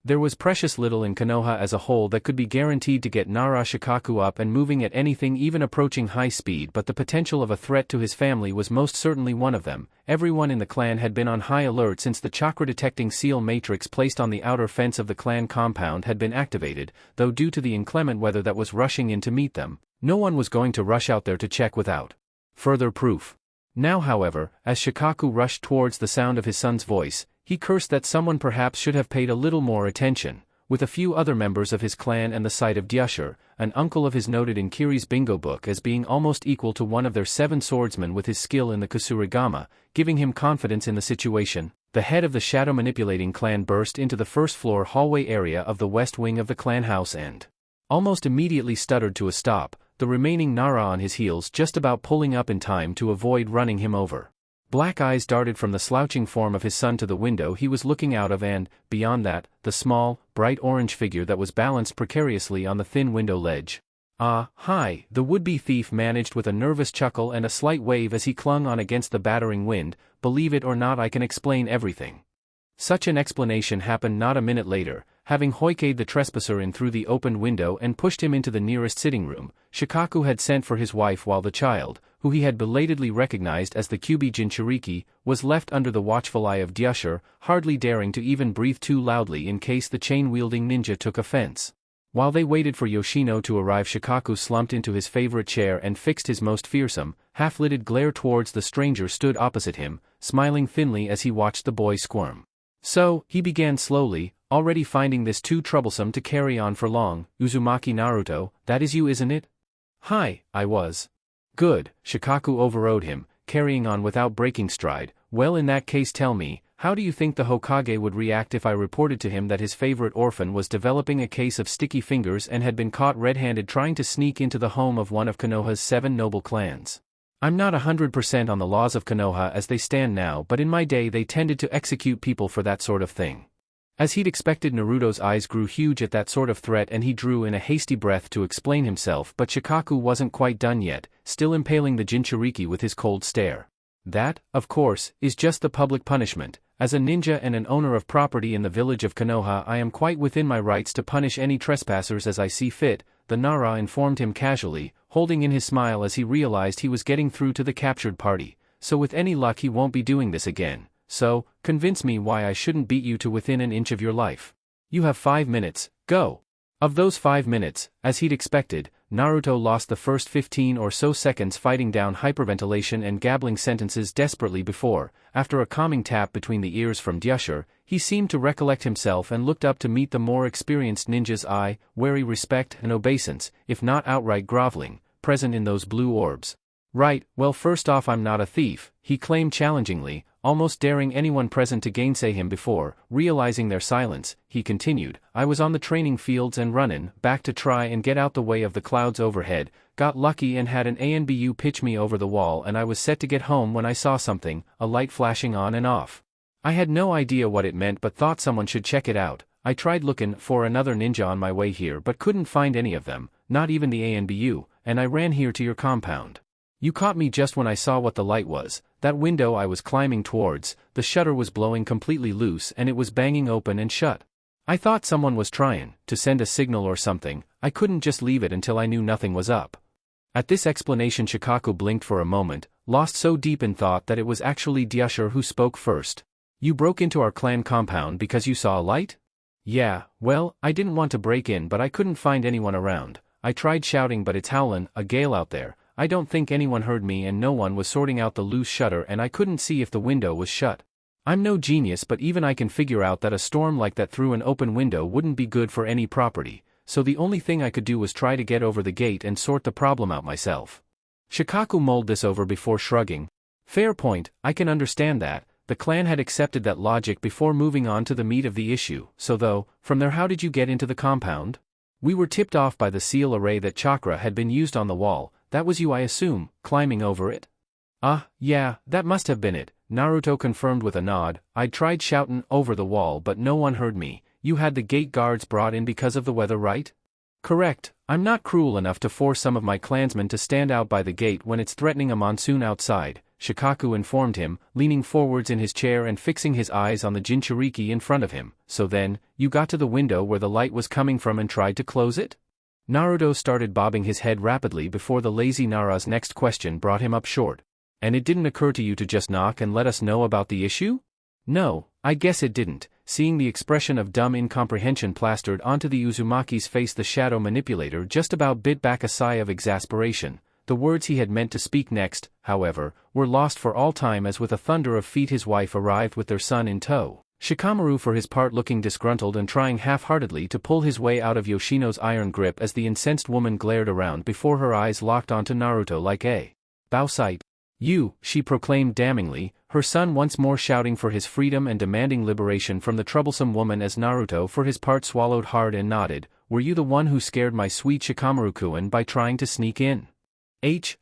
There was precious little in Konoha as a whole that could be guaranteed to get Nara Shikaku up and moving at anything even approaching high speed, but the potential of a threat to his family was most certainly one of them. Everyone in the clan had been on high alert since the chakra-detecting seal matrix placed on the outer fence of the clan compound had been activated, though due to the inclement weather that was rushing in to meet them, no one was going to rush out there to check without further proof. Now however, as Shikaku rushed towards the sound of his son's voice, he cursed that someone perhaps should have paid a little more attention. With a few other members of his clan and the sight of Dyusher, an uncle of his noted in Kiri's bingo book as being almost equal to one of their 7 swordsmen with his skill in the Kusurigama, giving him confidence in the situation, The head of the shadow manipulating clan burst into the first-floor hallway area of the west wing of the clan house and almost immediately stuttered to a stop, the remaining Nara on his heels just about pulling up in time to avoid running him over. Black eyes darted from the slouching form of his son to the window he was looking out of and, beyond that, the small, bright orange figure that was balanced precariously on the thin window ledge. "Ah, hi," the would-be thief managed with a nervous chuckle and a slight wave as he clung on against the battering wind. "Believe it or not, I can explain everything." Such an explanation happened not a minute later. Having hoiked the trespasser in through the opened window and pushed him into the nearest sitting room, Shikaku had sent for his wife while the child, who he had belatedly recognized as the Kyubi Jinchuriki, was left under the watchful eye of Dyusher, hardly daring to even breathe too loudly in case the chain-wielding ninja took offense. While they waited for Yoshino to arrive, Shikaku slumped into his favorite chair and fixed his most fearsome, half-lidded glare towards the stranger stood opposite him, smiling thinly as he watched the boy squirm. "So," he began slowly, already finding this too troublesome to carry on for long, "Uzumaki Naruto, that is you, isn't it?" "Hi, I was." "Good," Shikaku overrode him, carrying on without breaking stride. "Well, in that case, tell me, how do you think the Hokage would react if I reported to him that his favorite orphan was developing a case of sticky fingers and had been caught red-handed trying to sneak into the home of one of Konoha's 7 noble clans? I'm not 100% on the laws of Konoha as they stand now, but in my day they tended to execute people for that sort of thing." As he'd expected, Naruto's eyes grew huge at that sort of threat and he drew in a hasty breath to explain himself, but Shikaku wasn't quite done yet, still impaling the Jinchuriki with his cold stare. "That, of course, is just the public punishment. As a ninja and an owner of property in the village of Konoha, I am quite within my rights to punish any trespassers as I see fit," the Nara informed him casually, holding in his smile as he realized he was getting through to the captured party. "So with any luck he won't be doing this again. So, convince me why I shouldn't beat you to within an inch of your life. You have 5 minutes, go." Of those 5 minutes, as he'd expected, Naruto lost the first 15 or so seconds fighting down hyperventilation and gabbling sentences desperately before, after a calming tap between the ears from Dyusher, he seemed to recollect himself and looked up to meet the more experienced ninja's eye, wary respect and obeisance, if not outright groveling, present in those blue orbs. "Right, well, first off, I'm not a thief," he claimed challengingly, almost daring anyone present to gainsay him. Before realizing their silence, he continued, "I was on the training fields and runnin' back to try and get out the way of the clouds overhead, got lucky and had an ANBU pitch me over the wall, and I was set to get home when I saw something, a light flashing on and off. I had no idea what it meant but thought someone should check it out. I tried looking for another ninja on my way here but couldn't find any of them, not even the ANBU, and I ran here to your compound. You caught me just when I saw what the light was. That window I was climbing towards, the shutter was blowing completely loose and it was banging open and shut. I thought someone was trying to send a signal or something. I couldn't just leave it until I knew nothing was up." At this explanation, Shikaku blinked for a moment, lost so deep in thought that it was actually Dyusher who spoke first. "You broke into our clan compound because you saw a light?" "Yeah, well, I didn't want to break in but I couldn't find anyone around. I tried shouting but it's howlin' a gale out there. I don't think anyone heard me and no one was sorting out the loose shutter and I couldn't see if the window was shut. I'm no genius but even I can figure out that a storm like that through an open window wouldn't be good for any property, so the only thing I could do was try to get over the gate and sort the problem out myself." Shikaku mulled this over before shrugging. "Fair point, I can understand that." The clan had accepted that logic before moving on to the meat of the issue. "So though, from there how did you get into the compound?" "We were tipped off by the seal array that chakra had been used on the wall. That was you, I assume, climbing over it?" "Ah, yeah, that must have been it," Naruto confirmed with a nod. "I'd tried shoutin' over the wall but no one heard me. You had the gate guards brought in because of the weather, right?" "Correct. I'm not cruel enough to force some of my clansmen to stand out by the gate when it's threatening a monsoon outside," Shikaku informed him, leaning forwards in his chair and fixing his eyes on the Jinchuriki in front of him. "So then, you got to the window where the light was coming from and tried to close it?" Naruto started bobbing his head rapidly before the lazy Nara's next question brought him up short. "And it didn't occur to you to just knock and let us know about the issue?" "No, I guess it didn't." Seeing the expression of dumb incomprehension plastered onto the Uzumaki's face, the shadow manipulator just about bit back a sigh of exasperation. The words he had meant to speak next, however, were lost for all time as with a thunder of feet his wife arrived with their son in tow. Shikamaru for his part looking disgruntled and trying half-heartedly to pull his way out of Yoshino's iron grip as the incensed woman glared around before her eyes locked onto Naruto like a bow sight. You, she proclaimed damningly, her son once more shouting for his freedom and demanding liberation from the troublesome woman as Naruto for his part swallowed hard and nodded, were you the one who scared my sweet Shikamaru-kun by trying to sneak in?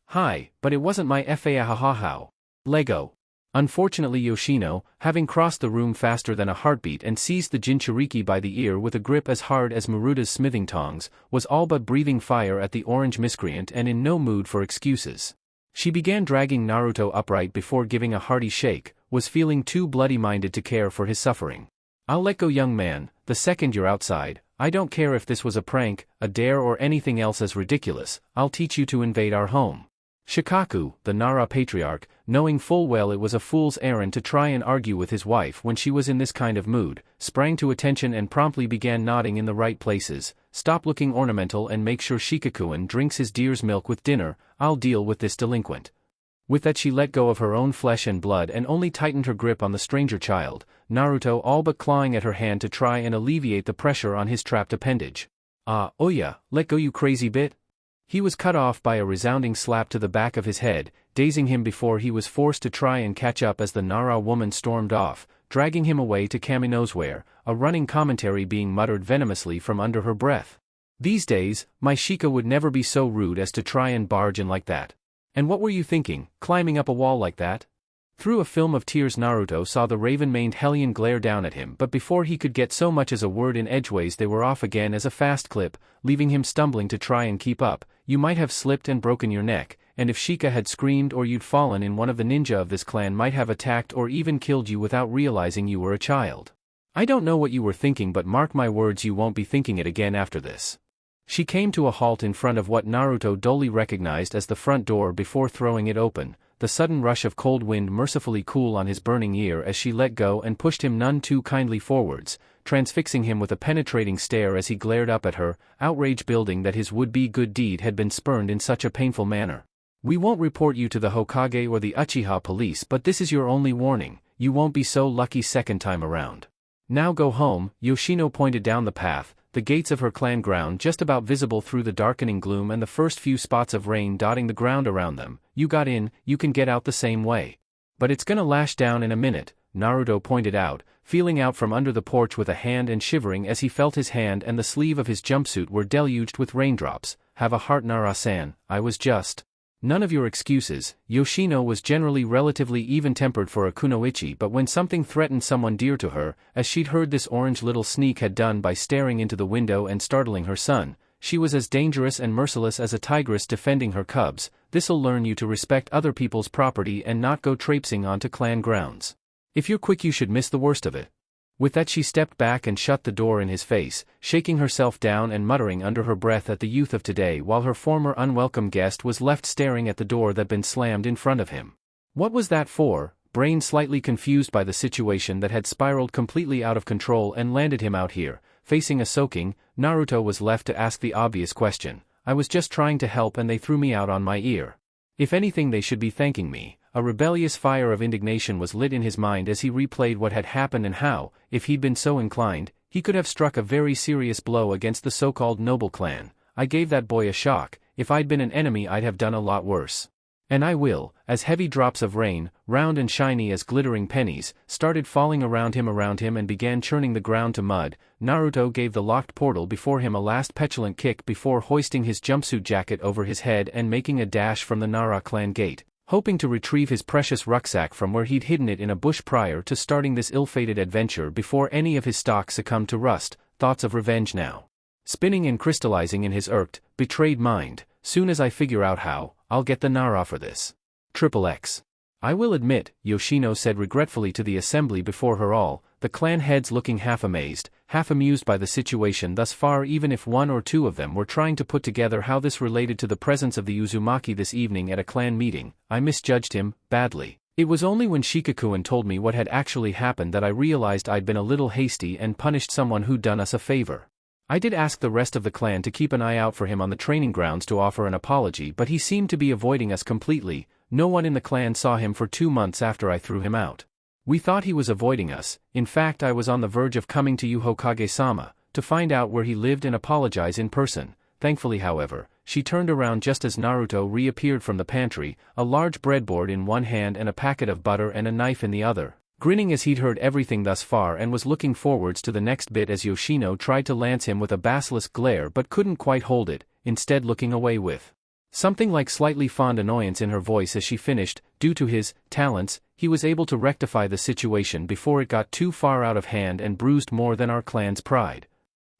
Hi, but it wasn't my fa-ha-ha-how. Lego. Unfortunately Yoshino, having crossed the room faster than a heartbeat and seized the Jinchuriki by the ear with a grip as hard as Maruda's smithing tongs, was all but breathing fire at the orange miscreant and in no mood for excuses. She began dragging Naruto upright before giving a hearty shake, was feeling too bloody-minded to care for his suffering. I'll let go, young man, the second you're outside. I don't care if this was a prank, a dare or anything else as ridiculous, I'll teach you to invade our home. Shikaku, the Nara patriarch, knowing full well it was a fool's errand to try and argue with his wife when she was in this kind of mood, sprang to attention and promptly began nodding in the right places. Stop looking ornamental and make sure Shikaku drinks his deer's milk with dinner, I'll deal with this delinquent. With that she let go of her own flesh and blood and only tightened her grip on the stranger child, Naruto all but clawing at her hand to try and alleviate the pressure on his trapped appendage. Oya, let go you crazy bit. He was cut off by a resounding slap to the back of his head, dazing him before he was forced to try and catch up as the Nara woman stormed off, dragging him away to Kami-knows-where, a running commentary being muttered venomously from under her breath. These days, my Shika would never be so rude as to try and barge in like that. And what were you thinking, climbing up a wall like that? Through a film of tears Naruto saw the raven-maned hellion glare down at him, but before he could get so much as a word in edgeways they were off again as a fast clip, leaving him stumbling to try and keep up. You might have slipped and broken your neck, and if Shika had screamed or you'd fallen in, one of the ninja of this clan might have attacked or even killed you without realizing you were a child. I don't know what you were thinking, but mark my words, you won't be thinking it again after this. She came to a halt in front of what Naruto dully recognized as the front door before throwing it open, the sudden rush of cold wind mercifully cool on his burning ear as she let go and pushed him none too kindly forwards, transfixing him with a penetrating stare as he glared up at her, outrage building that his would-be good deed had been spurned in such a painful manner. We won't report you to the Hokage or the Uchiha police, but this is your only warning, you won't be so lucky second time around. Now go home. Yoshino pointed down the path, the gates of her clan ground just about visible through the darkening gloom and the first few spots of rain dotting the ground around them. You got in, you can get out the same way. But it's gonna lash down in a minute, Naruto pointed out, feeling out from under the porch with a hand and shivering as he felt his hand and the sleeve of his jumpsuit were deluged with raindrops. Have a heart, Nara-san, I was just... None of your excuses. Yoshino was generally relatively even-tempered for a kunoichi, but when something threatened someone dear to her, as she'd heard this orange little sneak had done by staring into the window and startling her son, she was as dangerous and merciless as a tigress defending her cubs. This'll learn you to respect other people's property and not go traipsing onto clan grounds. If you're quick you should miss the worst of it. With that she stepped back and shut the door in his face, shaking herself down and muttering under her breath at the youth of today while her former unwelcome guest was left staring at the door that'd been slammed in front of him. What was that for? Brain slightly confused by the situation that had spiraled completely out of control and landed him out here, facing a soaking, Naruto was left to ask the obvious question. I was just trying to help and they threw me out on my ear. If anything they should be thanking me. A rebellious fire of indignation was lit in his mind as he replayed what had happened and how, if he'd been so inclined, he could have struck a very serious blow against the so-called noble clan. I gave that boy a shock. If I'd been an enemy I'd have done a lot worse. And I will, as heavy drops of rain, round and shiny as glittering pennies, started falling around him and began churning the ground to mud. Naruto gave the locked portal before him a last petulant kick before hoisting his jumpsuit jacket over his head and making a dash from the Nara clan gate, hoping to retrieve his precious rucksack from where he'd hidden it in a bush prior to starting this ill-fated adventure before any of his stock succumbed to rust. Thoughts of revenge now spinning and crystallizing in his irked, betrayed mind. Soon as I figure out how, I'll get the Nara for this. XXX. I will admit, Yoshino said regretfully to the assembly before her all, the clan heads looking half amazed, half amused by the situation thus far, even if one or two of them were trying to put together how this related to the presence of the Uzumaki this evening at a clan meeting. I misjudged him, badly. It was only when Shikaku told me what had actually happened that I realized I'd been a little hasty and punished someone who'd done us a favor. I did ask the rest of the clan to keep an eye out for him on the training grounds to offer an apology, but he seemed to be avoiding us completely. No one in the clan saw him for 2 months after I threw him out. We thought he was avoiding us. In fact, I was on the verge of coming to you, Hokage-sama, to find out where he lived and apologize in person. Thankfully, however, she turned around just as Naruto reappeared from the pantry, a large breadboard in one hand and a packet of butter and a knife in the other, grinning as he'd heard everything thus far and was looking forwards to the next bit as Yoshino tried to lance him with a basilisk glare but couldn't quite hold it, instead looking away with something like slightly fond annoyance in her voice as she finished. Due to his talents, he was able to rectify the situation before it got too far out of hand and bruised more than our clan's pride.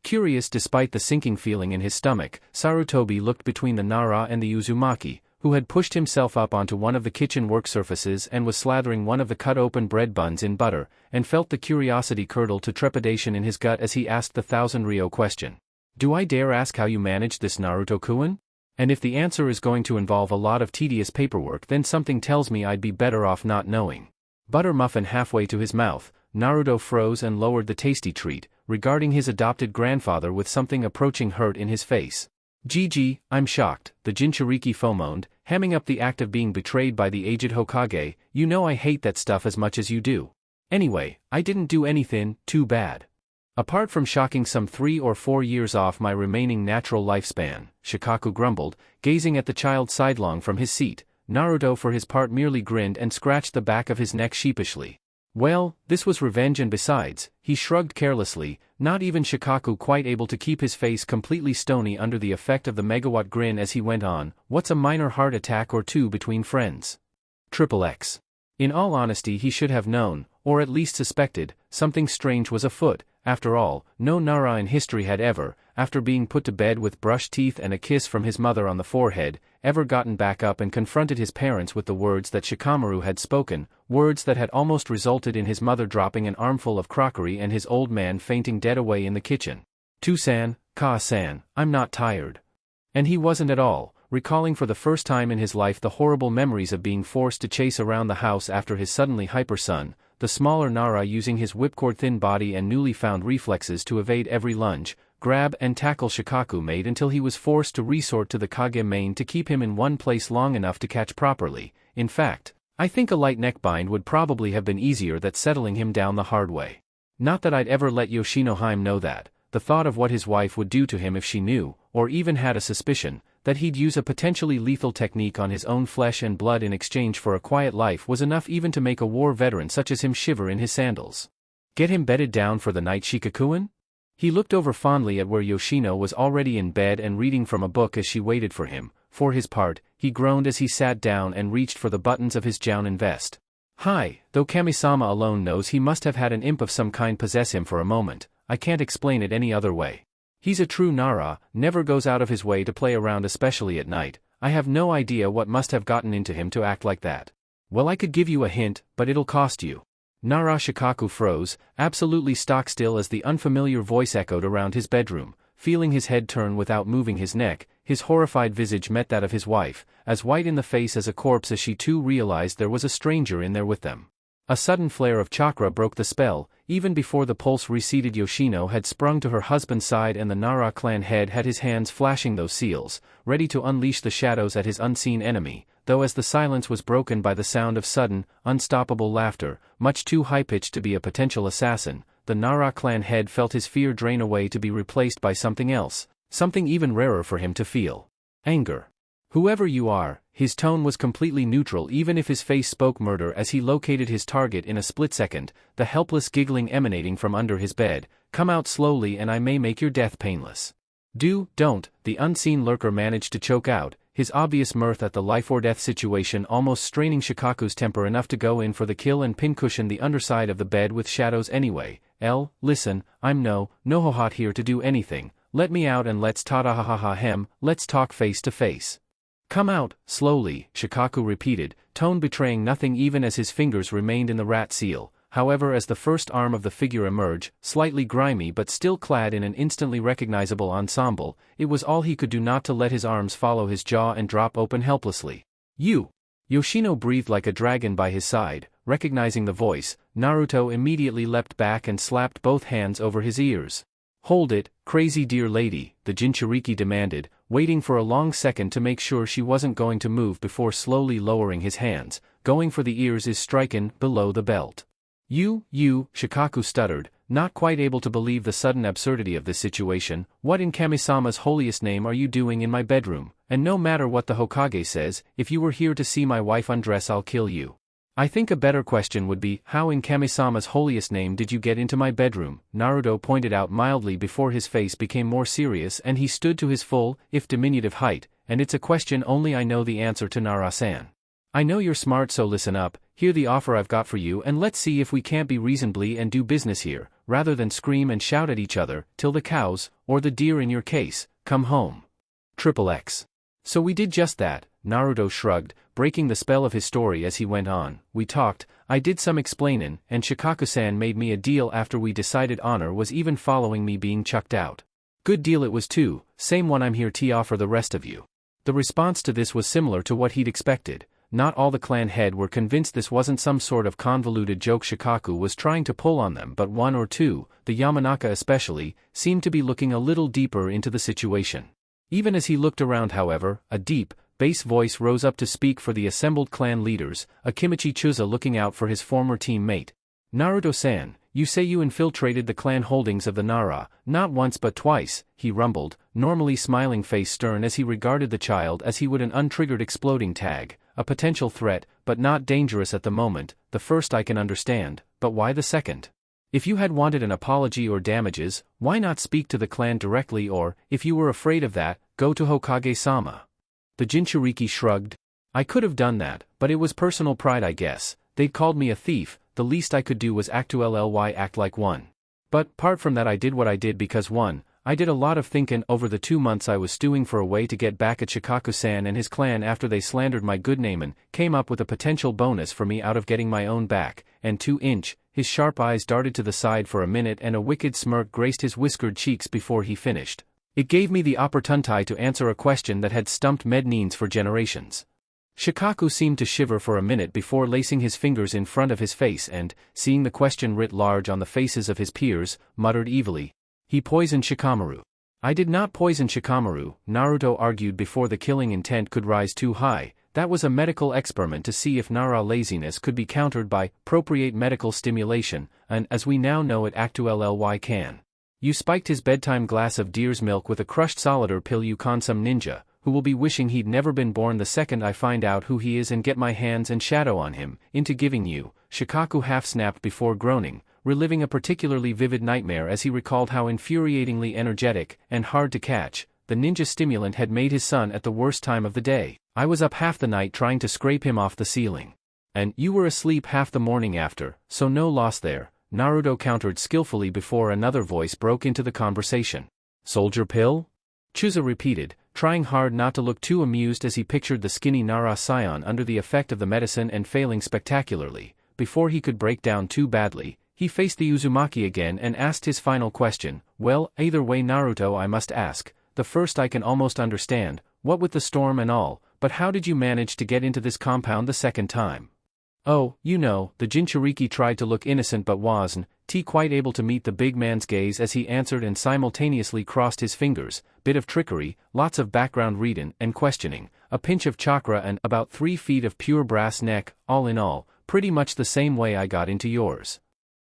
Curious despite the sinking feeling in his stomach, Sarutobi looked between the Nara and the Uzumaki, who had pushed himself up onto one of the kitchen work surfaces and was slathering one of the cut-open bread buns in butter, and felt the curiosity curdle to trepidation in his gut as he asked the thousand-ryo question. "Do I dare ask how you managed this, Naruto-kun? And if the answer is going to involve a lot of tedious paperwork, then something tells me I'd be better off not knowing." Butter muffin halfway to his mouth, Naruto froze and lowered the tasty treat, regarding his adopted grandfather with something approaching hurt in his face. "Gigi, I'm shocked," the Jinchuriki foamoned, hamming up the act of being betrayed by the aged Hokage. "You know I hate that stuff as much as you do. Anyway, I didn't do anything too bad. Apart from shocking some 3 or 4 years off my remaining natural lifespan," Shikaku grumbled, gazing at the child sidelong from his seat. Naruto for his part merely grinned and scratched the back of his neck sheepishly. Well, this was revenge, and besides, he shrugged carelessly, not even Shikaku quite able to keep his face completely stony under the effect of the megawatt grin as he went on. "What's a minor heart attack or two between friends? XXX. In all honesty, he should have known, or at least suspected, something strange was afoot. After all, no Nara in history had ever, after being put to bed with brushed teeth and a kiss from his mother on the forehead, ever gotten back up and confronted his parents with the words that Shikamaru had spoken, words that had almost resulted in his mother dropping an armful of crockery and his old man fainting dead away in the kitchen. "To-san, Ka-san, I'm not tired." And he wasn't at all, recalling for the first time in his life the horrible memories of being forced to chase around the house after his suddenly hyper son, the smaller Nara, using his whipcord-thin body and newly found reflexes to evade every lunge, grab and tackle Shikaku made until he was forced to resort to the Kage main to keep him in one place long enough to catch properly. In fact, I think a light neckbind would probably have been easier than settling him down the hard way. Not that I'd ever let Yoshinohime know that. The thought of what his wife would do to him if she knew, or even had a suspicion, that he'd use a potentially lethal technique on his own flesh and blood in exchange for a quiet life was enough even to make a war veteran such as him shiver in his sandals. Get him bedded down for the night, Shikakuin? He looked over fondly at where Yoshino was already in bed and reading from a book as she waited for him. For his part, he groaned as he sat down and reached for the buttons of his jounin vest. Hi, though Kami-sama alone knows he must have had an imp of some kind possess him for a moment, I can't explain it any other way. He's a true Nara, never goes out of his way to play around, especially at night. I have no idea what must have gotten into him to act like that. Well, I could give you a hint, but it'll cost you. Nara. Shikaku froze, absolutely stock-still as the unfamiliar voice echoed around his bedroom. Feeling his head turn without moving his neck, his horrified visage met that of his wife, as white in the face as a corpse as she too realized there was a stranger in there with them. A sudden flare of chakra broke the spell. Even before the pulse receded, Yoshino had sprung to her husband's side and the Nara clan head had his hands flashing those seals, ready to unleash the shadows at his unseen enemy, though as the silence was broken by the sound of sudden, unstoppable laughter, much too high-pitched to be a potential assassin, the Nara clan head felt his fear drain away to be replaced by something else, something even rarer for him to feel. Anger. Whoever you are, his tone was completely neutral even if his face spoke murder as he located his target in a split second, the helpless giggling emanating from under his bed. "Come out slowly and I may make your death painless." Don't, the unseen lurker managed to choke out, his obvious mirth at the life-or-death situation almost straining Shikaku's temper enough to go in for the kill and pincushion the underside of the bed with shadows anyway. Listen, I'm no hot here to do anything, let me out and let's let's talk face to face. "Come out, slowly," Shikaku repeated, tone betraying nothing even as his fingers remained in the rat seal. However, as the first arm of the figure emerged, slightly grimy but still clad in an instantly recognizable ensemble, it was all he could do not to let his arms follow his jaw and drop open helplessly. "You!" Yoshino breathed like a dragon by his side. Recognizing the voice, Naruto immediately leapt back and slapped both hands over his ears. "Hold it, crazy dear lady," the Jinchuriki demanded, waiting for a long second to make sure she wasn't going to move before slowly lowering his hands. "Going for the ears is strikin' below the belt." You, Shikaku stuttered, not quite able to believe the sudden absurdity of this situation. "What in Kami-sama's holiest name are you doing in my bedroom? And no matter what the Hokage says, if you were here to see my wife undress, I'll kill you." I think a better question would be, how in Kami-sama's holiest name did you get into my bedroom? Naruto pointed out mildly before his face became more serious and he stood to his full, if diminutive height, and it's a question only I know the answer to, Nara-san. I know you're smart, so listen up, hear the offer I've got for you, and let's see if we can't be reasonably and do business here, rather than scream and shout at each other, till the cows, or the deer in your case, come home. XXX. So we did just that, Naruto shrugged, breaking the spell of his story as he went on. We talked, I did some explainin', and Shikaku-san made me a deal after we decided honor was even following me being chucked out. Good deal it was too, same one I'm here to offer the rest of you. The response to this was similar to what he'd expected. Not all the clan head were convinced this wasn't some sort of convoluted joke Shikaku was trying to pull on them, but one or two, the Yamanaka especially, seemed to be looking a little deeper into the situation. Even as he looked around, however, a deep, bass voice rose up to speak for the assembled clan leaders, Akimichi Chuza looking out for his former teammate. Naruto-san, you say you infiltrated the clan holdings of the Nara, not once but twice, he rumbled, normally smiling face stern as he regarded the child as he would an untriggered exploding tag, a potential threat, but not dangerous at the moment. The first I can understand, but why the second? If you had wanted an apology or damages, why not speak to the clan directly, or, if you were afraid of that, go to Hokage-sama? The Jinchuriki shrugged. I could have done that, but it was personal pride, I guess. They'd called me a thief, the least I could do was act like one. But, apart from that, I did what I did because 1. I did a lot of thinkin' over the 2 months I was stewing for a way to get back at Shikaku-san and his clan after they slandered my good name and came up with a potential bonus for me out of getting my own back, and 2-inch, his sharp eyes darted to the side for a minute and a wicked smirk graced his whiskered cheeks before he finished. It gave me the opportunity to answer a question that had stumped Medneens for generations. Shikaku seemed to shiver for a minute before lacing his fingers in front of his face and, seeing the question writ large on the faces of his peers, muttered evilly. He poisoned Shikamaru. I did not poison Shikamaru, Naruto argued before the killing intent could rise too high. That was a medical experiment to see if Nara laziness could be countered by appropriate medical stimulation, and as we now know it actually can. You spiked his bedtime glass of deer's milk with a crushed solider pill, you consume ninja, who will be wishing he'd never been born the second I find out who he is and get my hands and shadow on him, into giving you. Shikaku half-snapped before groaning, reliving a particularly vivid nightmare as he recalled how infuriatingly energetic and hard to catch the ninja stimulant had made his son at the worst time of the day. I was up half the night trying to scrape him off the ceiling. And you were asleep half the morning after, so no loss there, Naruto countered skillfully before another voice broke into the conversation. Soldier pill? Chuza repeated, trying hard not to look too amused as he pictured the skinny Nara scion under the effect of the medicine and failing spectacularly. Before he could break down too badly, he faced the Uzumaki again and asked his final question. Well, either way, Naruto, I must ask. The first I can almost understand, what with the storm and all, but how did you manage to get into this compound the second time? Oh, you know, the Jinchuriki tried to look innocent but wasn't quite able to meet the big man's gaze as he answered and simultaneously crossed his fingers. Bit of trickery, lots of background reading and questioning, a pinch of chakra and about 3 feet of pure brass neck, all in all, pretty much the same way I got into yours.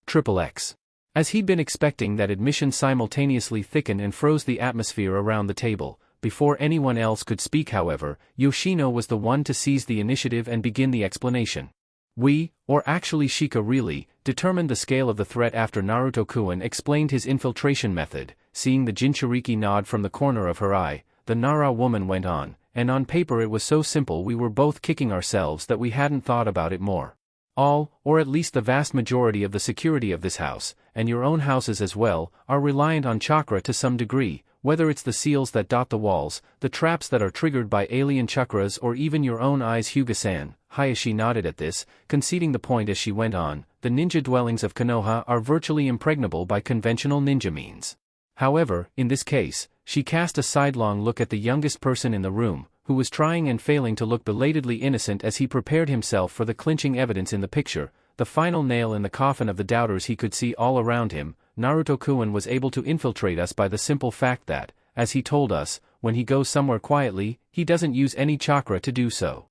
XXX. As he'd been expecting, that admission simultaneously thickened and froze the atmosphere around the table. Before anyone else could speak, however, Yoshino was the one to seize the initiative and begin the explanation. We, or actually Shika really, determined the scale of the threat after Naruto-kun explained his infiltration method. Seeing the Jinchuriki nod from the corner of her eye, the Nara woman went on, and on paper it was so simple we were both kicking ourselves that we hadn't thought about it more. All, or at least the vast majority of the security of this house, and your own houses as well, are reliant on chakra to some degree, whether it's the seals that dot the walls, the traps that are triggered by alien chakras, or even your own eyes. Hyuga-san, Hayashi nodded at this, conceding the point as she went on. The ninja dwellings of Konoha are virtually impregnable by conventional ninja means. However, in this case, she cast a sidelong look at the youngest person in the room, who was trying and failing to look belatedly innocent as he prepared himself for the clinching evidence in the picture, the final nail in the coffin of the doubters he could see all around him. Naruto-kun was able to infiltrate us by the simple fact that, as he told us, when he goes somewhere quietly, he doesn't use any chakra to do so.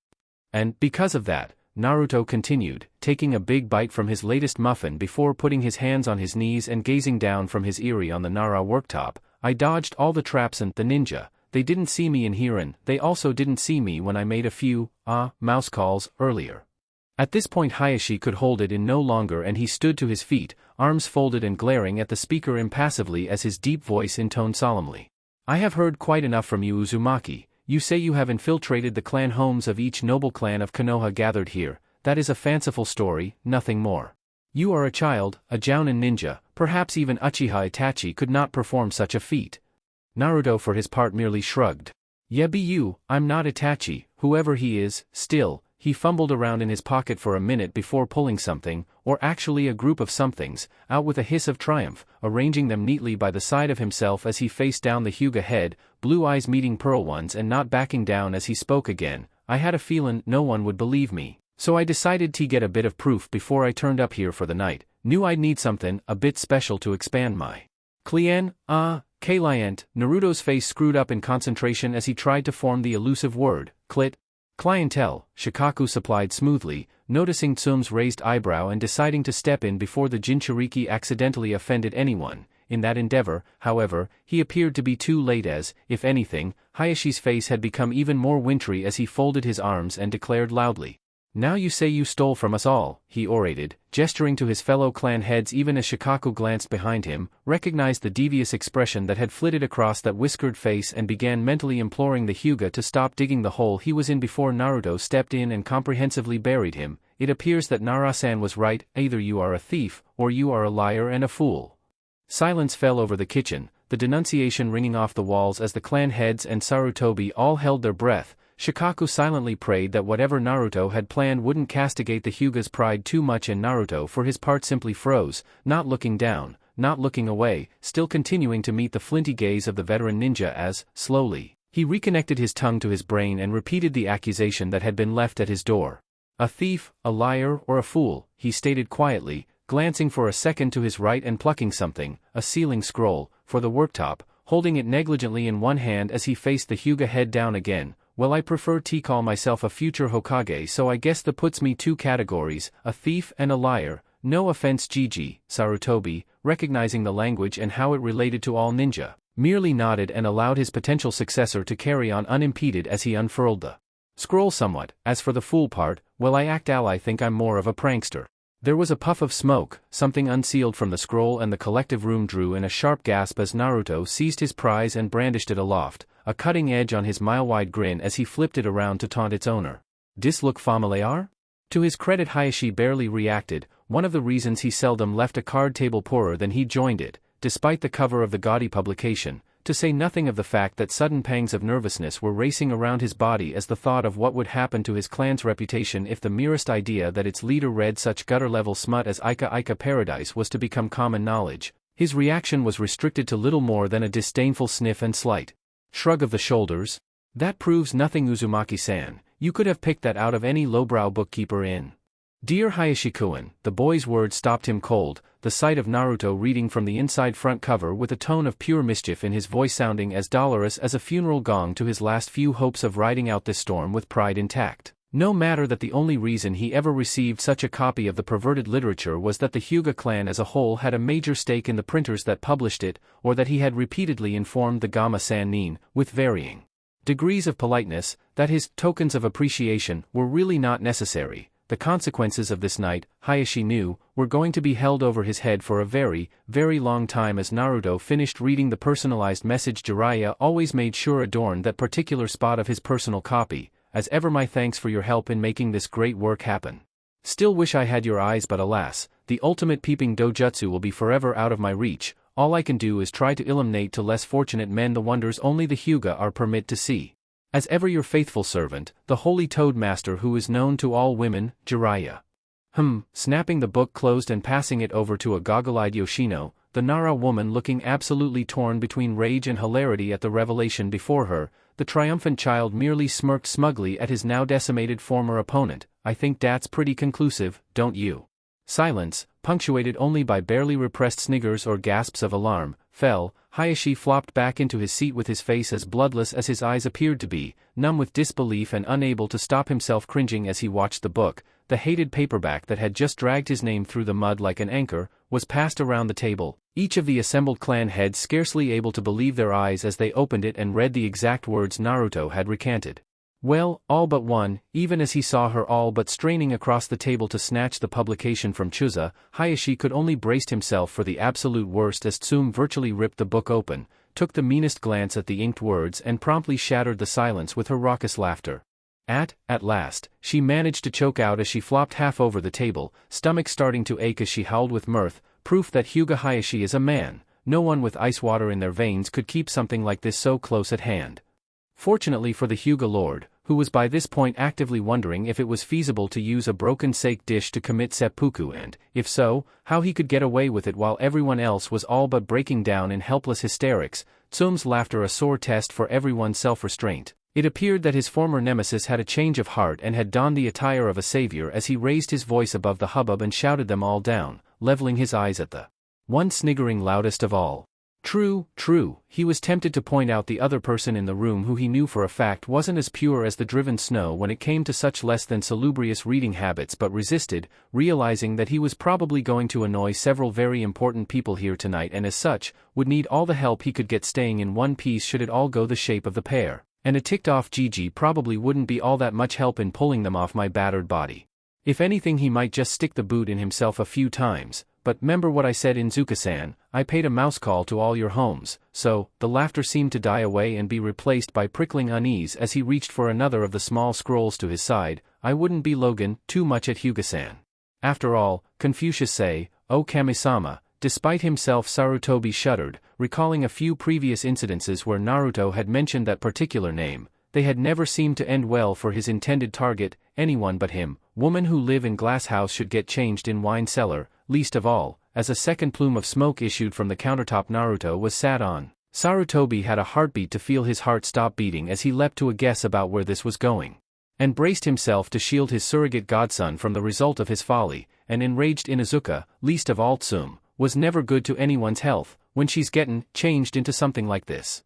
And, because of that, Naruto continued, taking a big bite from his latest muffin before putting his hands on his knees and gazing down from his eyrie on the Nara worktop. I dodged all the traps and the ninja. They didn't see me in Hiran, they also didn't see me when I made a few, mouse calls, earlier. At this point Hayashi could hold it in no longer and he stood to his feet, arms folded and glaring at the speaker impassively as his deep voice intoned solemnly. I have heard quite enough from you, Uzumaki. You say you have infiltrated the clan homes of each noble clan of Konoha gathered here. That is a fanciful story, nothing more. You are a child, a jounin ninja, perhaps even Uchiha Itachi could not perform such a feat. Naruto for his part merely shrugged. Yeah, be you, I'm not Itachi, whoever he is. Still, he fumbled around in his pocket for a minute before pulling something, or actually a group of somethings, out with a hiss of triumph, arranging them neatly by the side of himself as he faced down the Hyuga head, blue eyes meeting pearl ones and not backing down as he spoke again. I had a feelin' no one would believe me, so I decided to get a bit of proof before I turned up here for the night. Knew I'd need something a bit special to expand my client, client. Naruto's face screwed up in concentration as he tried to form the elusive word, clientele, Shikaku supplied smoothly, noticing Tsum's raised eyebrow and deciding to step in before the Jinchuriki accidentally offended anyone. In that endeavor, however, he appeared to be too late as, if anything, Hayashi's face had become even more wintry as he folded his arms and declared loudly. Now you say you stole from us all, he orated, gesturing to his fellow clan heads even as Shikaku glanced behind him, recognized the devious expression that had flitted across that whiskered face and began mentally imploring the Hyuga to stop digging the hole he was in before Naruto stepped in and comprehensively buried him. It appears that Nara-san was right, either you are a thief, or you are a liar and a fool. Silence fell over the kitchen, the denunciation ringing off the walls as the clan heads and Sarutobi all held their breath. Shikaku silently prayed that whatever Naruto had planned wouldn't castigate the Hyuga's pride too much, and Naruto for his part simply froze, not looking down, not looking away, still continuing to meet the flinty gaze of the veteran ninja as, slowly, he reconnected his tongue to his brain and repeated the accusation that had been left at his door. A thief, a liar, or a fool, he stated quietly, glancing for a second to his right and plucking something, a sealing scroll, for the worktop, holding it negligently in one hand as he faced the Hyuga head down again. Well, I prefer to call myself a future Hokage, so I guess that puts me two categories, a thief and a liar. No offense, Gigi. Sarutobi, recognizing the language and how it related to all ninja, merely nodded and allowed his potential successor to carry on unimpeded as he unfurled the scroll somewhat. As for the fool part, well, I think I'm more of a prankster. There was a puff of smoke, something unsealed from the scroll, and the collective room drew in a sharp gasp as Naruto seized his prize and brandished it aloft, a cutting edge on his mile-wide grin as he flipped it around to taunt its owner. Dis look familiar? To his credit, Hayashi barely reacted, one of the reasons he seldom left a card table poorer than he joined it, despite the cover of the gaudy publication, to say nothing of the fact that sudden pangs of nervousness were racing around his body as the thought of what would happen to his clan's reputation if the merest idea that its leader read such gutter-level smut as Ika Ika Paradise was to become common knowledge. His reaction was restricted to little more than a disdainful sniff and slight shrug of the shoulders. That proves nothing, Uzumaki-san. You could have picked that out of any lowbrow bookkeeper in. Dear Hayashi-kun, the boy's words stopped him cold, the sight of Naruto reading from the inside front cover with a tone of pure mischief in his voice sounding as dolorous as a funeral gong to his last few hopes of riding out this storm with pride intact. No matter that the only reason he ever received such a copy of the perverted literature was that the Hyuga clan as a whole had a major stake in the printers that published it, or that he had repeatedly informed the Gama-san Nin, with varying degrees of politeness, that his tokens of appreciation were really not necessary. The consequences of this night, Hayashi knew, were going to be held over his head for a very, very long time. As Naruto finished reading the personalized message Jiraiya always made sure adorned that particular spot of his personal copy. As ever, my thanks for your help in making this great work happen. Still wish I had your eyes, but alas, the ultimate peeping dojutsu will be forever out of my reach. All I can do is try to illuminate to less fortunate men the wonders only the Hyuga are permitted to see. As ever, your faithful servant, the holy Toad Master who is known to all women, Jiraiya. Snapping the book closed and passing it over to a goggle-eyed Yoshino, the Nara woman looking absolutely torn between rage and hilarity at the revelation before her, the triumphant child merely smirked smugly at his now decimated former opponent. I think that's pretty conclusive, don't you? Silence, punctuated only by barely repressed sniggers or gasps of alarm, fell, Hayashi flopped back into his seat with his face as bloodless as his eyes appeared to be, numb with disbelief and unable to stop himself cringing as he watched the book. The hated paperback that had just dragged his name through the mud like an anchor, was passed around the table, each of the assembled clan heads scarcely able to believe their eyes as they opened it and read the exact words Naruto had recanted. Well, all but one, even as he saw her all but straining across the table to snatch the publication from Chusa, Hayashi could only brace himself for the absolute worst as Tsume virtually ripped the book open, took the meanest glance at the inked words and promptly shattered the silence with her raucous laughter. At last, she managed to choke out as she flopped half over the table, stomach starting to ache as she howled with mirth, proof that Hyuga Hayashi is a man. No one with ice water in their veins could keep something like this so close at hand. Fortunately for the Hyuga Lord, who was by this point actively wondering if it was feasible to use a broken sake dish to commit seppuku and, if so, how he could get away with it while everyone else was all but breaking down in helpless hysterics, Tsume's laughter a sore test for everyone's self-restraint. It appeared that his former nemesis had a change of heart and had donned the attire of a savior as he raised his voice above the hubbub and shouted them all down, leveling his eyes at the one sniggering loudest of all. True, he was tempted to point out the other person in the room who he knew for a fact wasn't as pure as the driven snow when it came to such less than salubrious reading habits but resisted, realizing that he was probably going to annoy several very important people here tonight and as such, would need all the help he could get staying in one piece should it all go the shape of the pear. And a ticked-off Gigi probably wouldn't be all that much help in pulling them off my battered body. If anything he might just stick the boot in himself a few times, but 'member what I said in Zuka-san, I paid a mouse call to all your homes, so, the laughter seemed to die away and be replaced by prickling unease as he reached for another of the small scrolls to his side. I wouldn't be Logan, too much at Hyuga-san. After all, Confucius say, O Kami-sama. Despite himself Sarutobi shuddered, recalling a few previous incidences where Naruto had mentioned that particular name. They had never seemed to end well for his intended target, anyone but him. Woman who live in glass house should get changed in wine cellar, least of all, as a second plume of smoke issued from the countertop Naruto was sat on. Sarutobi had a heartbeat to feel his heart stop beating as he leapt to a guess about where this was going. And braced himself to shield his surrogate godson from the result of his folly, and enraged Inuzuka, least of all Tsume, was never good to anyone's health, when she's gettin' changed into something like this.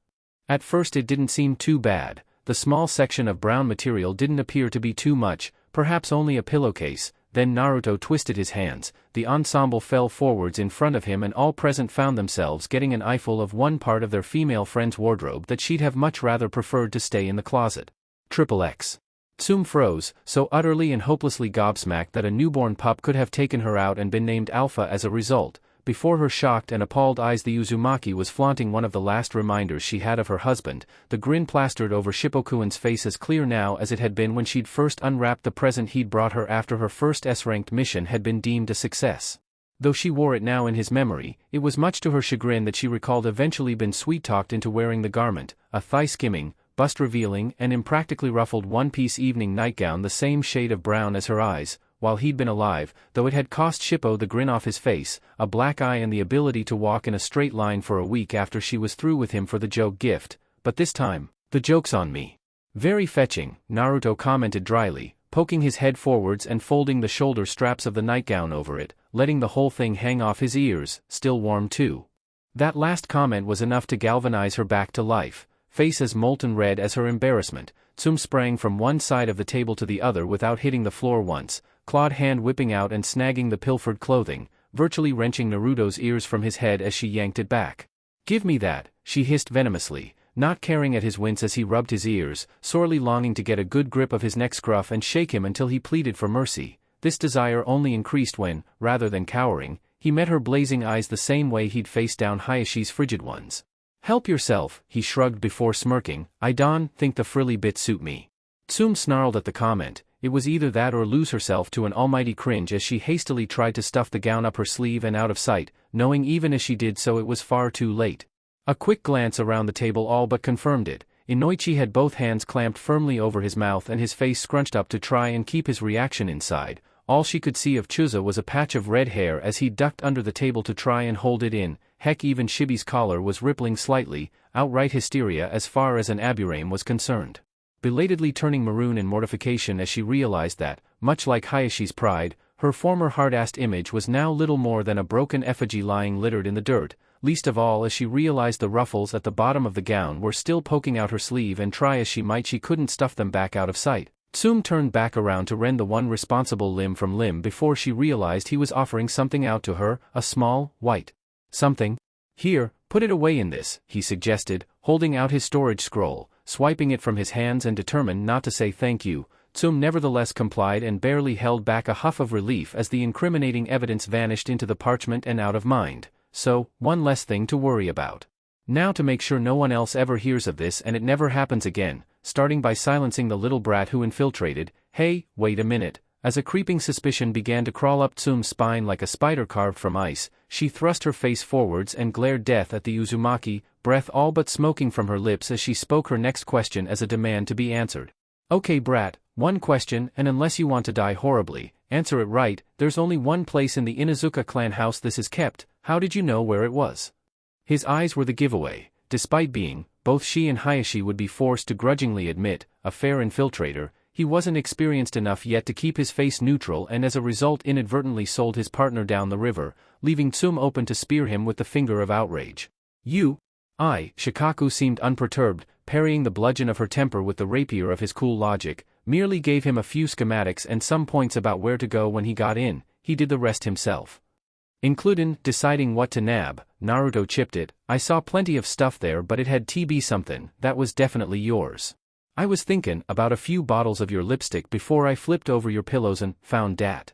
At first it didn't seem too bad, the small section of brown material didn't appear to be too much, perhaps only a pillowcase. Then Naruto twisted his hands, the ensemble fell forwards in front of him and all present found themselves getting an eyeful of one part of their female friend's wardrobe that she'd have much rather preferred to stay in the closet. XXX. Tsume froze, so utterly and hopelessly gobsmacked that a newborn pup could have taken her out and been named Alpha as a result. Before her shocked and appalled eyes the Uzumaki was flaunting one of the last reminders she had of her husband, the grin plastered over Shippokuin's face as clear now as it had been when she'd first unwrapped the present he'd brought her after her first S-ranked mission had been deemed a success. Though she wore it now in his memory, it was much to her chagrin that she recalled eventually been sweet-talked into wearing the garment, a thigh-skimming, bust-revealing and impractically ruffled one-piece evening nightgown the same shade of brown as her eyes. While he'd been alive, though it had cost Shippo the grin off his face, a black eye and the ability to walk in a straight line for a week after she was through with him for the joke gift, but this time, the joke's on me. Very fetching, Naruto commented dryly, poking his head forwards and folding the shoulder straps of the nightgown over it, letting the whole thing hang off his ears, still warm too. That last comment was enough to galvanize her back to life, face as molten red as her embarrassment. Tsume sprang from one side of the table to the other without hitting the floor once, clawed hand whipping out and snagging the pilfered clothing, virtually wrenching Naruto's ears from his head as she yanked it back. Give me that, she hissed venomously, not caring at his wince as he rubbed his ears, sorely longing to get a good grip of his neck scruff and shake him until he pleaded for mercy. This desire only increased when, rather than cowering, he met her blazing eyes the same way he'd faced down Hayashi's frigid ones. Help yourself, he shrugged before smirking, I don't think the frilly bits suit me. Tsume snarled at the comment. It was either that or lose herself to an almighty cringe as she hastily tried to stuff the gown up her sleeve and out of sight, knowing even as she did so it was far too late. A quick glance around the table all but confirmed it. Inoichi had both hands clamped firmly over his mouth and his face scrunched up to try and keep his reaction inside. All she could see of Chusa was a patch of red hair as he ducked under the table to try and hold it in. Heck, even Shibi's collar was rippling slightly, outright hysteria as far as an aburame was concerned. Belatedly turning maroon in mortification as she realized that, much like Hayashi's pride, her former hard-assed image was now little more than a broken effigy lying littered in the dirt, least of all as she realized the ruffles at the bottom of the gown were still poking out her sleeve, and try as she might she couldn't stuff them back out of sight. Tsum turned back around to rend the one responsible limb from limb before she realized he was offering something out to her, a small, white something. Here, put it away in this, he suggested, holding out his storage scroll, swiping it from his hands and determined not to say thank you. Tsum nevertheless complied and barely held back a huff of relief as the incriminating evidence vanished into the parchment and out of mind. So, one less thing to worry about. Now to make sure no one else ever hears of this and it never happens again, starting by silencing the little brat who infiltrated. Hey, wait a minute. As a creeping suspicion began to crawl up Tsum's spine like a spider carved from ice, she thrust her face forwards and glared death at the Uzumaki, breath all but smoking from her lips as she spoke her next question as a demand to be answered. Okay brat, one question, and unless you want to die horribly, answer it right. There's only one place in the Inuzuka clan house this is kept. How did you know where it was? His eyes were the giveaway, despite being, both she and Hayashi would be forced to grudgingly admit, a fair infiltrator. He wasn't experienced enough yet to keep his face neutral and as a result inadvertently sold his partner down the river, leaving Tsum open to spear him with the finger of outrage. You? Shikaku seemed unperturbed, parrying the bludgeon of her temper with the rapier of his cool logic, merely gave him a few schematics and some points about where to go when he got in. He did the rest himself. Including deciding what to nab. Naruto chipped it. I saw plenty of stuff there, but it had TB something. That was definitely yours. I was thinking about a few bottles of your lipstick before I flipped over your pillows and found dat.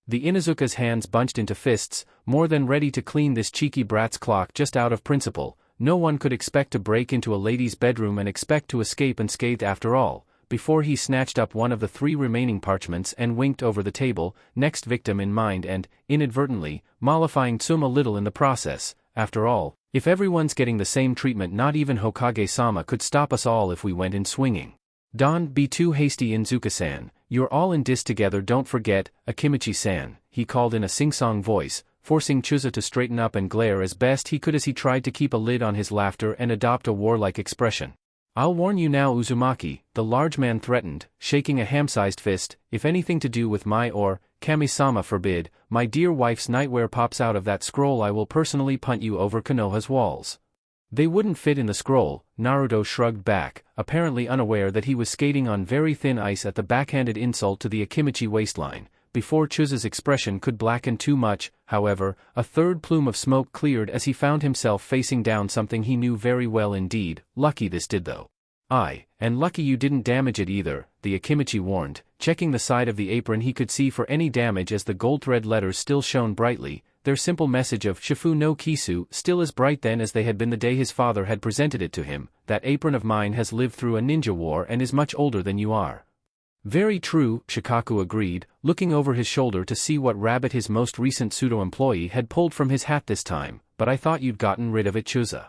The Inuzuka's hands bunched into fists, more than ready to clean this cheeky brat's clock just out of principle. No one could expect to break into a lady's bedroom and expect to escape unscathed after all. Before he snatched up one of the 3 remaining parchments and winked over the table, next victim in mind and, inadvertently, mollifying Tsum a little in the process. After all, if everyone's getting the same treatment, not even Hokage-sama could stop us all if we went in swinging. Don't be too hasty, Inuzuka-san. You're all in this together, don't forget, Akimichi-san, he called in a sing-song voice, forcing Chuza to straighten up and glare as best he could as he tried to keep a lid on his laughter and adopt a warlike expression. I'll warn you now, Uzumaki, the large man threatened, shaking a ham-sized fist, if anything to do with my or, Kami-sama forbid, my dear wife's nightwear pops out of that scroll, I will personally punt you over Konoha's walls. They wouldn't fit in the scroll. Naruto shrugged back, apparently unaware that he was skating on very thin ice at the backhanded insult to the Akimichi waistline. Before Chuza's expression could blacken too much, however, a third plume of smoke cleared as he found himself facing down something he knew very well indeed. Lucky this did though. Aye, and lucky you didn't damage it either, the Akimichi warned, checking the side of the apron he could see for any damage as the gold thread letters still shone brightly, their simple message of Shifu no Kisu still as bright then as they had been the day his father had presented it to him. That apron of mine has lived through a ninja war and is much older than you are. Very true, Shikaku agreed, looking over his shoulder to see what rabbit his most recent pseudo-employee had pulled from his hat this time, but I thought you'd gotten rid of it, Chuza.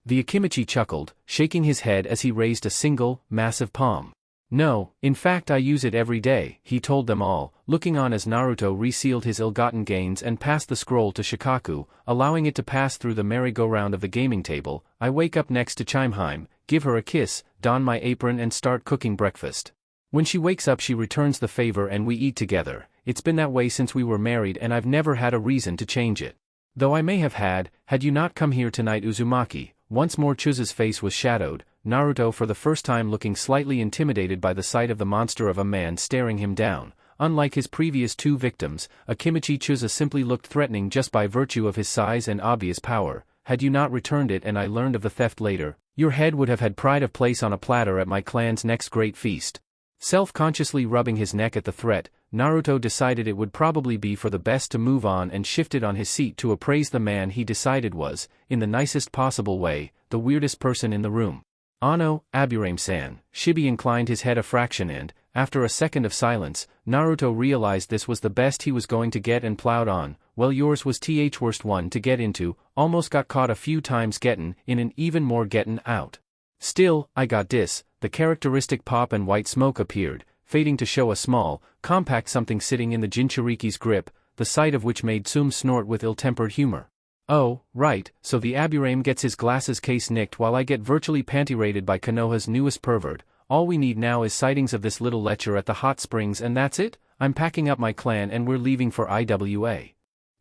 The Akimichi chuckled, shaking his head as he raised a single, massive palm. No, in fact I use it every day, he told them all, looking on as Naruto resealed his ill-gotten gains and passed the scroll to Shikaku, allowing it to pass through the merry-go-round of the gaming table. I wake up next to Chimeheim, give her a kiss, don my apron and start cooking breakfast. When she wakes up she returns the favor and we eat together. It's been that way since we were married and I've never had a reason to change it. Though I may have had you not come here tonight, Uzumaki. Once more Chuza's face was shadowed, Naruto for the first time looking slightly intimidated by the sight of the monster of a man staring him down. Unlike his previous 2 victims, Akimichi Chuza simply looked threatening just by virtue of his size and obvious power. Had you not returned it and I learned of the theft later, your head would have had pride of place on a platter at my clan's next great feast. Self-consciously rubbing his neck at the threat, Naruto decided it would probably be for the best to move on and shifted on his seat to appraise the man he decided was, in the nicest possible way, the weirdest person in the room. Ano, Aburame-san. Shibi inclined his head a fraction and, after a second of silence, Naruto realized this was the best he was going to get and plowed on. Well, yours was worst one to get into, almost got caught a few times gettin' in and even more gettin' out. Still, I got this. The characteristic pop and white smoke appeared, fading to show a small, compact something sitting in the Jinchuriki's grip, the sight of which made Tsum snort with ill-tempered humor. Oh, right, so the Aburame gets his glasses case nicked while I get virtually panty-raided by Konoha's newest pervert. All we need now is sightings of this little lecher at the hot springs and that's it? I'm packing up my clan and we're leaving for IWA.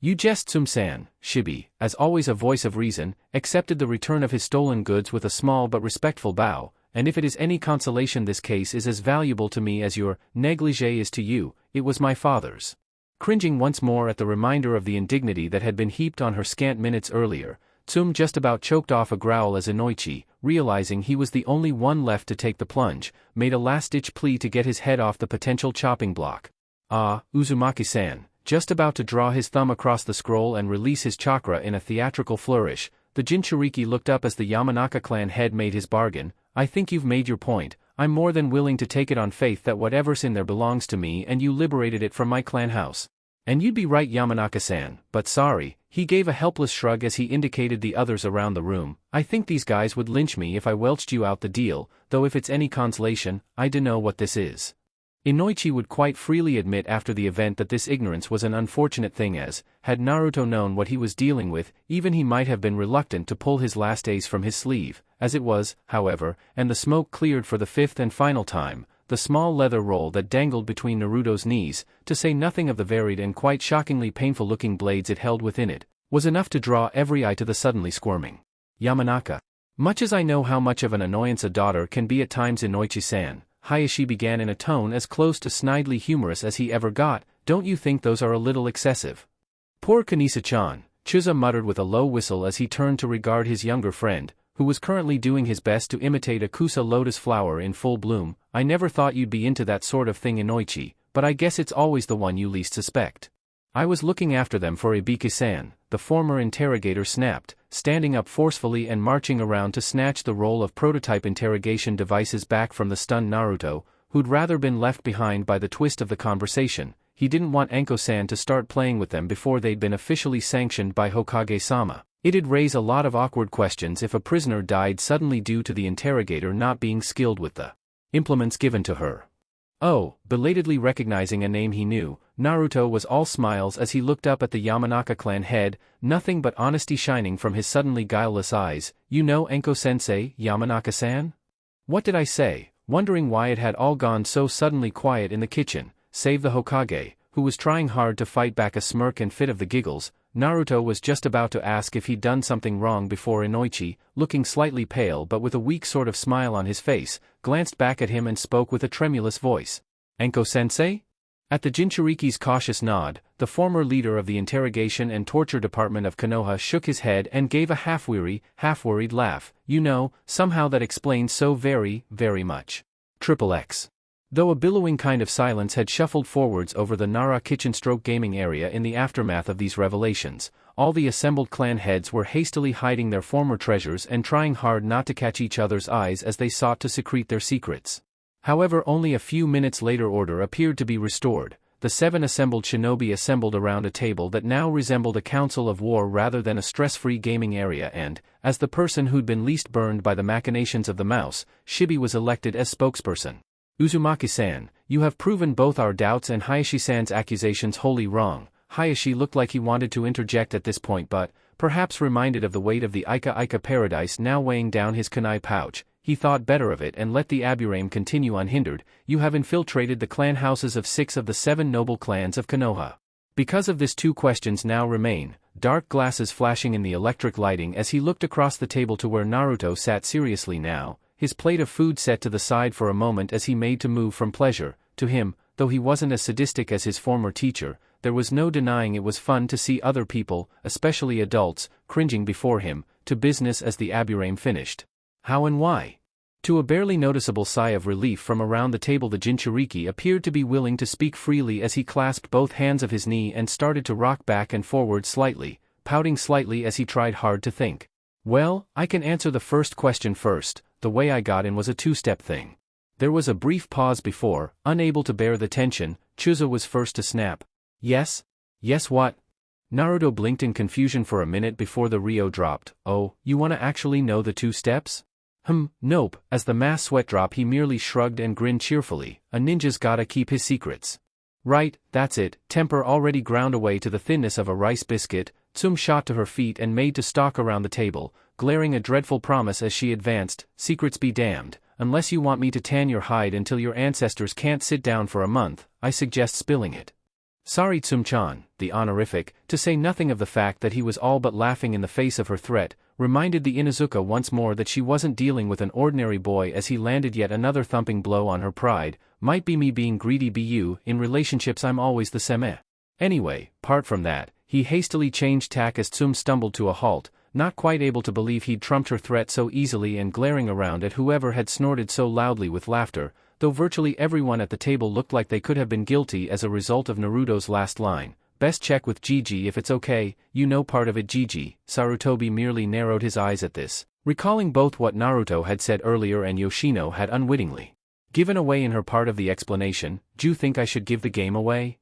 You jest, Tsum-san. Shibi, as always a voice of reason, accepted the return of his stolen goods with a small but respectful bow, and if it is any consolation, this case is as valuable to me as your negligee is to you. It was my father's. Cringing once more at the reminder of the indignity that had been heaped on her scant minutes earlier, Tsum just about choked off a growl as Inoichi, realizing he was the only one left to take the plunge, made a last-ditch plea to get his head off the potential chopping block. Ah, Uzumaki-san. Just about to draw his thumb across the scroll and release his chakra in a theatrical flourish, the Jinchuriki looked up as the Yamanaka clan head made his bargain. I think you've made your point. I'm more than willing to take it on faith that whatever's in there belongs to me and you liberated it from my clan house. And you'd be right, Yamanaka-san, but sorry. He gave a helpless shrug as he indicated the others around the room. I think these guys would lynch me if I welched you out the deal, though if it's any consolation, I dunno what this is. Inoichi would quite freely admit after the event that this ignorance was an unfortunate thing, as, had Naruto known what he was dealing with, even he might have been reluctant to pull his last ace from his sleeve. As it was, however, and the smoke cleared for the fifth and final time, the small leather roll that dangled between Naruto's knees, to say nothing of the varied and quite shockingly painful-looking blades it held within it, was enough to draw every eye to the suddenly squirming Yamanaka. Much as I know how much of an annoyance a daughter can be at times, Inoichi-san, Hayashi began in a tone as close to snidely humorous as he ever got, don't you think those are a little excessive? Poor Kanisa-chan, Chuza muttered with a low whistle as he turned to regard his younger friend, who was currently doing his best to imitate a kusa lotus flower in full bloom. I never thought you'd be into that sort of thing, Inoichi, but I guess it's always the one you least suspect. I was looking after them for Ibiki-san, the former interrogator snapped, standing up forcefully and marching around to snatch the roll of prototype interrogation devices back from the stunned Naruto, who'd rather been left behind by the twist of the conversation. He didn't want Anko-san to start playing with them before they'd been officially sanctioned by Hokage-sama. It'd raise a lot of awkward questions if a prisoner died suddenly due to the interrogator not being skilled with the implements given to her. Oh, belatedly recognizing a name he knew, Naruto was all smiles as he looked up at the Yamanaka clan head, nothing but honesty shining from his suddenly guileless eyes. You know Enko-sensei, Yamanaka-san? What did I say? Wondering why it had all gone so suddenly quiet in the kitchen, save the Hokage, who was trying hard to fight back a smirk and fit of the giggles. Naruto was just about to ask if he'd done something wrong before Inoichi, looking slightly pale but with a weak sort of smile on his face, glanced back at him and spoke with a tremulous voice. Enko-sensei? At the Jinchuriki's cautious nod, the former leader of the interrogation and torture department of Konoha shook his head and gave a half-weary, half-worried laugh. You know, somehow that explains so very, very much. XXX. Though a billowing kind of silence had shuffled forwards over the Nara kitchen-stroke gaming area in the aftermath of these revelations, all the assembled clan heads were hastily hiding their former treasures and trying hard not to catch each other's eyes as they sought to secrete their secrets. However, only a few minutes later order appeared to be restored. The 7 assembled shinobi assembled around a table that now resembled a council of war rather than a stress-free gaming area, and, as the person who'd been least burned by the machinations of the mouse, Shibi was elected as spokesperson. Uzumaki-san, you have proven both our doubts and Hayashi-san's accusations wholly wrong. Hayashi looked like he wanted to interject at this point, but, perhaps reminded of the weight of the Ika paradise now weighing down his kunai pouch, he thought better of it and let the aburame continue unhindered. You have infiltrated the clan houses of 6 of the 7 noble clans of Konoha. Because of this, 2 questions now remain, dark glasses flashing in the electric lighting as he looked across the table to where Naruto sat seriously now, his plate of food set to the side for a moment as he made to move from pleasure. To him, though he wasn't as sadistic as his former teacher, there was no denying it was fun to see other people, especially adults, cringing before him, to business as the aburame finished. How and why? To a barely noticeable sigh of relief from around the table, the Jinchuriki appeared to be willing to speak freely as he clasped both hands of his knee and started to rock back and forward slightly, pouting slightly as he tried hard to think. Well, I can answer the first question first. The way I got in was a 2-step thing. There was a brief pause before, unable to bear the tension, Chuza was first to snap. Yes? Yes what? Naruto blinked in confusion for a minute before the Rio dropped. Oh, you wanna actually know the 2 steps? Nope. As the mass sweat dropped, he merely shrugged and grinned cheerfully. A ninja's gotta keep his secrets. Right, that's it. Temper already ground away to the thinness of a rice biscuit. Tsum shot to her feet and made to stalk around the table, glaring a dreadful promise as she advanced. Secrets be damned. Unless you want me to tan your hide until your ancestors can't sit down for a month, I suggest spilling it. Sorry Tsum-chan, the honorific, to say nothing of the fact that he was all but laughing in the face of her threat, reminded the Inuzuka once more that she wasn't dealing with an ordinary boy as he landed yet another thumping blow on her pride. Might be me being greedy, in relationships I'm always the same. Anyway, apart from that, he hastily changed tack as Tsum stumbled to a halt, not quite able to believe he'd trumped her threat so easily and glaring around at whoever had snorted so loudly with laughter, though virtually everyone at the table looked like they could have been guilty as a result of Naruto's last line. Best check with Gigi if it's okay, part of it Gigi. Sarutobi merely narrowed his eyes at this, recalling both what Naruto had said earlier and Yoshino had unwittingly given away in her part of the explanation. "Do you think I should give the game away?"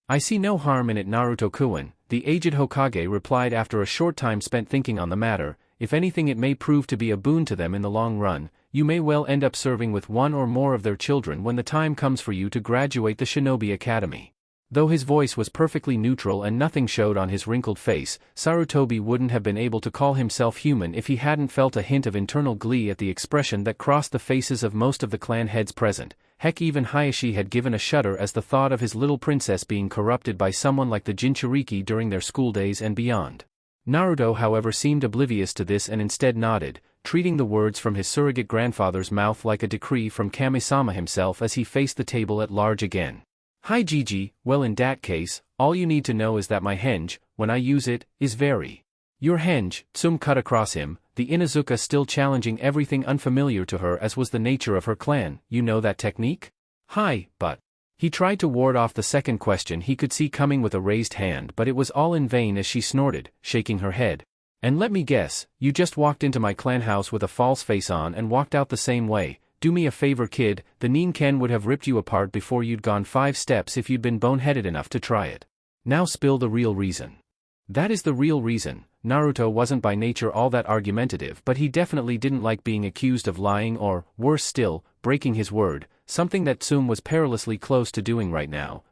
"I see no harm in it Naruto-kun," the aged Hokage replied after a short time spent thinking on the matter. "If anything it may prove to be a boon to them in the long run. You may well end up serving with one or more of their children when the time comes for you to graduate the Shinobi Academy." Though his voice was perfectly neutral and nothing showed on his wrinkled face, Sarutobi wouldn't have been able to call himself human if he hadn't felt a hint of internal glee at the expression that crossed the faces of most of the clan heads present. Heck, even Hayashi had given a shudder as the thought of his little princess being corrupted by someone like the Jinchuriki during their school days and beyond. Naruto however seemed oblivious to this and instead nodded, treating the words from his surrogate grandfather's mouth like a decree from Kami-sama himself as he faced the table at large again. "Hi Gigi, well in that case, all you need to know is that my henge, when I use it, is very..." "Your henge," Tsum cut across him, the Inuzuka still challenging everything unfamiliar to her as was the nature of her clan. "You know that technique?" "Hi, but..." He tried to ward off the second question he could see coming with a raised hand, but it was all in vain as she snorted, shaking her head. "And let me guess, you just walked into my clan house with a false face on and walked out the same way. Do me a favor kid, the Ninken would have ripped you apart before you'd gone 5 steps if you'd been boneheaded enough to try it. Now spill the real reason." "That is the real reason." Naruto wasn't by nature all that argumentative, but he definitely didn't like being accused of lying or, worse still, breaking his word, something that Tsum was perilously close to doing right now.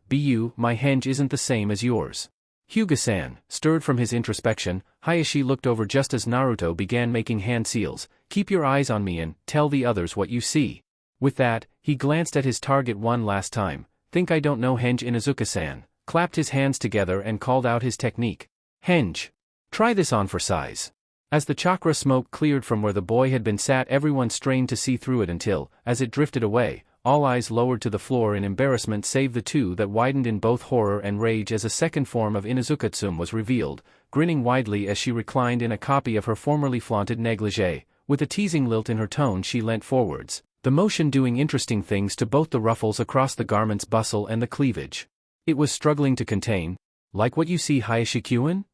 My henge isn't the same as yours." Hyuga-san, stirred from his introspection, Hayashi looked over just as Naruto began making hand seals. "Keep your eyes on me and tell the others what you see." With that, he glanced at his target one last time. "Think I don't know henge Inuzuka-san," clapped his hands together and called out his technique. "Henge. Try this on for size." As the chakra smoke cleared from where the boy had been sat, everyone strained to see through it until, as it drifted away, all eyes lowered to the floor in embarrassment save the two that widened in both horror and rage as a second form of Inuzuka Tsum was revealed, grinning widely as she reclined in a copy of her formerly flaunted negligee. With a teasing lilt in her tone she leant forwards, the motion doing interesting things to both the ruffles across the garment's bustle and the cleavage. It was struggling to contain. "Like what you see Hayashi-kun?"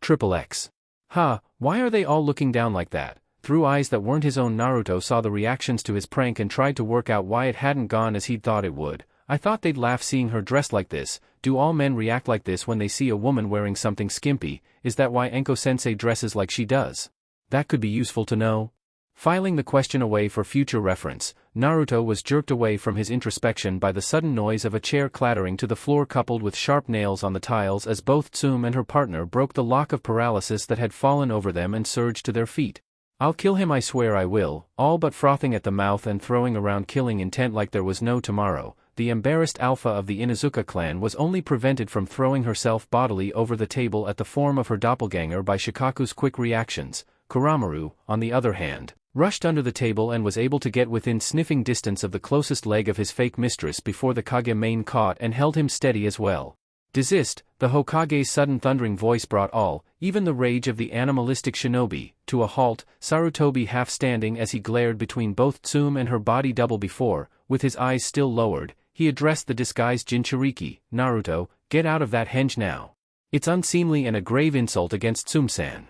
XXX. "Ha, why are they all looking down like that?" Through eyes that weren't his own, Naruto saw the reactions to his prank and tried to work out why it hadn't gone as he'd thought it would. "I thought they'd laugh seeing her dressed like this. Do all men react like this when they see a woman wearing something skimpy? Is that why Enko-sensei dresses like she does? That could be useful to know." Filing the question away for future reference, Naruto was jerked away from his introspection by the sudden noise of a chair clattering to the floor coupled with sharp nails on the tiles as both Tsum and her partner broke the lock of paralysis that had fallen over them and surged to their feet. "I'll kill him, I swear I will," all but frothing at the mouth and throwing around killing intent like there was no tomorrow. The embarrassed alpha of the Inuzuka clan was only prevented from throwing herself bodily over the table at the form of her doppelganger by Shikaku's quick reactions. Kuramaru, on the other hand, rushed under the table and was able to get within sniffing distance of the closest leg of his fake mistress before the Kage main caught and held him steady as well. "Desist," the Hokage's sudden thundering voice brought all, even the rage of the animalistic shinobi, to a halt. Sarutobi half standing as he glared between both Tsum and her body double before, with his eyes still lowered, he addressed the disguised Jinchuriki. "Naruto, get out of that henge now. It's unseemly and a grave insult against Tsum-san."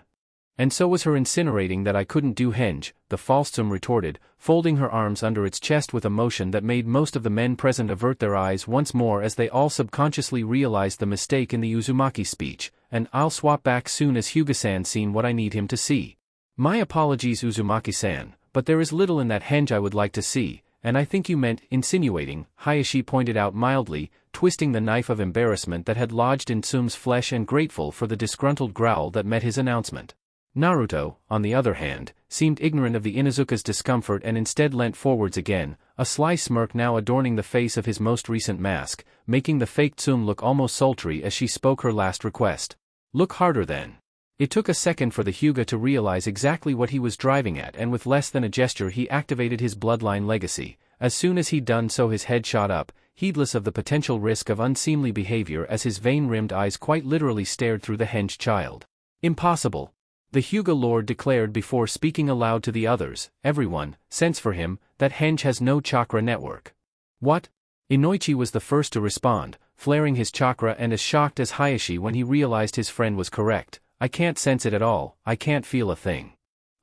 "And so was her incinerating that I couldn't do henge," the false Tsum retorted, folding her arms under its chest with a motion that made most of the men present avert their eyes once more as they all subconsciously realized the mistake in the Uzumaki speech. "And I'll swap back soon as Hyuga-san seen what I need him to see." "My apologies Uzumaki-san, but there is little in that henge I would like to see, and I think you meant insinuating," Hayashi pointed out mildly, twisting the knife of embarrassment that had lodged in Tsum's flesh and grateful for the disgruntled growl that met his announcement. Naruto, on the other hand, seemed ignorant of the Inuzuka's discomfort and instead leant forwards again, a sly smirk now adorning the face of his most recent mask, making the fake Tsum look almost sultry as she spoke her last request. Look harder then. It took a second for the Hyuga to realize exactly what he was driving at, and with less than a gesture he activated his bloodline legacy. As soon as he'd done so his head shot up, heedless of the potential risk of unseemly behavior as his vein-rimmed eyes quite literally stared through the henge child. Impossible. The Hyuga Lord declared before speaking aloud to the others. Everyone, sense for him, that henge has no chakra network. What? Inoichi was the first to respond, flaring his chakra and as shocked as Hayashi when he realized his friend was correct. I can't sense it at all, I can't feel a thing.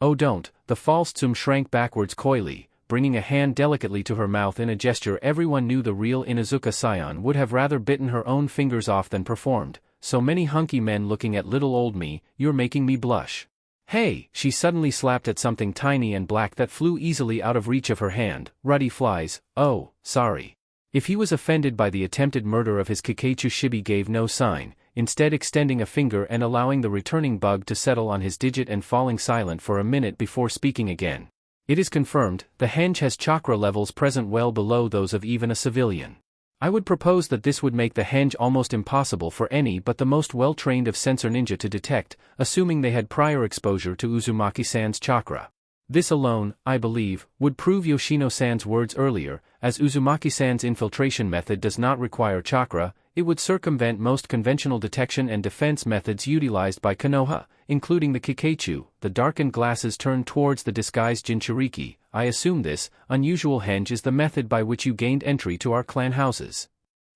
Oh don't, the false Tsum shrank backwards coyly, bringing a hand delicately to her mouth in a gesture everyone knew the real Inuzuka scion would have rather bitten her own fingers off than performed. So many hunky men looking at little old me, you're making me blush. Hey! She suddenly slapped at something tiny and black that flew easily out of reach of her hand. Ruddy flies. Oh, sorry. If he was offended by the attempted murder of his Kikeichu, Shibi gave no sign, instead extending a finger and allowing the returning bug to settle on his digit and falling silent for a minute before speaking again. It is confirmed, the henge has chakra levels present well below those of even a civilian. I would propose that this would make the henge almost impossible for any but the most well-trained of sensor ninja to detect, assuming they had prior exposure to Uzumaki-san's chakra. This alone, I believe, would prove Yoshino-san's words earlier, as Uzumaki-san's infiltration method does not require chakra. It would circumvent most conventional detection and defense methods utilized by Konoha, including the Kikeichu, the darkened glasses turned towards the disguised Jinchuriki. I assume this unusual henge is the method by which you gained entry to our clan houses.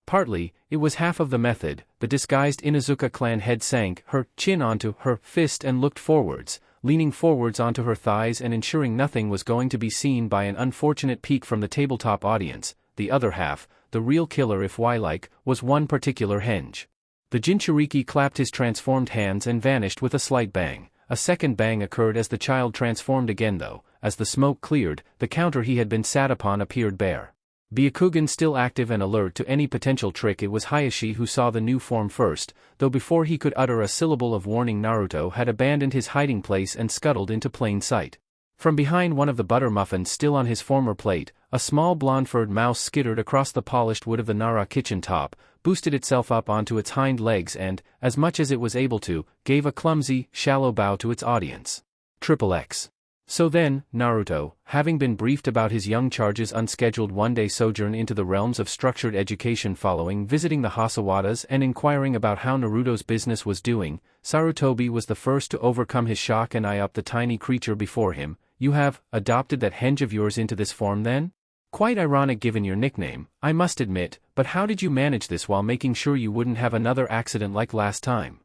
Partly, it was half of the method. The disguised Inuzuka clan head sank her chin onto her fist and looked forwards, leaning forwards onto her thighs and ensuring nothing was going to be seen by an unfortunate peek from the tabletop audience. The other half, the real killer if why-like, was one particular henge. The Jinchuriki clapped his transformed hands and vanished with a slight bang. A second bang occurred as the child transformed again though. As the smoke cleared, the counter he had been sat upon appeared bare. Byakugan still active and alert to any potential trick. It was Hayashi who saw the new form first, though before he could utter a syllable of warning Naruto had abandoned his hiding place and scuttled into plain sight. From behind one of the butter muffins still on his former plate, a small blonde-furred mouse skittered across the polished wood of the Nara kitchen top, boosted itself up onto its hind legs and, as much as it was able to, gave a clumsy, shallow bow to its audience. XXX. So then, Naruto, having been briefed about his young charge's unscheduled one-day sojourn into the realms of structured education following visiting the Hasawadas and inquiring about how Naruto's business was doing, Sarutobi was the first to overcome his shock and eye up the tiny creature before him. You have adopted that henge of yours into this form then? Quite ironic given your nickname, I must admit, but how did you manage this while making sure you wouldn't have another accident like last time?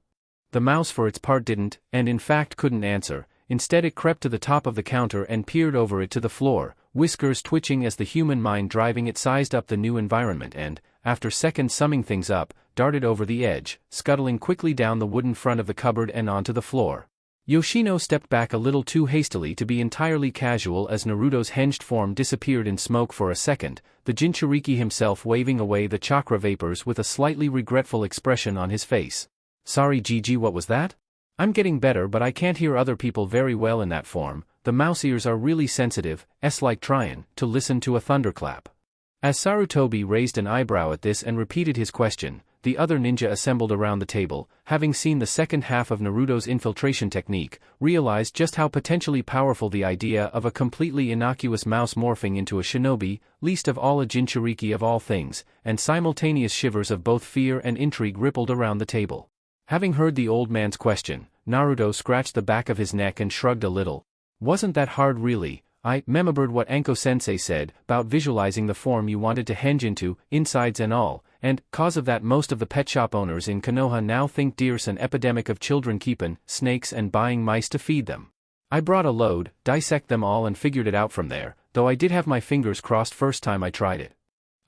The mouse for its part didn't, and in fact couldn't answer. Instead it crept to the top of the counter and peered over it to the floor, whiskers twitching as the human mind driving it sized up the new environment and, after seconds summing things up, darted over the edge, scuttling quickly down the wooden front of the cupboard and onto the floor. Yoshino stepped back a little too hastily to be entirely casual as Naruto's henged form disappeared in smoke for a second, the Jinchuriki himself waving away the chakra vapors with a slightly regretful expression on his face. Sorry Gigi, what was that? I'm getting better but I can't hear other people very well in that form. The mouse ears are really sensitive, like tryin' to listen to a thunderclap. As Sarutobi raised an eyebrow at this and repeated his question, the other ninja assembled around the table, having seen the second half of Naruto's infiltration technique, realized just how potentially powerful the idea of a completely innocuous mouse morphing into a shinobi, least of all a Jinchuriki of all things, and simultaneous shivers of both fear and intrigue rippled around the table. Having heard the old man's question, Naruto scratched the back of his neck and shrugged a little. Wasn't that hard really? I remembered what Anko-sensei said about visualizing the form you wanted to henge into, insides and all, and, cause of that most of the pet shop owners in Konoha now think deer's an epidemic of children keepin' snakes and buying mice to feed them. I brought a load, dissect them all and figured it out from there, though I did have my fingers crossed first time I tried it.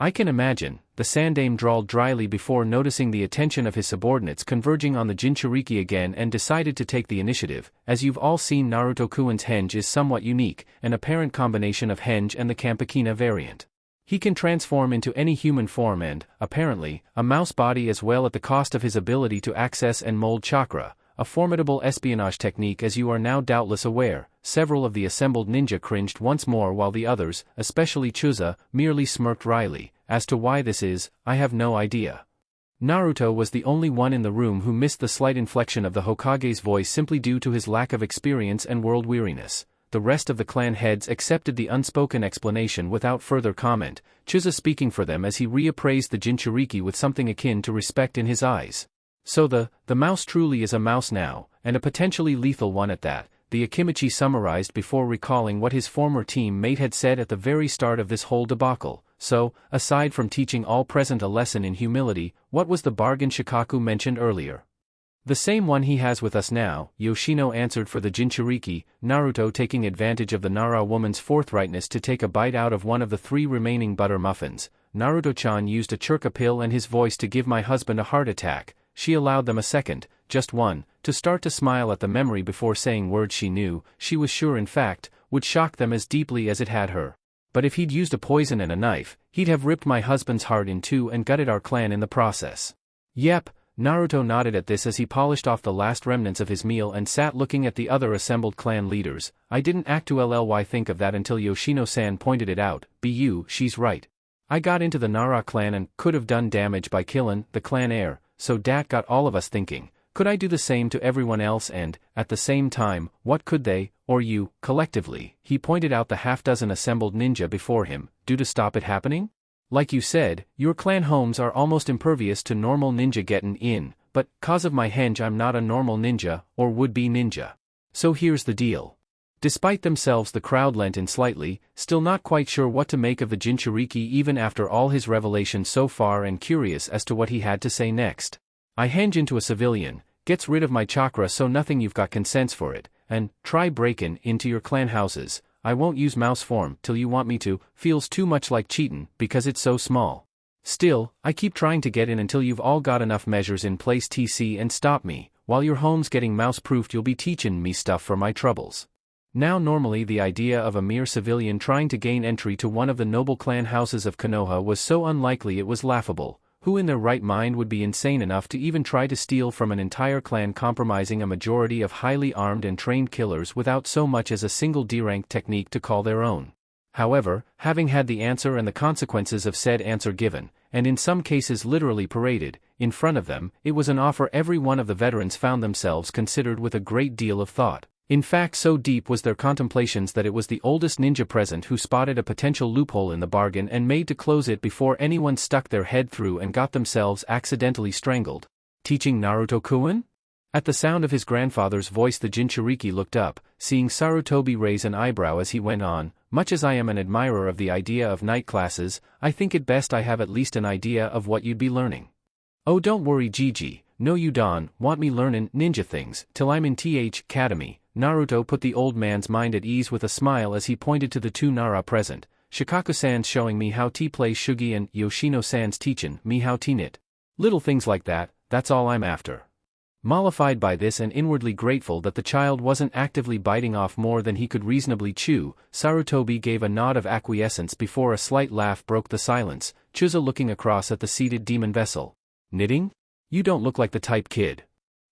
I can imagine, the Sandaime drawled dryly before noticing the attention of his subordinates converging on the Jinchuriki again and decided to take the initiative. As you've all seen, Naruto-kuin's henge is somewhat unique, an apparent combination of henge and the Kampakina variant. He can transform into any human form and, apparently, a mouse body as well at the cost of his ability to access and mold chakra, a formidable espionage technique, as you are now doubtless aware. Several of the assembled ninja cringed once more, while the others, especially Chuza, merely smirked wryly. As to why this is, I have no idea. Naruto was the only one in the room who missed the slight inflection of the Hokage's voice simply due to his lack of experience and world weariness. The rest of the clan heads accepted the unspoken explanation without further comment, Chuza speaking for them as he reappraised the Jinchuriki with something akin to respect in his eyes. So the mouse truly is a mouse now, and a potentially lethal one at that, the Akimichi summarized before recalling what his former teammate had said at the very start of this whole debacle. So, aside from teaching all present a lesson in humility, what was the bargain Shikaku mentioned earlier? The same one he has with us now, Yoshino answered for the Jinchuriki, Naruto taking advantage of the Nara woman's forthrightness to take a bite out of one of the 3 remaining butter muffins. Naruto-chan used a churka pill and his voice to give my husband a heart attack. She allowed them a second, just one, to start to smile at the memory before saying words she knew, she was sure in fact, would shock them as deeply as it had her. But if he'd used a poison and a knife, he'd have ripped my husband's heart in 2 and gutted our clan in the process. Yep. Naruto nodded at this as he polished off the last remnants of his meal and sat looking at the other assembled clan leaders. I didn't actually think of that until Yoshino-san pointed it out. She's right. I got into the Nara clan and could have done damage by killing the clan heir, so that got all of us thinking. Could I do the same to everyone else and, at the same time, what could they, or you, collectively, he pointed out the half-dozen assembled ninja before him, do to stop it happening? Like you said, your clan homes are almost impervious to normal ninja getting in, but, cause of my henge I'm not a normal ninja, or would-be ninja. So here's the deal. Despite themselves the crowd lent in slightly, still not quite sure what to make of the Jinchuriki even after all his revelations so far and curious as to what he had to say next. I henge into a civilian, gets rid of my chakra so nothing you've got consents for it, and, try breakin' into your clan houses. I won't use mouse form till you want me to, feels too much like cheatin' because it's so small. Still, I keep trying to get in until you've all got enough measures in place TC and stop me, while your home's getting mouse-proofed you'll be teachin' me stuff for my troubles. Now normally the idea of a mere civilian trying to gain entry to one of the noble clan houses of Konoha was so unlikely it was laughable. Who in their right mind would be insane enough to even try to steal from an entire clan compromising a majority of highly armed and trained killers without so much as a single D-rank technique to call their own? However, having had the answer and the consequences of said answer given, and in some cases literally paraded, in front of them, it was an offer every one of the veterans found themselves considered with a great deal of thought. In fact, so deep was their contemplations that it was the oldest ninja present who spotted a potential loophole in the bargain and made to close it before anyone stuck their head through and got themselves accidentally strangled. Teaching Naruto-kun? At the sound of his grandfather's voice the Jinchuriki looked up, seeing Sarutobi raise an eyebrow as he went on. Much as I am an admirer of the idea of night classes, I think it best I have at least an idea of what you'd be learning. Oh, don't worry Gigi, no you don't want me learnin' ninja things till I'm in TH Academy. Naruto put the old man's mind at ease with a smile as he pointed to the 2 Nara present. Shikaku-san's showing me how to play shugi and Yoshino-san's teachin' me how to knit. Little things like that, that's all I'm after. Mollified by this and inwardly grateful that the child wasn't actively biting off more than he could reasonably chew, Sarutobi gave a nod of acquiescence before a slight laugh broke the silence, Chuza looking across at the seated demon vessel. Knitting? You don't look like the type kid.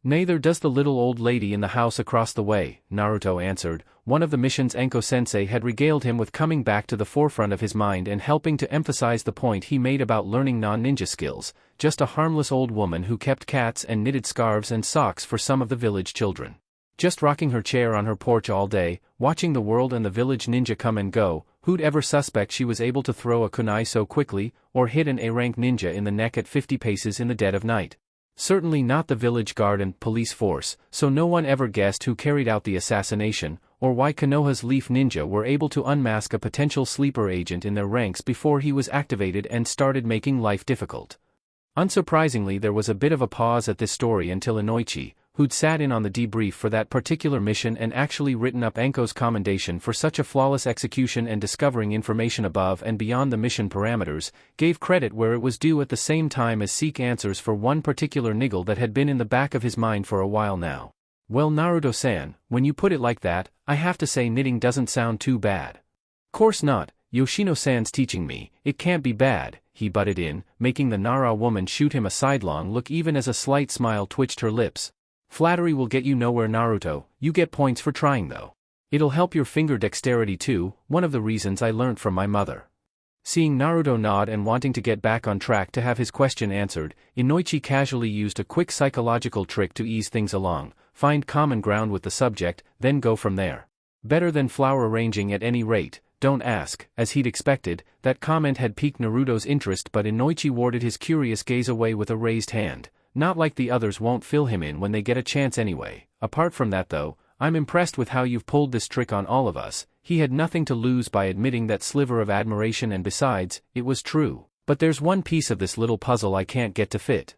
Neither does the little old lady in the house across the way, Naruto answered. One of the missions Enko-sensei had regaled him with coming back to the forefront of his mind and helping to emphasize the point he made about learning non-ninja skills, just a harmless old woman who kept cats and knitted scarves and socks for some of the village children. Just rocking her chair on her porch all day, watching the world and the village ninja come and go, who'd ever suspect she was able to throw a kunai so quickly, or hit an A-rank ninja in the neck at 50 paces in the dead of night? Certainly not the village guard and police force, so no one ever guessed who carried out the assassination, or why Konoha's Leaf Ninja were able to unmask a potential sleeper agent in their ranks before he was activated and started making life difficult. Unsurprisingly, there was a bit of a pause at this story until Inoichi, who'd sat in on the debrief for that particular mission and actually written up Enko's commendation for such a flawless execution and discovering information above and beyond the mission parameters, gave credit where it was due at the same time as seek answers for one particular niggle that had been in the back of his mind for a while now. Well Naruto-san, when you put it like that, I have to say knitting doesn't sound too bad. Course not, Yoshino-san's teaching me, it can't be bad, he butted in, making the Nara woman shoot him a sidelong look even as a slight smile twitched her lips. Flattery will get you nowhere, Naruto. You get points for trying though. It'll help your finger dexterity too, one of the reasons I learnt from my mother. Seeing Naruto nod and wanting to get back on track to have his question answered, Inoichi casually used a quick psychological trick to ease things along, find common ground with the subject, then go from there. Better than flower arranging at any rate, don't ask. As he'd expected, that comment had piqued Naruto's interest, but Inoichi warded his curious gaze away with a raised hand. Not like the others won't fill him in when they get a chance anyway. Apart from that though, I'm impressed with how you've pulled this trick on all of us. He had nothing to lose by admitting that sliver of admiration, and besides, it was true. But there's one piece of this little puzzle I can't get to fit.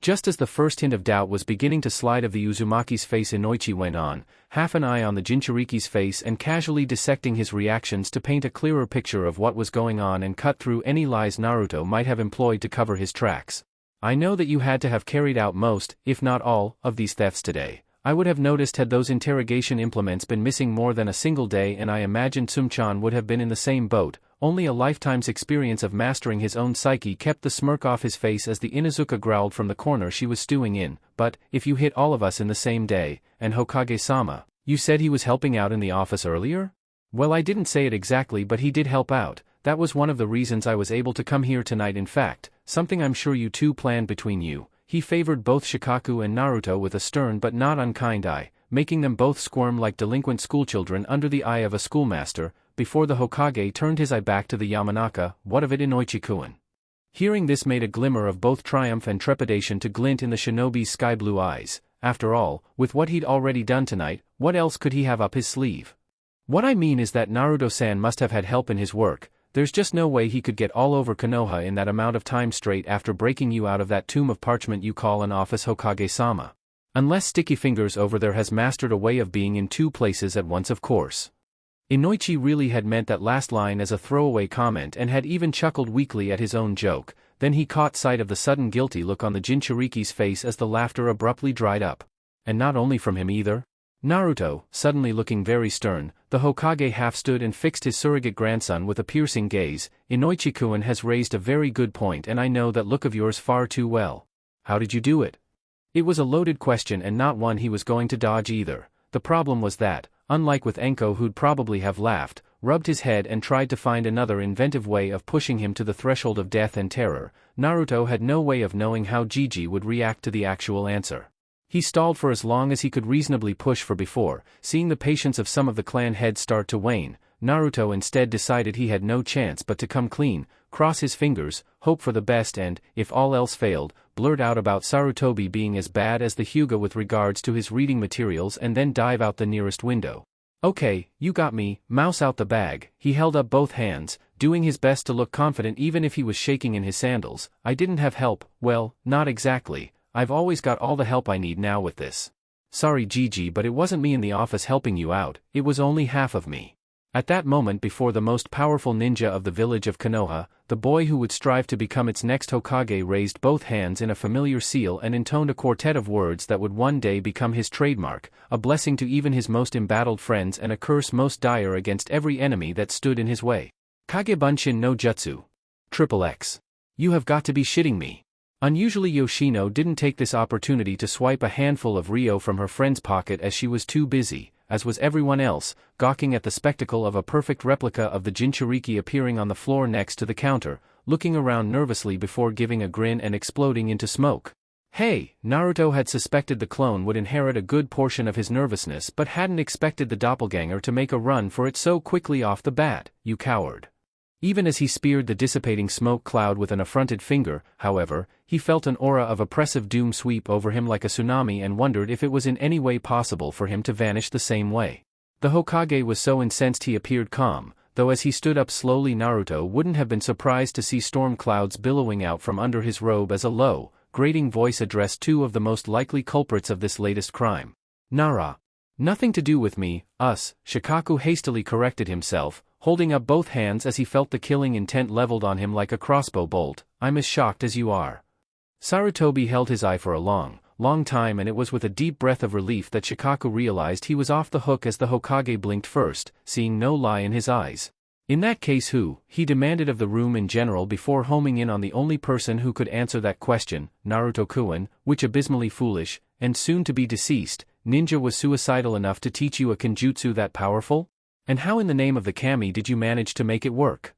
Just as the first hint of doubt was beginning to slide of the Uzumaki's face, Inoichi went on, half an eye on the Jinchuriki's face and casually dissecting his reactions to paint a clearer picture of what was going on and cut through any lies Naruto might have employed to cover his tracks. I know that you had to have carried out most, if not all, of these thefts today. I would have noticed had those interrogation implements been missing more than a single day, and I imagined Sumchan would have been in the same boat. Only a lifetime's experience of mastering his own psyche kept the smirk off his face as the Inuzuka growled from the corner she was stewing in. But, if you hit all of us in the same day, and Hokage-sama, you said he was helping out in the office earlier? Well, I didn't say it exactly, but he did help out. That was one of the reasons I was able to come here tonight. In fact, something I'm sure you two planned between you. He favored both Shikaku and Naruto with a stern but not unkind eye, making them both squirm like delinquent schoolchildren under the eye of a schoolmaster, before the Hokage turned his eye back to the Yamanaka. What of it, Inoichi-kun? Hearing this made a glimmer of both triumph and trepidation to glint in the shinobi's sky-blue eyes. After all, with what he'd already done tonight, what else could he have up his sleeve? What I mean is that Naruto-san must have had help in his work. There's just no way he could get all over Konoha in that amount of time straight after breaking you out of that tomb of parchment you call an office, Hokage-sama. Unless Sticky Fingers over there has mastered a way of being in two places at once, of course. Inoichi really had meant that last line as a throwaway comment and had even chuckled weakly at his own joke. Then he caught sight of the sudden guilty look on the Jinchuriki's face as the laughter abruptly dried up. And not only from him either. Naruto, suddenly looking very stern, the Hokage half stood and fixed his surrogate grandson with a piercing gaze. Inoichi-kun has raised a very good point, and I know that look of yours far too well. How did you do it? It was a loaded question and not one he was going to dodge either. The problem was that, unlike with Enko, who'd probably have laughed, rubbed his head and tried to find another inventive way of pushing him to the threshold of death and terror, Naruto had no way of knowing how Gigi would react to the actual answer. He stalled for as long as he could reasonably push for before, seeing the patience of some of the clan heads start to wane. Naruto instead decided he had no chance but to come clean, cross his fingers, hope for the best and, if all else failed, blurt out about Sarutobi being as bad as the Hyuga with regards to his reading materials and then dive out the nearest window. Okay, you got me, mouse out the bag. He held up both hands, doing his best to look confident even if he was shaking in his sandals. I didn't have help, well, not exactly. I've always got all the help I need now with this. Sorry Gigi, but it wasn't me in the office helping you out, it was only half of me. At that moment, before the most powerful ninja of the village of Konoha, the boy who would strive to become its next Hokage raised both hands in a familiar seal and intoned a quartet of words that would one day become his trademark, a blessing to even his most embattled friends and a curse most dire against every enemy that stood in his way. Kagebunshin no Jutsu. XXX. You have got to be shitting me. Unusually, Yoshino didn't take this opportunity to swipe a handful of Ryo from her friend's pocket as she was too busy, as was everyone else, gawking at the spectacle of a perfect replica of the Jinchuriki appearing on the floor next to the counter, looking around nervously before giving a grin and exploding into smoke. Hey, Naruto had suspected the clone would inherit a good portion of his nervousness but hadn't expected the doppelganger to make a run for it so quickly off the bat. You coward. Even as he speared the dissipating smoke cloud with an affronted finger, however, he felt an aura of oppressive doom sweep over him like a tsunami and wondered if it was in any way possible for him to vanish the same way. The Hokage was so incensed he appeared calm, though as he stood up slowly Naruto wouldn't have been surprised to see storm clouds billowing out from under his robe as a low, grating voice addressed two of the most likely culprits of this latest crime. Nara. Nothing to do with me, us, Shikaku hastily corrected himself, holding up both hands as he felt the killing intent leveled on him like a crossbow bolt. I'm as shocked as you are. Sarutobi held his eye for a long time, and it was with a deep breath of relief that Shikaku realized he was off the hook as the Hokage blinked first, seeing no lie in his eyes. In that case, who? He demanded of the room in general before homing in on the only person who could answer that question. Naruto-kun, which abysmally foolish, and soon to be deceased, ninja was suicidal enough to teach you a kenjutsu that powerful? And how in the name of the kami did you manage to make it work?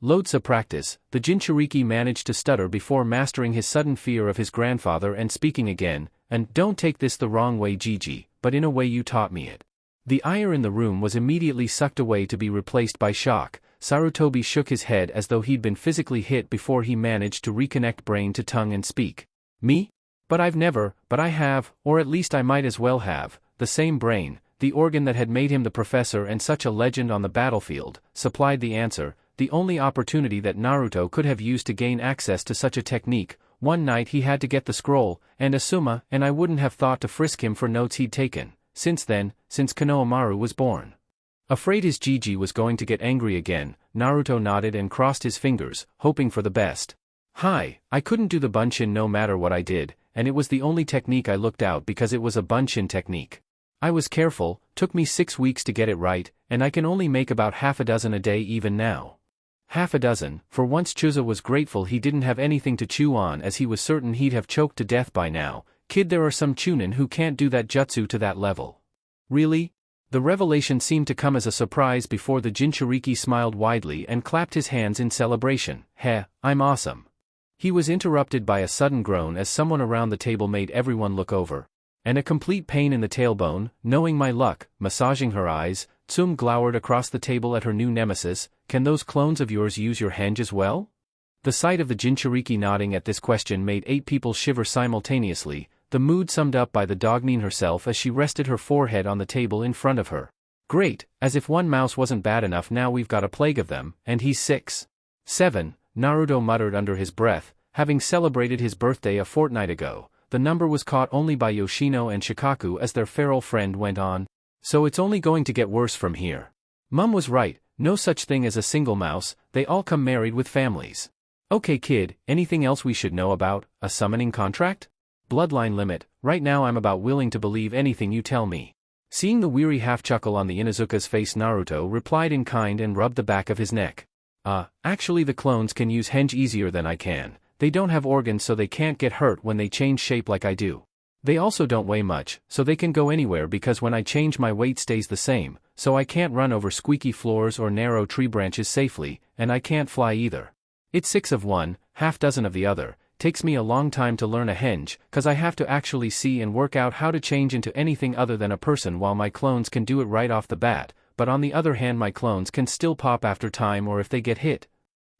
Loads of practice, the Jinchuriki managed to stutter before mastering his sudden fear of his grandfather and speaking again, and don't take this the wrong way Gigi, but in a way you taught me it. The ire in the room was immediately sucked away to be replaced by shock. Sarutobi shook his head as though he'd been physically hit before he managed to reconnect brain to tongue and speak. Me? But I have, or at least I might as well have, the same brain, the organ that had made him the professor and such a legend on the battlefield, supplied the answer, the only opportunity that Naruto could have used to gain access to such a technique. One night he had to get the scroll, and Asuma and I wouldn't have thought to frisk him for notes he'd taken, since Konohamaru was born. Afraid his Gigi was going to get angry again, Naruto nodded and crossed his fingers, hoping for the best. I couldn't do the bunshin no matter what I did, and it was the only technique I looked out because it was a bunshin technique. I was careful, took me 6 weeks to get it right, and I can only make about half a dozen a day even now. Half a dozen, for once Chuza was grateful he didn't have anything to chew on as he was certain he'd have choked to death by now. Kid, there are some chunin who can't do that jutsu to that level. Really? The revelation seemed to come as a surprise before the Jinchuriki smiled widely and clapped his hands in celebration. I'm awesome. He was interrupted by a sudden groan as someone around the table made everyone look over. And a complete pain in the tailbone. Knowing my luck, massaging her eyes, Tsum glowered across the table at her new nemesis. Can those clones of yours use your henge as well? The sight of the Jinchuriki nodding at this question made 8 people shiver simultaneously, the mood summed up by the Dognin herself as she rested her forehead on the table in front of her. Great, as if one mouse wasn't bad enough, now we've got a plague of them, and he's 6. 7, Naruto muttered under his breath, having celebrated his birthday a fortnight ago. The number was caught only by Yoshino and Shikaku as their feral friend went on. So it's only going to get worse from here. Mum was right, no such thing as a single mouse, they all come married with families. Okay kid, anything else we should know about, a summoning contract? Bloodline limit, right now I'm about willing to believe anything you tell me. Seeing the weary half-chuckle on the Inuzuka's face, Naruto replied in kind and rubbed the back of his neck. Actually the clones can use henge easier than I can. They don't have organs so they can't get hurt when they change shape like I do. They also don't weigh much, so they can go anywhere because when I change my weight stays the same, so I can't run over squeaky floors or narrow tree branches safely, and I can't fly either. It's 6 of one, half dozen of the other. Takes me a long time to learn a henge, cause I have to actually see and work out how to change into anything other than a person, while my clones can do it right off the bat, but on the other hand my clones can still pop after time or if they get hit.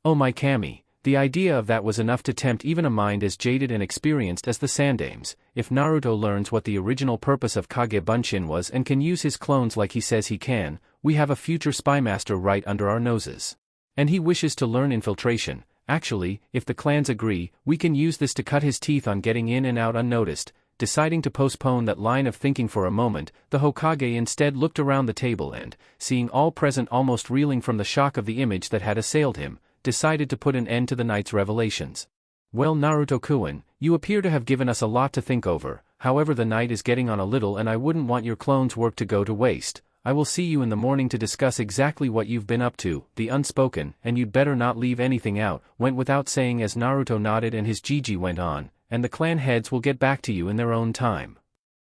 Oh my kami. The idea of that was enough to tempt even a mind as jaded and experienced as the Sandame's. If Naruto learns what the original purpose of Kage Bunshin was and can use his clones like he says he can, we have a future spymaster right under our noses. And he wishes to learn infiltration. Actually, if the clans agree, we can use this to cut his teeth on getting in and out unnoticed. Deciding to postpone that line of thinking for a moment, the Hokage instead looked around the table and, seeing all present almost reeling from the shock of the image that had assailed him, decided to put an end to the night's revelations. Well Naruto-kun, you appear to have given us a lot to think over, however the night is getting on a little and I wouldn't want your clones' work to go to waste. I will see you in the morning to discuss exactly what you've been up to. The unspoken, and you'd better not leave anything out, went without saying as Naruto nodded and his Gigi went on, and the clan heads will get back to you in their own time.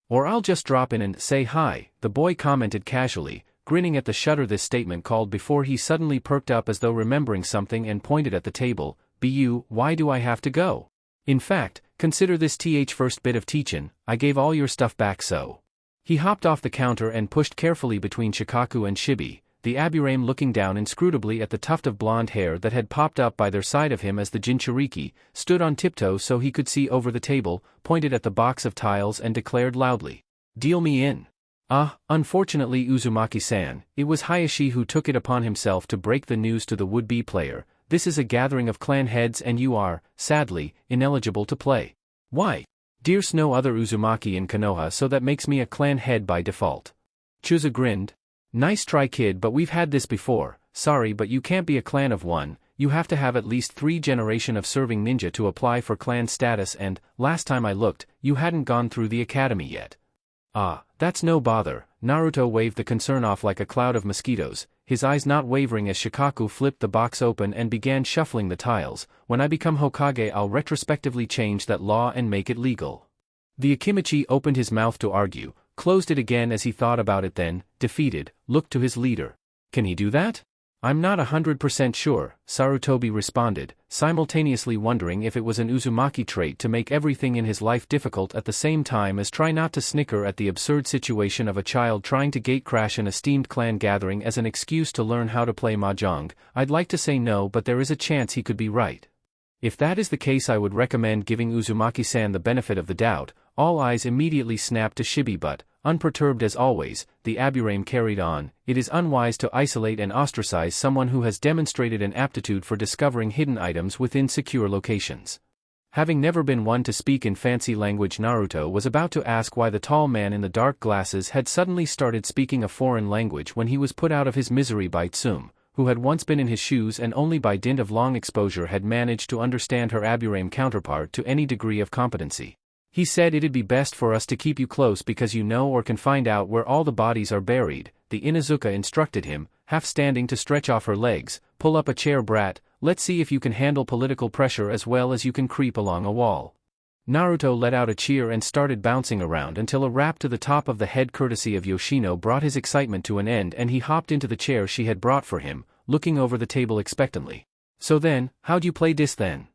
Or I'll just drop in and say hi, the boy commented casually, grinning at the shudder this statement called before he suddenly perked up as though remembering something and pointed at the table. "Bu, why do I have to go? In fact, consider this first bit of teachin', I gave all your stuff back so." He hopped off the counter and pushed carefully between Shikaku and Shibi, the Aburame looking down inscrutably at the tuft of blonde hair that had popped up by their side of him as the Jinchuriki stood on tiptoe so he could see over the table, pointed at the box of tiles and declared loudly, "Deal me in." Unfortunately Uzumaki-san, it was Hayashi who took it upon himself to break the news to the would-be player. This is a gathering of clan heads and you are, sadly, ineligible to play. Why? There's no other Uzumaki in Konoha so that makes me a clan head by default. Chuza grinned. Nice try kid, but we've had this before. Sorry, but you can't be a clan of one. You have to have at least 3 generations of serving ninja to apply for clan status, and, last time I looked, you hadn't gone through the academy yet. That's no bother. Naruto waved the concern off like a cloud of mosquitoes, his eyes not wavering as Shikaku flipped the box open and began shuffling the tiles. When I become Hokage I'll retrospectively change that law and make it legal. The Akimichi opened his mouth to argue, closed it again as he thought about it then, defeated, looked to his leader. Can he do that? I'm not 100% sure, Sarutobi responded, simultaneously wondering if it was an Uzumaki trait to make everything in his life difficult at the same time as try not to snicker at the absurd situation of a child trying to gatecrash an esteemed clan gathering as an excuse to learn how to play mahjong. I'd like to say no, but there is a chance he could be right. If that is the case, I would recommend giving Uzumaki-san the benefit of the doubt. All eyes immediately snapped to Shibi, but, unperturbed as always, the Aburame carried on. It is unwise to isolate and ostracize someone who has demonstrated an aptitude for discovering hidden items within secure locations. Having never been one to speak in fancy language, Naruto was about to ask why the tall man in the dark glasses had suddenly started speaking a foreign language when he was put out of his misery by Tsume, who had once been in his shoes and only by dint of long exposure had managed to understand her Aburame counterpart to any degree of competency. He said, it'd be best for us to keep you close because you know or can find out where all the bodies are buried, the Inuzuka instructed him, half standing to stretch off her legs. Pull up a chair, brat, let's see if you can handle political pressure as well as you can creep along a wall. Naruto let out a cheer and started bouncing around until a rap to the top of the head courtesy of Yoshino brought his excitement to an end, and he hopped into the chair she had brought for him, looking over the table expectantly. So then, how'd you play this then?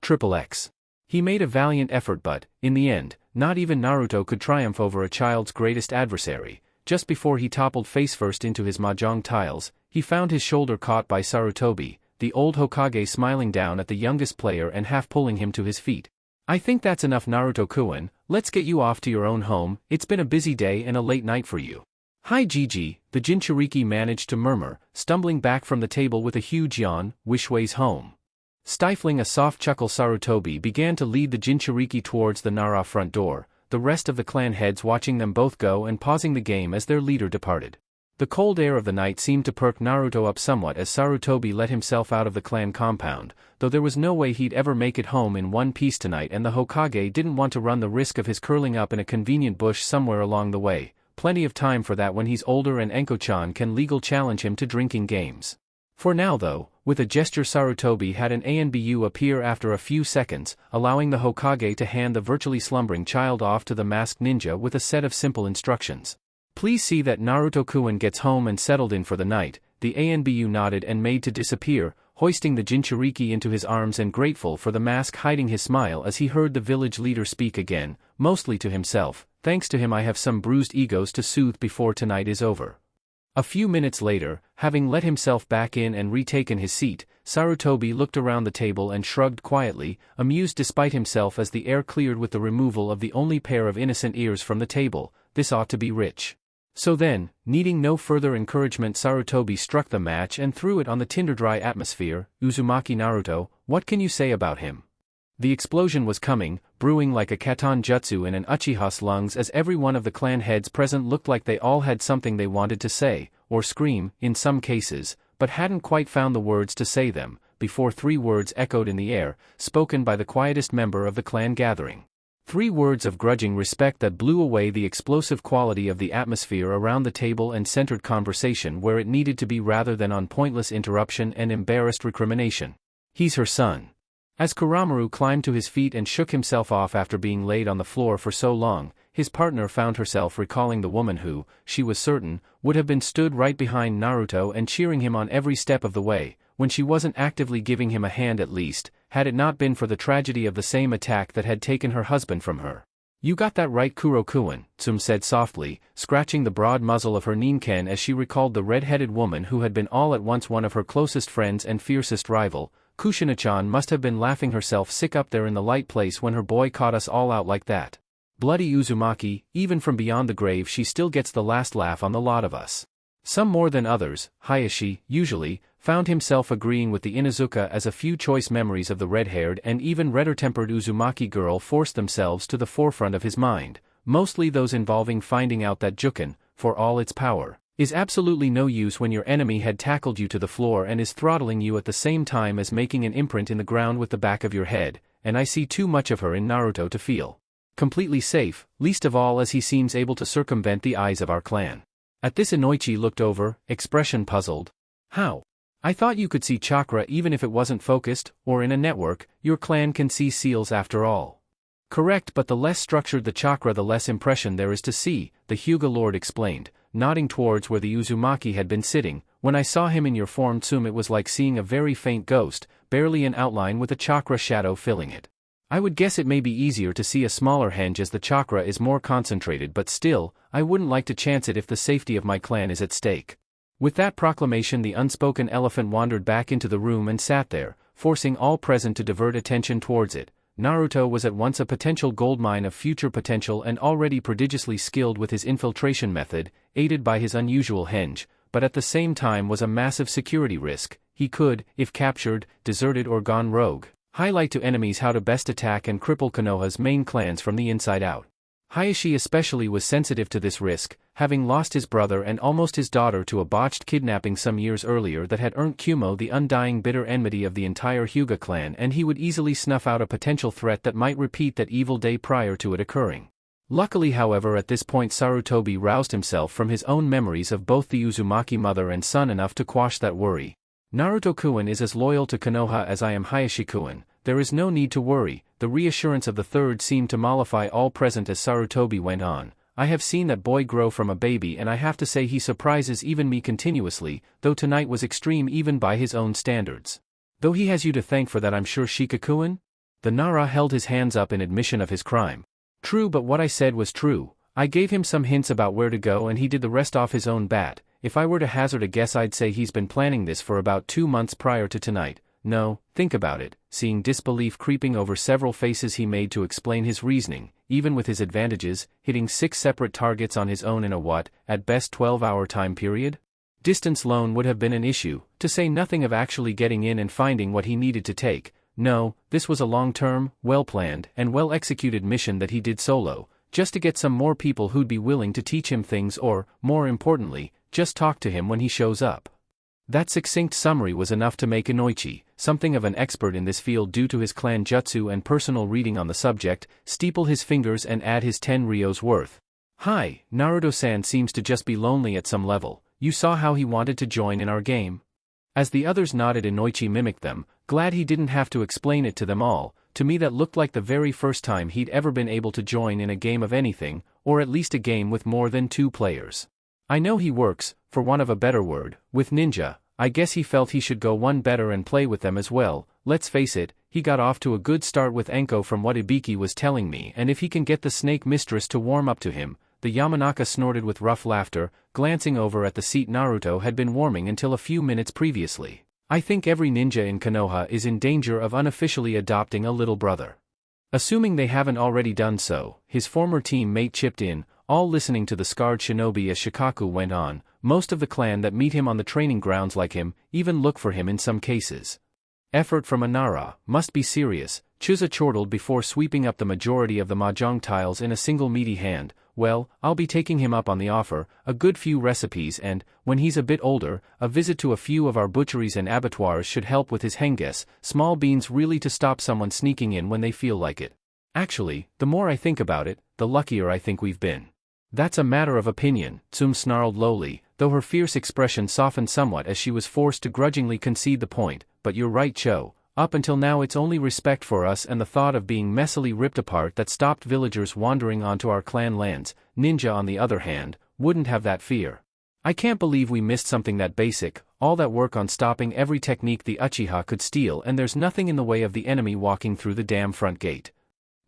XXX. He made a valiant effort, but, in the end, not even Naruto could triumph over a child's greatest adversary. Just before he toppled face-first into his mahjong tiles, he found his shoulder caught by Sarutobi, the old Hokage, smiling down at the youngest player and half pulling him to his feet. I think that's enough, Naruto-kun. Let's get you off to your own home. It's been a busy day and a late night for you. Hi Gigi, the Jinchuriki managed to murmur, stumbling back from the table with a huge yawn. Which way's home? Stifling a soft chuckle, Sarutobi began to lead the Jinchuriki towards the Nara front door, the rest of the clan heads watching them both go and pausing the game as their leader departed. The cold air of the night seemed to perk Naruto up somewhat as Sarutobi let himself out of the clan compound, though there was no way he'd ever make it home in one piece tonight, and the Hokage didn't want to run the risk of his curling up in a convenient bush somewhere along the way. Plenty of time for that when he's older and Enko-chan can legal challenge him to drinking games. For now though, with a gesture, Sarutobi had an ANBU appear after a few seconds, allowing the Hokage to hand the virtually slumbering child off to the masked ninja with a set of simple instructions. Please see that Naruto-kun gets home and settled in for the night. The ANBU nodded and made to disappear, hoisting the Jinchuriki into his arms and grateful for the mask hiding his smile as he heard the village leader speak again, mostly to himself. Thanks to him I have some bruised egos to soothe before tonight is over. A few minutes later, having let himself back in and retaken his seat, Sarutobi looked around the table and shrugged quietly, amused despite himself as the air cleared with the removal of the only pair of innocent ears from the table. This ought to be rich. So then, needing no further encouragement, Sarutobi struck the match and threw it on the tinder-dry atmosphere. Uzumaki Naruto, what can you say about him? The explosion was coming, brewing like a Katon Jutsu in an Uchiha's lungs as every one of the clan heads present looked like they all had something they wanted to say, or scream, in some cases, but hadn't quite found the words to say them, before three words echoed in the air, spoken by the quietest member of the clan gathering. 3 words of grudging respect that blew away the explosive quality of the atmosphere around the table and centered conversation where it needed to be rather than on pointless interruption and embarrassed recrimination. He's her son. As Kuramaru climbed to his feet and shook himself off after being laid on the floor for so long, his partner found herself recalling the woman who, she was certain, would have been stood right behind Naruto and cheering him on every step of the way, when she wasn't actively giving him a hand at least, had it not been for the tragedy of the same attack that had taken her husband from her. You got that right, Kuro-kun, Tsume said softly, scratching the broad muzzle of her ninken as she recalled the red-headed woman who had been all at once one of her closest friends and fiercest rival. Kushina-chan must have been laughing herself sick up there in the light place when her boy caught us all out like that. Bloody Uzumaki, even from beyond the grave she still gets the last laugh on the lot of us. Some more than others, Hayashi, usually, found himself agreeing with the Inuzuka as a few choice memories of the red-haired and even redder-tempered Uzumaki girl forced themselves to the forefront of his mind, mostly those involving finding out that Juken, for all its power, is absolutely no use when your enemy had tackled you to the floor and is throttling you at the same time as making an imprint in the ground with the back of your head, and I see too much of her in Naruto to feel completely safe, least of all as he seems able to circumvent the eyes of our clan. At this Inoichi looked over, expression puzzled. How? I thought you could see chakra even if it wasn't focused, or in a network. Your clan can see seals after all. Correct, but the less structured the chakra the less impression there is to see, the Hyuga Lord explained, nodding towards where the Uzumaki had been sitting. When I saw him in your form Tsum, it was like seeing a very faint ghost, barely an outline with a chakra shadow filling it. I would guess it may be easier to see a smaller henge as the chakra is more concentrated, but still, I wouldn't like to chance it if the safety of my clan is at stake. With that proclamation, the unspoken elephant wandered back into the room and sat there, forcing all present to divert attention towards it. Naruto was at once a potential goldmine of future potential and already prodigiously skilled with his infiltration method, aided by his unusual henge, but at the same time was a massive security risk. He could, if captured, deserted or gone rogue, highlight to enemies how to best attack and cripple Konoha's main clans from the inside out. Hayashi especially was sensitive to this risk, having lost his brother and almost his daughter to a botched kidnapping some years earlier that had earned Kumo the undying bitter enmity of the entire Hyuga clan, and he would easily snuff out a potential threat that might repeat that evil day prior to it occurring. Luckily, however, at this point Sarutobi roused himself from his own memories of both the Uzumaki mother and son enough to quash that worry. Naruto-kun is as loyal to Konoha as I am Hayashi-kun. There is no need to worry. The reassurance of the third seemed to mollify all present as Sarutobi went on. I have seen that boy grow from a baby, and I have to say he surprises even me continuously, though tonight was extreme even by his own standards. Though he has you to thank for that, I'm sure, Shika-kun? The Nara held his hands up in admission of his crime. True, but what I said was true. I gave him some hints about where to go and he did the rest off his own bat. If I were to hazard a guess, I'd say he's been planning this for about 2 months prior to tonight. No, think about it. Seeing disbelief creeping over several faces, he made to explain his reasoning. Even with his advantages, hitting 6 separate targets on his own in a at best 12-hour time period? Distance alone would have been an issue, to say nothing of actually getting in and finding what he needed to take. No, this was a long-term, well-planned, and well-executed mission that he did solo, just to get some more people who'd be willing to teach him things or, more importantly, just talk to him when he shows up. That succinct summary was enough to make Inoichi, something of an expert in this field due to his clan jutsu and personal reading on the subject, steeple his fingers and add his 10 ryos worth. Hi, Naruto-san seems to just be lonely at some level. You saw how he wanted to join in our game? As the others nodded, Inoichi mimicked them, glad he didn't have to explain it to them all. To me that looked like the very first time he'd ever been able to join in a game of anything, or at least a game with more than 2 players. I know he works, for want of a better word, with ninja. I guess he felt he should go one better and play with them as well. Let's face it, he got off to a good start with Enko from what Ibiki was telling me, and if he can get the snake mistress to warm up to him. The Yamanaka snorted with rough laughter, glancing over at the seat Naruto had been warming until a few minutes previously. I think every ninja in Konoha is in danger of unofficially adopting a little brother. Assuming they haven't already done so, his former teammate chipped in, all listening to the scarred shinobi as Shikaku went on. Most of the clan that meet him on the training grounds like him, even look for him in some cases. Effort from a Nara must be serious, Chusa chortled before sweeping up the majority of the mahjong tiles in a single meaty hand. Well, I'll be taking him up on the offer, a good few recipes, and, when he's a bit older, a visit to a few of our butcheries and abattoirs should help with his henges. Small beans really to stop someone sneaking in when they feel like it. Actually, the more I think about it, the luckier I think we've been. That's a matter of opinion, Tsum snarled lowly, though her fierce expression softened somewhat as she was forced to grudgingly concede the point. But you're right, Cho. Up until now it's only respect for us and the thought of being messily ripped apart that stopped villagers wandering onto our clan lands. Ninja, on the other hand, wouldn't have that fear. I can't believe we missed something that basic, all that work on stopping every technique the Uchiha could steal, and there's nothing in the way of the enemy walking through the damn front gate.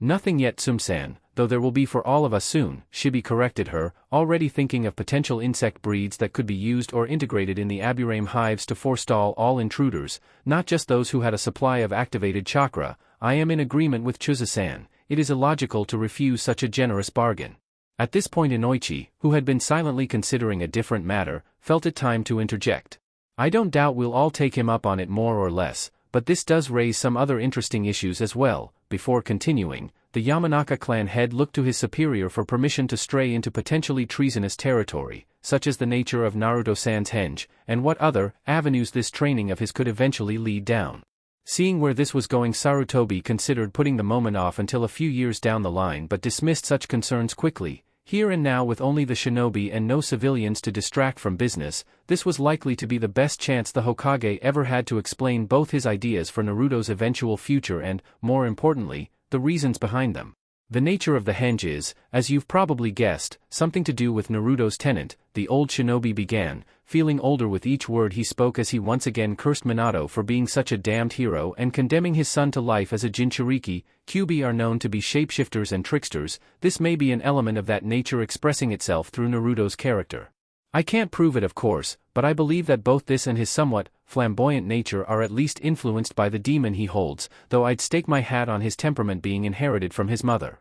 Nothing yet, Tsum-san, though there will be for all of us soon, Shibi corrected her, already thinking of potential insect breeds that could be used or integrated in the Aburame hives to forestall all intruders, not just those who had a supply of activated chakra. I am in agreement with Chusa-san, it is illogical to refuse such a generous bargain. At this point Inoichi, who had been silently considering a different matter, felt it time to interject. I don't doubt we'll all take him up on it more or less, but this does raise some other interesting issues as well. Before continuing, the Yamanaka clan head looked to his superior for permission to stray into potentially treasonous territory, such as the nature of Naruto-san's henge, and what other avenues this training of his could eventually lead down. Seeing where this was going, Sarutobi considered putting the moment off until a few years down the line, but dismissed such concerns quickly. Here and now, with only the shinobi and no civilians to distract from business, this was likely to be the best chance the Hokage ever had to explain both his ideas for Naruto's eventual future and, more importantly, the reasons behind them. The nature of the henge is, as you've probably guessed, something to do with Naruto's tenant, the old shinobi began, feeling older with each word he spoke as he once again cursed Minato for being such a damned hero and condemning his son to life as a Jinchuriki. Kyuubi are known to be shapeshifters and tricksters. This may be an element of that nature expressing itself through Naruto's character. I can't prove it of course, but I believe that both this and his somewhat flamboyant nature are at least influenced by the demon he holds, though I'd stake my hat on his temperament being inherited from his mother.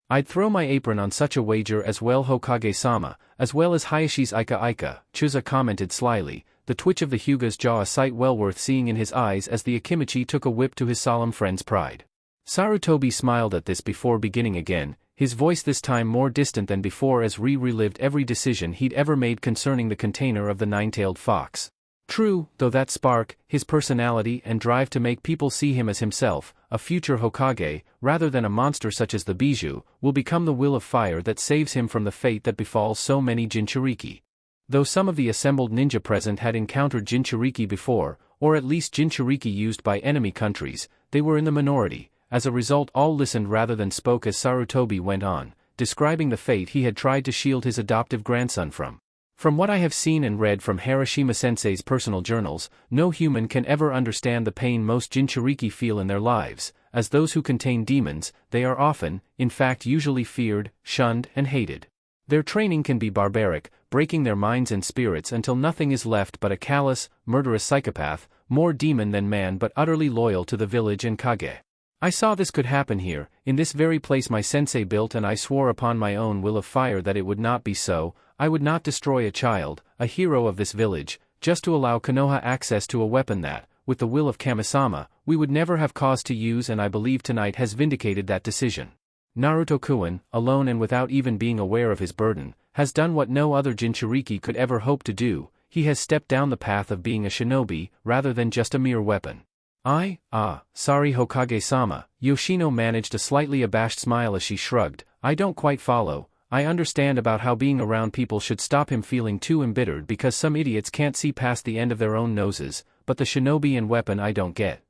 I'd throw my apron on such a wager as well, Hokage-sama, as well as Hayashi's Ika. Chuza commented slyly, the twitch of the Hyuga's jaw a sight well worth seeing in his eyes as the Akimichi took a whip to his solemn friend's pride. Sarutobi smiled at this before beginning again, his voice this time more distant than before as relived every decision he'd ever made concerning the container of the nine-tailed fox. True, though that spark, his personality and drive to make people see him as himself, a future Hokage, rather than a monster such as the Bijou, will become the will of fire that saves him from the fate that befalls so many Jinchuriki. Though some of the assembled ninja present had encountered Jinchuriki before, or at least Jinchuriki used by enemy countries, they were in the minority. As a result, all listened rather than spoke as Sarutobi went on, describing the fate he had tried to shield his adoptive grandson from. From what I have seen and read from Harashima-sensei's personal journals, no human can ever understand the pain most Jinchuriki feel in their lives. As those who contain demons, they are often, in fact usually feared, shunned and hated. Their training can be barbaric, breaking their minds and spirits until nothing is left but a callous, murderous psychopath, more demon than man but utterly loyal to the village and Kage. I saw this could happen here, in this very place my sensei built, and I swore upon my own will of fire that it would not be so. I would not destroy a child, a hero of this village, just to allow Konoha access to a weapon that, with the will of Kamisama, we would never have cause to use, and I believe tonight has vindicated that decision. Naruto-kun, alone and without even being aware of his burden, has done what no other Jinchuriki could ever hope to do. He has stepped down the path of being a shinobi, rather than just a mere weapon. Sorry Hokage-sama, Yoshino managed a slightly abashed smile as she shrugged. I don't quite follow. I understand about how being around people should stop him feeling too embittered because some idiots can't see past the end of their own noses, but the shinobi and weapon I don't get.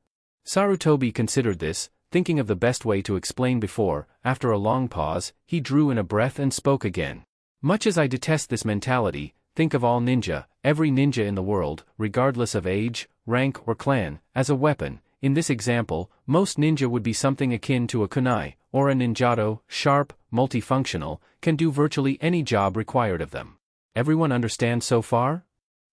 Sarutobi considered this, thinking of the best way to explain before. After a long pause, he drew in a breath and spoke again. Much as I detest this mentality, think of all ninja, every ninja in the world, regardless of age, rank or clan, as a weapon. In this example, most ninja would be something akin to a kunai, or a ninjato, sharp, multifunctional, can do virtually any job required of them. Everyone understand so far?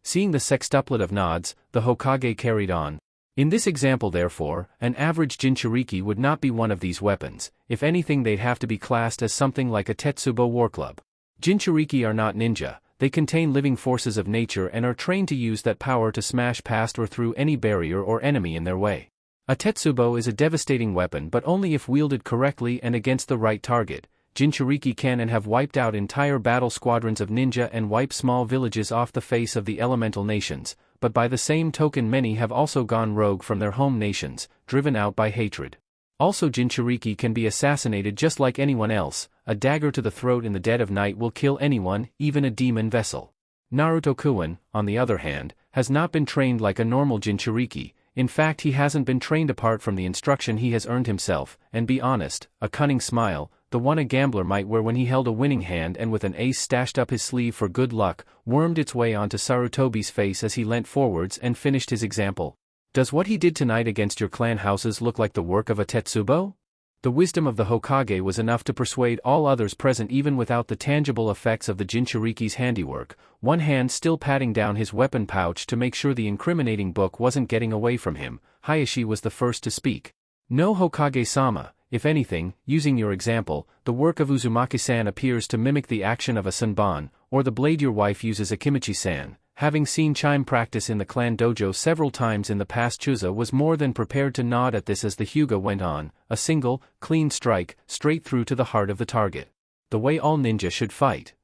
Seeing the sextuplet of nods, the Hokage carried on. In this example therefore, an average Jinchuriki would not be one of these weapons. If anything, they'd have to be classed as something like a Tetsubo war club. Jinchuriki are not ninja. They contain living forces of nature and are trained to use that power to smash past or through any barrier or enemy in their way. A Tetsubo is a devastating weapon, but only if wielded correctly and against the right target. Jinchuriki can and have wiped out entire battle squadrons of ninja and wipe small villages off the face of the elemental nations, but by the same token many have also gone rogue from their home nations, driven out by hatred. Also Jinchuriki can be assassinated just like anyone else. A dagger to the throat in the dead of night will kill anyone, even a demon vessel. Naruto-kun, on the other hand, has not been trained like a normal Jinchuriki. In fact, he hasn't been trained apart from the instruction he has earned himself, and be honest, a cunning smile, the one a gambler might wear when he held a winning hand and with an ace stashed up his sleeve for good luck, wormed its way onto Sarutobi's face as he leant forwards and finished his example. Does what he did tonight against your clan houses look like the work of a Tetsubo? The wisdom of the Hokage was enough to persuade all others present even without the tangible effects of the Jinchuriki's handiwork, one hand still patting down his weapon pouch to make sure the incriminating book wasn't getting away from him. Hayashi was the first to speak. No Hokage-sama, if anything, using your example, the work of Uzumaki-san appears to mimic the action of a Senbon, or the blade your wife uses Akimichi-san. Having seen Chime practice in the clan dojo several times in the past, Chuza was more than prepared to nod at this as the Hyuga went on, a single, clean strike, straight through to the heart of the target. The way all ninja should fight.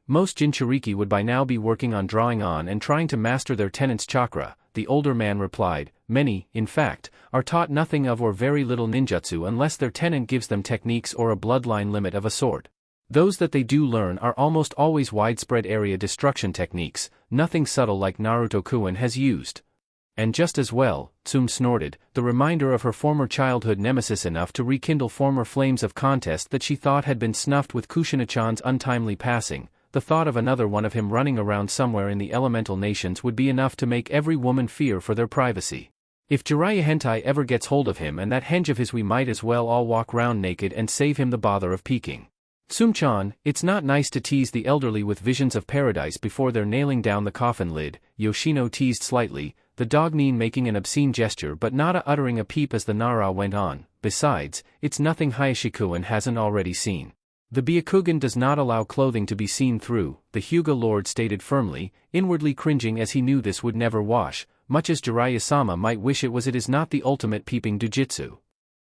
Most Jinchuriki would by now be working on drawing on and trying to master their tenant's chakra, the older man replied. Many, in fact, are taught nothing of or very little ninjutsu unless their tenant gives them techniques or a bloodline limit of a sort. Those that they do learn are almost always widespread area destruction techniques, nothing subtle like Naruto-kun has used. And just as well, Tsum snorted, the reminder of her former childhood nemesis enough to rekindle former flames of contest that she thought had been snuffed with Kushina-chan's untimely passing. The thought of another one of him running around somewhere in the elemental nations would be enough to make every woman fear for their privacy. If Jiraiya Hentai ever gets hold of him and that henge of his, we might as well all walk round naked and save him the bother of peeking. Tsum-chan, it's not nice to tease the elderly with visions of paradise before they're nailing down the coffin lid, Yoshino teased slightly, the dog Nin making an obscene gesture but not uttering a peep as the Nara went on. Besides, it's nothing Hayashikuin hasn't already seen. The Byakugan does not allow clothing to be seen through, the Hyuga Lord stated firmly, inwardly cringing as he knew this would never wash, much as Jiraiya-sama might wish it is not the ultimate peeping dujitsu.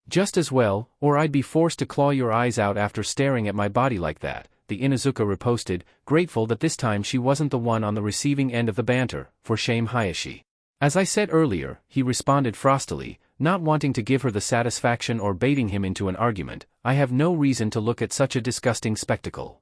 Just as well, or I'd be forced to claw your eyes out after staring at my body like that, the Inuzuka riposted, grateful that this time she wasn't the one on the receiving end of the banter. For shame, Hayashi. As I said earlier, he responded frostily, not wanting to give her the satisfaction or baiting him into an argument. I have no reason to look at such a disgusting spectacle.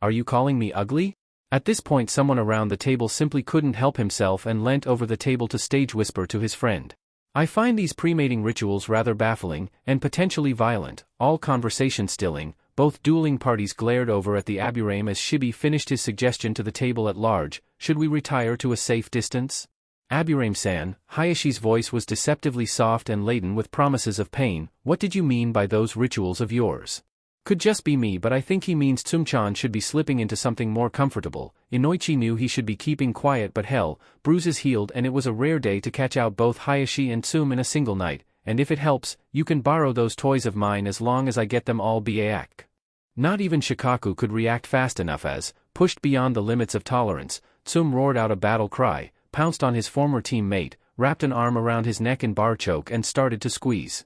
Are you calling me ugly? At this point someone around the table simply couldn't help himself and leant over the table to stage whisper to his friend. I find these pre-mating rituals rather baffling, and potentially violent. All conversation stilling, both dueling parties glared over at the Aburame as Shibi finished his suggestion to the table at large. Should we retire to a safe distance? Aburame-san, Hayashi's voice was deceptively soft and laden with promises of pain. What did you mean by those rituals of yours? Could just be me, but I think he means Tsum-chan should be slipping into something more comfortable. Inoichi knew he should be keeping quiet, but hell, bruises healed and it was a rare day to catch out both Hayashi and Tsum in a single night, and if it helps, you can borrow those toys of mine as long as I get them all back. Not even Shikaku could react fast enough as, pushed beyond the limits of tolerance, Tsum roared out a battle cry, pounced on his former teammate, wrapped an arm around his neck in bar choke and started to squeeze.